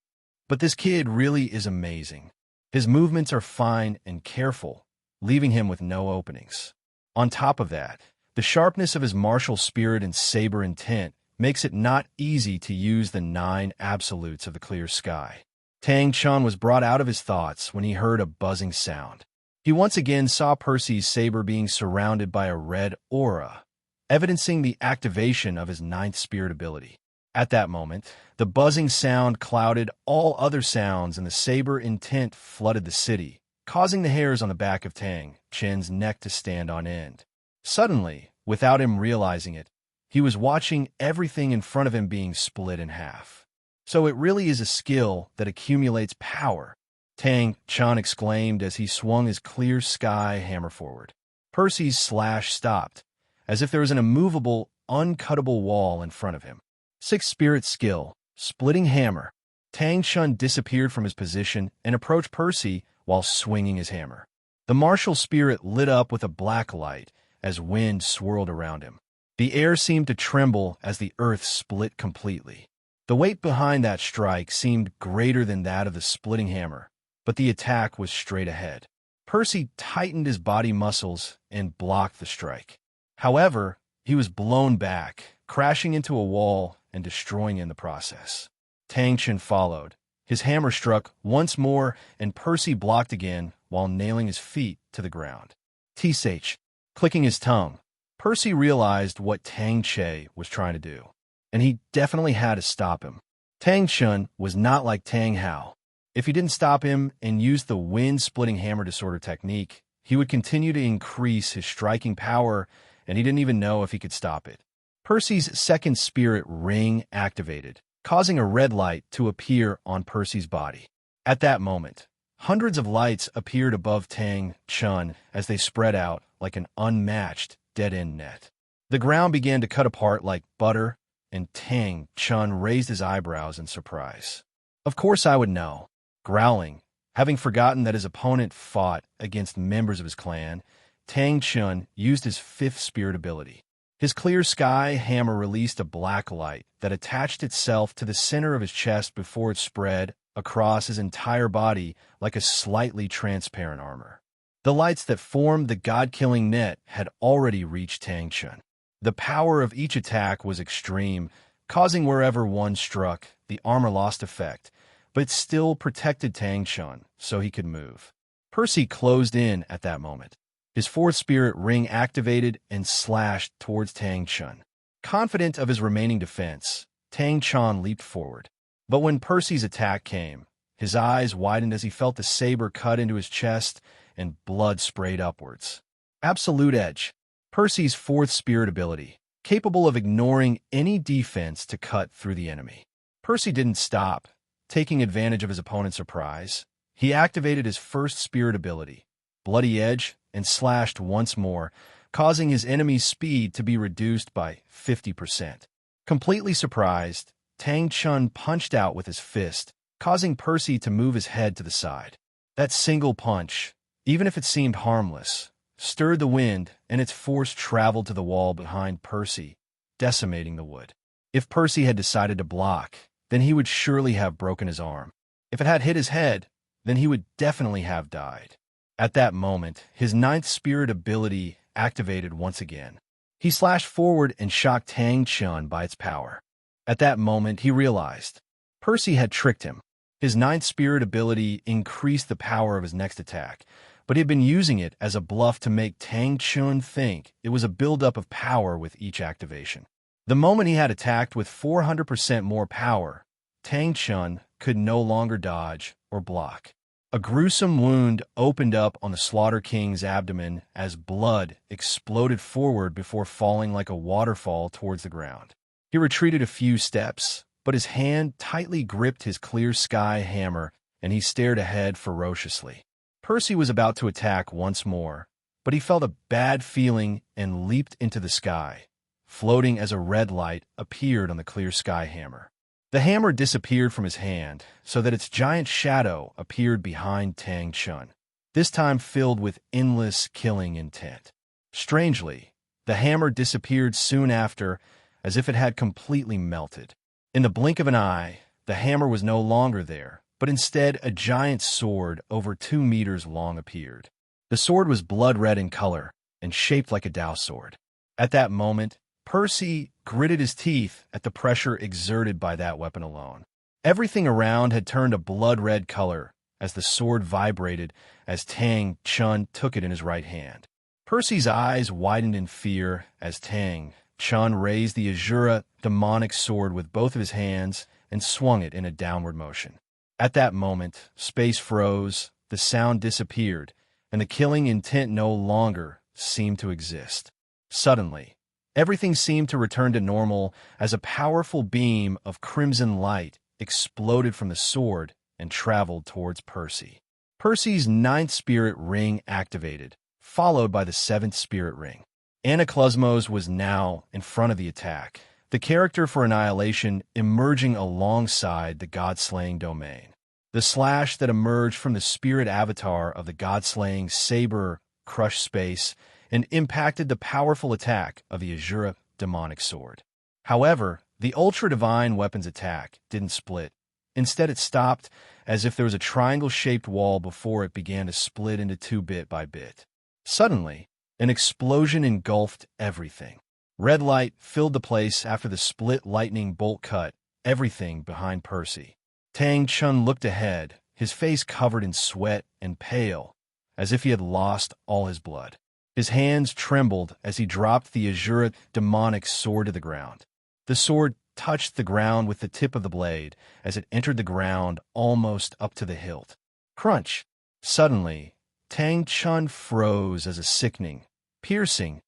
But this kid really is amazing. His movements are fine and careful, leaving him with no openings. On top of that, the sharpness of his martial spirit and saber intent makes it not easy to use the 9 absolutes of the clear sky. Tang Chun was brought out of his thoughts when he heard a buzzing sound. He once again saw Percy's saber being surrounded by a red aura, evidencing the activation of his 9th spirit ability. At that moment, the buzzing sound clouded all other sounds and the saber intent flooded the city, causing the hairs on the back of Tang Chen's neck to stand on end. Suddenly, without him realizing it, he was watching everything in front of him being split in half. So it really is a skill that accumulates power, Tang Chen exclaimed as he swung his clear sky hammer forward. Percy's slash stopped, as if there was an immovable, uncuttable wall in front of him. Sixth spirit skill, splitting hammer. Tang Chen disappeared from his position and approached Percy while swinging his hammer. The martial spirit lit up with a black light as wind swirled around him. The air seemed to tremble as the earth split completely. The weight behind that strike seemed greater than that of the splitting hammer, but the attack was straight ahead. Percy tightened his body muscles and blocked the strike. However, he was blown back, crashing into a wall and destroying in the process. Tang Chen followed. His hammer struck once more, and Percy blocked again while nailing his feet to the ground. Tsh, clicking his tongue, Percy realized what Tang Che was trying to do, and he definitely had to stop him. Tang Chen was not like Tang Hao. If he didn't stop him and use the wind-splitting hammer disorder technique, he would continue to increase his striking power, and he didn't even know if he could stop it. Percy's second spirit ring activated, causing a red light to appear on Percy's body. At that moment, hundreds of lights appeared above Tang Chen as they spread out like an unmatched dead-end net. The ground began to cut apart like butter, and Tang Chen raised his eyebrows in surprise. Of course I would know. Growling, having forgotten that his opponent fought against members of his clan, Tang Chen used his fifth spirit ability. His clear sky hammer released a black light that attached itself to the center of his chest before it spread across his entire body like a slightly transparent armor. The lights that formed the god-killing net had already reached Tang Chen. The power of each attack was extreme, causing wherever one struck, the armor lost effect, but it still protected Tang Chen so he could move. Percy closed in at that moment. His fourth spirit ring activated and slashed towards Tang Chen. Confident of his remaining defense, Tang Chen leaped forward. But when Percy's attack came, his eyes widened as he felt the saber cut into his chest and blood sprayed upwards. Absolute Edge, Percy's fourth spirit ability, capable of ignoring any defense to cut through the enemy. Percy didn't stop. Taking advantage of his opponent's surprise, he activated his first spirit ability, Bloody Edge, and slashed once more, causing his enemy's speed to be reduced by 50%. Completely surprised, Tang Chen punched out with his fist, causing Percy to move his head to the side. That single punch, even if it seemed harmless, stirred the wind, and its force traveled to the wall behind Percy, decimating the wood. If Percy had decided to block, then he would surely have broken his arm. If it had hit his head, then he would definitely have died. At that moment, his ninth spirit ability activated once again. He slashed forward and shocked Tang Chen by its power. At that moment, he realized Percy had tricked him. His ninth spirit ability increased the power of his next attack, but he had been using it as a bluff to make Tang Chen think it was a buildup of power with each activation. The moment he had attacked with 400% more power, Tang Chen could no longer dodge or block. A gruesome wound opened up on the Slaughter King's abdomen as blood exploded forward before falling like a waterfall towards the ground. He retreated a few steps, but his hand tightly gripped his clear sky hammer and he stared ahead ferociously. Percy was about to attack once more, but he felt a bad feeling and leaped into the sky, floating as a red light appeared on the clear sky hammer. The hammer disappeared from his hand, so that its giant shadow appeared behind Tang Chen, this time filled with endless killing intent. Strangely, the hammer disappeared soon after, as if it had completely melted. In the blink of an eye, the hammer was no longer there, but instead a giant sword over 2 meters long appeared. The sword was blood-red in color and shaped like a Dao sword. At that moment, Percy gritted his teeth at the pressure exerted by that weapon alone. Everything around had turned a blood-red color as the sword vibrated as Tang Chen took it in his right hand. Percy's eyes widened in fear as Tang Chun raised the Azura demonic sword with both of his hands and swung it in a downward motion. At that moment, space froze, the sound disappeared, and the killing intent no longer seemed to exist. Suddenly, everything seemed to return to normal as a powerful beam of crimson light exploded from the sword and traveled towards Percy. Percy's ninth spirit ring activated, followed by the seventh spirit ring. Anaklusmos was now in front of the attack, the character for annihilation emerging alongside the god-slaying domain. The slash that emerged from the spirit avatar of the god-slaying saber crushed space and impacted the powerful attack of the Azura demonic sword. However, the ultra-divine weapon's attack didn't split. Instead, it stopped as if there was a triangle-shaped wall before it began to split into two bit by bit. Suddenly, an explosion engulfed everything. Red light filled the place after the split lightning bolt cut everything behind Percy. Tang Chun looked ahead, his face covered in sweat and pale, as if he had lost all his blood. His hands trembled as he dropped the Azura demonic sword to the ground. The sword touched the ground with the tip of the blade as it entered the ground almost up to the hilt. Crunch! Suddenly, Tang Chun froze as a sickening, piercing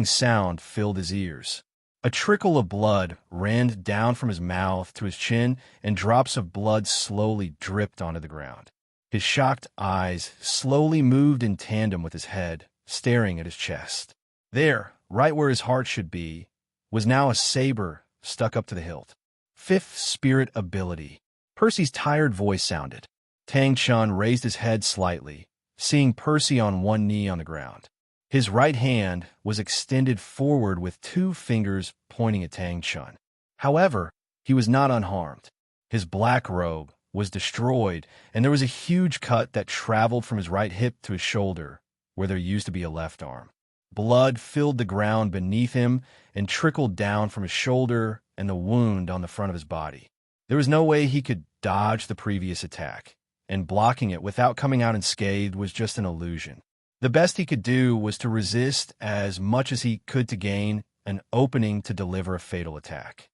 sound filled his ears. A trickle of blood ran down from his mouth to his chin, and drops of blood slowly dripped onto the ground. His shocked eyes slowly moved in tandem with his head, staring at his chest. There, right where his heart should be, was now a saber stuck up to the hilt. Fifth spirit ability. Percy's tired voice sounded. Tang Chun raised his head slightly, seeing Percy on one knee on the ground. His right hand was extended forward with two fingers pointing at Tang Chun. However, he was not unharmed. His black robe was destroyed, and there was a huge cut that traveled from his right hip to his shoulder, where there used to be a left arm. Blood filled the ground beneath him and trickled down from his shoulder and the wound on the front of his body. There was no way he could dodge the previous attack, and blocking it without coming out unscathed was just an illusion. The best he could do was to resist as much as he could to gain an opening to deliver a fatal attack.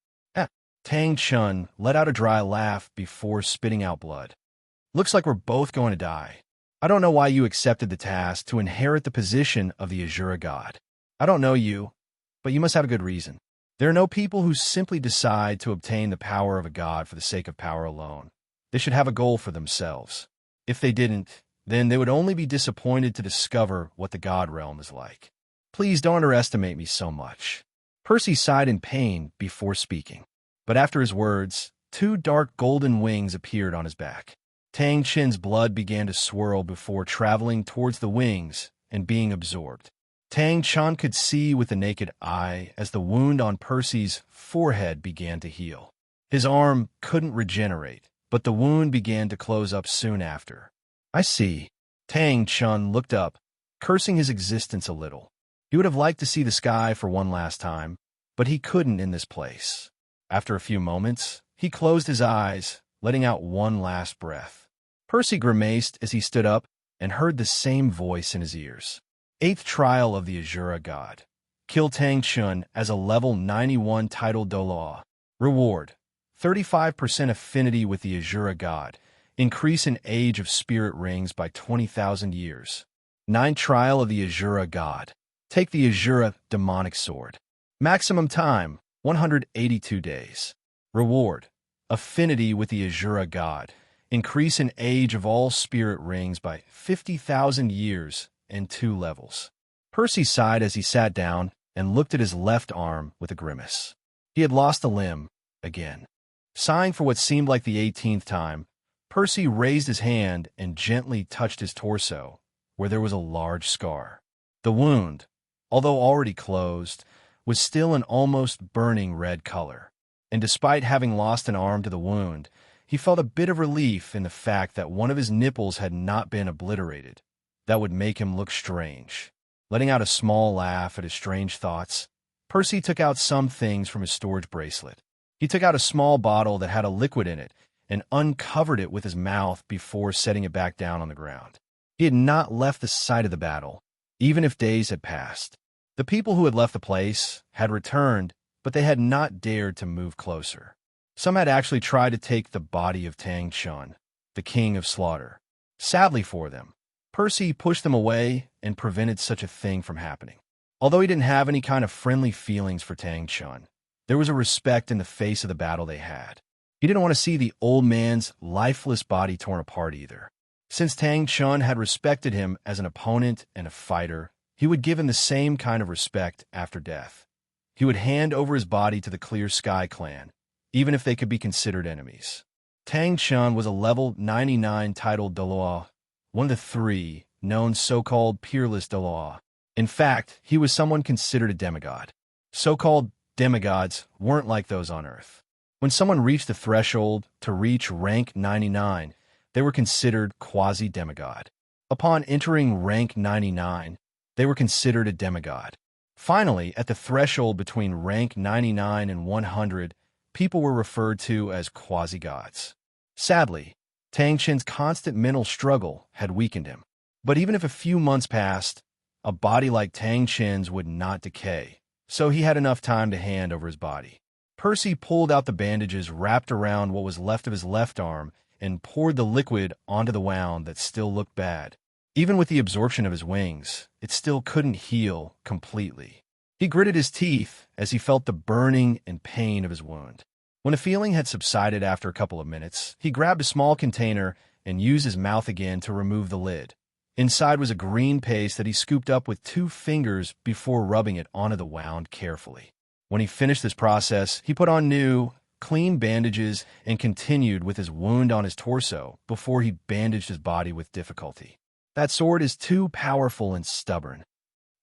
Tang Chun let out a dry laugh before spitting out blood. Looks like we're both going to die. I don't know why you accepted the task to inherit the position of the Azura god. I don't know you, but you must have a good reason. There are no people who simply decide to obtain the power of a god for the sake of power alone. They should have a goal for themselves. If they didn't, then they would only be disappointed to discover what the god realm is like. Please don't underestimate me so much. Percy sighed in pain before speaking. But after his words, two dark golden wings appeared on his back. Tang Chun's blood began to swirl before traveling towards the wings and being absorbed. Tang Chun could see with the naked eye as the wound on Percy's forehead began to heal. His arm couldn't regenerate, but the wound began to close up soon after. I see. Tang Chun looked up, cursing his existence a little. He would have liked to see the sky for one last time, but he couldn't in this place. After a few moments, he closed his eyes, letting out one last breath. Percy grimaced as he stood up and heard the same voice in his ears. 8th Trial of the Azura God. Kill Tang Chun as a level 91 Title Douluo. Reward: 35% affinity with the Azura God. Increase in age of spirit rings by 20,000 years. 9th Trial of the Azura God. Take the Azura demonic sword. Maximum time: 182 days. Reward: affinity with the Azura God. Increase in age of all spirit rings by 50,000 years and 2 levels. Percy sighed as he sat down and looked at his left arm with a grimace. He had lost a limb again. Sighing for what seemed like the 18th time, Percy raised his hand and gently touched his torso, where there was a large scar. The wound, although already closed, was still an almost burning red color, and despite having lost an arm to the wound, he felt a bit of relief in the fact that one of his nipples had not been obliterated. That would make him look strange. Letting out a small laugh at his strange thoughts, Percy took out some things from his storage bracelet. He took out a small bottle that had a liquid in it and uncovered it with his mouth before setting it back down on the ground. He had not left the site of the battle, even if days had passed. The people who had left the place had returned, but they had not dared to move closer. Some had actually tried to take the body of Tang Chun, the king of slaughter. Sadly for them, Percy pushed them away and prevented such a thing from happening. Although he didn't have any kind of friendly feelings for Tang Chun, there was a respect in the face of the battle they had. He didn't want to see the old man's lifeless body torn apart either. Since Tang Chun had respected him as an opponent and a fighter, he would give him the same kind of respect after death. He would hand over his body to the Clear Sky clan, even if they could be considered enemies. Tang Chun was a level 99 Title Douluo, one of the three known so-called peerless Douluo. In fact, he was someone considered a demigod. So-called demigods weren't like those on Earth. When someone reached the threshold to reach rank 99, they were considered quasi-demigod. Upon entering rank 99, they were considered a demigod. Finally, at the threshold between rank 99 and 100, people were referred to as quasi-gods. Sadly, Tang Chun's constant mental struggle had weakened him. But even if a few months passed, a body like Tang Chun's would not decay, so he had enough time to hand over his body. Percy pulled out the bandages wrapped around what was left of his left arm and poured the liquid onto the wound that still looked bad. Even with the absorption of his wings, it still couldn't heal completely. He gritted his teeth as he felt the burning and pain of his wound. When the feeling had subsided after a couple of minutes, he grabbed a small container and used his mouth again to remove the lid. Inside was a green paste that he scooped up with 2 fingers before rubbing it onto the wound carefully. When he finished this process, he put on new, clean bandages and continued with his wound on his torso before he bandaged his body with difficulty. That sword is too powerful and stubborn.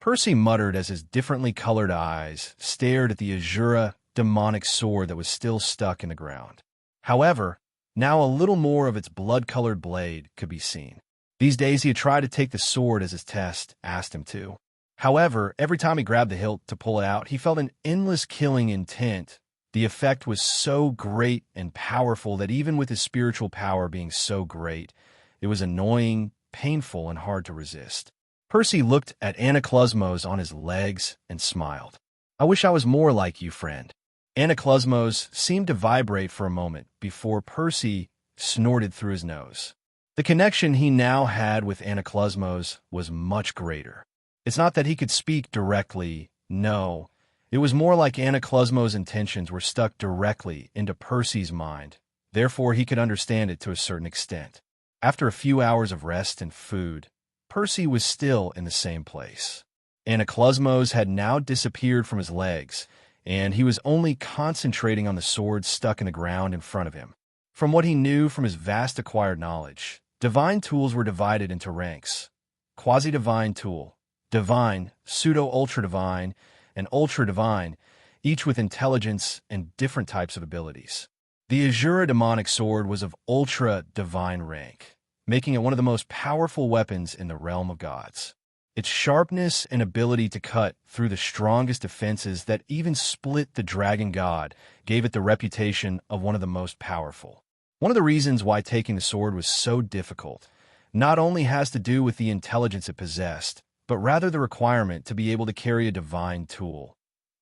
Percy muttered as his differently colored eyes stared at the azure demonic sword that was still stuck in the ground. However, now a little more of its blood-colored blade could be seen. These days he had tried to take the sword as his test asked him to. However, every time he grabbed the hilt to pull it out, he felt an endless killing intent. The effect was so great and powerful that even with his spiritual power being so great, it was annoying, painful, and hard to resist. Percy looked at Anaklusmos on his legs and smiled. "I wish I was more like you, friend." Anaklusmos seemed to vibrate for a moment before Percy snorted through his nose. The connection he now had with Anaklusmos was much greater. It's not that he could speak directly, no. It was more like Anaklusmos' intentions were stuck directly into Percy's mind. Therefore, he could understand it to a certain extent. After a few hours of rest and food, Percy was still in the same place. Anaklusmos had now disappeared from his legs, and he was only concentrating on the sword stuck in the ground in front of him. From what he knew from his vast acquired knowledge, divine tools were divided into ranks: quasi-divine tool, divine, pseudo-ultra-divine, and ultra-divine, each with intelligence and different types of abilities. The azure demonic sword was of ultra-divine rank, making it one of the most powerful weapons in the realm of gods. Its sharpness and ability to cut through the strongest defenses that even split the dragon god gave it the reputation of one of the most powerful. One of the reasons why taking the sword was so difficult not only has to do with the intelligence it possessed, but rather the requirement to be able to carry a divine tool.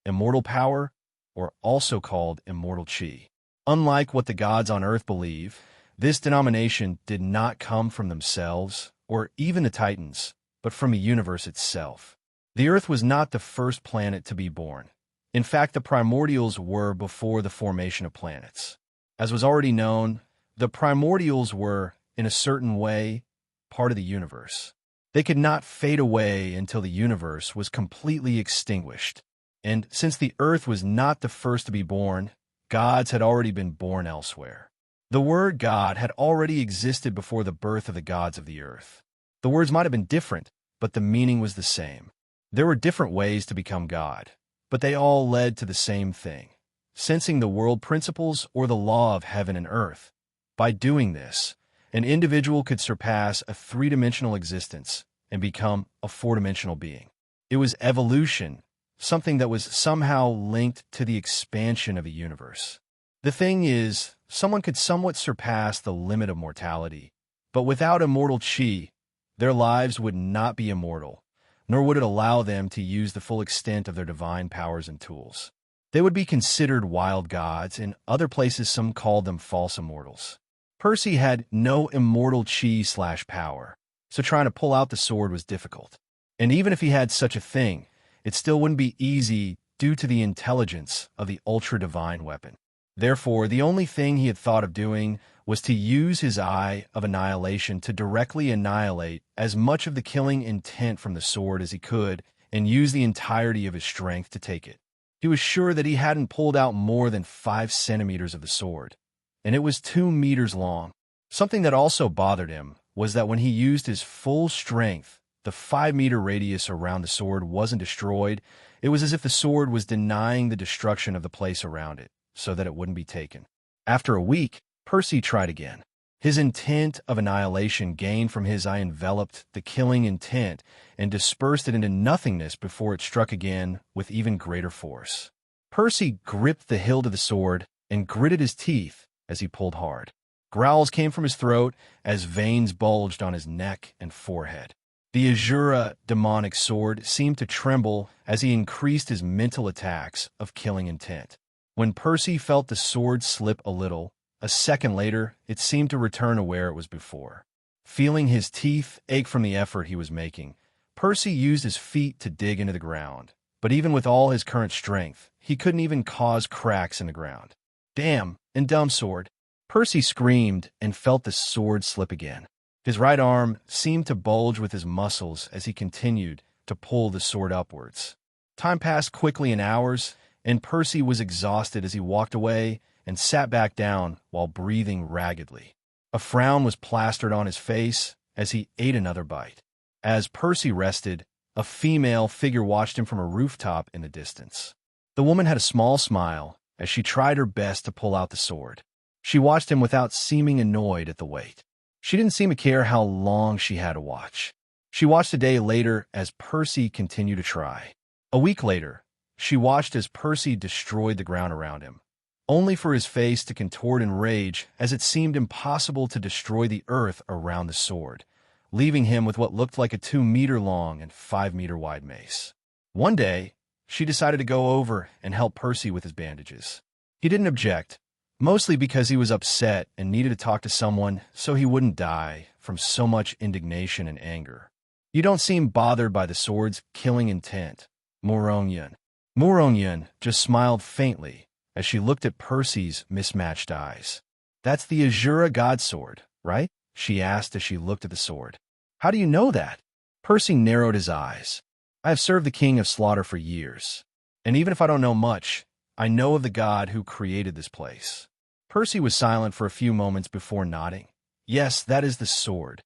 Immortal power, or also called immortal chi. Unlike what the gods on Earth believe, this denomination did not come from themselves, or even the Titans, but from the universe itself. The Earth was not the first planet to be born. In fact, the primordials were before the formation of planets. As was already known, the primordials were, in a certain way, part of the universe. They could not fade away until the universe was completely extinguished. And since the Earth was not the first to be born, gods had already been born elsewhere. The word God had already existed before the birth of the gods of the Earth. The words might have been different, but the meaning was the same. There were different ways to become God, but they all led to the same thing: sensing the world principles or the law of heaven and earth. By doing this, an individual could surpass a 3-dimensional existence and become a 4-dimensional being. It was evolution, something that was somehow linked to the expansion of a universe. The thing is, someone could somewhat surpass the limit of mortality, but without immortal chi, their lives would not be immortal, nor would it allow them to use the full extent of their divine powers and tools. They would be considered wild gods. In other places, some called them false immortals. Percy had no immortal chi/power, so trying to pull out the sword was difficult. And even if he had such a thing, it still wouldn't be easy due to the intelligence of the ultra-divine weapon. Therefore, the only thing he had thought of doing was to use his Eye of Annihilation to directly annihilate as much of the killing intent from the sword as he could and use the entirety of his strength to take it. He was sure that he hadn't pulled out more than 5 centimeters of the sword, and it was 2 meters long. Something that also bothered him was that when he used his full strength, the 5-meter radius around the sword wasn't destroyed. It was as if the sword was denying the destruction of the place around it, so that it wouldn't be taken. After a week, Percy tried again. His intent of annihilation gained from his eye enveloped the killing intent and dispersed it into nothingness before it struck again with even greater force. Percy gripped the hilt of the sword and gritted his teeth as he pulled hard. Growls came from his throat as veins bulged on his neck and forehead. The Azura demonic sword seemed to tremble as he increased his mental attacks of killing intent. When Percy felt the sword slip a little, a second later, it seemed to return to where it was before. Feeling his teeth ache from the effort he was making, Percy used his feet to dig into the ground. But even with all his current strength, he couldn't even cause cracks in the ground. "Damn and dumb sword!" Percy screamed and felt the sword slip again. His right arm seemed to bulge with his muscles as he continued to pull the sword upwards. Time passed quickly in hours, and Percy was exhausted as he walked away and sat back down while breathing raggedly. A frown was plastered on his face as he ate another bite. As Percy rested, a female figure watched him from a rooftop in the distance. The woman had a small smile as she tried her best to pull out the sword. She watched him without seeming annoyed at the wait. She didn't seem to care how long she had to watch. She watched a day later as Percy continued to try. A week later, she watched as Percy destroyed the ground around him, only for his face to contort in rage as it seemed impossible to destroy the earth around the sword, leaving him with what looked like a 2-meter-long and 5-meter-wide mace. One day, she decided to go over and help Percy with his bandages. He didn't object, mostly because he was upset and needed to talk to someone so he wouldn't die from so much indignation and anger. "You don't seem bothered by the sword's killing intent, Murongyun." Murongyun just smiled faintly as she looked at Percy's mismatched eyes. "That's the Azura God Sword, right?" she asked as she looked at the sword. "How do you know that?" Percy narrowed his eyes. "I have served the King of Slaughter for years, and even if I don't know much, I know of the god who created this place." Percy was silent for a few moments before nodding. "Yes, that is the sword."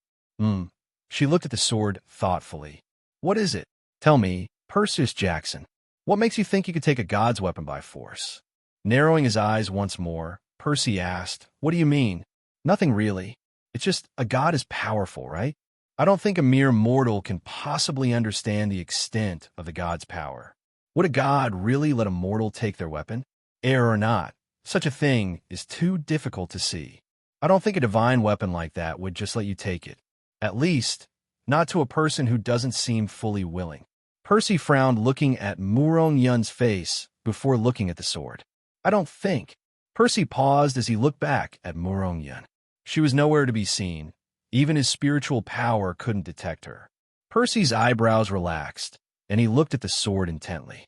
She looked at the sword thoughtfully. "What is it? Tell me, Perseus Jackson. What makes you think you could take a god's weapon by force?" Narrowing his eyes once more, Percy asked, "What do you mean?" "Nothing really. It's just a god is powerful, right? I don't think a mere mortal can possibly understand the extent of the god's power. Would a god really let a mortal take their weapon? Heir or not, such a thing is too difficult to see. I don't think a divine weapon like that would just let you take it. At least, not to a person who doesn't seem fully willing." Percy frowned, looking at Murongyun's face before looking at the sword. "I don't think." Percy paused as he looked back at Murongyun. She was nowhere to be seen. Even his spiritual power couldn't detect her. Percy's eyebrows relaxed, and he looked at the sword intently.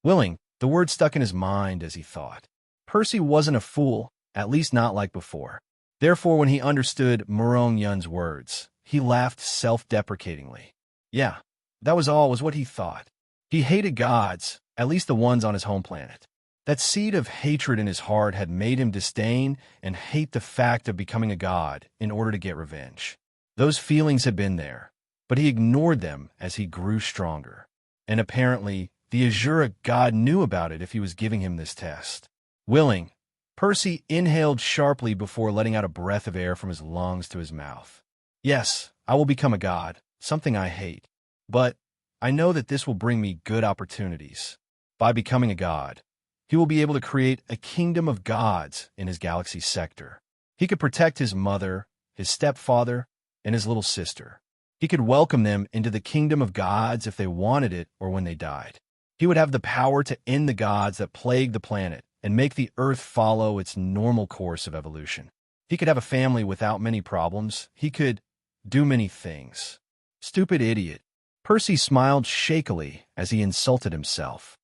"Willing," the word stuck in his mind as he thought. Percy wasn't a fool, at least not like before. Therefore, when he understood Murongyun's words, he laughed self-deprecatingly. Yeah, that was what he thought. He hated gods, at least the ones on his home planet. That seed of hatred in his heart had made him disdain and hate the fact of becoming a god in order to get revenge. Those feelings had been there, but he ignored them as he grew stronger. And apparently, the Azura god knew about it if he was giving him this test. Willing, Percy inhaled sharply before letting out a breath of air from his lungs to his mouth. "Yes, I will become a god, something I hate. But I know that this will bring me good opportunities. By becoming a god, he will be able to create a kingdom of gods in his galaxy sector. He could protect his mother, his stepfather, and his little sister. He could welcome them into the kingdom of gods if they wanted it or when they died. He would have the power to end the gods that plague the planet and make the earth follow its normal course of evolution. He could have a family without many problems. He could do many things. Stupid idiot. Percy smiled shakily as he insulted himself.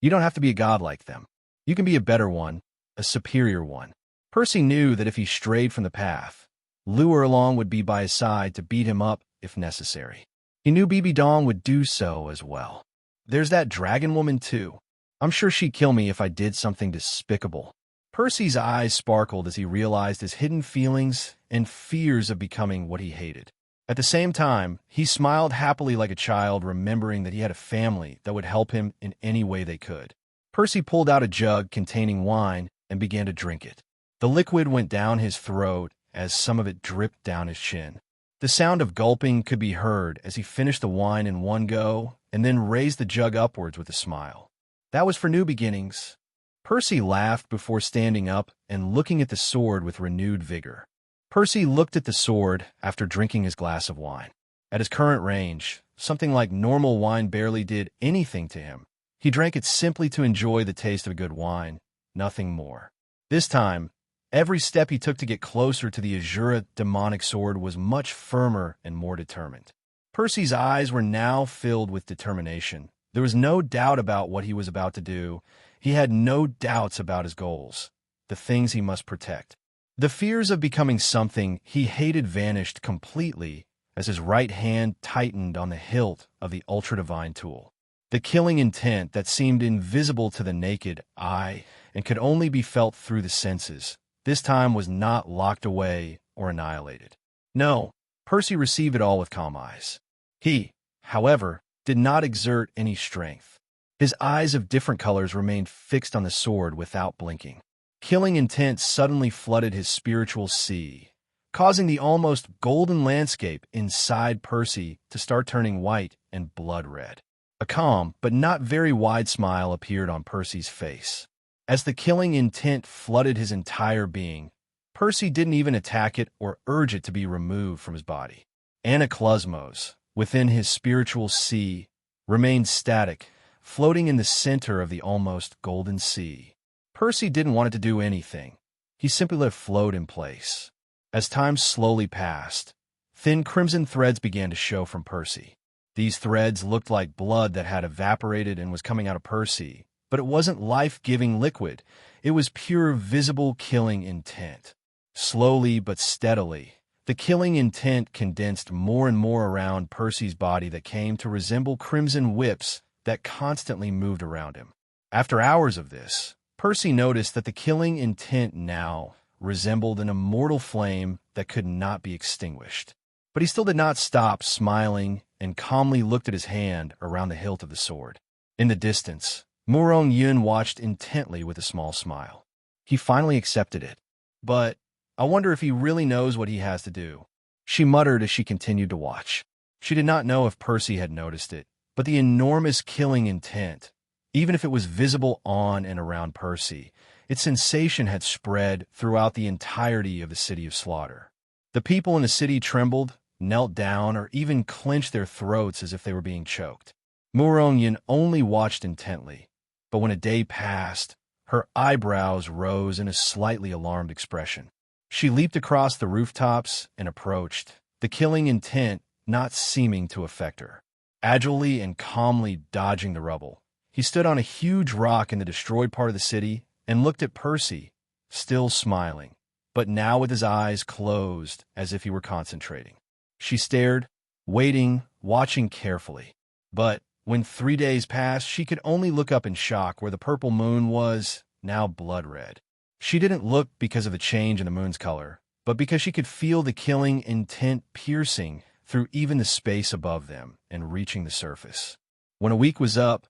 You don't have to be a god like them. You can be a better one, a superior one. Percy knew that if he strayed from the path, Luo Long would be by his side to beat him up if necessary. He knew Bibi Dong would do so as well. There's that dragon woman too. I'm sure she'd kill me if I did something despicable. Percy's eyes sparkled as he realized his hidden feelings and fears of becoming what he hated. At the same time, he smiled happily like a child, remembering that he had a family that would help him in any way they could. Percy pulled out a jug containing wine and began to drink it. The liquid went down his throat as some of it dripped down his chin. The sound of gulping could be heard as he finished the wine in one go and then raised the jug upwards with a smile. That was for new beginnings. Percy laughed before standing up and looking at the sword with renewed vigor. Percy looked at the sword after drinking his glass of wine. At his current range, something like normal wine barely did anything to him. He drank it simply to enjoy the taste of a good wine, nothing more. This time, every step he took to get closer to the Azura demonic sword was much firmer and more determined. Percy's eyes were now filled with determination. There was no doubt about what he was about to do. He had no doubts about his goals, the things he must protect. The fears of becoming something he hated vanished completely as his right hand tightened on the hilt of the ultra-divine tool. The killing intent that seemed invisible to the naked eye and could only be felt through the senses, this time was not locked away or annihilated. No, Percy received it all with calm eyes. He, however, did not exert any strength. His eyes of different colors remained fixed on the sword without blinking. Killing intent suddenly flooded his spiritual sea, causing the almost golden landscape inside Percy to start turning white and blood red. A calm, but not very wide smile appeared on Percy's face. As the killing intent flooded his entire being, Percy didn't even attack it or urge it to be removed from his body. Anaklusmos, within his spiritual sea, remained static, floating in the center of the almost golden sea. Percy didn't want it to do anything. He simply let it float in place. As time slowly passed, thin crimson threads began to show from Percy. These threads looked like blood that had evaporated and was coming out of Percy, but it wasn't life-giving liquid. It was pure visible killing intent. Slowly but steadily, the killing intent condensed more and more around Percy's body that came to resemble crimson whips that constantly moved around him. After hours of this, Percy noticed that the killing intent now resembled an immortal flame that could not be extinguished. But he still did not stop smiling and calmly looked at his hand around the hilt of the sword. In the distance, Murong Yun watched intently with a small smile. He finally accepted it. But I wonder if he really knows what he has to do, she muttered as she continued to watch. She did not know if Percy had noticed it, but the enormous killing intent, even if it was visible on and around Percy, its sensation had spread throughout the entirety of the city of slaughter. The people in the city trembled, knelt down, or even clenched their throats as if they were being choked. Murong only watched intently, but when a day passed, her eyebrows rose in a slightly alarmed expression. She leaped across the rooftops and approached, the killing intent not seeming to affect her. Agilely and calmly dodging the rubble, he stood on a huge rock in the destroyed part of the city and looked at Percy, still smiling, but now with his eyes closed as if he were concentrating. She stared, waiting, watching carefully. But when 3 days passed, she could only look up in shock where the purple moon was now blood red. She didn't look because of the change in the moon's color, but because she could feel the killing intent piercing through even the space above them and reaching the surface. When a week was up,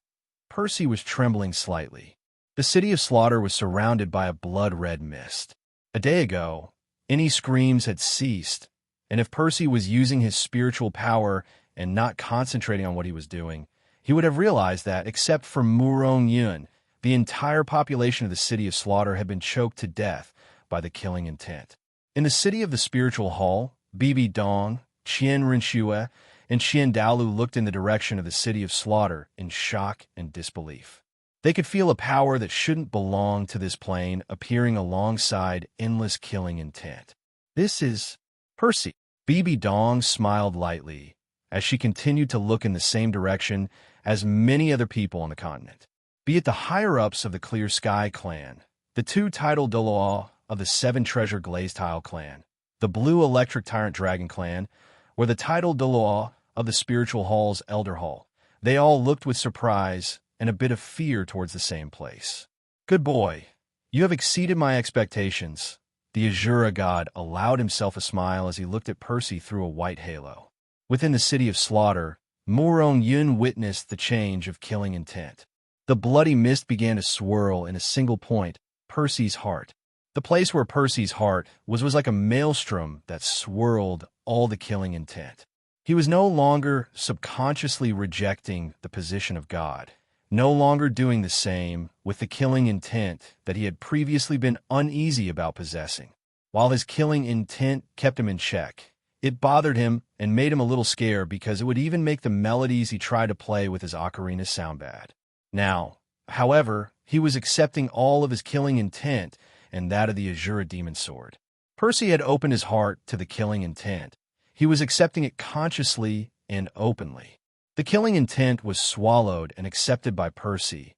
Percy was trembling slightly. The city of slaughter was surrounded by a blood-red mist. A day ago, any screams had ceased, and if Percy was using his spiritual power and not concentrating on what he was doing, he would have realized that, except for Murong Yun, the entire population of the city of slaughter had been choked to death by the killing intent. In the city of the spiritual hall, Bibi Dong, Qian Rinxue and Qian Douluo looked in the direction of the city of slaughter in shock and disbelief. They could feel a power that shouldn't belong to this plane appearing alongside endless killing intent. This is Percy. Bibi Dong smiled lightly as she continued to look in the same direction as many other people on the continent. Be it the higher-ups of the Clear Sky clan, the two Title Douluo of the Seven Treasure Glazed Tile clan, the Blue Electric Tyrant Dragon clan, or the Title Douluo of the Spiritual Hall's Elder Hall, they all looked with surprise and a bit of fear towards the same place. Good boy, you have exceeded my expectations. The Azura god allowed himself a smile as he looked at Percy through a white halo. Within the city of slaughter, Murong Yun witnessed the change of killing intent. The bloody mist began to swirl in a single point, Percy's heart. The place where Percy's heart was like a maelstrom that swirled all the killing intent. He was no longer subconsciously rejecting the position of God, no longer doing the same with the killing intent that he had previously been uneasy about possessing. While his killing intent kept him in check, it bothered him and made him a little scared because it would even make the melodies he tried to play with his ocarina sound bad. Now, however, he was accepting all of his killing intent and that of the Azura demon sword. Percy had opened his heart to the killing intent. He was accepting it consciously and openly. The killing intent was swallowed and accepted by Percy.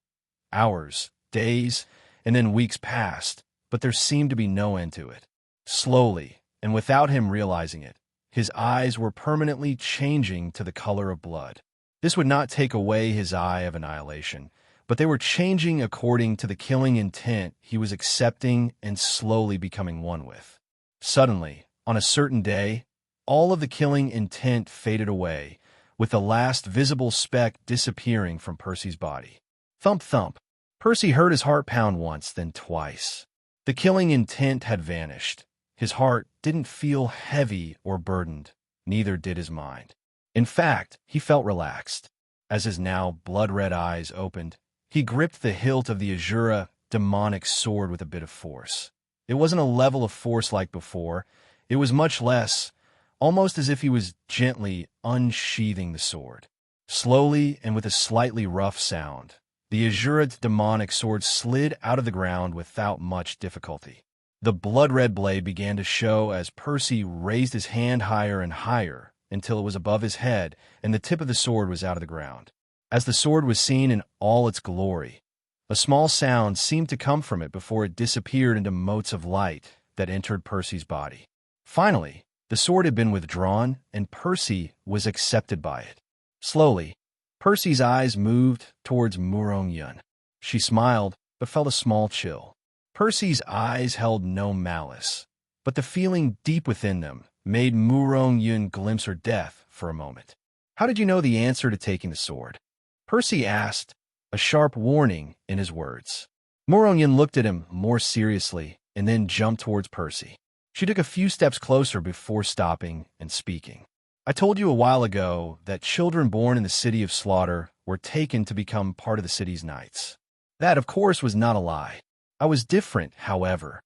Hours, days, and then weeks passed, but there seemed to be no end to it. Slowly, and without him realizing it, his eyes were permanently changing to the color of blood. This would not take away his eye of annihilation, but they were changing according to the killing intent he was accepting and slowly becoming one with. Suddenly, on a certain day, all of the killing intent faded away, with the last visible speck disappearing from Percy's body. Thump thump. Percy heard his heart pound once, then twice. The killing intent had vanished. His heart didn't feel heavy or burdened, neither did his mind. In fact, he felt relaxed. As his now blood-red eyes opened, he gripped the hilt of the Azura demonic sword with a bit of force. It wasn't a level of force like before. It was much less, almost as if he was gently unsheathing the sword. Slowly and with a slightly rough sound, the Azura demonic sword slid out of the ground without much difficulty. The blood-red blade began to show as Percy raised his hand higher and higher until it was above his head and the tip of the sword was out of the ground. As the sword was seen in all its glory, a small sound seemed to come from it before it disappeared into motes of light that entered Percy's body. Finally, the sword had been withdrawn, and Percy was accepted by it. Slowly, Percy's eyes moved towards Murong Yun. She smiled, but felt a small chill. Percy's eyes held no malice, but the feeling deep within them made Murong Yun glimpse her death for a moment. "How did you know the answer to taking the sword?" Percy asked, a sharp warning in his words. Murong Yun looked at him more seriously and then jumped towards Percy. She took a few steps closer before stopping and speaking. "I told you a while ago that children born in the city of slaughter were taken to become part of the city's knights. That, of course, was not a lie. I was different, however."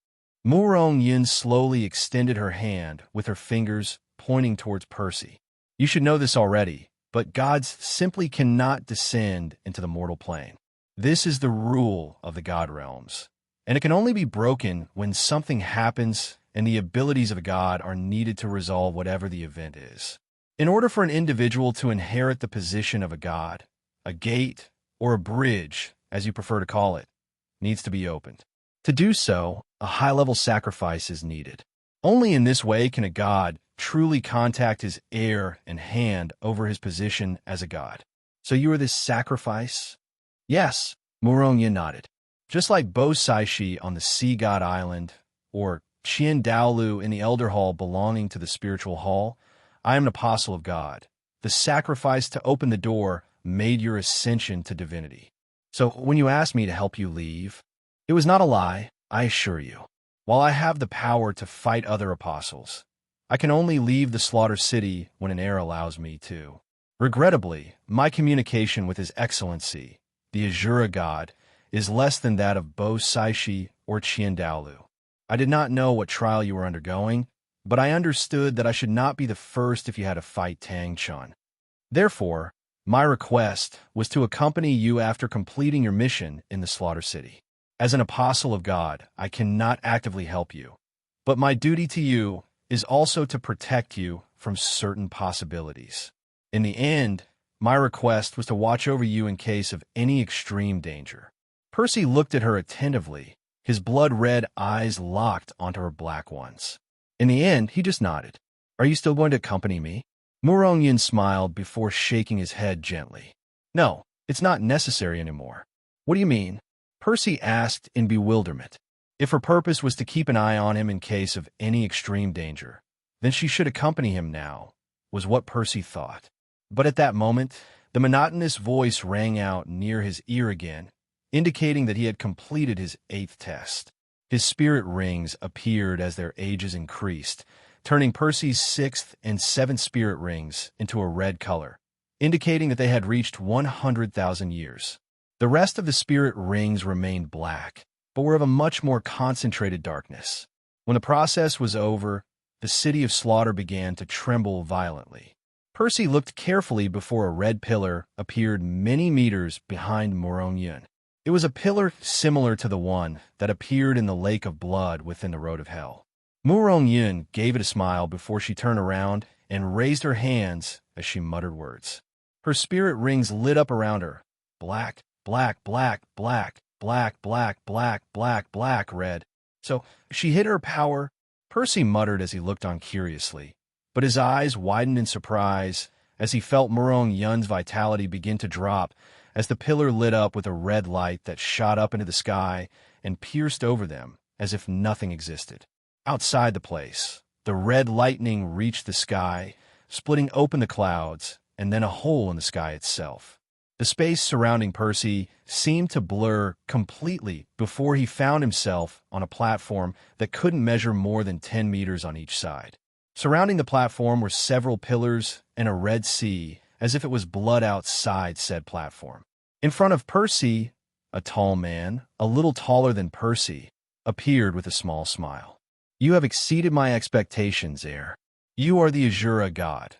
Murong Yun slowly extended her hand with her fingers pointing towards Percy. "You should know this already, but gods simply cannot descend into the mortal plane. This is the rule of the god realms, and it can only be broken when something happens and the abilities of a god are needed to resolve whatever the event is. In order for an individual to inherit the position of a god, a gate, or a bridge, as you prefer to call it, needs to be opened. To do so, a high-level sacrifice is needed. Only in this way can a god truly contact his heir and hand over his position as a god. So you are this sacrifice?" "Yes," Murong Yun nodded. "Just like Bo Saishi on the Sea God Island, or Qian Douluo in the Elder Hall belonging to the Spiritual Hall, I am an apostle of God. The sacrifice to open the door made your ascension to divinity. So when you asked me to help you leave, it was not a lie, I assure you. While I have the power to fight other apostles, I can only leave the Slaughter City when an heir allows me to. Regrettably, my communication with His Excellency, the Azura God, is less than that of Bo Saishi or Qian Douluo. I did not know what trial you were undergoing, but I understood that I should not be the first if you had to fight Tang-chan. Therefore, my request was to accompany you after completing your mission in the Slaughter City. As an apostle of God, I cannot actively help you, but my duty to you is also to protect you from certain possibilities. In the end, my request was to watch over you in case of any extreme danger. Percy looked at her attentively, his blood-red eyes locked onto her black ones. In the end, he just nodded. Are you still going to accompany me? Murongyun smiled before shaking his head gently. No, it's not necessary anymore. What do you mean? Percy asked in bewilderment. If her purpose was to keep an eye on him in case of any extreme danger, then she should accompany him now, was what Percy thought. But at that moment, the monotonous voice rang out near his ear again, indicating that he had completed his 8th test. His spirit rings appeared as their ages increased, turning Percy's 6th and 7th spirit rings into a red color, indicating that they had reached 100,000 years. The rest of the spirit rings remained black, but were of a much more concentrated darkness. When the process was over, the city of Slaughter began to tremble violently. Percy looked carefully before a red pillar appeared many meters behind Murongyun. It was a pillar similar to the one that appeared in the Lake of Blood within the Road of Hell. Murongyun gave it a smile before she turned around and raised her hands as she muttered words. Her spirit rings lit up around her. Black, black, black, black, black, black, black, black, black, red. So she hid her power, Percy muttered as he looked on curiously, but his eyes widened in surprise as he felt Murongyun's vitality begin to drop as the pillar lit up with a red light that shot up into the sky and pierced over them as if nothing existed. Outside the place, the red lightning reached the sky, splitting open the clouds and then a hole in the sky itself. The space surrounding Percy seemed to blur completely before he found himself on a platform that couldn't measure more than 10 meters on each side. Surrounding the platform were several pillars and a red sea, as if it was blood outside said platform. In front of Percy, a tall man, a little taller than Percy, appeared with a small smile. You have exceeded my expectations, heir. You are the Azura god,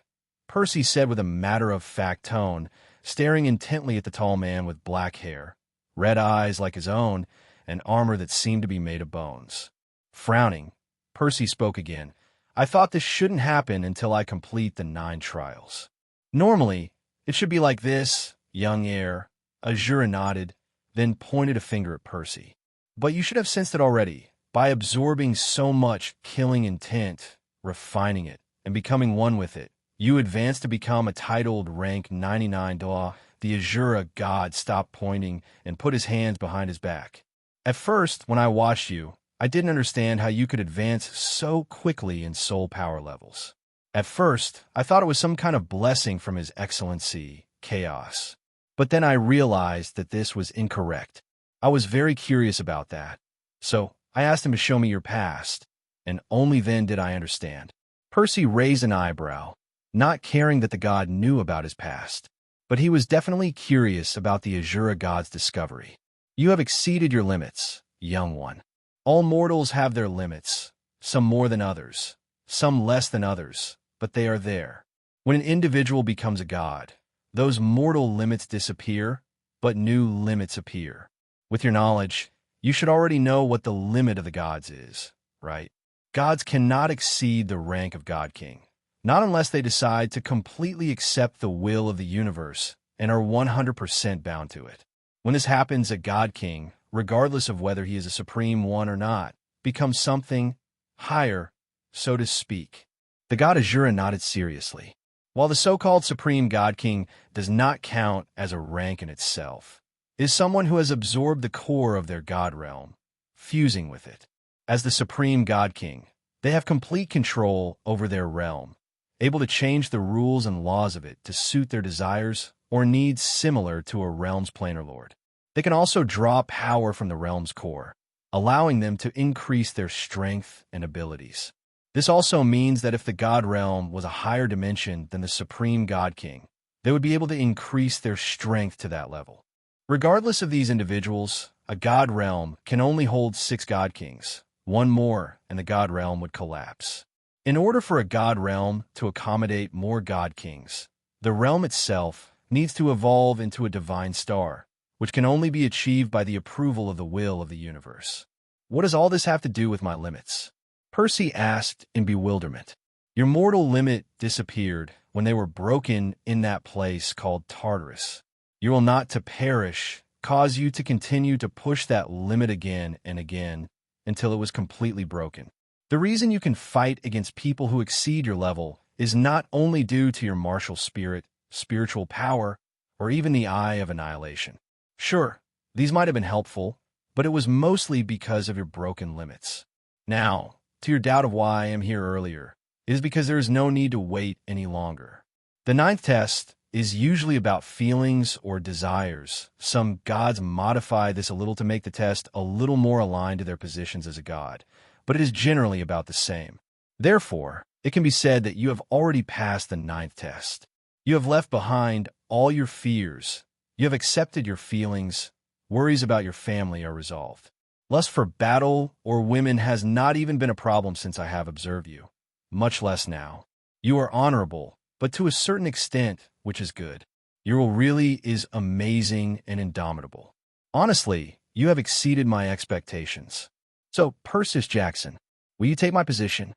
Percy said with a matter-of-fact tone, staring intently at the tall man with black hair, red eyes like his own, and armor that seemed to be made of bones. Frowning, Percy spoke again. I thought this shouldn't happen until I complete the 9 trials. Normally, it should be like this, young heir. Azura nodded, then pointed a finger at Percy. But you should have sensed it already, by absorbing so much killing intent, refining it, and becoming one with it. You advanced to become a titled rank 99 Douluo. The Azura god stopped pointing and put his hands behind his back. At first, when I watched you, I didn't understand how you could advance so quickly in soul power levels. At first, I thought it was some kind of blessing from His Excellency, Chaos. But then I realized that this was incorrect. I was very curious about that. So, I asked him to show me your past, and only then did I understand. Percy raised an eyebrow, not caring that the god knew about his past, but he was definitely curious about the Azura god's discovery. You have exceeded your limits, young one. All mortals have their limits, some more than others, some less than others, but they are there. When an individual becomes a god, those mortal limits disappear, but new limits appear. With your knowledge, you should already know what the limit of the gods is, right? Gods cannot exceed the rank of God King, not unless they decide to completely accept the will of the universe and are 100% bound to it. When this happens, a God King, regardless of whether he is a supreme one or not, becomes something higher, so to speak. The god Azura nodded seriously. While the so-called Supreme God King does not count as a rank in itself, it is someone who has absorbed the core of their god realm, fusing with it. As the Supreme God King, they have complete control over their realm, able to change the rules and laws of it to suit their desires or needs similar to a realm's planar lord. They can also draw power from the realm's core, allowing them to increase their strength and abilities. This also means that if the God realm was a higher dimension than the Supreme God King, they would be able to increase their strength to that level. Regardless of these individuals, a God realm can only hold 6 God Kings. One more, and the God realm would collapse. In order for a god realm to accommodate more god kings, the realm itself needs to evolve into a divine star, which can only be achieved by the approval of the will of the universe. What does all this have to do with my limits? Percy asked in bewilderment. Your mortal limit disappeared when they were broken in that place called Tartarus. You will not to perish cause you to continue to push that limit again and again until it was completely broken. The reason you can fight against people who exceed your level is not only due to your martial spirit, spiritual power, or even the Eye of Annihilation. Sure, these might have been helpful, but it was mostly because of your broken limits. Now, to your doubt of why I am here earlier, it is because there is no need to wait any longer. The ninth test is usually about feelings or desires. Some gods modify this a little to make the test a little more aligned to their positions as a god, but it is generally about the same. Therefore, it can be said that you have already passed the ninth test. You have left behind all your fears. You have accepted your feelings. Worries about your family are resolved. Lust for battle or women has not even been a problem since I have observed you, much less now. You are honorable, but to a certain extent, which is good. Your will really is amazing and indomitable. Honestly, you have exceeded my expectations. So, Percy Jackson, will you take my position?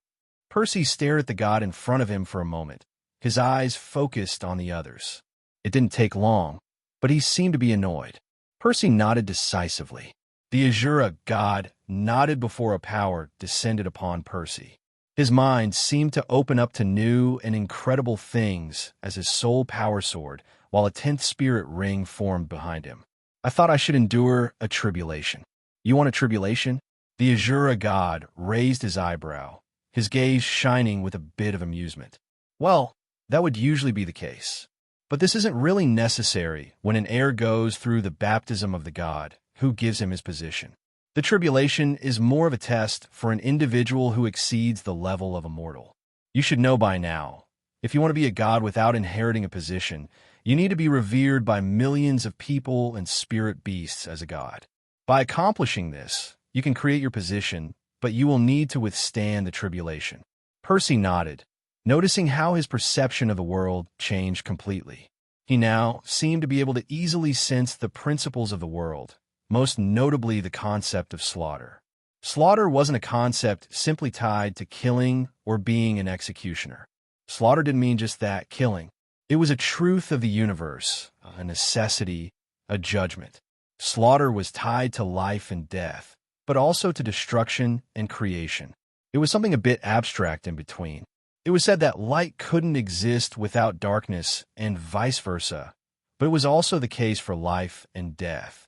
Percy stared at the god in front of him for a moment, his eyes focused on the others. It didn't take long, but he seemed to be annoyed. Percy nodded decisively. The Azura god nodded before a power descended upon Percy. His mind seemed to open up to new and incredible things as his soul power soared, while a 10th spirit ring formed behind him. I thought I should endure a tribulation. You want a tribulation? The Azura god raised his eyebrow, his gaze shining with a bit of amusement. Well, that would usually be the case. But this isn't really necessary when an heir goes through the baptism of the god who gives him his position. The tribulation is more of a test for an individual who exceeds the level of a mortal. You should know by now, if you want to be a god without inheriting a position, you need to be revered by millions of people and spirit beasts as a god. By accomplishing this, you can create your position, but you will need to withstand the tribulation. Percy nodded, noticing how his perception of the world changed completely. He now seemed to be able to easily sense the principles of the world, most notably the concept of slaughter. Slaughter wasn't a concept simply tied to killing or being an executioner. Slaughter didn't mean just that, killing. It was a truth of the universe, a necessity, a judgment. Slaughter was tied to life and death, but also to destruction and creation. It was something a bit abstract in between. It was said that light couldn't exist without darkness and vice versa, but it was also the case for life and death,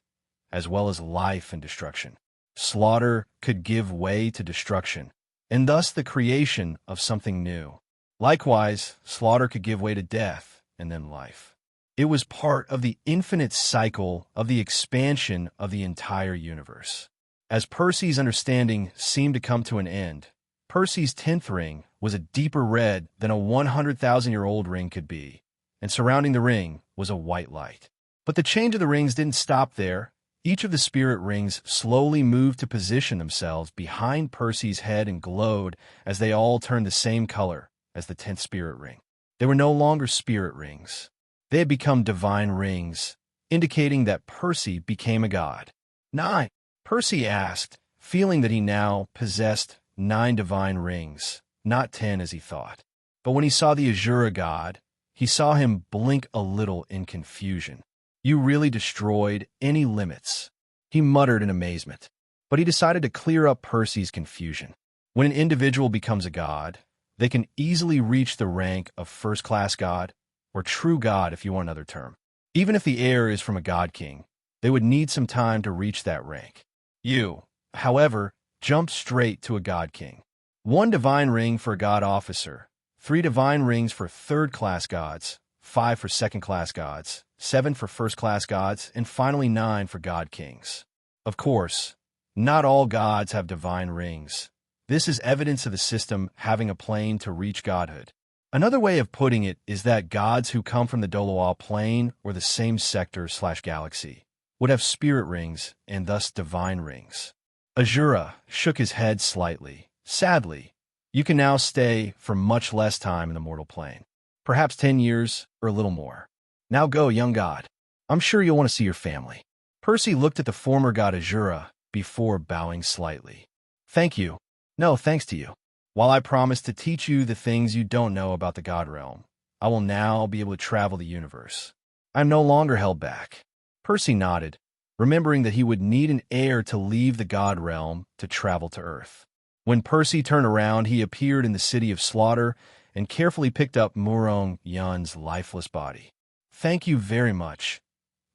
as well as life and destruction. Slaughter could give way to destruction, and thus the creation of something new. Likewise, slaughter could give way to death and then life. It was part of the infinite cycle of the expansion of the entire universe. As Percy's understanding seemed to come to an end, Percy's 10th ring was a deeper red than a 100,000-year-old ring could be, and surrounding the ring was a white light. But the change of the rings didn't stop there. Each of the spirit rings slowly moved to position themselves behind Percy's head and glowed as they all turned the same color as the 10th spirit ring. They were no longer spirit rings. They had become divine rings, indicating that Percy became a god. 9. Percy asked, feeling that he now possessed 9 divine rings, not 10 as he thought. But when he saw the Azura god, he saw him blink a little in confusion. You really destroyed any limits, he muttered in amazement. But he decided to clear up Percy's confusion. When an individual becomes a god, they can easily reach the rank of first-class god, or true god if you want another term. Even if the heir is from a god king, they would need some time to reach that rank. You, however, jumped straight to a god king. 1 divine ring for a god officer, 3 divine rings for third-class gods, 5 for second-class gods, 7 for first-class gods, and finally 9 for god kings. Of course, not all gods have divine rings. This is evidence of the system having a plane to reach godhood. Another way of putting it is that gods who come from the Douluo plane or the same sector/galaxy would have spirit rings and thus divine rings. Azura shook his head slightly. Sadly, You can now stay for much less time in the mortal plane. Perhaps 10 years or a little more. Now go, young god. I'm sure you'll want to see your family. Percy looked at the former god Azura before bowing slightly. Thank you. No, thanks to you. While I promise to teach you the things you don't know about the God Realm, I will now be able to travel the universe. I am no longer held back. Percy nodded, remembering that he would need an heir to leave the God Realm to travel to Earth. When Percy turned around, he appeared in the City of Slaughter and carefully picked up Murong Yun's lifeless body. Thank you very much.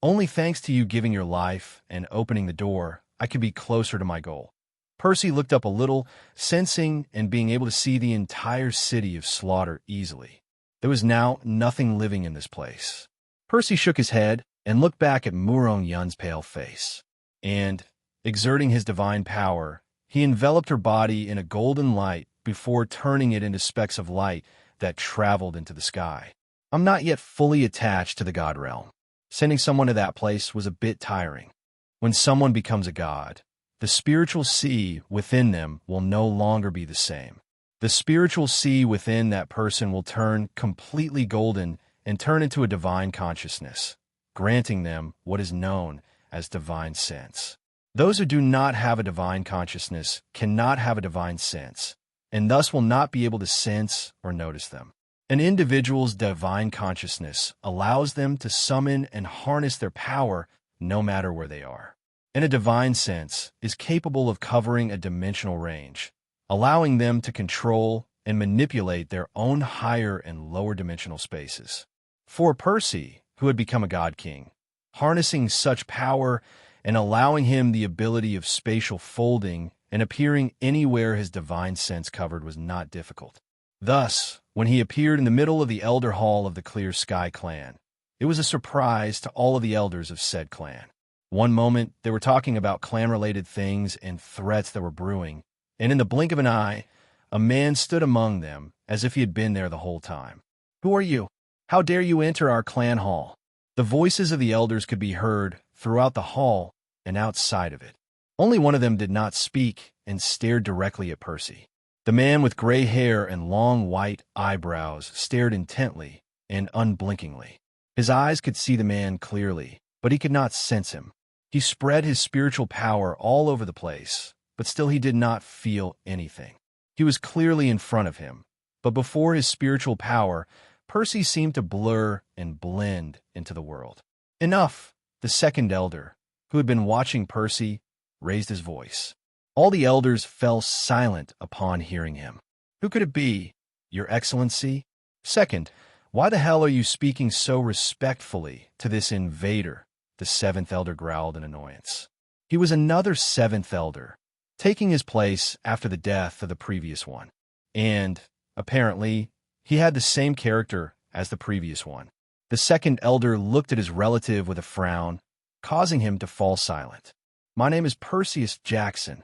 Only thanks to you giving your life and opening the door, I could be closer to my goal. Percy looked up a little, sensing and being able to see the entire City of Slaughter easily. There was now nothing living in this place. Percy shook his head and looked back at Murong Yun's pale face. And, exerting his divine power, he enveloped her body in a golden light before turning it into specks of light that traveled into the sky. I'm not yet fully attached to the God Realm. Sending someone to that place was a bit tiring. When someone becomes a god, the spiritual sea within them will no longer be the same. The spiritual sea within that person will turn completely golden and turn into a divine consciousness, granting them what is known as divine sense. Those who do not have a divine consciousness cannot have a divine sense, and thus will not be able to sense or notice them. An individual's divine consciousness allows them to summon and harness their power no matter where they are. And a divine sense is capable of covering a dimensional range, allowing them to control and manipulate their own higher and lower dimensional spaces. For Percy, who had become a god king, harnessing such power and allowing him the ability of spatial folding and appearing anywhere his divine sense covered was not difficult. Thus, when he appeared in the middle of the Elder Hall of the Clear Sky clan, it was a surprise to all of the elders of said clan. One moment, they were talking about clan-related things and threats that were brewing, and in the blink of an eye, a man stood among them as if he had been there the whole time. Who are you? How dare you enter our clan hall? The voices of the elders could be heard throughout the hall and outside of it. Only one of them did not speak and stared directly at Percy. The man with gray hair and long white eyebrows stared intently and unblinkingly. His eyes could see the man clearly, but he could not sense him. He spread his spiritual power all over the place, but still he did not feel anything. He was clearly in front of him, but before his spiritual power, Percy seemed to blur and blend into the world. Enough! The second elder, who had been watching Percy, raised his voice. All the elders fell silent upon hearing him. Who could it be? Your Excellency? Second, why the hell are you speaking so respectfully to this invader? The seventh elder growled in annoyance. He was another seventh elder, taking his place after the death of the previous one. And, apparently, he had the same character as the previous one. The second elder looked at his relative with a frown, causing him to fall silent. My name is Perseus Jackson.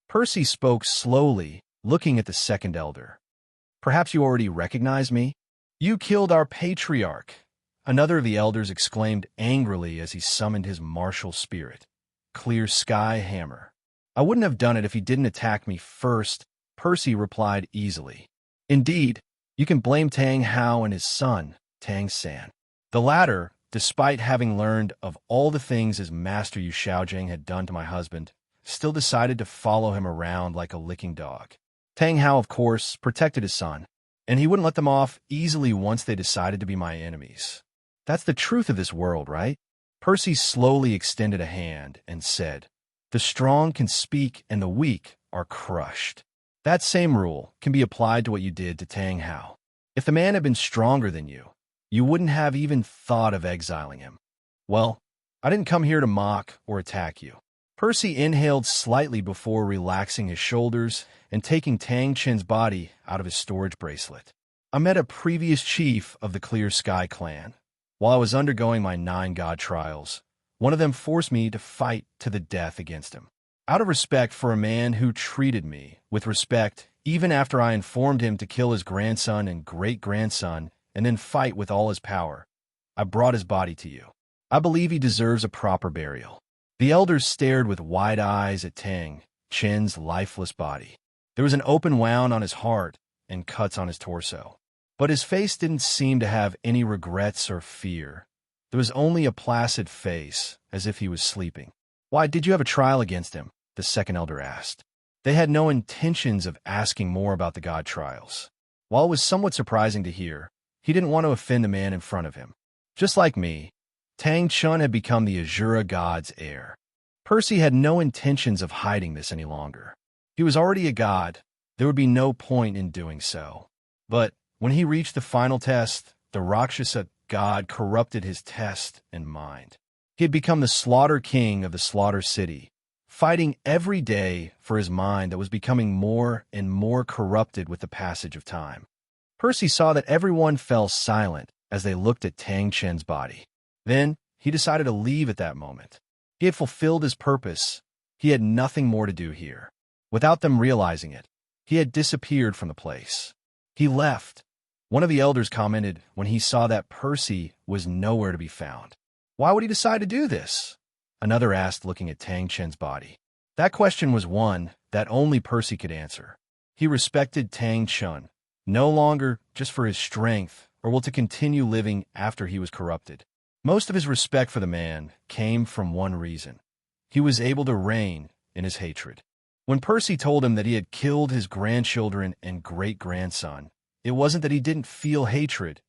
Percy spoke slowly, looking at the second elder. Perhaps you already recognize me? You killed our patriarch. Another of the elders exclaimed angrily as he summoned his martial spirit, Clear Sky Hammer. I wouldn't have done it if he didn't attack me first, Percy replied easily. Indeed, you can blame Tang Hao and his son, Tang San. The latter, despite having learned of all the things his master Yu Xiaojing had done to my husband, still decided to follow him around like a licking dog. Tang Hao, of course, protected his son, and he wouldn't let them off easily once they decided to be my enemies. That's the truth of this world, right? Percy slowly extended a hand and said, The strong can speak and the weak are crushed. That same rule can be applied to what you did to Tang Hao. If the man had been stronger than you, you wouldn't have even thought of exiling him. Well, I didn't come here to mock or attack you. Percy inhaled slightly before relaxing his shoulders and taking Tang Chen's body out of his storage bracelet. I met a previous chief of the Clear Sky clan. While I was undergoing my 9 god trials, one of them forced me to fight to the death against him. Out of respect for a man who treated me with respect even after I informed him to kill his grandson and great-grandson and then fight with all his power, I brought his body to you. I believe he deserves a proper burial. The elders stared with wide eyes at Tang Chen's lifeless body. There was an open wound on his heart and cuts on his torso. But his face didn't seem to have any regrets or fear. There was only a placid face, as if he was sleeping. "Why did you have a trial against him?" the second elder asked. They had no intentions of asking more about the god trials. While it was somewhat surprising to hear, he didn't want to offend the man in front of him. Just like me, Tang Chun had become the Azura god's heir. Percy had no intentions of hiding this any longer. He was already a god. There would be no point in doing so. But when he reached the final test, the Rakshasa god corrupted his test and mind. He had become the slaughter king of the slaughter city, fighting every day for his mind that was becoming more and more corrupted with the passage of time. Percy saw that everyone fell silent as they looked at Tang Chen's body. Then he decided to leave at that moment. He had fulfilled his purpose. He had nothing more to do here. Without them realizing it, he had disappeared from the place. He left. One of the elders commented when he saw that Percy was nowhere to be found. Why would he decide to do this? Another asked, looking at Tang Chen's body. That question was one that only Percy could answer. He respected Tang Chun, no longer just for his strength or will to continue living after he was corrupted. Most of his respect for the man came from one reason. He was able to reign in his hatred. When Percy told him that he had killed his grandchildren and great-grandson, it wasn't that he didn't feel hatred.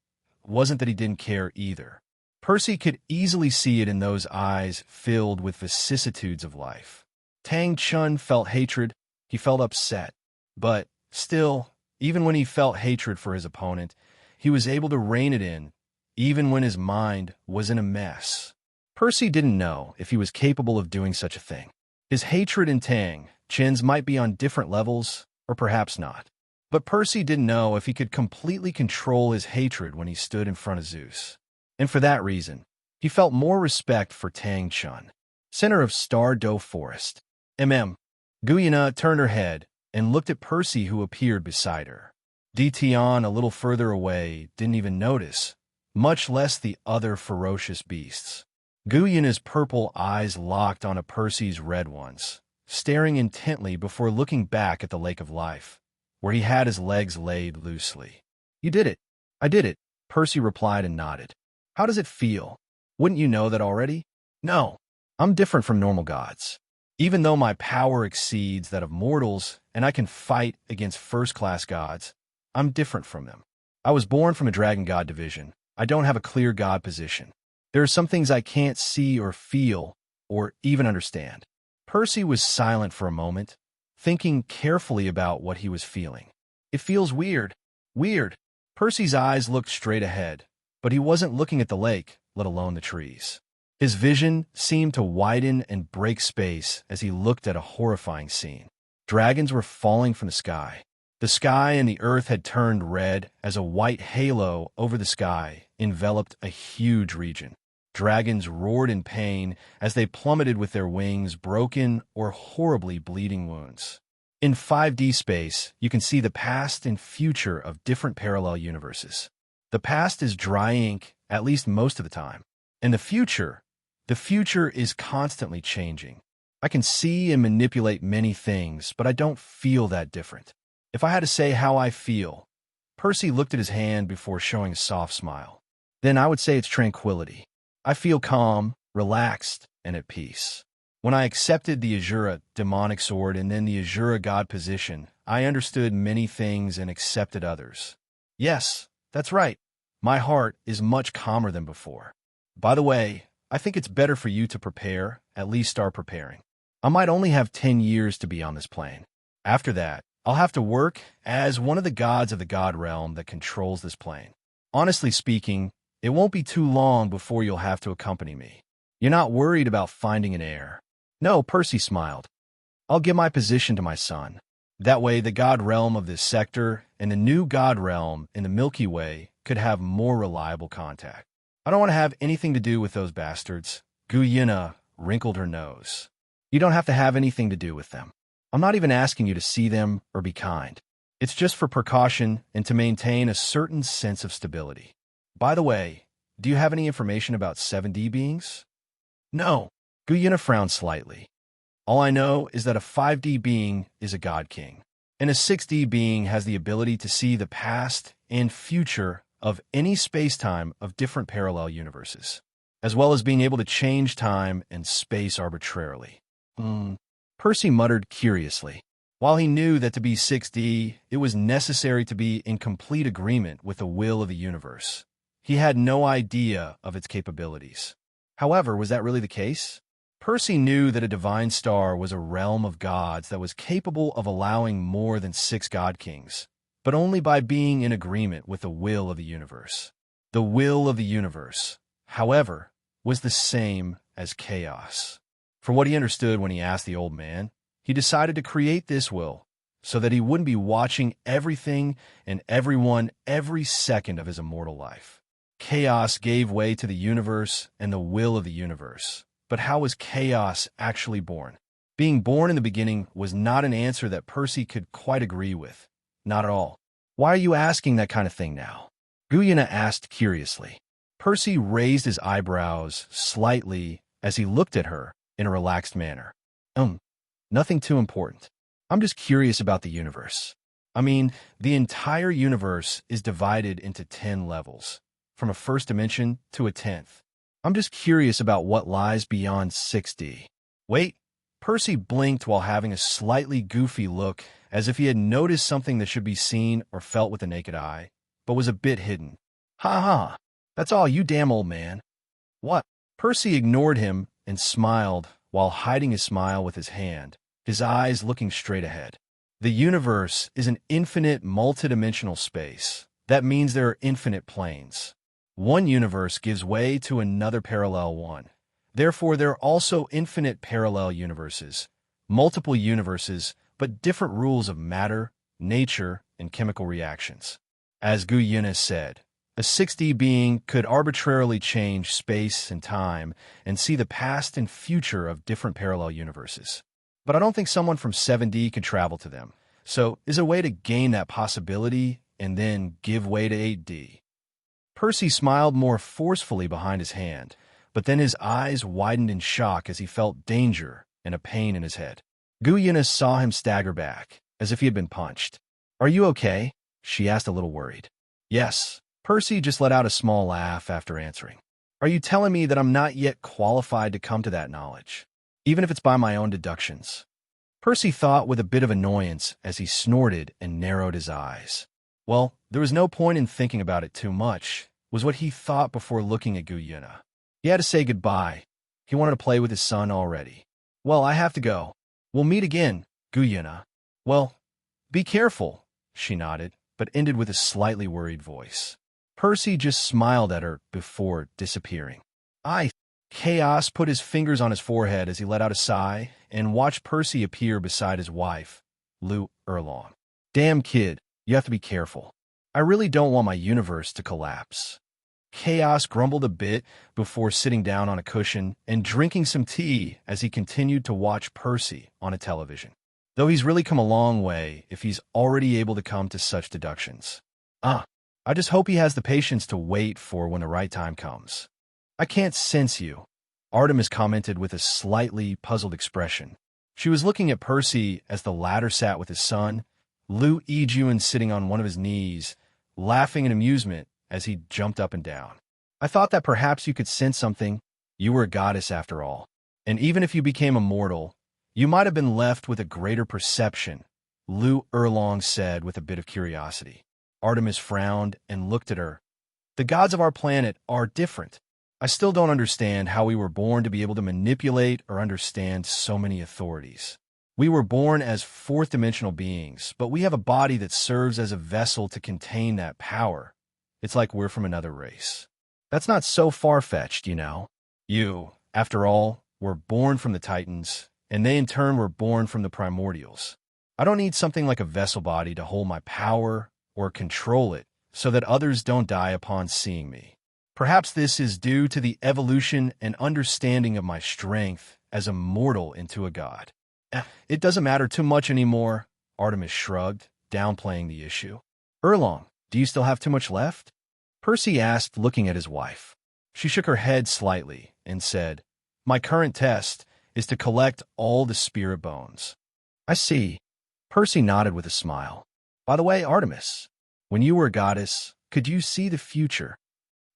It wasn't that he didn't care either. Percy could easily see it in those eyes filled with vicissitudes of life. Tang Chun felt hatred. He felt upset. But still, even when he felt hatred for his opponent, he was able to rein it in, even when his mind was in a mess. Percy didn't know if he was capable of doing such a thing. His hatred and Tang Chen's might be on different levels, or perhaps not. But Percy didn't know if he could completely control his hatred when he stood in front of Zeus. And for that reason, he felt more respect for Tang Chun, center of Star Do Forest. Guyana turned her head and looked at Percy, who appeared beside her. Tian, a little further away, didn't even notice, much less the other ferocious beasts. Guyana's purple eyes locked onto Percy's red ones, staring intently before looking back at the Lake of Life, where he had his legs laid loosely. "You did it." "I did it," Percy replied and nodded. "How does it feel? Wouldn't you know that already?" "No, I'm different from normal gods. Even though my power exceeds that of mortals and I can fight against first-class gods, I'm different from them. I was born from a dragon god division. I don't have a clear god position. There are some things I can't see or feel or even understand." Percy was silent for a moment, thinking carefully about what he was feeling. "It feels weird." "Weird." Percy's eyes looked straight ahead, but he wasn't looking at the lake, let alone the trees. His vision seemed to widen and break space as he looked at a horrifying scene. Dragons were falling from the sky. The sky and the earth had turned red as a white halo over the sky enveloped a huge region. Dragons roared in pain as they plummeted with their wings broken or horribly bleeding wounds. In 5D space, you can see the past and future of different parallel universes. The past is dry ink, at least most of the time. And the future is constantly changing. I can see and manipulate many things, but I don't feel that different. If I had to say how I feel, Percy looked at his hand before showing a soft smile. Then I would say it's tranquility. I feel calm, relaxed, and at peace. When I accepted the Azura demonic sword and then the Azura god position, I understood many things and accepted others. Yes, that's right. My heart is much calmer than before. By the way, I think it's better for you to prepare, at least start preparing. I might only have 10 years to be on this plane. After that, I'll have to work as one of the gods of the god realm that controls this plane. Honestly speaking, it won't be too long before you'll have to accompany me. You're not worried about finding an heir. No, Percy smiled. I'll give my position to my son. That way the god realm of this sector and the new god realm in the Milky Way could have more reliable contact. I don't want to have anything to do with those bastards. Guyana wrinkled her nose. You don't have to have anything to do with them. I'm not even asking you to see them or be kind. It's just for precaution and to maintain a certain sense of stability. By the way, do you have any information about 7D beings? No. Guyana frowned slightly. All I know is that a 5D being is a god king. and a 6D being has the ability to see the past and future of any space-time of different parallel universes, as well as being able to change time and space arbitrarily. Percy muttered curiously. While he knew that to be 6D, it was necessary to be in complete agreement with the will of the universe, he had no idea of its capabilities. However, was that really the case? Percy knew that a divine star was a realm of gods that was capable of allowing more than 6 god kings, but only by being in agreement with the will of the universe. The will of the universe, however, was the same as chaos. For what he understood when he asked the old man, he decided to create this will so that he wouldn't be watching everything and everyone every second of his immortal life. Chaos gave way to the universe and the will of the universe. But how was chaos actually born? Being born in the beginning was not an answer that Percy could quite agree with. Not at all. Why are you asking that kind of thing now? Guyena asked curiously. Percy raised his eyebrows slightly as he looked at her in a relaxed manner. Nothing too important. I'm just curious about the universe. I mean, the entire universe is divided into 10 levels, from a first dimension to a 10th. I'm just curious about what lies beyond 6D. Wait, Percy blinked while having a slightly goofy look, as if he had noticed something that should be seen or felt with the naked eye, but was a bit hidden. Ha, that's all, you damn old man. What? Percy ignored him and smiled while hiding his smile with his hand, his eyes looking straight ahead. The universe is an infinite multidimensional space. That means there are infinite planes. One universe gives way to another parallel one. Therefore, there are also infinite parallel universes, multiple universes, but different rules of matter, nature, and chemical reactions. As Guyena said, a 6D being could arbitrarily change space and time and see the past and future of different parallel universes. But I don't think someone from 7D could travel to them. So, is there a way to gain that possibility and then give way to 8D? Percy smiled more forcefully behind his hand, but then his eyes widened in shock as he felt danger and a pain in his head. Guyena saw him stagger back, as if he had been punched. Are you okay? She asked a little worried. Yes. Percy just let out a small laugh after answering. Are you telling me that I'm not yet qualified to come to that knowledge, even if it's by my own deductions? Percy thought with a bit of annoyance as he snorted and narrowed his eyes. Well, there was no point in thinking about it too much, was what he thought before looking at Guyena. He had to say goodbye. He wanted to play with his son already. Well, I have to go. We'll meet again, Guyena. Well, be careful, she nodded, but ended with a slightly worried voice. Percy just smiled at her before disappearing. Chaos put his fingers on his forehead as he let out a sigh and watched Percy appear beside his wife, Lu Erlong. Damn kid, you have to be careful. I really don't want my universe to collapse. Chaos grumbled a bit before sitting down on a cushion and drinking some tea as he continued to watch Percy on a television. Though he's really come a long way if he's already able to come to such deductions. I just hope he has the patience to wait for when the right time comes. I can't sense you, Artemis commented with a slightly puzzled expression. She was looking at Percy as the latter sat with his son, Lu Yijuan sitting on one of his knees, laughing in amusement as he jumped up and down. I thought that perhaps you could sense something. You were a goddess after all. And even if you became immortal, you might have been left with a greater perception, Lu Erlong said with a bit of curiosity. Artemis frowned and looked at her. The gods of our planet are different. I still don't understand how we were born to be able to manipulate or understand so many authorities. We were born as fourth-dimensional beings, but we have a body that serves as a vessel to contain that power. It's like we're from another race. That's not so far-fetched, you know. You, after all, were born from the Titans, and they in turn were born from the Primordials. I don't need something like a vessel body to hold my power or control it so that others don't die upon seeing me. Perhaps this is due to the evolution and understanding of my strength as a mortal into a god. It doesn't matter too much anymore, Artemis shrugged, downplaying the issue. Erlong, do you still have too much left? Percy asked, looking at his wife. She shook her head slightly and said, My current test is to collect all the spirit bones. I see. Percy nodded with a smile. By the way, Artemis, when you were a goddess, could you see the future?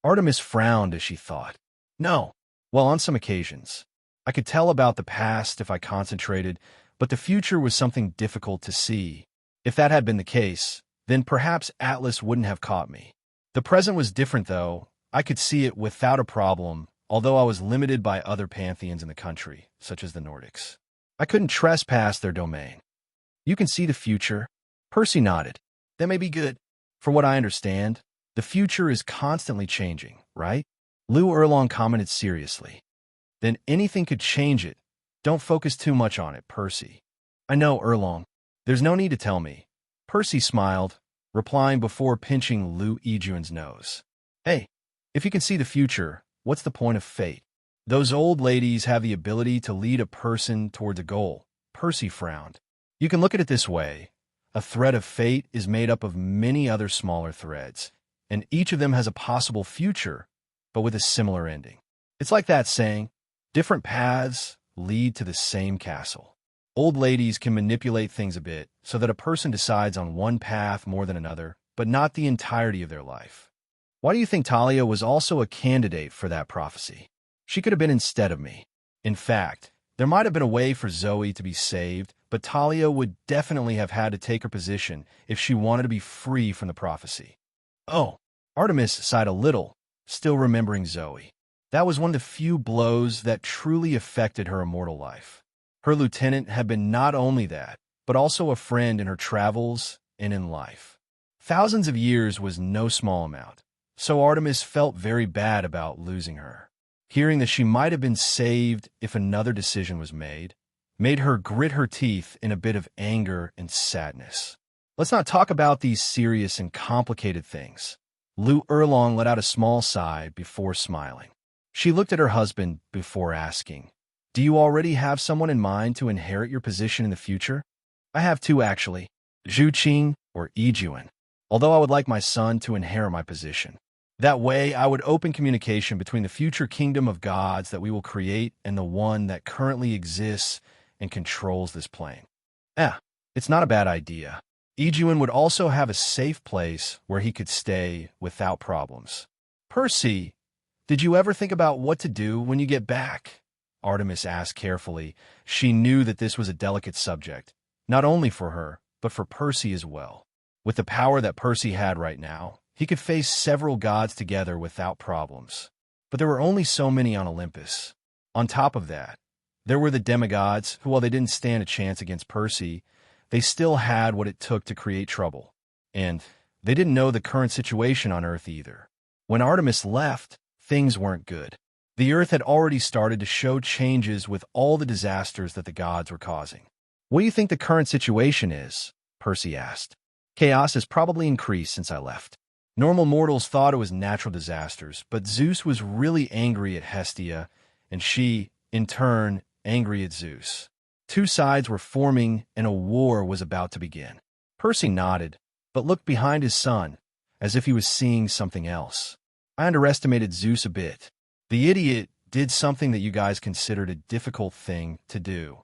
Artemis frowned as she thought. No. Well, on some occasions. I could tell about the past if I concentrated, but the future was something difficult to see. If that had been the case, then perhaps Atlas wouldn't have caught me. The present was different, though. I could see it without a problem, although I was limited by other pantheons in the country, such as the Nordics. I couldn't trespass their domain. You can see the future? Percy nodded. That may be good. From what I understand, the future is constantly changing, right? Lu Erlong commented seriously. Then anything could change it. Don't focus too much on it, Percy. I know, Erlong. There's no need to tell me. Percy smiled, replying before pinching Lu Yijuan's nose. Hey, if you can see the future, what's the point of fate? Those old ladies have the ability to lead a person towards a goal. Percy frowned. You can look at it this way. A thread of fate is made up of many other smaller threads, and each of them has a possible future, but with a similar ending. It's like that saying, different paths lead to the same castle. Old ladies can manipulate things a bit so that a person decides on one path more than another, but not the entirety of their life. Why do you think Talia was also a candidate for that prophecy? She could have been instead of me. In fact, there might have been a way for Zoe to be saved, but Talia would definitely have had to take her position if she wanted to be free from the prophecy. Oh, Artemis sighed a little, still remembering Zoe. That was one of the few blows that truly affected her immortal life. Her lieutenant had been not only that, but also a friend in her travels and in life. Thousands of years was no small amount, so Artemis felt very bad about losing her. Hearing that she might have been saved if another decision was made her grit her teeth in a bit of anger and sadness. Let's not talk about these serious and complicated things. Lu Erlong let out a small sigh before smiling. She looked at her husband before asking, Do you already have someone in mind to inherit your position in the future? I have two, actually. Zhu Qing or Yijuan, although I would like my son to inherit my position. That way, I would open communication between the future kingdom of gods that we will create and the one that currently exists and controls this plane. It's not a bad idea. Yijuan would also have a safe place where he could stay without problems. Percy, did you ever think about what to do when you get back? Artemis asked carefully. She knew that this was a delicate subject, not only for her, but for Percy as well. With the power that Percy had right now, he could face several gods together without problems. But there were only so many on Olympus. On top of that, there were the demigods who, while they didn't stand a chance against Percy, they still had what it took to create trouble. And they didn't know the current situation on Earth either. When Artemis left, things weren't good. The Earth had already started to show changes with all the disasters that the gods were causing. What do you think the current situation is? Percy asked. Chaos has probably increased since I left. Normal mortals thought it was natural disasters, but Zeus was really angry at Hestia, and she, in turn, angry at Zeus. Two sides were forming, and a war was about to begin. Percy nodded, but looked behind his son, as if he was seeing something else. I underestimated Zeus a bit. The idiot did something that you guys considered a difficult thing to do.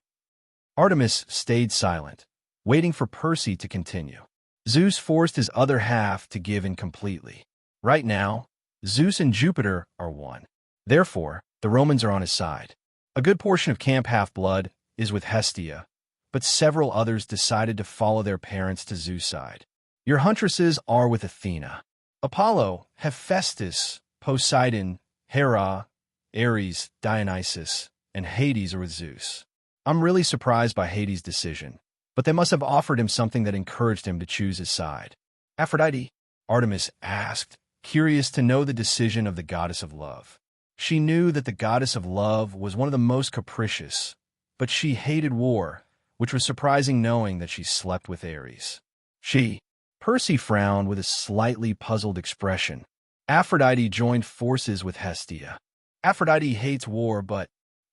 Artemis stayed silent, waiting for Percy to continue. Zeus forced his other half to give in completely. Right now, Zeus and Jupiter are one. Therefore, the Romans are on his side. A good portion of Camp Half-Blood is with Hestia, but several others decided to follow their parents to Zeus' side. Your huntresses are with Athena. Apollo, Hephaestus, Poseidon, Hera, Ares, Dionysus, and Hades are with Zeus. I'm really surprised by Hades' decision, but they must have offered him something that encouraged him to choose his side. Aphrodite? Artemis asked, curious to know the decision of the goddess of love. She knew that the goddess of love was one of the most capricious, but she hated war, which was surprising knowing that she slept with Ares. Percy frowned with a slightly puzzled expression. Aphrodite joined forces with Hestia. Aphrodite hates war, but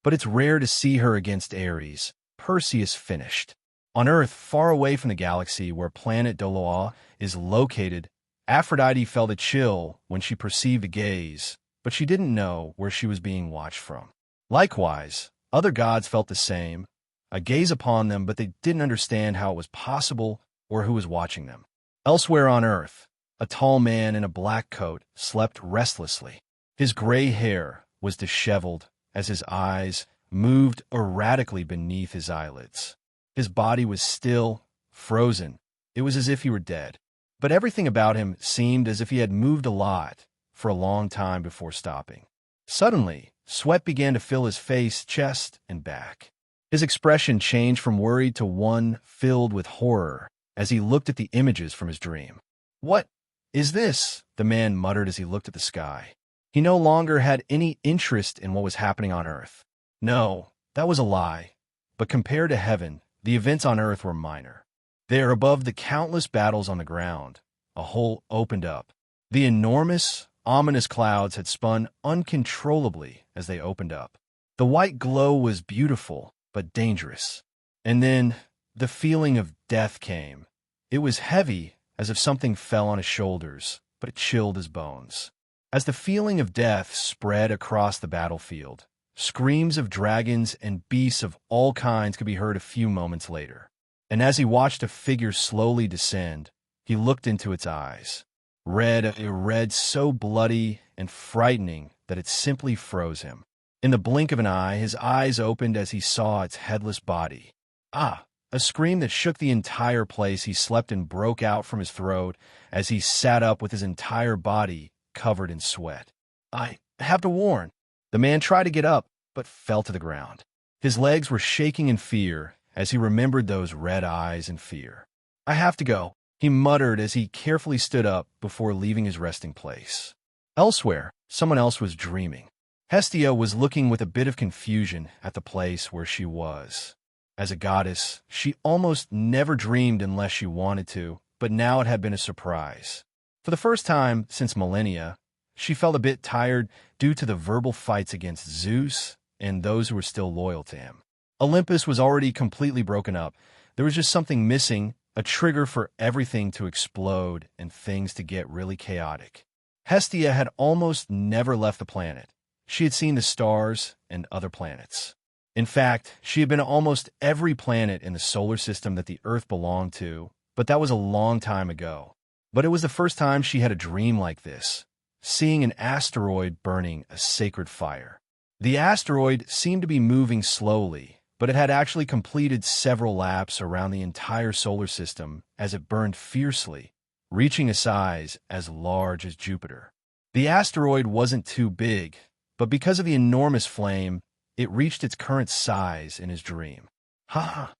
it's rare to see her against Ares. Percy is finished. On Earth, far away from the galaxy where planet Douluo is located, Aphrodite felt a chill when she perceived a gaze, but she didn't know where she was being watched from. Likewise, other gods felt the same. a gaze upon them, but they didn't understand how it was possible or who was watching them. Elsewhere on Earth, a tall man in a black coat slept restlessly. His gray hair was disheveled as his eyes moved erratically beneath his eyelids. His body was still, frozen. It was as if he were dead. But everything about him seemed as if he had moved a lot for a long time before stopping. Suddenly, sweat began to fill his face, chest, and back. His expression changed from worried to one filled with horror as he looked at the images from his dream. "What is this?" the man muttered as he looked at the sky. He no longer had any interest in what was happening on Earth. No, that was a lie. But compared to heaven, the events on Earth were minor. There, above the countless battles on the ground, a hole opened up. The enormous, ominous clouds had spun uncontrollably as they opened up. The white glow was beautiful, but dangerous. And then the feeling of death came. It was heavy, as if something fell on his shoulders, but it chilled his bones. As the feeling of death spread across the battlefield, screams of dragons and beasts of all kinds could be heard a few moments later. And as he watched a figure slowly descend, he looked into its eyes. A red so bloody and frightening that it simply froze him. In the blink of an eye, his eyes opened as he saw its headless body. Ah! A scream that shook the entire place he slept in broke out from his throat as he sat up with his entire body covered in sweat. "I have to warn." The man tried to get up, but fell to the ground. His legs were shaking in fear as he remembered those red eyes in fear. "I have to go," he muttered as he carefully stood up before leaving his resting place. Elsewhere, someone else was dreaming. Hestia was looking with a bit of confusion at the place where she was. As a goddess, she almost never dreamed unless she wanted to, but now it had been a surprise. For the first time since millennia, she felt a bit tired due to the verbal fights against Zeus and those who were still loyal to him. Olympus was already completely broken up. There was just something missing, a trigger for everything to explode and things to get really chaotic. Hestia had almost never left the planet. She had seen the stars and other planets. In fact, she had been to almost every planet in the solar system that the Earth belonged to, but that was a long time ago. But it was the first time she had a dream like this, seeing an asteroid burning a sacred fire. The asteroid seemed to be moving slowly, but it had actually completed several laps around the entire solar system as it burned fiercely, reaching a size as large as Jupiter. The asteroid wasn't too big, but because of the enormous flame, it reached its current size in his dream. "Ha ha!"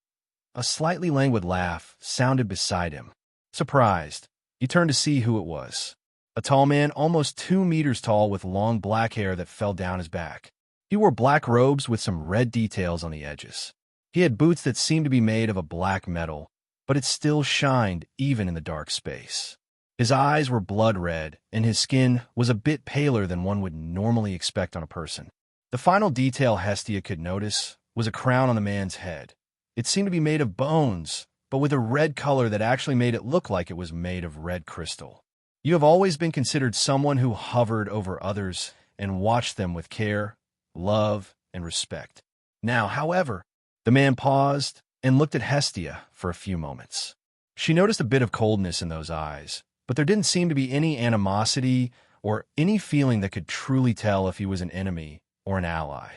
A slightly languid laugh sounded beside him. Surprised, he turned to see who it was. A tall man almost 2 meters tall with long black hair that fell down his back. He wore black robes with some red details on the edges. He had boots that seemed to be made of a black metal, but it still shined even in the dark space. His eyes were blood red, and his skin was a bit paler than one would normally expect on a person. The final detail Hestia could notice was a crown on the man's head. It seemed to be made of bones, but with a red color that actually made it look like it was made of red crystal. You have always been considered someone who hovered over others and watched them with care, love, and respect. Now, however, the man paused and looked at Hestia for a few moments. She noticed a bit of coldness in those eyes, but there didn't seem to be any animosity or any feeling that could truly tell if he was an enemy or an ally.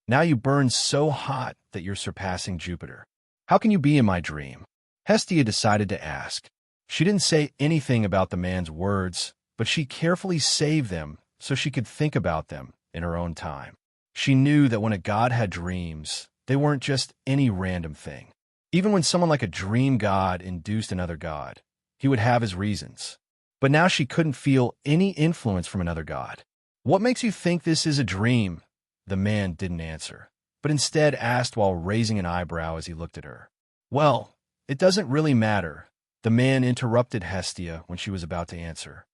"Now you burn so hot that you're surpassing Jupiter. How can you be in my dream?" Hestia decided to ask. She didn't say anything about the man's words, but she carefully saved them so she could think about them in her own time. She knew that when a god had dreams, they weren't just any random thing. Even when someone like a dream god induced another god, he would have his reasons. But now she couldn't feel any influence from another god. "What makes you think this is a dream?" The man didn't answer, but instead asked while raising an eyebrow as he looked at her. "Well, it doesn't really matter." The man interrupted Hestia when she was about to answer.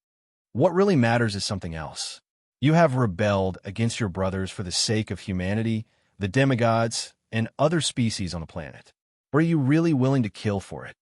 "What really matters is something else. You have rebelled against your brothers for the sake of humanity, the demigods, and other species on the planet. Or are you really willing to kill for it?"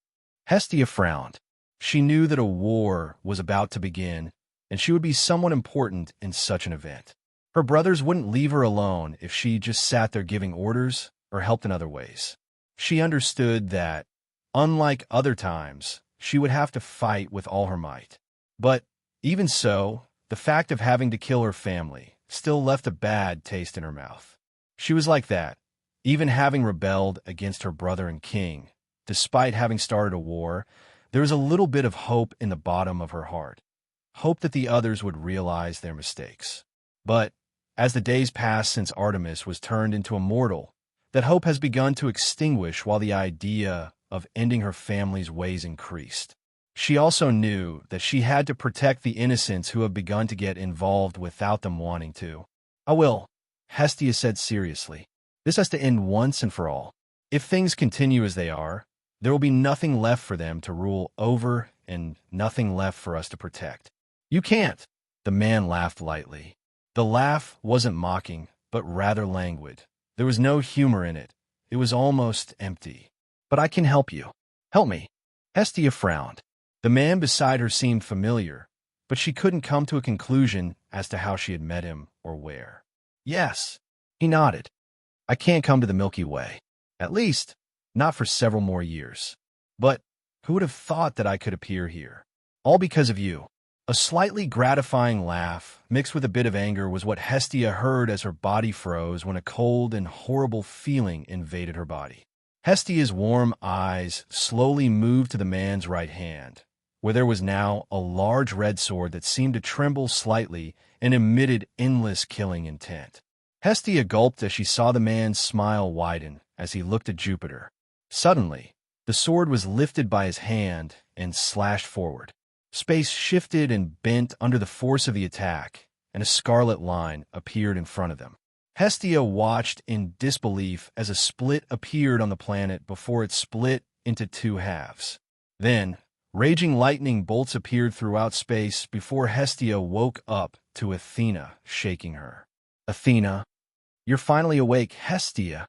Hestia frowned. She knew that a war was about to begin, and she would be someone important in such an event. Her brothers wouldn't leave her alone if she just sat there giving orders or helped in other ways. She understood that, unlike other times, she would have to fight with all her might. But, even so, the fact of having to kill her family still left a bad taste in her mouth. She was like that, even having rebelled against her brother and king. Despite having started a war, there was a little bit of hope in the bottom of her heart. Hope that the others would realize their mistakes. But, as the days passed since Artemis was turned into a mortal, that hope has begun to extinguish while the idea of ending her family's ways increased. She also knew that she had to protect the innocents who have begun to get involved without them wanting to. "I will," Hestia said seriously. "This has to end once and for all. If things continue as they are, there will be nothing left for them to rule over and nothing left for us to protect." "You can't," the man laughed lightly. The laugh wasn't mocking, but rather languid. There was no humor in it. It was almost empty. "But I can help you." "Help me." Hestia frowned. The man beside her seemed familiar, but she couldn't come to a conclusion as to how she had met him or where. "Yes." He nodded. "I can't come to the Milky Way. At least, not for several more years. But who would have thought that I could appear here? All because of you." A slightly gratifying laugh, mixed with a bit of anger, was what Hestia heard as her body froze when a cold and horrible feeling invaded her body. Hestia's warm eyes slowly moved to the man's right hand, where there was now a large red sword that seemed to tremble slightly and emitted endless killing intent. Hestia gulped as she saw the man's smile widen as he looked at Jupiter. Suddenly, the sword was lifted by his hand and slashed forward. Space shifted and bent under the force of the attack, and a scarlet line appeared in front of them. Hestia watched in disbelief as a split appeared on the planet before it split into two halves. Then, raging lightning bolts appeared throughout space before Hestia woke up to Athena shaking her. "Athena, you're finally awake, Hestia."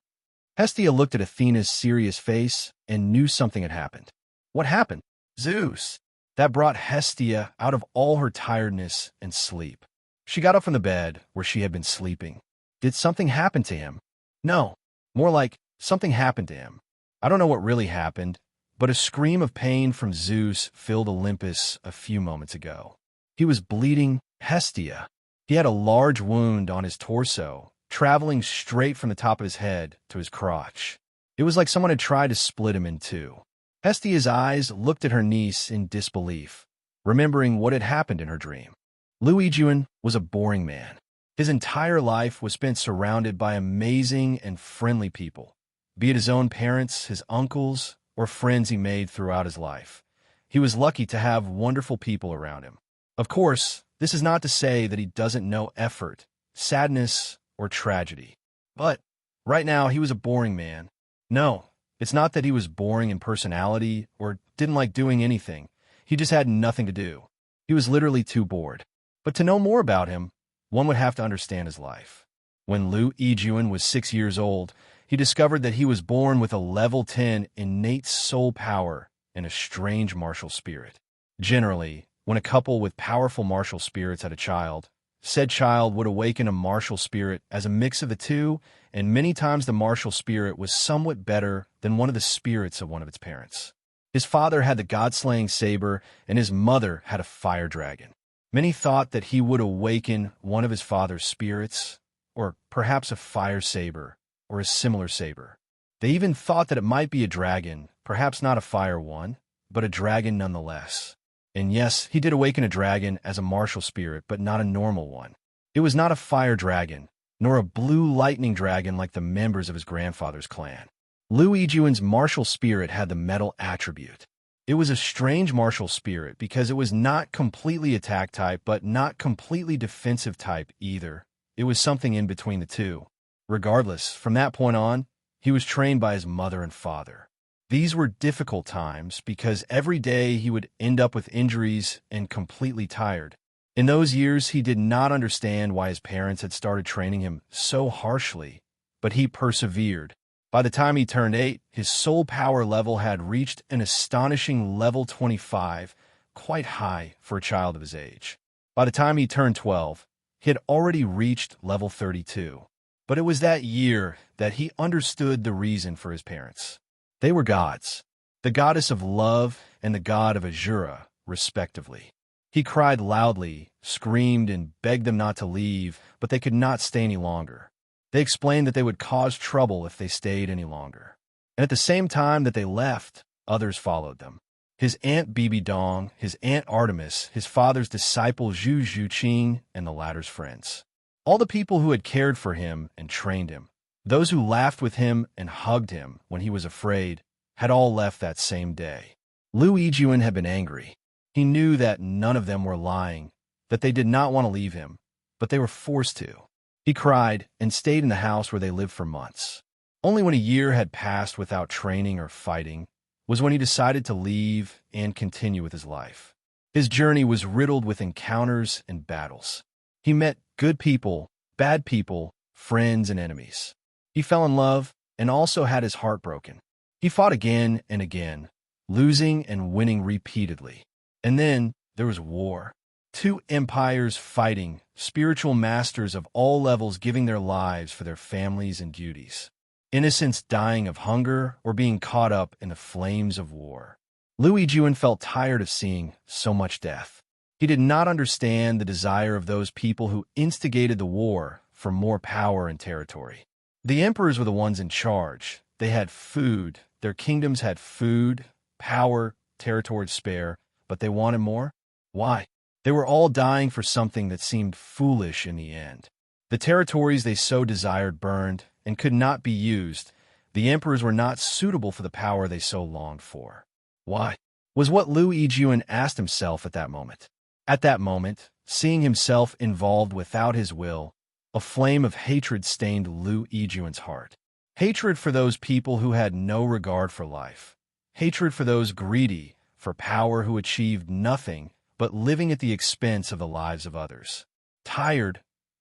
Hestia looked at Athena's serious face and knew something had happened. "What happened?" "Zeus." That brought Hestia out of all her tiredness and sleep. She got up from the bed where she had been sleeping. Did something happen to him? No, more like something happened to him. I don't know what really happened, but a scream of pain from Zeus filled Olympus a few moments ago. He was bleeding Hestia. He had a large wound on his torso, traveling straight from the top of his head to his crotch. It was like someone had tried to split him in two. Hestia's eyes looked at her niece in disbelief, remembering what had happened in her dream. Luigian was a boring man. His entire life was spent surrounded by amazing and friendly people, be it his own parents, his uncles, or friends he made throughout his life. He was lucky to have wonderful people around him. Of course, this is not to say that he doesn't know effort, sadness, or tragedy. But right now, he was a boring man. No, it's not that he was boring in personality or didn't like doing anything. He just had nothing to do. He was literally too bored. But to know more about him, one would have to understand his life. When Luigian was 6 years old, he discovered that he was born with a level 10 innate soul power and a strange martial spirit. Generally, when a couple with powerful martial spirits had a child, said child would awaken a martial spirit as a mix of the two, and many times the martial spirit was somewhat better than one of the spirits of one of its parents. His father had the god-slaying saber, and his mother had a fire dragon. Many thought that he would awaken one of his father's spirits, or perhaps a fire saber, or a similar saber. They even thought that it might be a dragon, perhaps not a fire one, but a dragon nonetheless. And yes, he did awaken a dragon as a martial spirit, but not a normal one. It was not a fire dragon, nor a blue lightning dragon like the members of his grandfather's clan. Luigian's martial spirit had the metal attribute. It was a strange martial spirit because it was not completely attack type, but not completely defensive type either. It was something in between the two. Regardless, from that point on, he was trained by his mother and father. These were difficult times because every day he would end up with injuries and completely tired. In those years, he did not understand why his parents had started training him so harshly, but he persevered. By the time he turned 8, his soul power level had reached an astonishing level 25, quite high for a child of his age. By the time he turned 12, he had already reached level 32. But it was that year that he understood the reason for his parents. They were gods, the goddess of love and the god of Azura, respectively. He cried loudly, screamed, and begged them not to leave, but they could not stay any longer. They explained that they would cause trouble if they stayed any longer. And at the same time that they left, others followed them. His aunt Bibi Dong, his aunt Artemis, his father's disciple Zhu Zhuqing, and the latter's friends. All the people who had cared for him and trained him, those who laughed with him and hugged him when he was afraid, had all left that same day. Lu Yijuan had been angry. He knew that none of them were lying, that they did not want to leave him, but they were forced to. He cried and stayed in the house where they lived for months. Only when a year had passed without training or fighting was when he decided to leave and continue with his life. His journey was riddled with encounters and battles. He met good people, bad people, friends, and enemies. He fell in love and also had his heart broken. He fought again and again, losing and winning repeatedly. And then there was war. Two empires fighting, spiritual masters of all levels giving their lives for their families and duties. Innocents dying of hunger or being caught up in the flames of war. Lu Yijuan felt tired of seeing so much death. He did not understand the desire of those people who instigated the war for more power and territory. The emperors were the ones in charge. They had food. Their kingdoms had food, power, territory to spare, but they wanted more? Why? They were all dying for something that seemed foolish in the end. The territories they so desired burned and could not be used. The emperors were not suitable for the power they so longed for. Why? Was what Lu Yijuan asked himself at that moment. At that moment, seeing himself involved without his will, a flame of hatred stained Lu Yijuan's heart. Hatred for those people who had no regard for life. Hatred for those greedy for power who achieved nothing but living at the expense of the lives of others. Tired,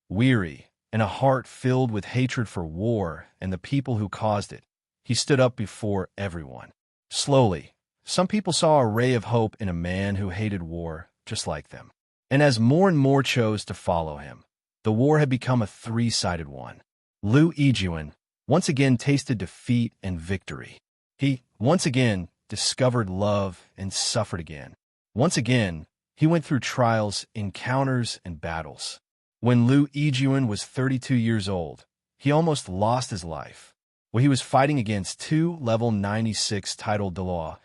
weary, and a heart filled with hatred for war and the people who caused it, he stood up before everyone. Slowly, some people saw a ray of hope in a man who hated war just like them. And as more and more chose to follow him, the war had become a three-sided one. Lu Yijuan once again tasted defeat and victory. He, once again, discovered love and suffered again. Once again, he went through trials, encounters, and battles. When Lu Yijuan was 32 years old, he almost lost his life. Well, he was fighting against two level 96 Title Douluo,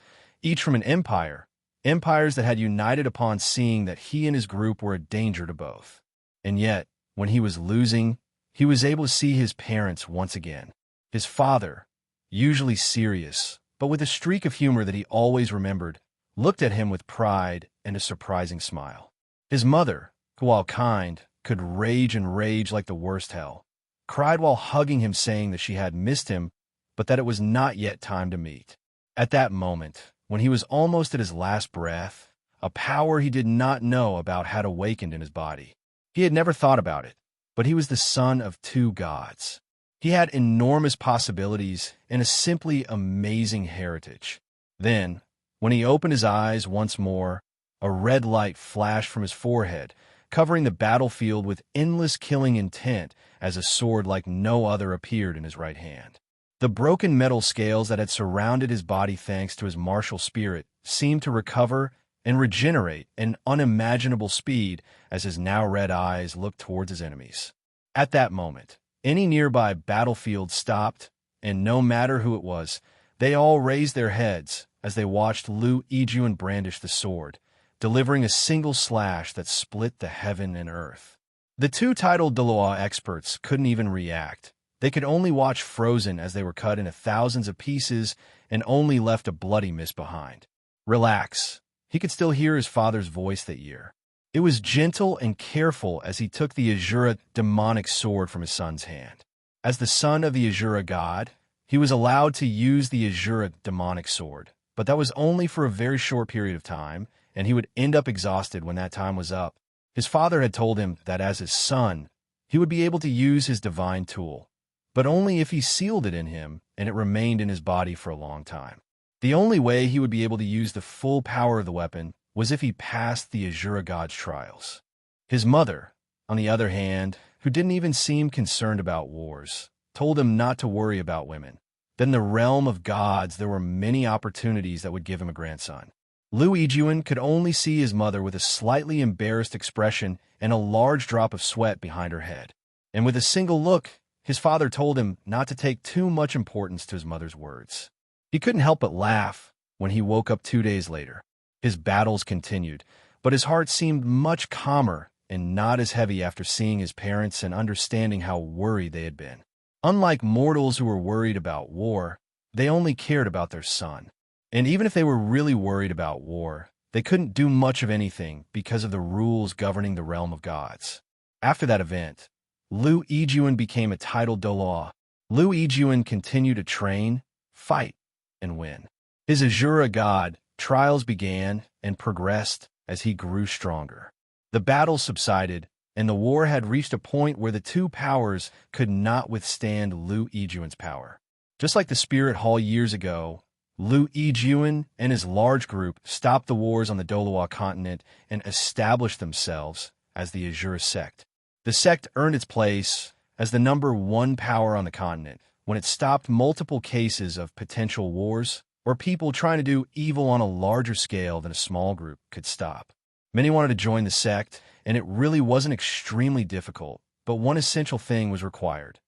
each from an empire, empires that had united upon seeing that he and his group were a danger to both. And yet, when he was losing, he was able to see his parents once again. His father, usually serious, but with a streak of humor that he always remembered, looked at him with pride and a surprising smile. His mother, who while kind, could rage and rage like the worst hell, cried while hugging him saying that she had missed him, but that it was not yet time to meet. At that moment, when he was almost at his last breath, a power he did not know about had awakened in his body. He had never thought about it, but he was the son of two gods. He had enormous possibilities and a simply amazing heritage. Then, when he opened his eyes once more, a red light flashed from his forehead, covering the battlefield with endless killing intent as a sword like no other appeared in his right hand. The broken metal scales that had surrounded his body thanks to his martial spirit seemed to recover and regenerate in unimaginable speed as his now red eyes looked towards his enemies. At that moment, any nearby battlefield stopped, and no matter who it was, they all raised their heads as they watched Lu Yijuan brandish the sword, delivering a single slash that split the heaven and earth. The two Title Douluo experts couldn't even react. They could only watch frozen as they were cut into thousands of pieces and only left a bloody mess behind. Relax. He could still hear his father's voice that year. It was gentle and careful as he took the Azura demonic sword from his son's hand. As the son of the Azura god, he was allowed to use the Azura demonic sword, but that was only for a very short period of time, and he would end up exhausted when that time was up. His father had told him that as his son, he would be able to use his divine tool, but only if he sealed it in him and it remained in his body for a long time. The only way he would be able to use the full power of the weapon was if he passed the Azura god's trials. His mother, on the other hand, who didn't even seem concerned about wars, told him not to worry about women. Then the realm of gods, there were many opportunities that would give him a grandson. Lu Yijuan could only see his mother with a slightly embarrassed expression and a large drop of sweat behind her head. And with a single look, his father told him not to take too much importance to his mother's words. He couldn't help but laugh when he woke up 2 days later. His battles continued, but his heart seemed much calmer and not as heavy after seeing his parents and understanding how worried they had been. Unlike mortals who were worried about war, they only cared about their son. And even if they were really worried about war, they couldn't do much of anything because of the rules governing the realm of gods. After that event, Lu Yijuan became a Title Douluo. Lu Yijuan continued to train, fight, and win. His Azura god trials began and progressed as he grew stronger. The battle subsided, and the war had reached a point where the two powers could not withstand Lu Yijuan's power. Just like the Spirit Hall years ago, Lu Yijuan and his large group stopped the wars on the Douluo continent and established themselves as the Azura sect. The sect earned its place as the #1 power on the continent when it stopped multiple cases of potential wars or people trying to do evil on a larger scale than a small group could stop. Many wanted to join the sect, and it really wasn't extremely difficult, but one essential thing was required: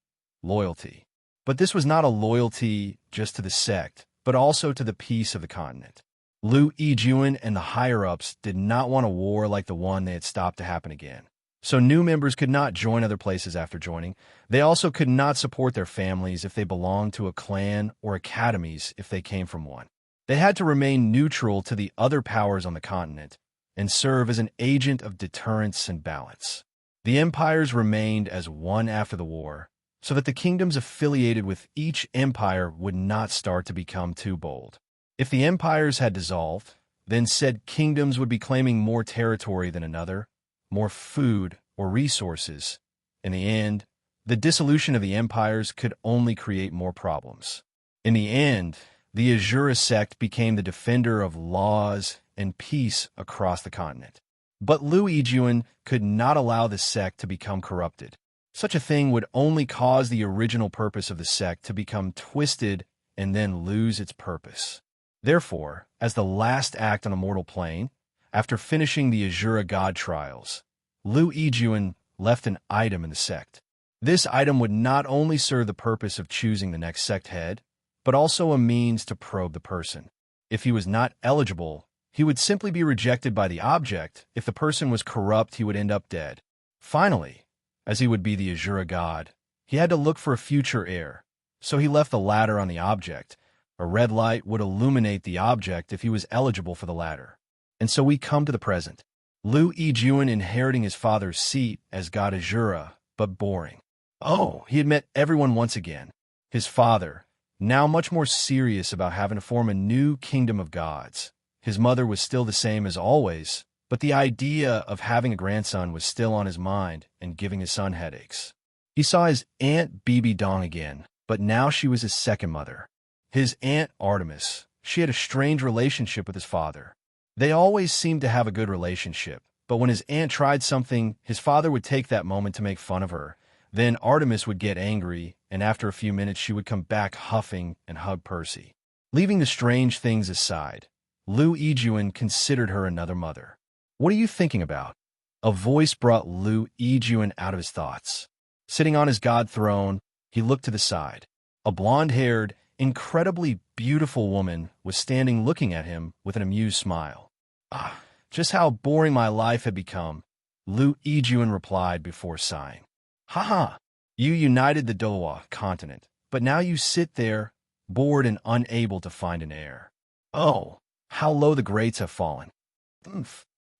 loyalty. But this was not a loyalty just to the sect, but also to the peace of the continent. Lu Yijuan and the higher-ups did not want a war like the one they had stopped to happen again. So new members could not join other places after joining. They also could not support their families if they belonged to a clan or academies if they came from one. They had to remain neutral to the other powers on the continent and serve as an agent of deterrence and balance. The empires remained as one after the war, so that the kingdoms affiliated with each empire would not start to become too bold. If the empires had dissolved, then said kingdoms would be claiming more territory than another, more food or resources. In the end, the dissolution of the empires could only create more problems. In the end, the Azura sect became the defender of laws and peace across the continent. But Lu Yijuan could not allow the sect to become corrupted. Such a thing would only cause the original purpose of the sect to become twisted and then lose its purpose. Therefore, as the last act on a mortal plane, after finishing the Azura god trials, Lu Yijuan left an item in the sect. This item would not only serve the purpose of choosing the next sect head, but also a means to probe the person. If he was not eligible, he would simply be rejected by the object. If the person was corrupt, he would end up dead. Finally, as he would be the Azura god, he had to look for a future heir, so he left the ladder on the object. A red light would illuminate the object if he was eligible for the ladder. And so we come to the present. Lu Yijuan inheriting his father's seat as god Azura, but boring. Oh, he had met everyone once again. His father, now much more serious about having to form a new kingdom of gods. His mother was still the same as always, but the idea of having a grandson was still on his mind and giving his son headaches. He saw his aunt Bibi Dong again, but now she was his second mother. His aunt Artemis, she had a strange relationship with his father. They always seemed to have a good relationship, but when his aunt tried something, his father would take that moment to make fun of her. Then Artemis would get angry, and after a few minutes she would come back huffing and hug Percy. Leaving the strange things aside, Lu Yijuan considered her another mother. "What are you thinking about?" A voice brought Lu Yijuan out of his thoughts. Sitting on his god throne, he looked to the side. A blonde-haired, incredibly beautiful woman was standing looking at him with an amused smile. "Ah, just how boring my life had become," Lu Yijuan replied before sighing. "Haha, you united the Douluo continent, but now you sit there, bored and unable to find an heir. Oh, how low the grades have fallen.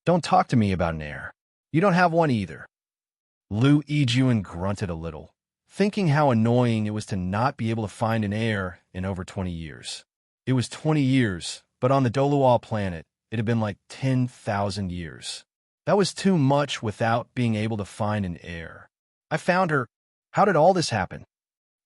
Don't talk to me about an heir. You don't have one either." Lu Yijuan grunted a little, thinking how annoying it was to not be able to find an heir in over 20 years. It was 20 years, but on the Douluo planet, it had been like 10,000 years. That was too much without being able to find an heir. "I found her. How did all this happen?"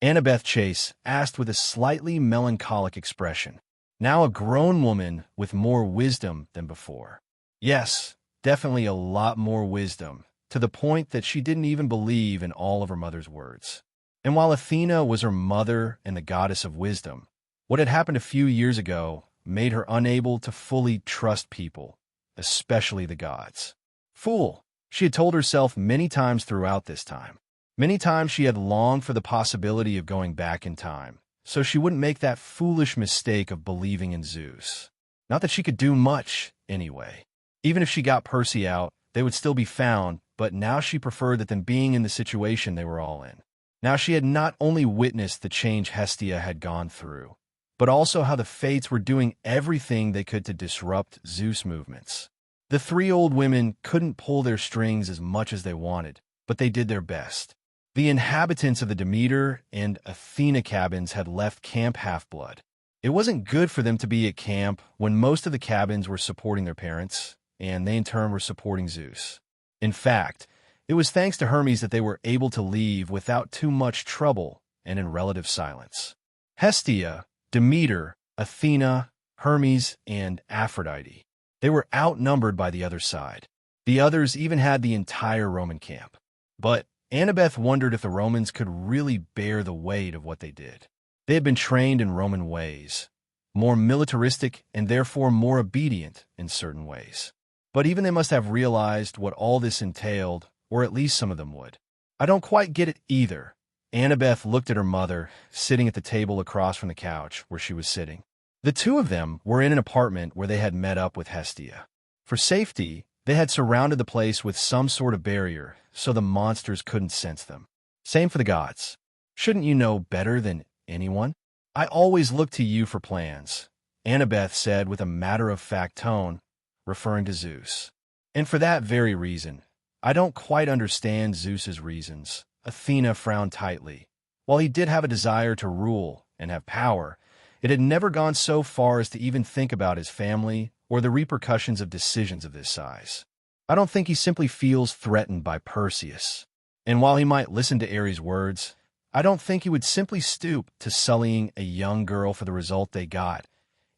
Annabeth Chase asked with a slightly melancholic expression, now a grown woman with more wisdom than before. Yes, definitely a lot more wisdom, to the point that she didn't even believe in all of her mother's words. And while Athena was her mother and the goddess of wisdom, what had happened a few years ago made her unable to fully trust people, especially the gods. Fool, she had told herself many times throughout this time. Many times she had longed for the possibility of going back in time, so she wouldn't make that foolish mistake of believing in Zeus. Not that she could do much, anyway. Even if she got Percy out, they would still be found, but now she preferred that than being in the situation they were all in. Now she had not only witnessed the change Hestia had gone through, but also how the Fates were doing everything they could to disrupt Zeus' movements. The three old women couldn't pull their strings as much as they wanted, but they did their best. The inhabitants of the Demeter and Athena cabins had left Camp Half-Blood. It wasn't good for them to be at camp when most of the cabins were supporting their parents, and they in turn were supporting Zeus. In fact, it was thanks to Hermes that they were able to leave without too much trouble and in relative silence. Hestia, Demeter, Athena, Hermes, and Aphrodite. They were outnumbered by the other side. The others even had the entire Roman camp. But Annabeth wondered if the Romans could really bear the weight of what they did. They had been trained in Roman ways, more militaristic and therefore more obedient in certain ways. But even they must have realized what all this entailed, or at least some of them would. I don't quite get it either. Annabeth looked at her mother, sitting at the table across from the couch where she was sitting. The two of them were in an apartment where they had met up with Hestia. For safety, they had surrounded the place with some sort of barrier so the monsters couldn't sense them. Same for the gods. Shouldn't you know better than anyone? I always look to you for plans, Annabeth said with a matter-of-fact tone, referring to Zeus. And for that very reason, I don't quite understand Zeus's reasons. Athena frowned tightly. While he did have a desire to rule and have power, it had never gone so far as to even think about his family or the repercussions of decisions of this size. I don't think he simply feels threatened by Perseus. And while he might listen to Ares' words, I don't think he would simply stoop to sullying a young girl for the result they got.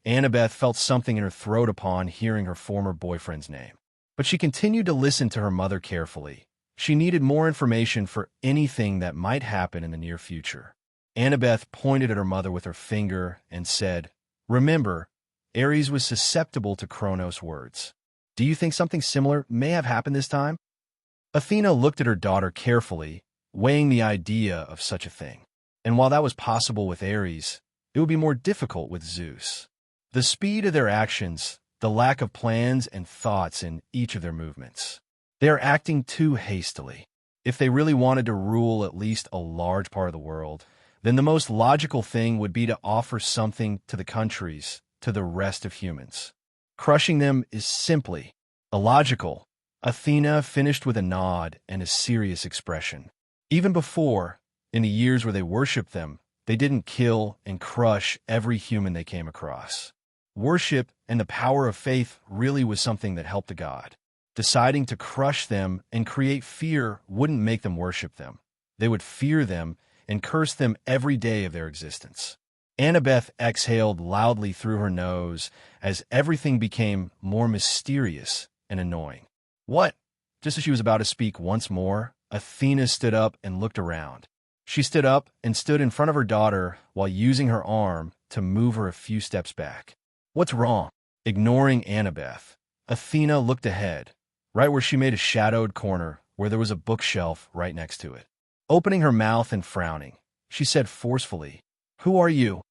Annabeth felt something in her throat upon hearing her former boyfriend's name. But she continued to listen to her mother carefully. She needed more information for anything that might happen in the near future. Annabeth pointed at her mother with her finger and said, "Remember, Ares was susceptible to Kronos' words. Do you think something similar may have happened this time?" Athena looked at her daughter carefully, weighing the idea of such a thing. And while that was possible with Ares, it would be more difficult with Zeus. The speed of their actions, the lack of plans and thoughts in each of their movements. They are acting too hastily. If they really wanted to rule at least a large part of the world, then the most logical thing would be to offer something to the countries, to the rest of humans. Crushing them is simply illogical. Athena finished with a nod and a serious expression. Even before, in the years where they worshipped them, they didn't kill and crush every human they came across. Worship and the power of faith really was something that helped a god. Deciding to crush them and create fear wouldn't make them worship them. They would fear them and curse them every day of their existence. Annabeth exhaled loudly through her nose as everything became more mysterious and annoying. "What?" Just as she was about to speak once more, Athena stood up and looked around. She stood up and stood in front of her daughter while using her arm to move her a few steps back. "What's wrong?" Ignoring Annabeth, Athena looked ahead, right where she made a shadowed corner where there was a bookshelf right next to it. Opening her mouth and frowning, she said forcefully, "Who are you?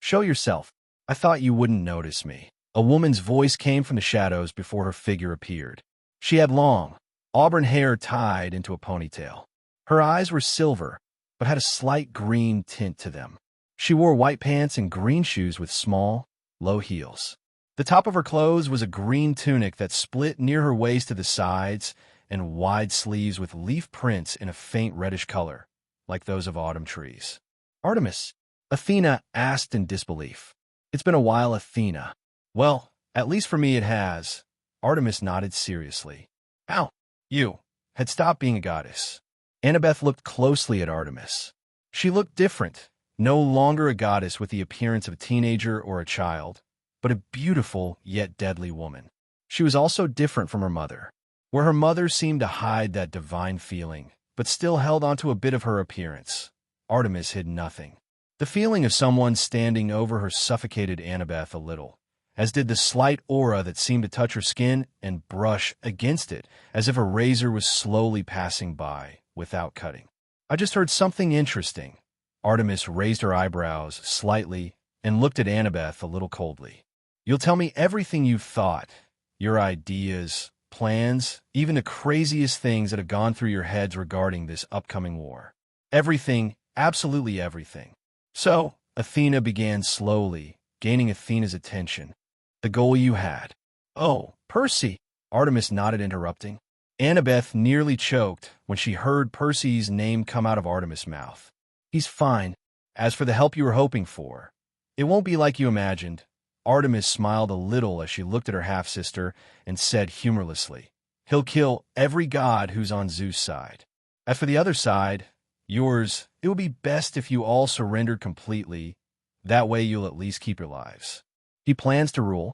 Show yourself. I thought you wouldn't notice me." A woman's voice came from the shadows before her figure appeared. She had long, auburn hair tied into a ponytail. Her eyes were silver, but had a slight green tint to them. She wore white pants and green shoes with small, low heels. The top of her clothes was a green tunic that split near her waist to the sides and wide sleeves with leaf prints in a faint reddish color, like those of autumn trees. "Artemis?" Athena asked in disbelief. "It's been a while, Athena." "Well, at least for me it has." Artemis nodded seriously. "How? You had stopped being a goddess." Annabeth looked closely at Artemis. She looked different, no longer a goddess with the appearance of a teenager or a child, but a beautiful yet deadly woman. She was also different from her mother, where her mother seemed to hide that divine feeling, but still held onto a bit of her appearance. Artemis hid nothing. The feeling of someone standing over her suffocated Annabeth a little, as did the slight aura that seemed to touch her skin and brush against it, as if a razor was slowly passing by, without cutting. I just heard something interesting. Artemis raised her eyebrows slightly and looked at Annabeth a little coldly. You'll tell me everything you've thought, your ideas, plans, even the craziest things that have gone through your heads regarding this upcoming war. Everything, absolutely everything. So, Athena began slowly, gaining Athena's attention. The goal you had. Oh, Percy, Artemis nodded, interrupting. Annabeth nearly choked when she heard Percy's name come out of Artemis' mouth. He's fine. As for the help you were hoping for, it won't be like you imagined. Artemis smiled a little as she looked at her half-sister and said humorlessly, He'll kill every god who's on Zeus' side. As for the other side, yours, it would be best if you all surrendered completely. That way you'll at least keep your lives. He plans to rule.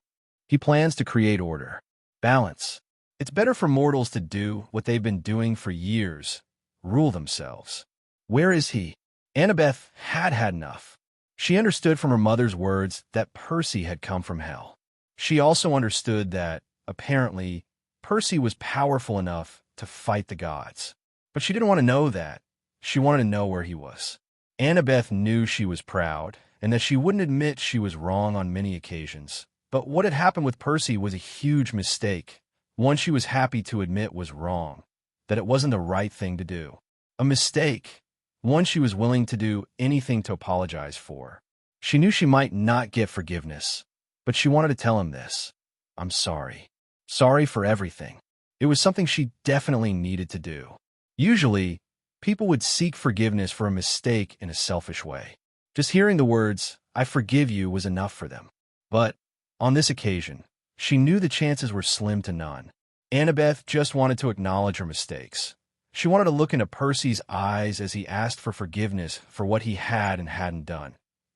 He plans to create order. Balance. It's better for mortals to do what they've been doing for years. Rule themselves. Where is he? Annabeth had enough. She understood from her mother's words that Percy had come from hell. She also understood that, apparently, Percy was powerful enough to fight the gods. But she didn't want to know that. She wanted to know where he was. Annabeth knew she was proud, and that she wouldn't admit she was wrong on many occasions. But what had happened with Percy was a huge mistake, one she was happy to admit was wrong, that it wasn't the right thing to do. A mistake, one she was willing to do anything to apologize for. She knew she might not get forgiveness, but she wanted to tell him this. I'm sorry. Sorry for everything. It was something she definitely needed to do. Usually, people would seek forgiveness for a mistake in a selfish way. Just hearing the words, I forgive you, was enough for them. But, on this occasion, she knew the chances were slim to none. Annabeth just wanted to acknowledge her mistakes. She wanted to look into Percy's eyes as he asked for forgiveness for what he had and hadn't done,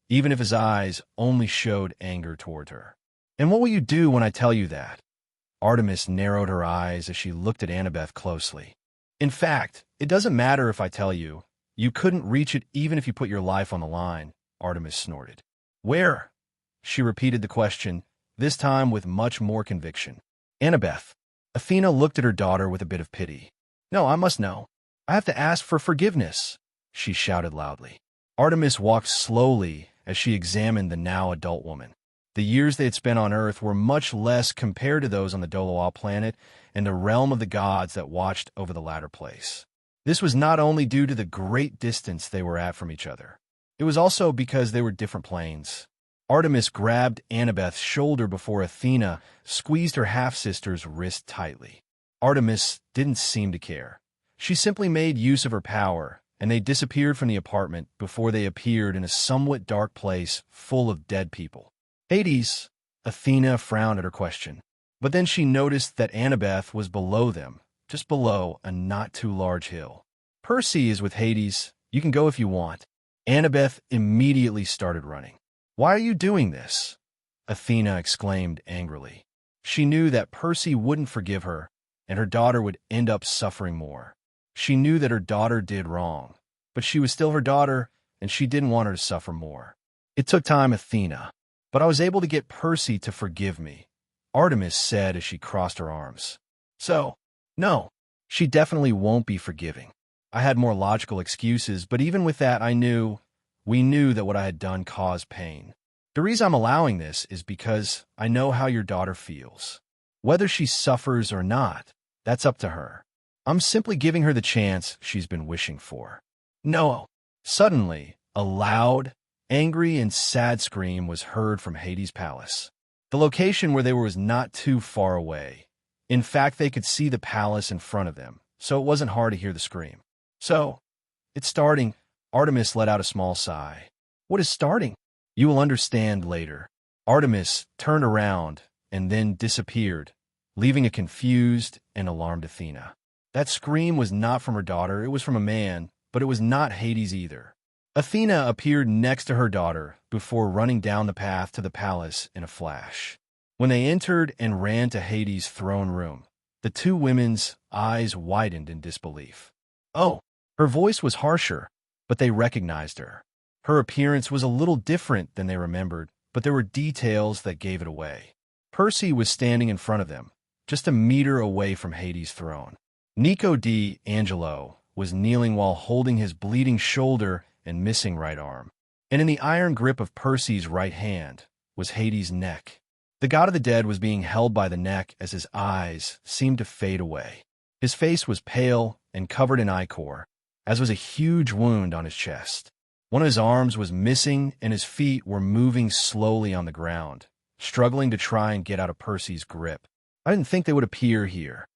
even if his eyes only showed anger toward her. And what will you do when I tell you that? Artemis narrowed her eyes as she looked at Annabeth closely. In fact, it doesn't matter if I tell you. You couldn't reach it even if you put your life on the line, Artemis snorted. Where? She repeated the question, this time with much more conviction. Annabeth. Athena looked at her daughter with a bit of pity. No, I must know. I have to ask for forgiveness, she shouted loudly. Artemis walked slowly as she examined the now adult woman. The years they had spent on Earth were much less compared to those on the Douluo planet and the realm of the gods that watched over the latter place. This was not only due to the great distance they were at from each other. It was also because they were different planes. Artemis grabbed Annabeth's shoulder before Athena squeezed her half-sister's wrist tightly. Artemis didn't seem to care. She simply made use of her power, and they disappeared from the apartment before they appeared in a somewhat dark place full of dead people. Hades, Athena frowned at her question. But then she noticed that Annabeth was below them, just below a not-too-large hill. Percy is with Hades. You can go if you want. Annabeth immediately started running. Why are you doing this? Athena exclaimed angrily. She knew that Percy wouldn't forgive her, and her daughter would end up suffering more. She knew that her daughter did wrong, but she was still her daughter, and she didn't want her to suffer more. It took time, Athena, but I was able to get Percy to forgive me, Artemis said as she crossed her arms. So, no, she definitely won't be forgiving. I had more logical excuses, but even with that, we knew that what I had done caused pain. The reason I'm allowing this is because I know how your daughter feels. Whether she suffers or not, that's up to her. I'm simply giving her the chance she's been wishing for. No. Suddenly, a loud, angry, and sad scream was heard from Hades' palace. The location where they were was not too far away. In fact, they could see the palace in front of them, so it wasn't hard to hear the scream. So, it's starting. Artemis let out a small sigh. What is starting? You will understand later. Artemis turned around and then disappeared, leaving a confused and alarmed Athena. That scream was not from her daughter, it was from a man, but it was not Hades either. Athena appeared next to her daughter before running down the path to the palace in a flash. When they entered and ran to Hades' throne room, the two women's eyes widened in disbelief. Oh, her voice was harsher. but they recognized her. Her appearance was a little different than they remembered, but there were details that gave it away. Percy was standing in front of them, just a meter away from Hades' throne. Nico D'Angelo was kneeling while holding his bleeding shoulder and missing right arm. And in the iron grip of Percy's right hand was Hades' neck. The god of the dead was being held by the neck as his eyes seemed to fade away. His face was pale and covered in ichor, as was a huge wound on his chest. One of his arms was missing and his feet were moving slowly on the ground, struggling to try and get out of Percy's grip. I didn't think they would appear here.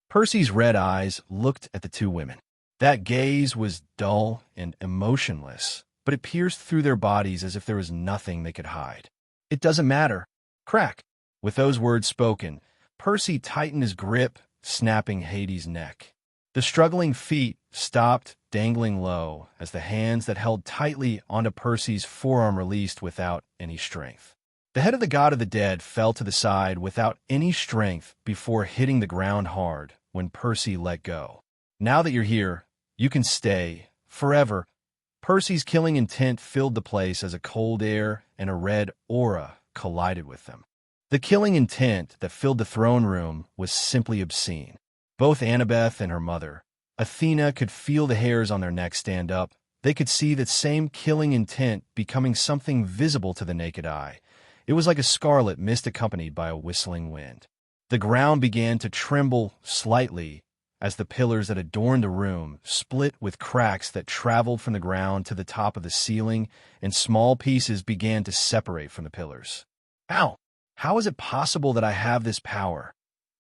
Percy's red eyes looked at the two women. That gaze was dull and emotionless, but it pierced through their bodies as if there was nothing they could hide. It doesn't matter. Crack. With those words spoken, Percy tightened his grip, snapping Hades' neck. The struggling feet stopped, dangling low, as the hands that held tightly onto Percy's forearm released without any strength. The head of the god of the dead fell to the side without any strength before hitting the ground hard when Percy let go. Now that you're here, you can stay, forever. Percy's killing intent filled the place as a cold air and a red aura collided with them. The killing intent that filled the throne room was simply obscene. Both Annabeth and her mother, Athena, could feel the hairs on their necks stand up. They could see that same killing intent becoming something visible to the naked eye. It was like a scarlet mist accompanied by a whistling wind. The ground began to tremble slightly as the pillars that adorned the room split with cracks that traveled from the ground to the top of the ceiling, and small pieces began to separate from the pillars. Ow! How is it possible that I have this power?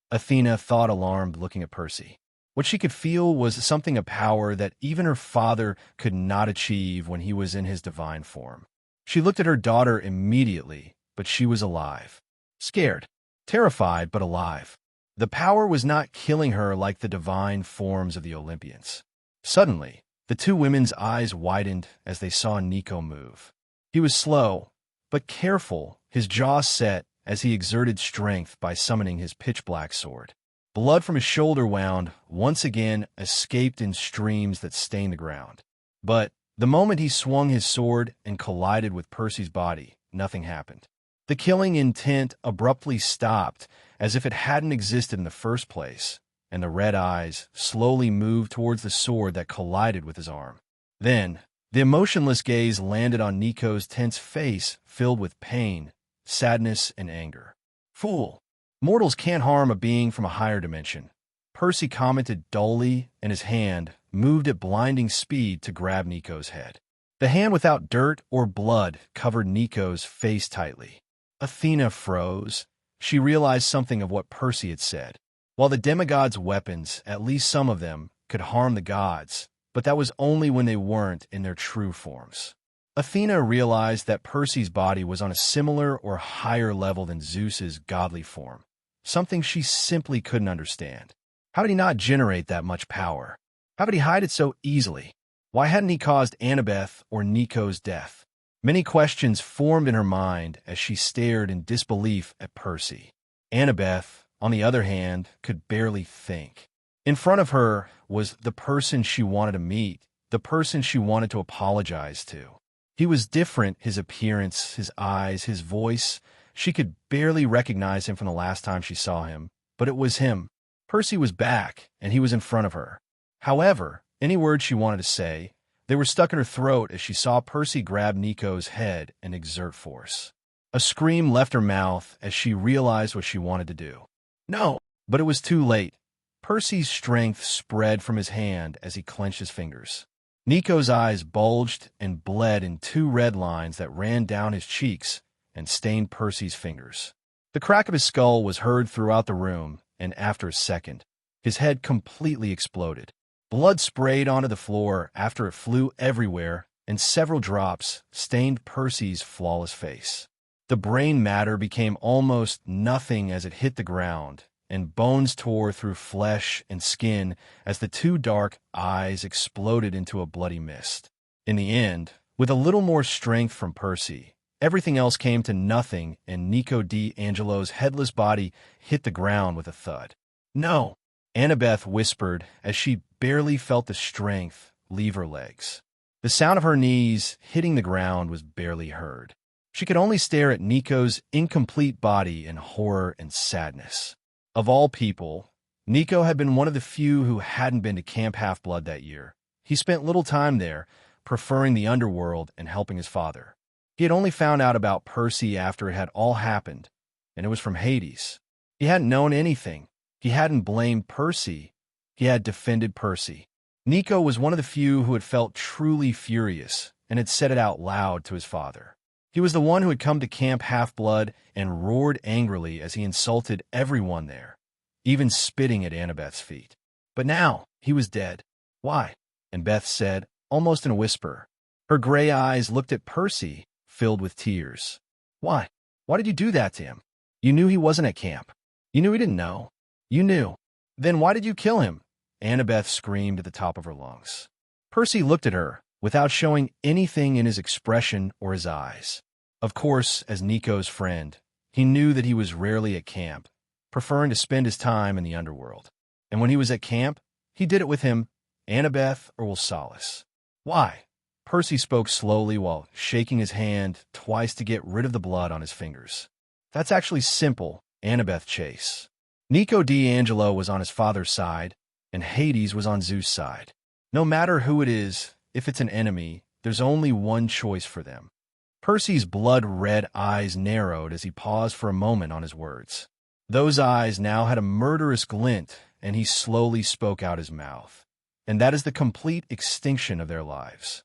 Athena thought, alarmed, looking at Percy. What she could feel was something of power that even her father could not achieve when he was in his divine form. She looked at her daughter immediately, but she was alive. Scared, terrified, but alive. The power was not killing her like the divine forms of the Olympians. Suddenly, the two women's eyes widened as they saw Nico move. He was slow, but careful, his jaw set as he exerted strength by summoning his pitch-black sword. Blood from his shoulder wound once again escaped in streams that stained the ground. But the moment he swung his sword and collided with Percy's body, nothing happened. The killing intent abruptly stopped, as if it hadn't existed in the first place, and the red eyes slowly moved towards the sword that collided with his arm. Then, the emotionless gaze landed on Nico's tense face, filled with pain, sadness, and anger. Fool! Mortals can't harm a being from a higher dimension. Percy commented dully, and his hand moved at blinding speed to grab Nico's head. The hand without dirt or blood covered Nico's face tightly. Athena froze. She realized something of what Percy had said. While the demigods' weapons, at least some of them, could harm the gods, but that was only when they weren't in their true forms. Athena realized that Percy's body was on a similar or higher level than Zeus's godly form, something she simply couldn't understand. How did he not generate that much power? How could he hide it so easily? Why hadn't he caused Annabeth or Nico's death? Many questions formed in her mind as she stared in disbelief at Percy. Annabeth, on the other hand, could barely think. In front of her was the person she wanted to meet, the person she wanted to apologize to. He was different, his appearance, his eyes, his voice. She could barely recognize him from the last time she saw him, but it was him. Percy was back, and he was in front of her. However, any words she wanted to say, they were stuck in her throat as she saw Percy grab Nico's head and exert force. A scream left her mouth as she realized what she wanted to do. No, but it was too late. Percy's strength spread from his hand as he clenched his fingers. Nico's eyes bulged and bled in two red lines that ran down his cheeks and stained Percy's fingers. The crack of his skull was heard throughout the room, and after a second, his head completely exploded. Blood sprayed onto the floor after it flew everywhere, and several drops stained Percy's flawless face. The brain matter became almost nothing as it hit the ground, and bones tore through flesh and skin as the two dark eyes exploded into a bloody mist. In the end, with a little more strength from Percy, everything else came to nothing, and Nico D'Angelo's headless body hit the ground with a thud. No, Annabeth whispered as she barely felt the strength leave her legs. The sound of her knees hitting the ground was barely heard. She could only stare at Nico's incomplete body in horror and sadness. Of all people, Nico had been one of the few who hadn't been to Camp Half-Blood that year. He spent little time there, preferring the underworld and helping his father. He had only found out about Percy after it had all happened, and it was from Hades. He hadn't known anything. He hadn't blamed Percy. He had defended Percy. Nico was one of the few who had felt truly furious and had said it out loud to his father. He was the one who had come to Camp Half-Blood and roared angrily as he insulted everyone there, even spitting at Annabeth's feet. But now he was dead. Why? And Beth said, almost in a whisper. Her gray eyes looked at Percy, filled with tears. Why? Why did you do that to him? You knew he wasn't at camp. You knew he didn't know. You knew. Then why did you kill him? Annabeth screamed at the top of her lungs. Percy looked at her, without showing anything in his expression or his eyes. Of course, as Nico's friend, he knew that he was rarely at camp, preferring to spend his time in the underworld. And when he was at camp, he did it with him, Annabeth or Wilsalis. Why? Percy spoke slowly while shaking his hand twice to get rid of the blood on his fingers. That's actually simple, Annabeth Chase. Nico D'Angelo was on his father's side, and Hades was on Zeus' side. No matter who it is, if it's an enemy, there's only one choice for them. Percy's blood-red eyes narrowed as he paused for a moment on his words. Those eyes now had a murderous glint, and he slowly spoke out his mouth. And that is the complete extinction of their lives.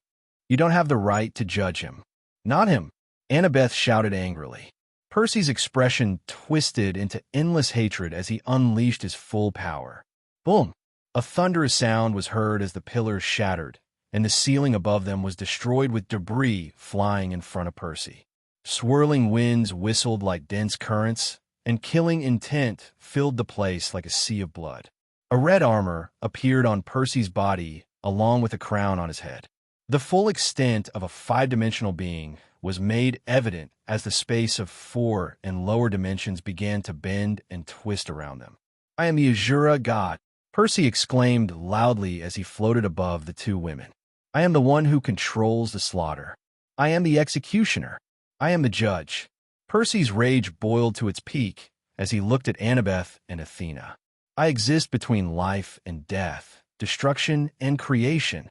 You don't have the right to judge him. Not him, Annabeth shouted angrily. Percy's expression twisted into endless hatred as he unleashed his full power. Boom! A thunderous sound was heard as the pillars shattered, and the ceiling above them was destroyed with debris flying in front of Percy. Swirling winds whistled like dense currents, and killing intent filled the place like a sea of blood. A red armor appeared on Percy's body along with a crown on his head. The full extent of a five-dimensional being was made evident as the space of 4 and lower dimensions began to bend and twist around them. I am the Azura god, Percy exclaimed loudly as he floated above the two women. I am the one who controls the slaughter. I am the executioner. I am the judge. Percy's rage boiled to its peak as he looked at Annabeth and Athena. I exist between life and death, destruction and creation.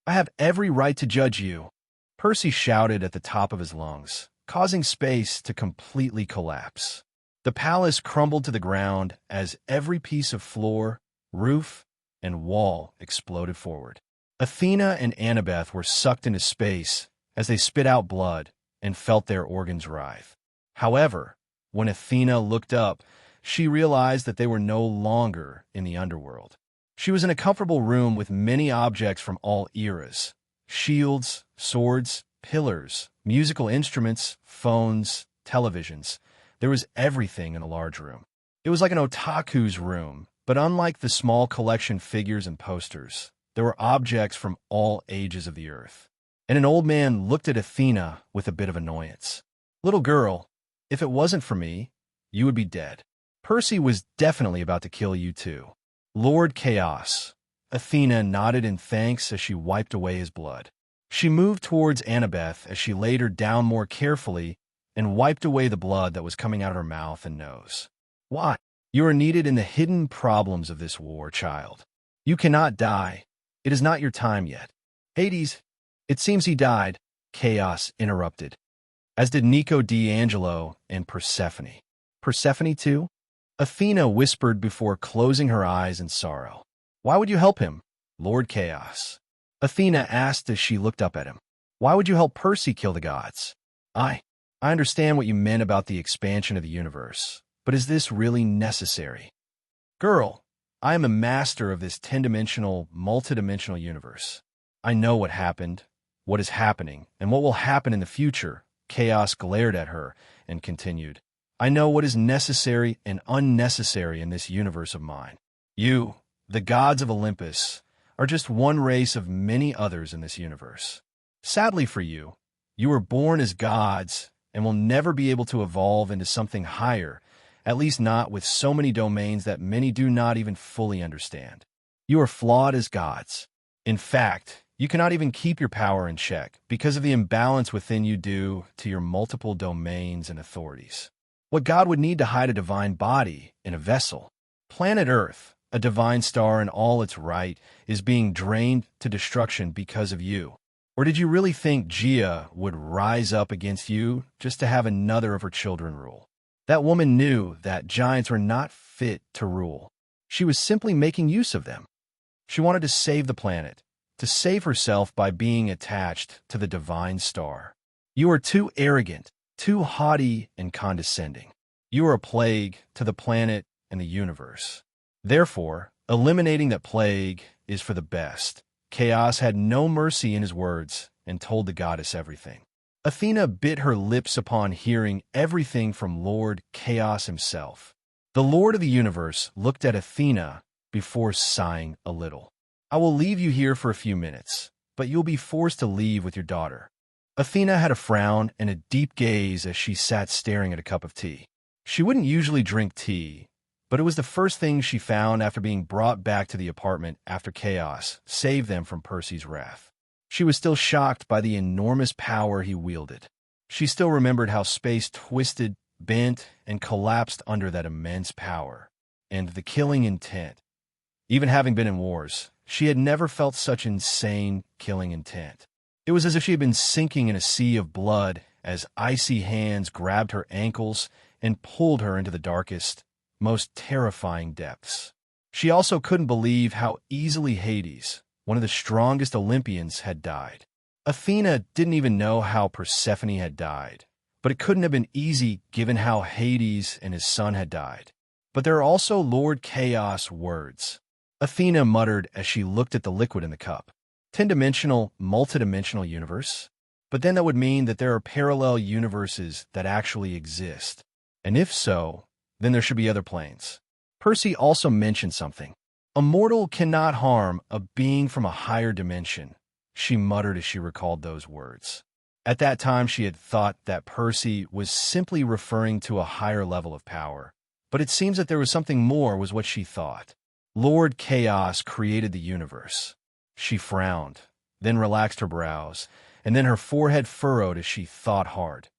I have every right to judge you. Percy shouted at the top of his lungs, causing space to completely collapse. The palace crumbled to the ground as every piece of floor, roof, and wall exploded forward. Athena and Annabeth were sucked into space as they spit out blood and felt their organs writhe. However, when Athena looked up, she realized that they were no longer in the underworld. She was in a comfortable room with many objects from all eras: shields, swords, pillars, musical instruments, phones, televisions. There was everything in a large room. It was like an otaku's room, but unlike the small collection figures and posters, there were objects from all ages of the earth. And an old man looked at Athena with a bit of annoyance. Little girl, if it wasn't for me, you would be dead. Percy was definitely about to kill you too. Lord Chaos. Athena nodded in thanks as she wiped away his blood. She moved towards Annabeth as she laid her down more carefully and wiped away the blood that was coming out of her mouth and nose. Why? You are needed in the hidden problems of this war, child. You cannot die. It is not your time yet. Hades, it seems he died, Chaos interrupted, as did Nico D'Angelo and Persephone. Persephone too? Athena whispered before closing her eyes in sorrow. Why would you help him, Lord Chaos? Athena asked as she looked up at him. Why would you help Percy kill the gods? I understand what you meant about the expansion of the universe, but is this really necessary? Girl, I am a master of this 10-dimensional, multidimensional universe. I know what happened, what is happening, and what will happen in the future. Chaos glared at her and continued. I know what is necessary and unnecessary in this universe of mine. You, the gods of Olympus, are just one race of many others in this universe. Sadly for you, you were born as gods and will never be able to evolve into something higher, at least not with so many domains that many do not even fully understand. You are flawed as gods. In fact, You cannot even keep your power in check because of the imbalance within you due to your multiple domains and authorities. What God would need to hide a divine body in a vessel. Planet Earth, a divine star in all its right, is being drained to destruction because of you. Or did you really think Gia would rise up against you just to have another of her children rule? That woman knew that giants were not fit to rule. She was simply making use of them. She wanted to save the planet, to save herself by being attached to the divine star. You are too arrogant, too haughty and condescending. You are a plague to the planet and the universe. Therefore, eliminating that plague is for the best. Chaos had no mercy in his words and told the goddess everything. Athena bit her lips upon hearing everything from Lord Chaos himself. The Lord of the universe looked at Athena before sighing a little. I will leave you here for a few minutes, but you'll be forced to leave with your daughter. Athena had a frown and a deep gaze as she sat staring at a cup of tea. She wouldn't usually drink tea, but it was the first thing she found after being brought back to the apartment after Chaos saved them from Percy's wrath. She was still shocked by the enormous power he wielded. She still remembered how space twisted, bent, and collapsed under that immense power, and the killing intent. Even having been in wars, she had never felt such insane, killing intent. It was as if she had been sinking in a sea of blood as icy hands grabbed her ankles and pulled her into the darkest, most terrifying depths. She also couldn't believe how easily Hades, one of the strongest Olympians, had died. Athena didn't even know how Persephone had died, but it couldn't have been easy given how Hades and his son had died. But there are also Lord Chaos words. Athena muttered as she looked at the liquid in the cup. 10-dimensional, multidimensional universe? But then that would mean that there are parallel universes that actually exist. And if so, then there should be other planes. Percy also mentioned something. A mortal cannot harm a being from a higher dimension, she muttered as she recalled those words. At that time, she had thought that Percy was simply referring to a higher level of power. But it seems that there was something more was what she thought. Lord Chaos created the universe. She frowned, then relaxed her brows, and then her forehead furrowed as she thought hard.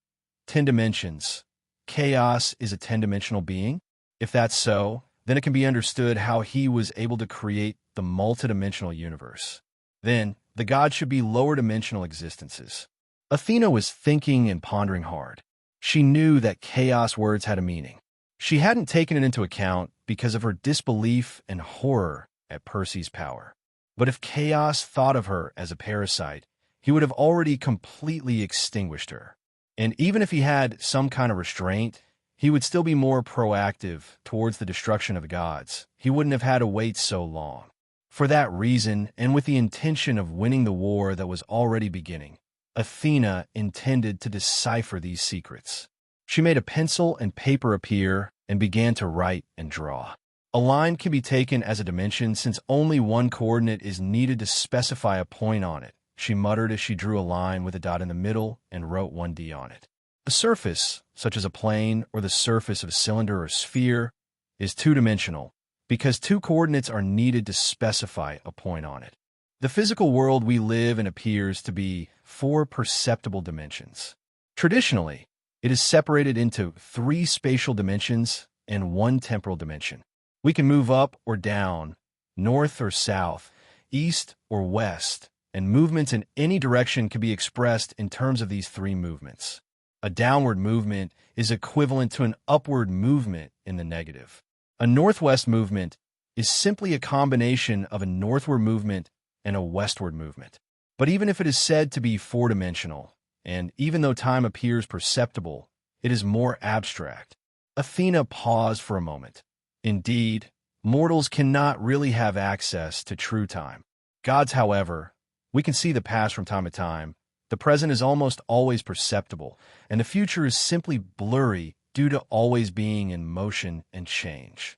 10 dimensions. Chaos is a 10-dimensional being? If that's so, then it can be understood how he was able to create the multidimensional universe. Then, the gods should be lower-dimensional existences. Athena was thinking and pondering hard. She knew that Chaos words had a meaning. She hadn't taken it into account because of her disbelief and horror at Percy's power. But if Chaos thought of her as a parasite, he would have already completely extinguished her. And even if he had some kind of restraint, he would still be more proactive towards the destruction of the gods. He wouldn't have had to wait so long. For that reason, and with the intention of winning the war that was already beginning, Athena intended to decipher these secrets. She made a pencil and paper appear and began to write and draw. A line can be taken as a dimension since only one coordinate is needed to specify a point on it, she muttered as she drew a line with a dot in the middle and wrote 1D on it. A surface, such as a plane or the surface of a cylinder or sphere, is two-dimensional because two coordinates are needed to specify a point on it. The physical world we live in appears to be 4 perceptible dimensions. Traditionally, it is separated into 3 spatial dimensions and 1 temporal dimension. We can move up or down, north or south, east or west, and movements in any direction can be expressed in terms of these 3 movements. A downward movement is equivalent to an upward movement in the negative. A northwest movement is simply a combination of a northward movement and a westward movement. But even if it is said to be 4-dimensional, and even though time appears perceptible, it is more abstract. Athena paused for a moment. Indeed, mortals cannot really have access to true time. Gods, however, we can see the past from time to time. The present is almost always perceptible, and the future is simply blurry due to always being in motion and change.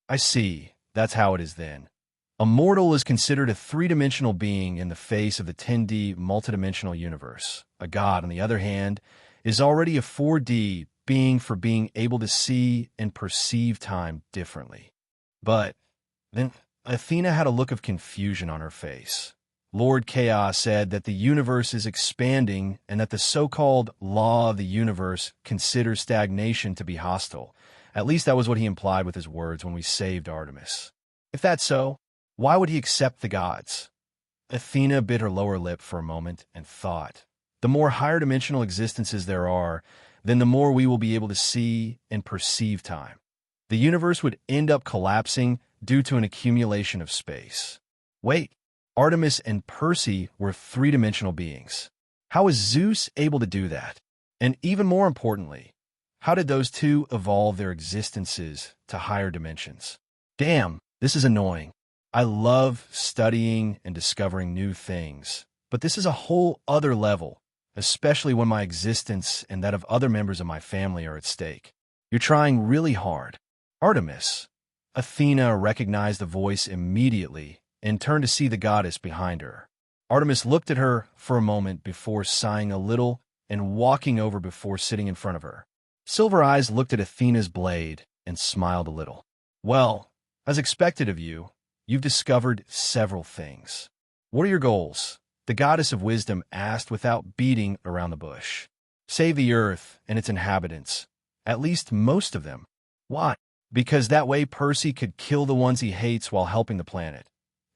I see, that's how it is then. A mortal is considered a 3-dimensional being in the face of the 10D multidimensional universe. A god, on the other hand, is already a 4D being for being able to see and perceive time differently. But then Athena had a look of confusion on her face. Lord Chaos said that the universe is expanding and that the so-called law of the universe considers stagnation to be hostile. At least that was what he implied with his words when we saved Artemis. If that's so, why would he accept the gods? Athena bit her lower lip for a moment and thought, the more higher dimensional existences there are, then the more we will be able to see and perceive time. The universe would end up collapsing due to an accumulation of space. Wait, Artemis and Percy were three-dimensional beings. How is Zeus able to do that? And even more importantly, how did those two evolve their existences to higher dimensions? Damn, this is annoying. I love studying and discovering new things, but this is a whole other level, especially when my existence and that of other members of my family are at stake. You're trying really hard. Artemis. Athena recognized the voice immediately and turned to see the goddess behind her. Artemis looked at her for a moment before sighing a little and walking over before sitting in front of her. Silver Eyes looked at Athena's blade and smiled a little. Well, as expected of you, you've discovered several things. What are your goals? The goddess of wisdom asked without beating around the bush. Save the earth and its inhabitants, at least most of them. Why? Because that way Percy could kill the ones he hates while helping the planet.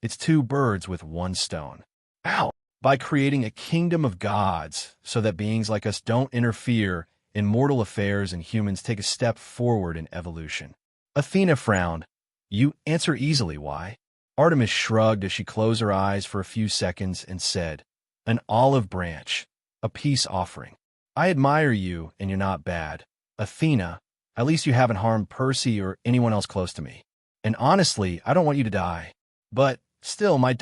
It's two birds with one stone. Ow! By creating a kingdom of gods so that beings like us don't interfere in mortal affairs and humans take a step forward in evolution. Athena frowned. You answer easily, why? Artemis shrugged as she closed her eyes for a few seconds and said, an olive branch, a peace offering. I admire you, and you're not bad. Athena, at least you haven't harmed Percy or anyone else close to me. And honestly, I don't want you to die. But still, my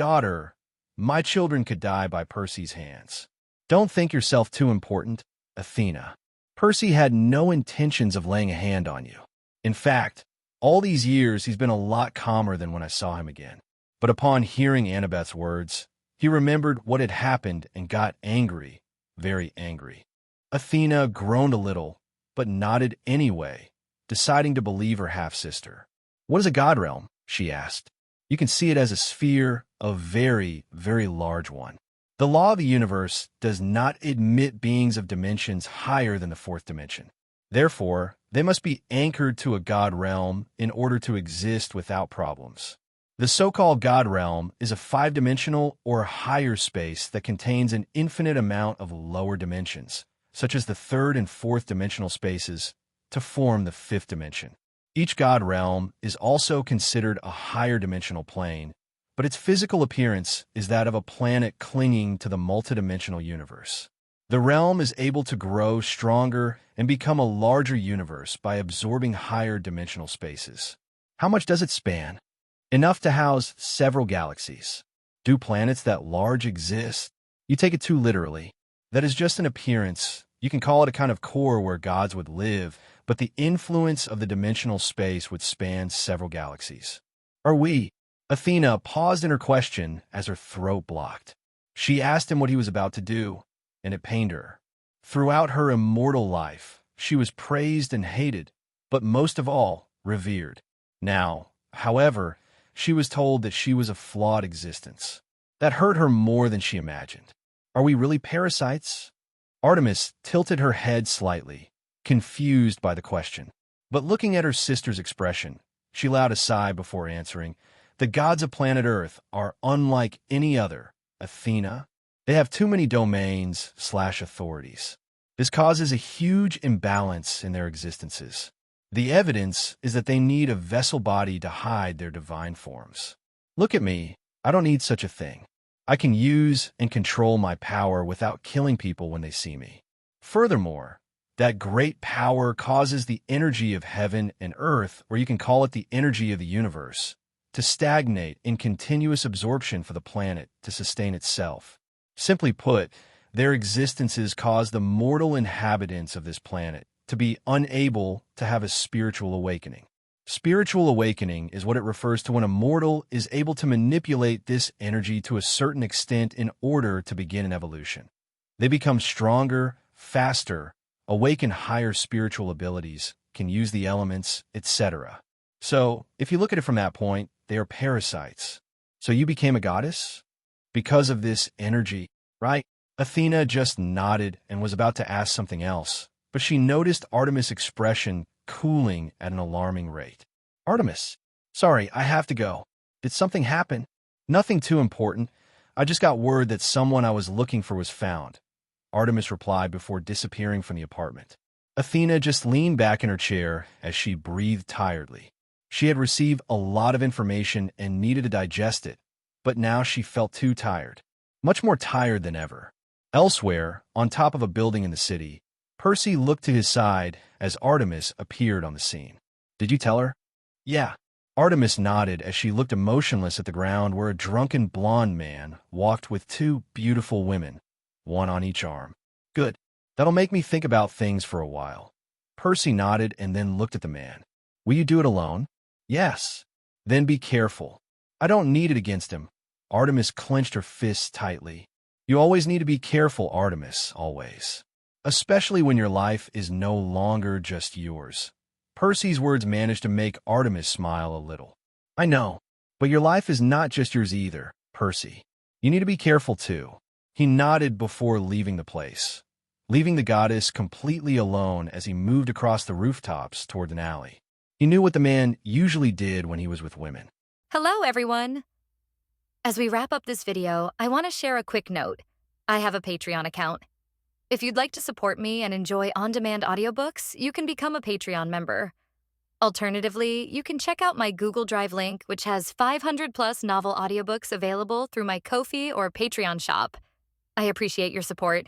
children could die by Percy's hands. Don't think yourself too important, Athena. Percy had no intentions of laying a hand on you. In fact, all these years he's been a lot calmer than when I saw him again. But upon hearing Annabeth's words, he remembered what had happened and got angry, very angry. Athena groaned a little, but nodded anyway, deciding to believe her half-sister. What is a god realm? She asked. You can see it as a sphere, a very, very large one. The law of the universe does not admit beings of dimensions higher than the fourth dimension. Therefore, they must be anchored to a god realm in order to exist without problems. The so-called God realm is a five-dimensional or higher space that contains an infinite amount of lower dimensions, such as the third and fourth dimensional spaces, to form the fifth dimension. Each God realm is also considered a higher dimensional plane, but its physical appearance is that of a planet clinging to the multidimensional universe. The realm is able to grow stronger and become a larger universe by absorbing higher dimensional spaces. How much does it span? Enough to house several galaxies. Do planets that large exist? You take it too literally. That is just an appearance. You can call it a kind of core where gods would live, but the influence of the dimensional space would span several galaxies. Are we? Athena paused in her question as her throat blocked. She asked him what he was about to do, and it pained her. Throughout her immortal life, she was praised and hated, but most of all, revered. Now, however, she was told that she was a flawed existence. That hurt her more than she imagined. Are we really parasites? Artemis tilted her head slightly, confused by the question. But looking at her sister's expression, she allowed a sigh before answering. The gods of planet Earth are unlike any other, Athena. They have too many domains/authorities. This causes a huge imbalance in their existences. The evidence is that they need a vessel body to hide their divine forms. Look at me. I don't need such a thing. I can use and control my power without killing people when they see me. Furthermore, that great power causes the energy of heaven and earth, or you can call it the energy of the universe, to stagnate in continuous absorption for the planet to sustain itself. Simply put, their existences cause the mortal inhabitants of this planet to be unable to have a spiritual awakening. Spiritual awakening is what it refers to when a mortal is able to manipulate this energy to a certain extent in order to begin an evolution. They become stronger, faster, awaken higher spiritual abilities, can use the elements, etc. So, if you look at it from that point, they are parasites. So you became a goddess? Because of this energy, right? Athena just nodded and was about to ask something else, but she noticed Artemis' expression cooling at an alarming rate. Artemis, sorry, I have to go. Did something happen? Nothing too important. I just got word that someone I was looking for was found. Artemis replied before disappearing from the apartment. Athena just leaned back in her chair as she breathed tiredly. She had received a lot of information and needed to digest it, but now she felt too tired. Much more tired than ever. Elsewhere, on top of a building in the city, Percy looked to his side as Artemis appeared on the scene. Did you tell her? Yeah. Artemis nodded as she looked emotionless at the ground where a drunken blonde man walked with two beautiful women, one on each arm. Good. That'll make me think about things for a while. Percy nodded and then looked at the man. Will you do it alone? Yes. Then be careful. I don't need it against him. Artemis clenched her fists tightly. You always need to be careful, Artemis, always. Especially when your life is no longer just yours. Percy's words managed to make Artemis smile a little. I know, but your life is not just yours either, Percy. You need to be careful too. He nodded before leaving the place, leaving the goddess completely alone as he moved across the rooftops toward an alley. He knew what the man usually did when he was with women. Hello, everyone. As we wrap up this video, I want to share a quick note. I have a Patreon account. If you'd like to support me and enjoy on-demand audiobooks, you can become a Patreon member. Alternatively, you can check out my Google Drive link, which has 500+ novel audiobooks available through my Ko-fi or Patreon shop. I appreciate your support.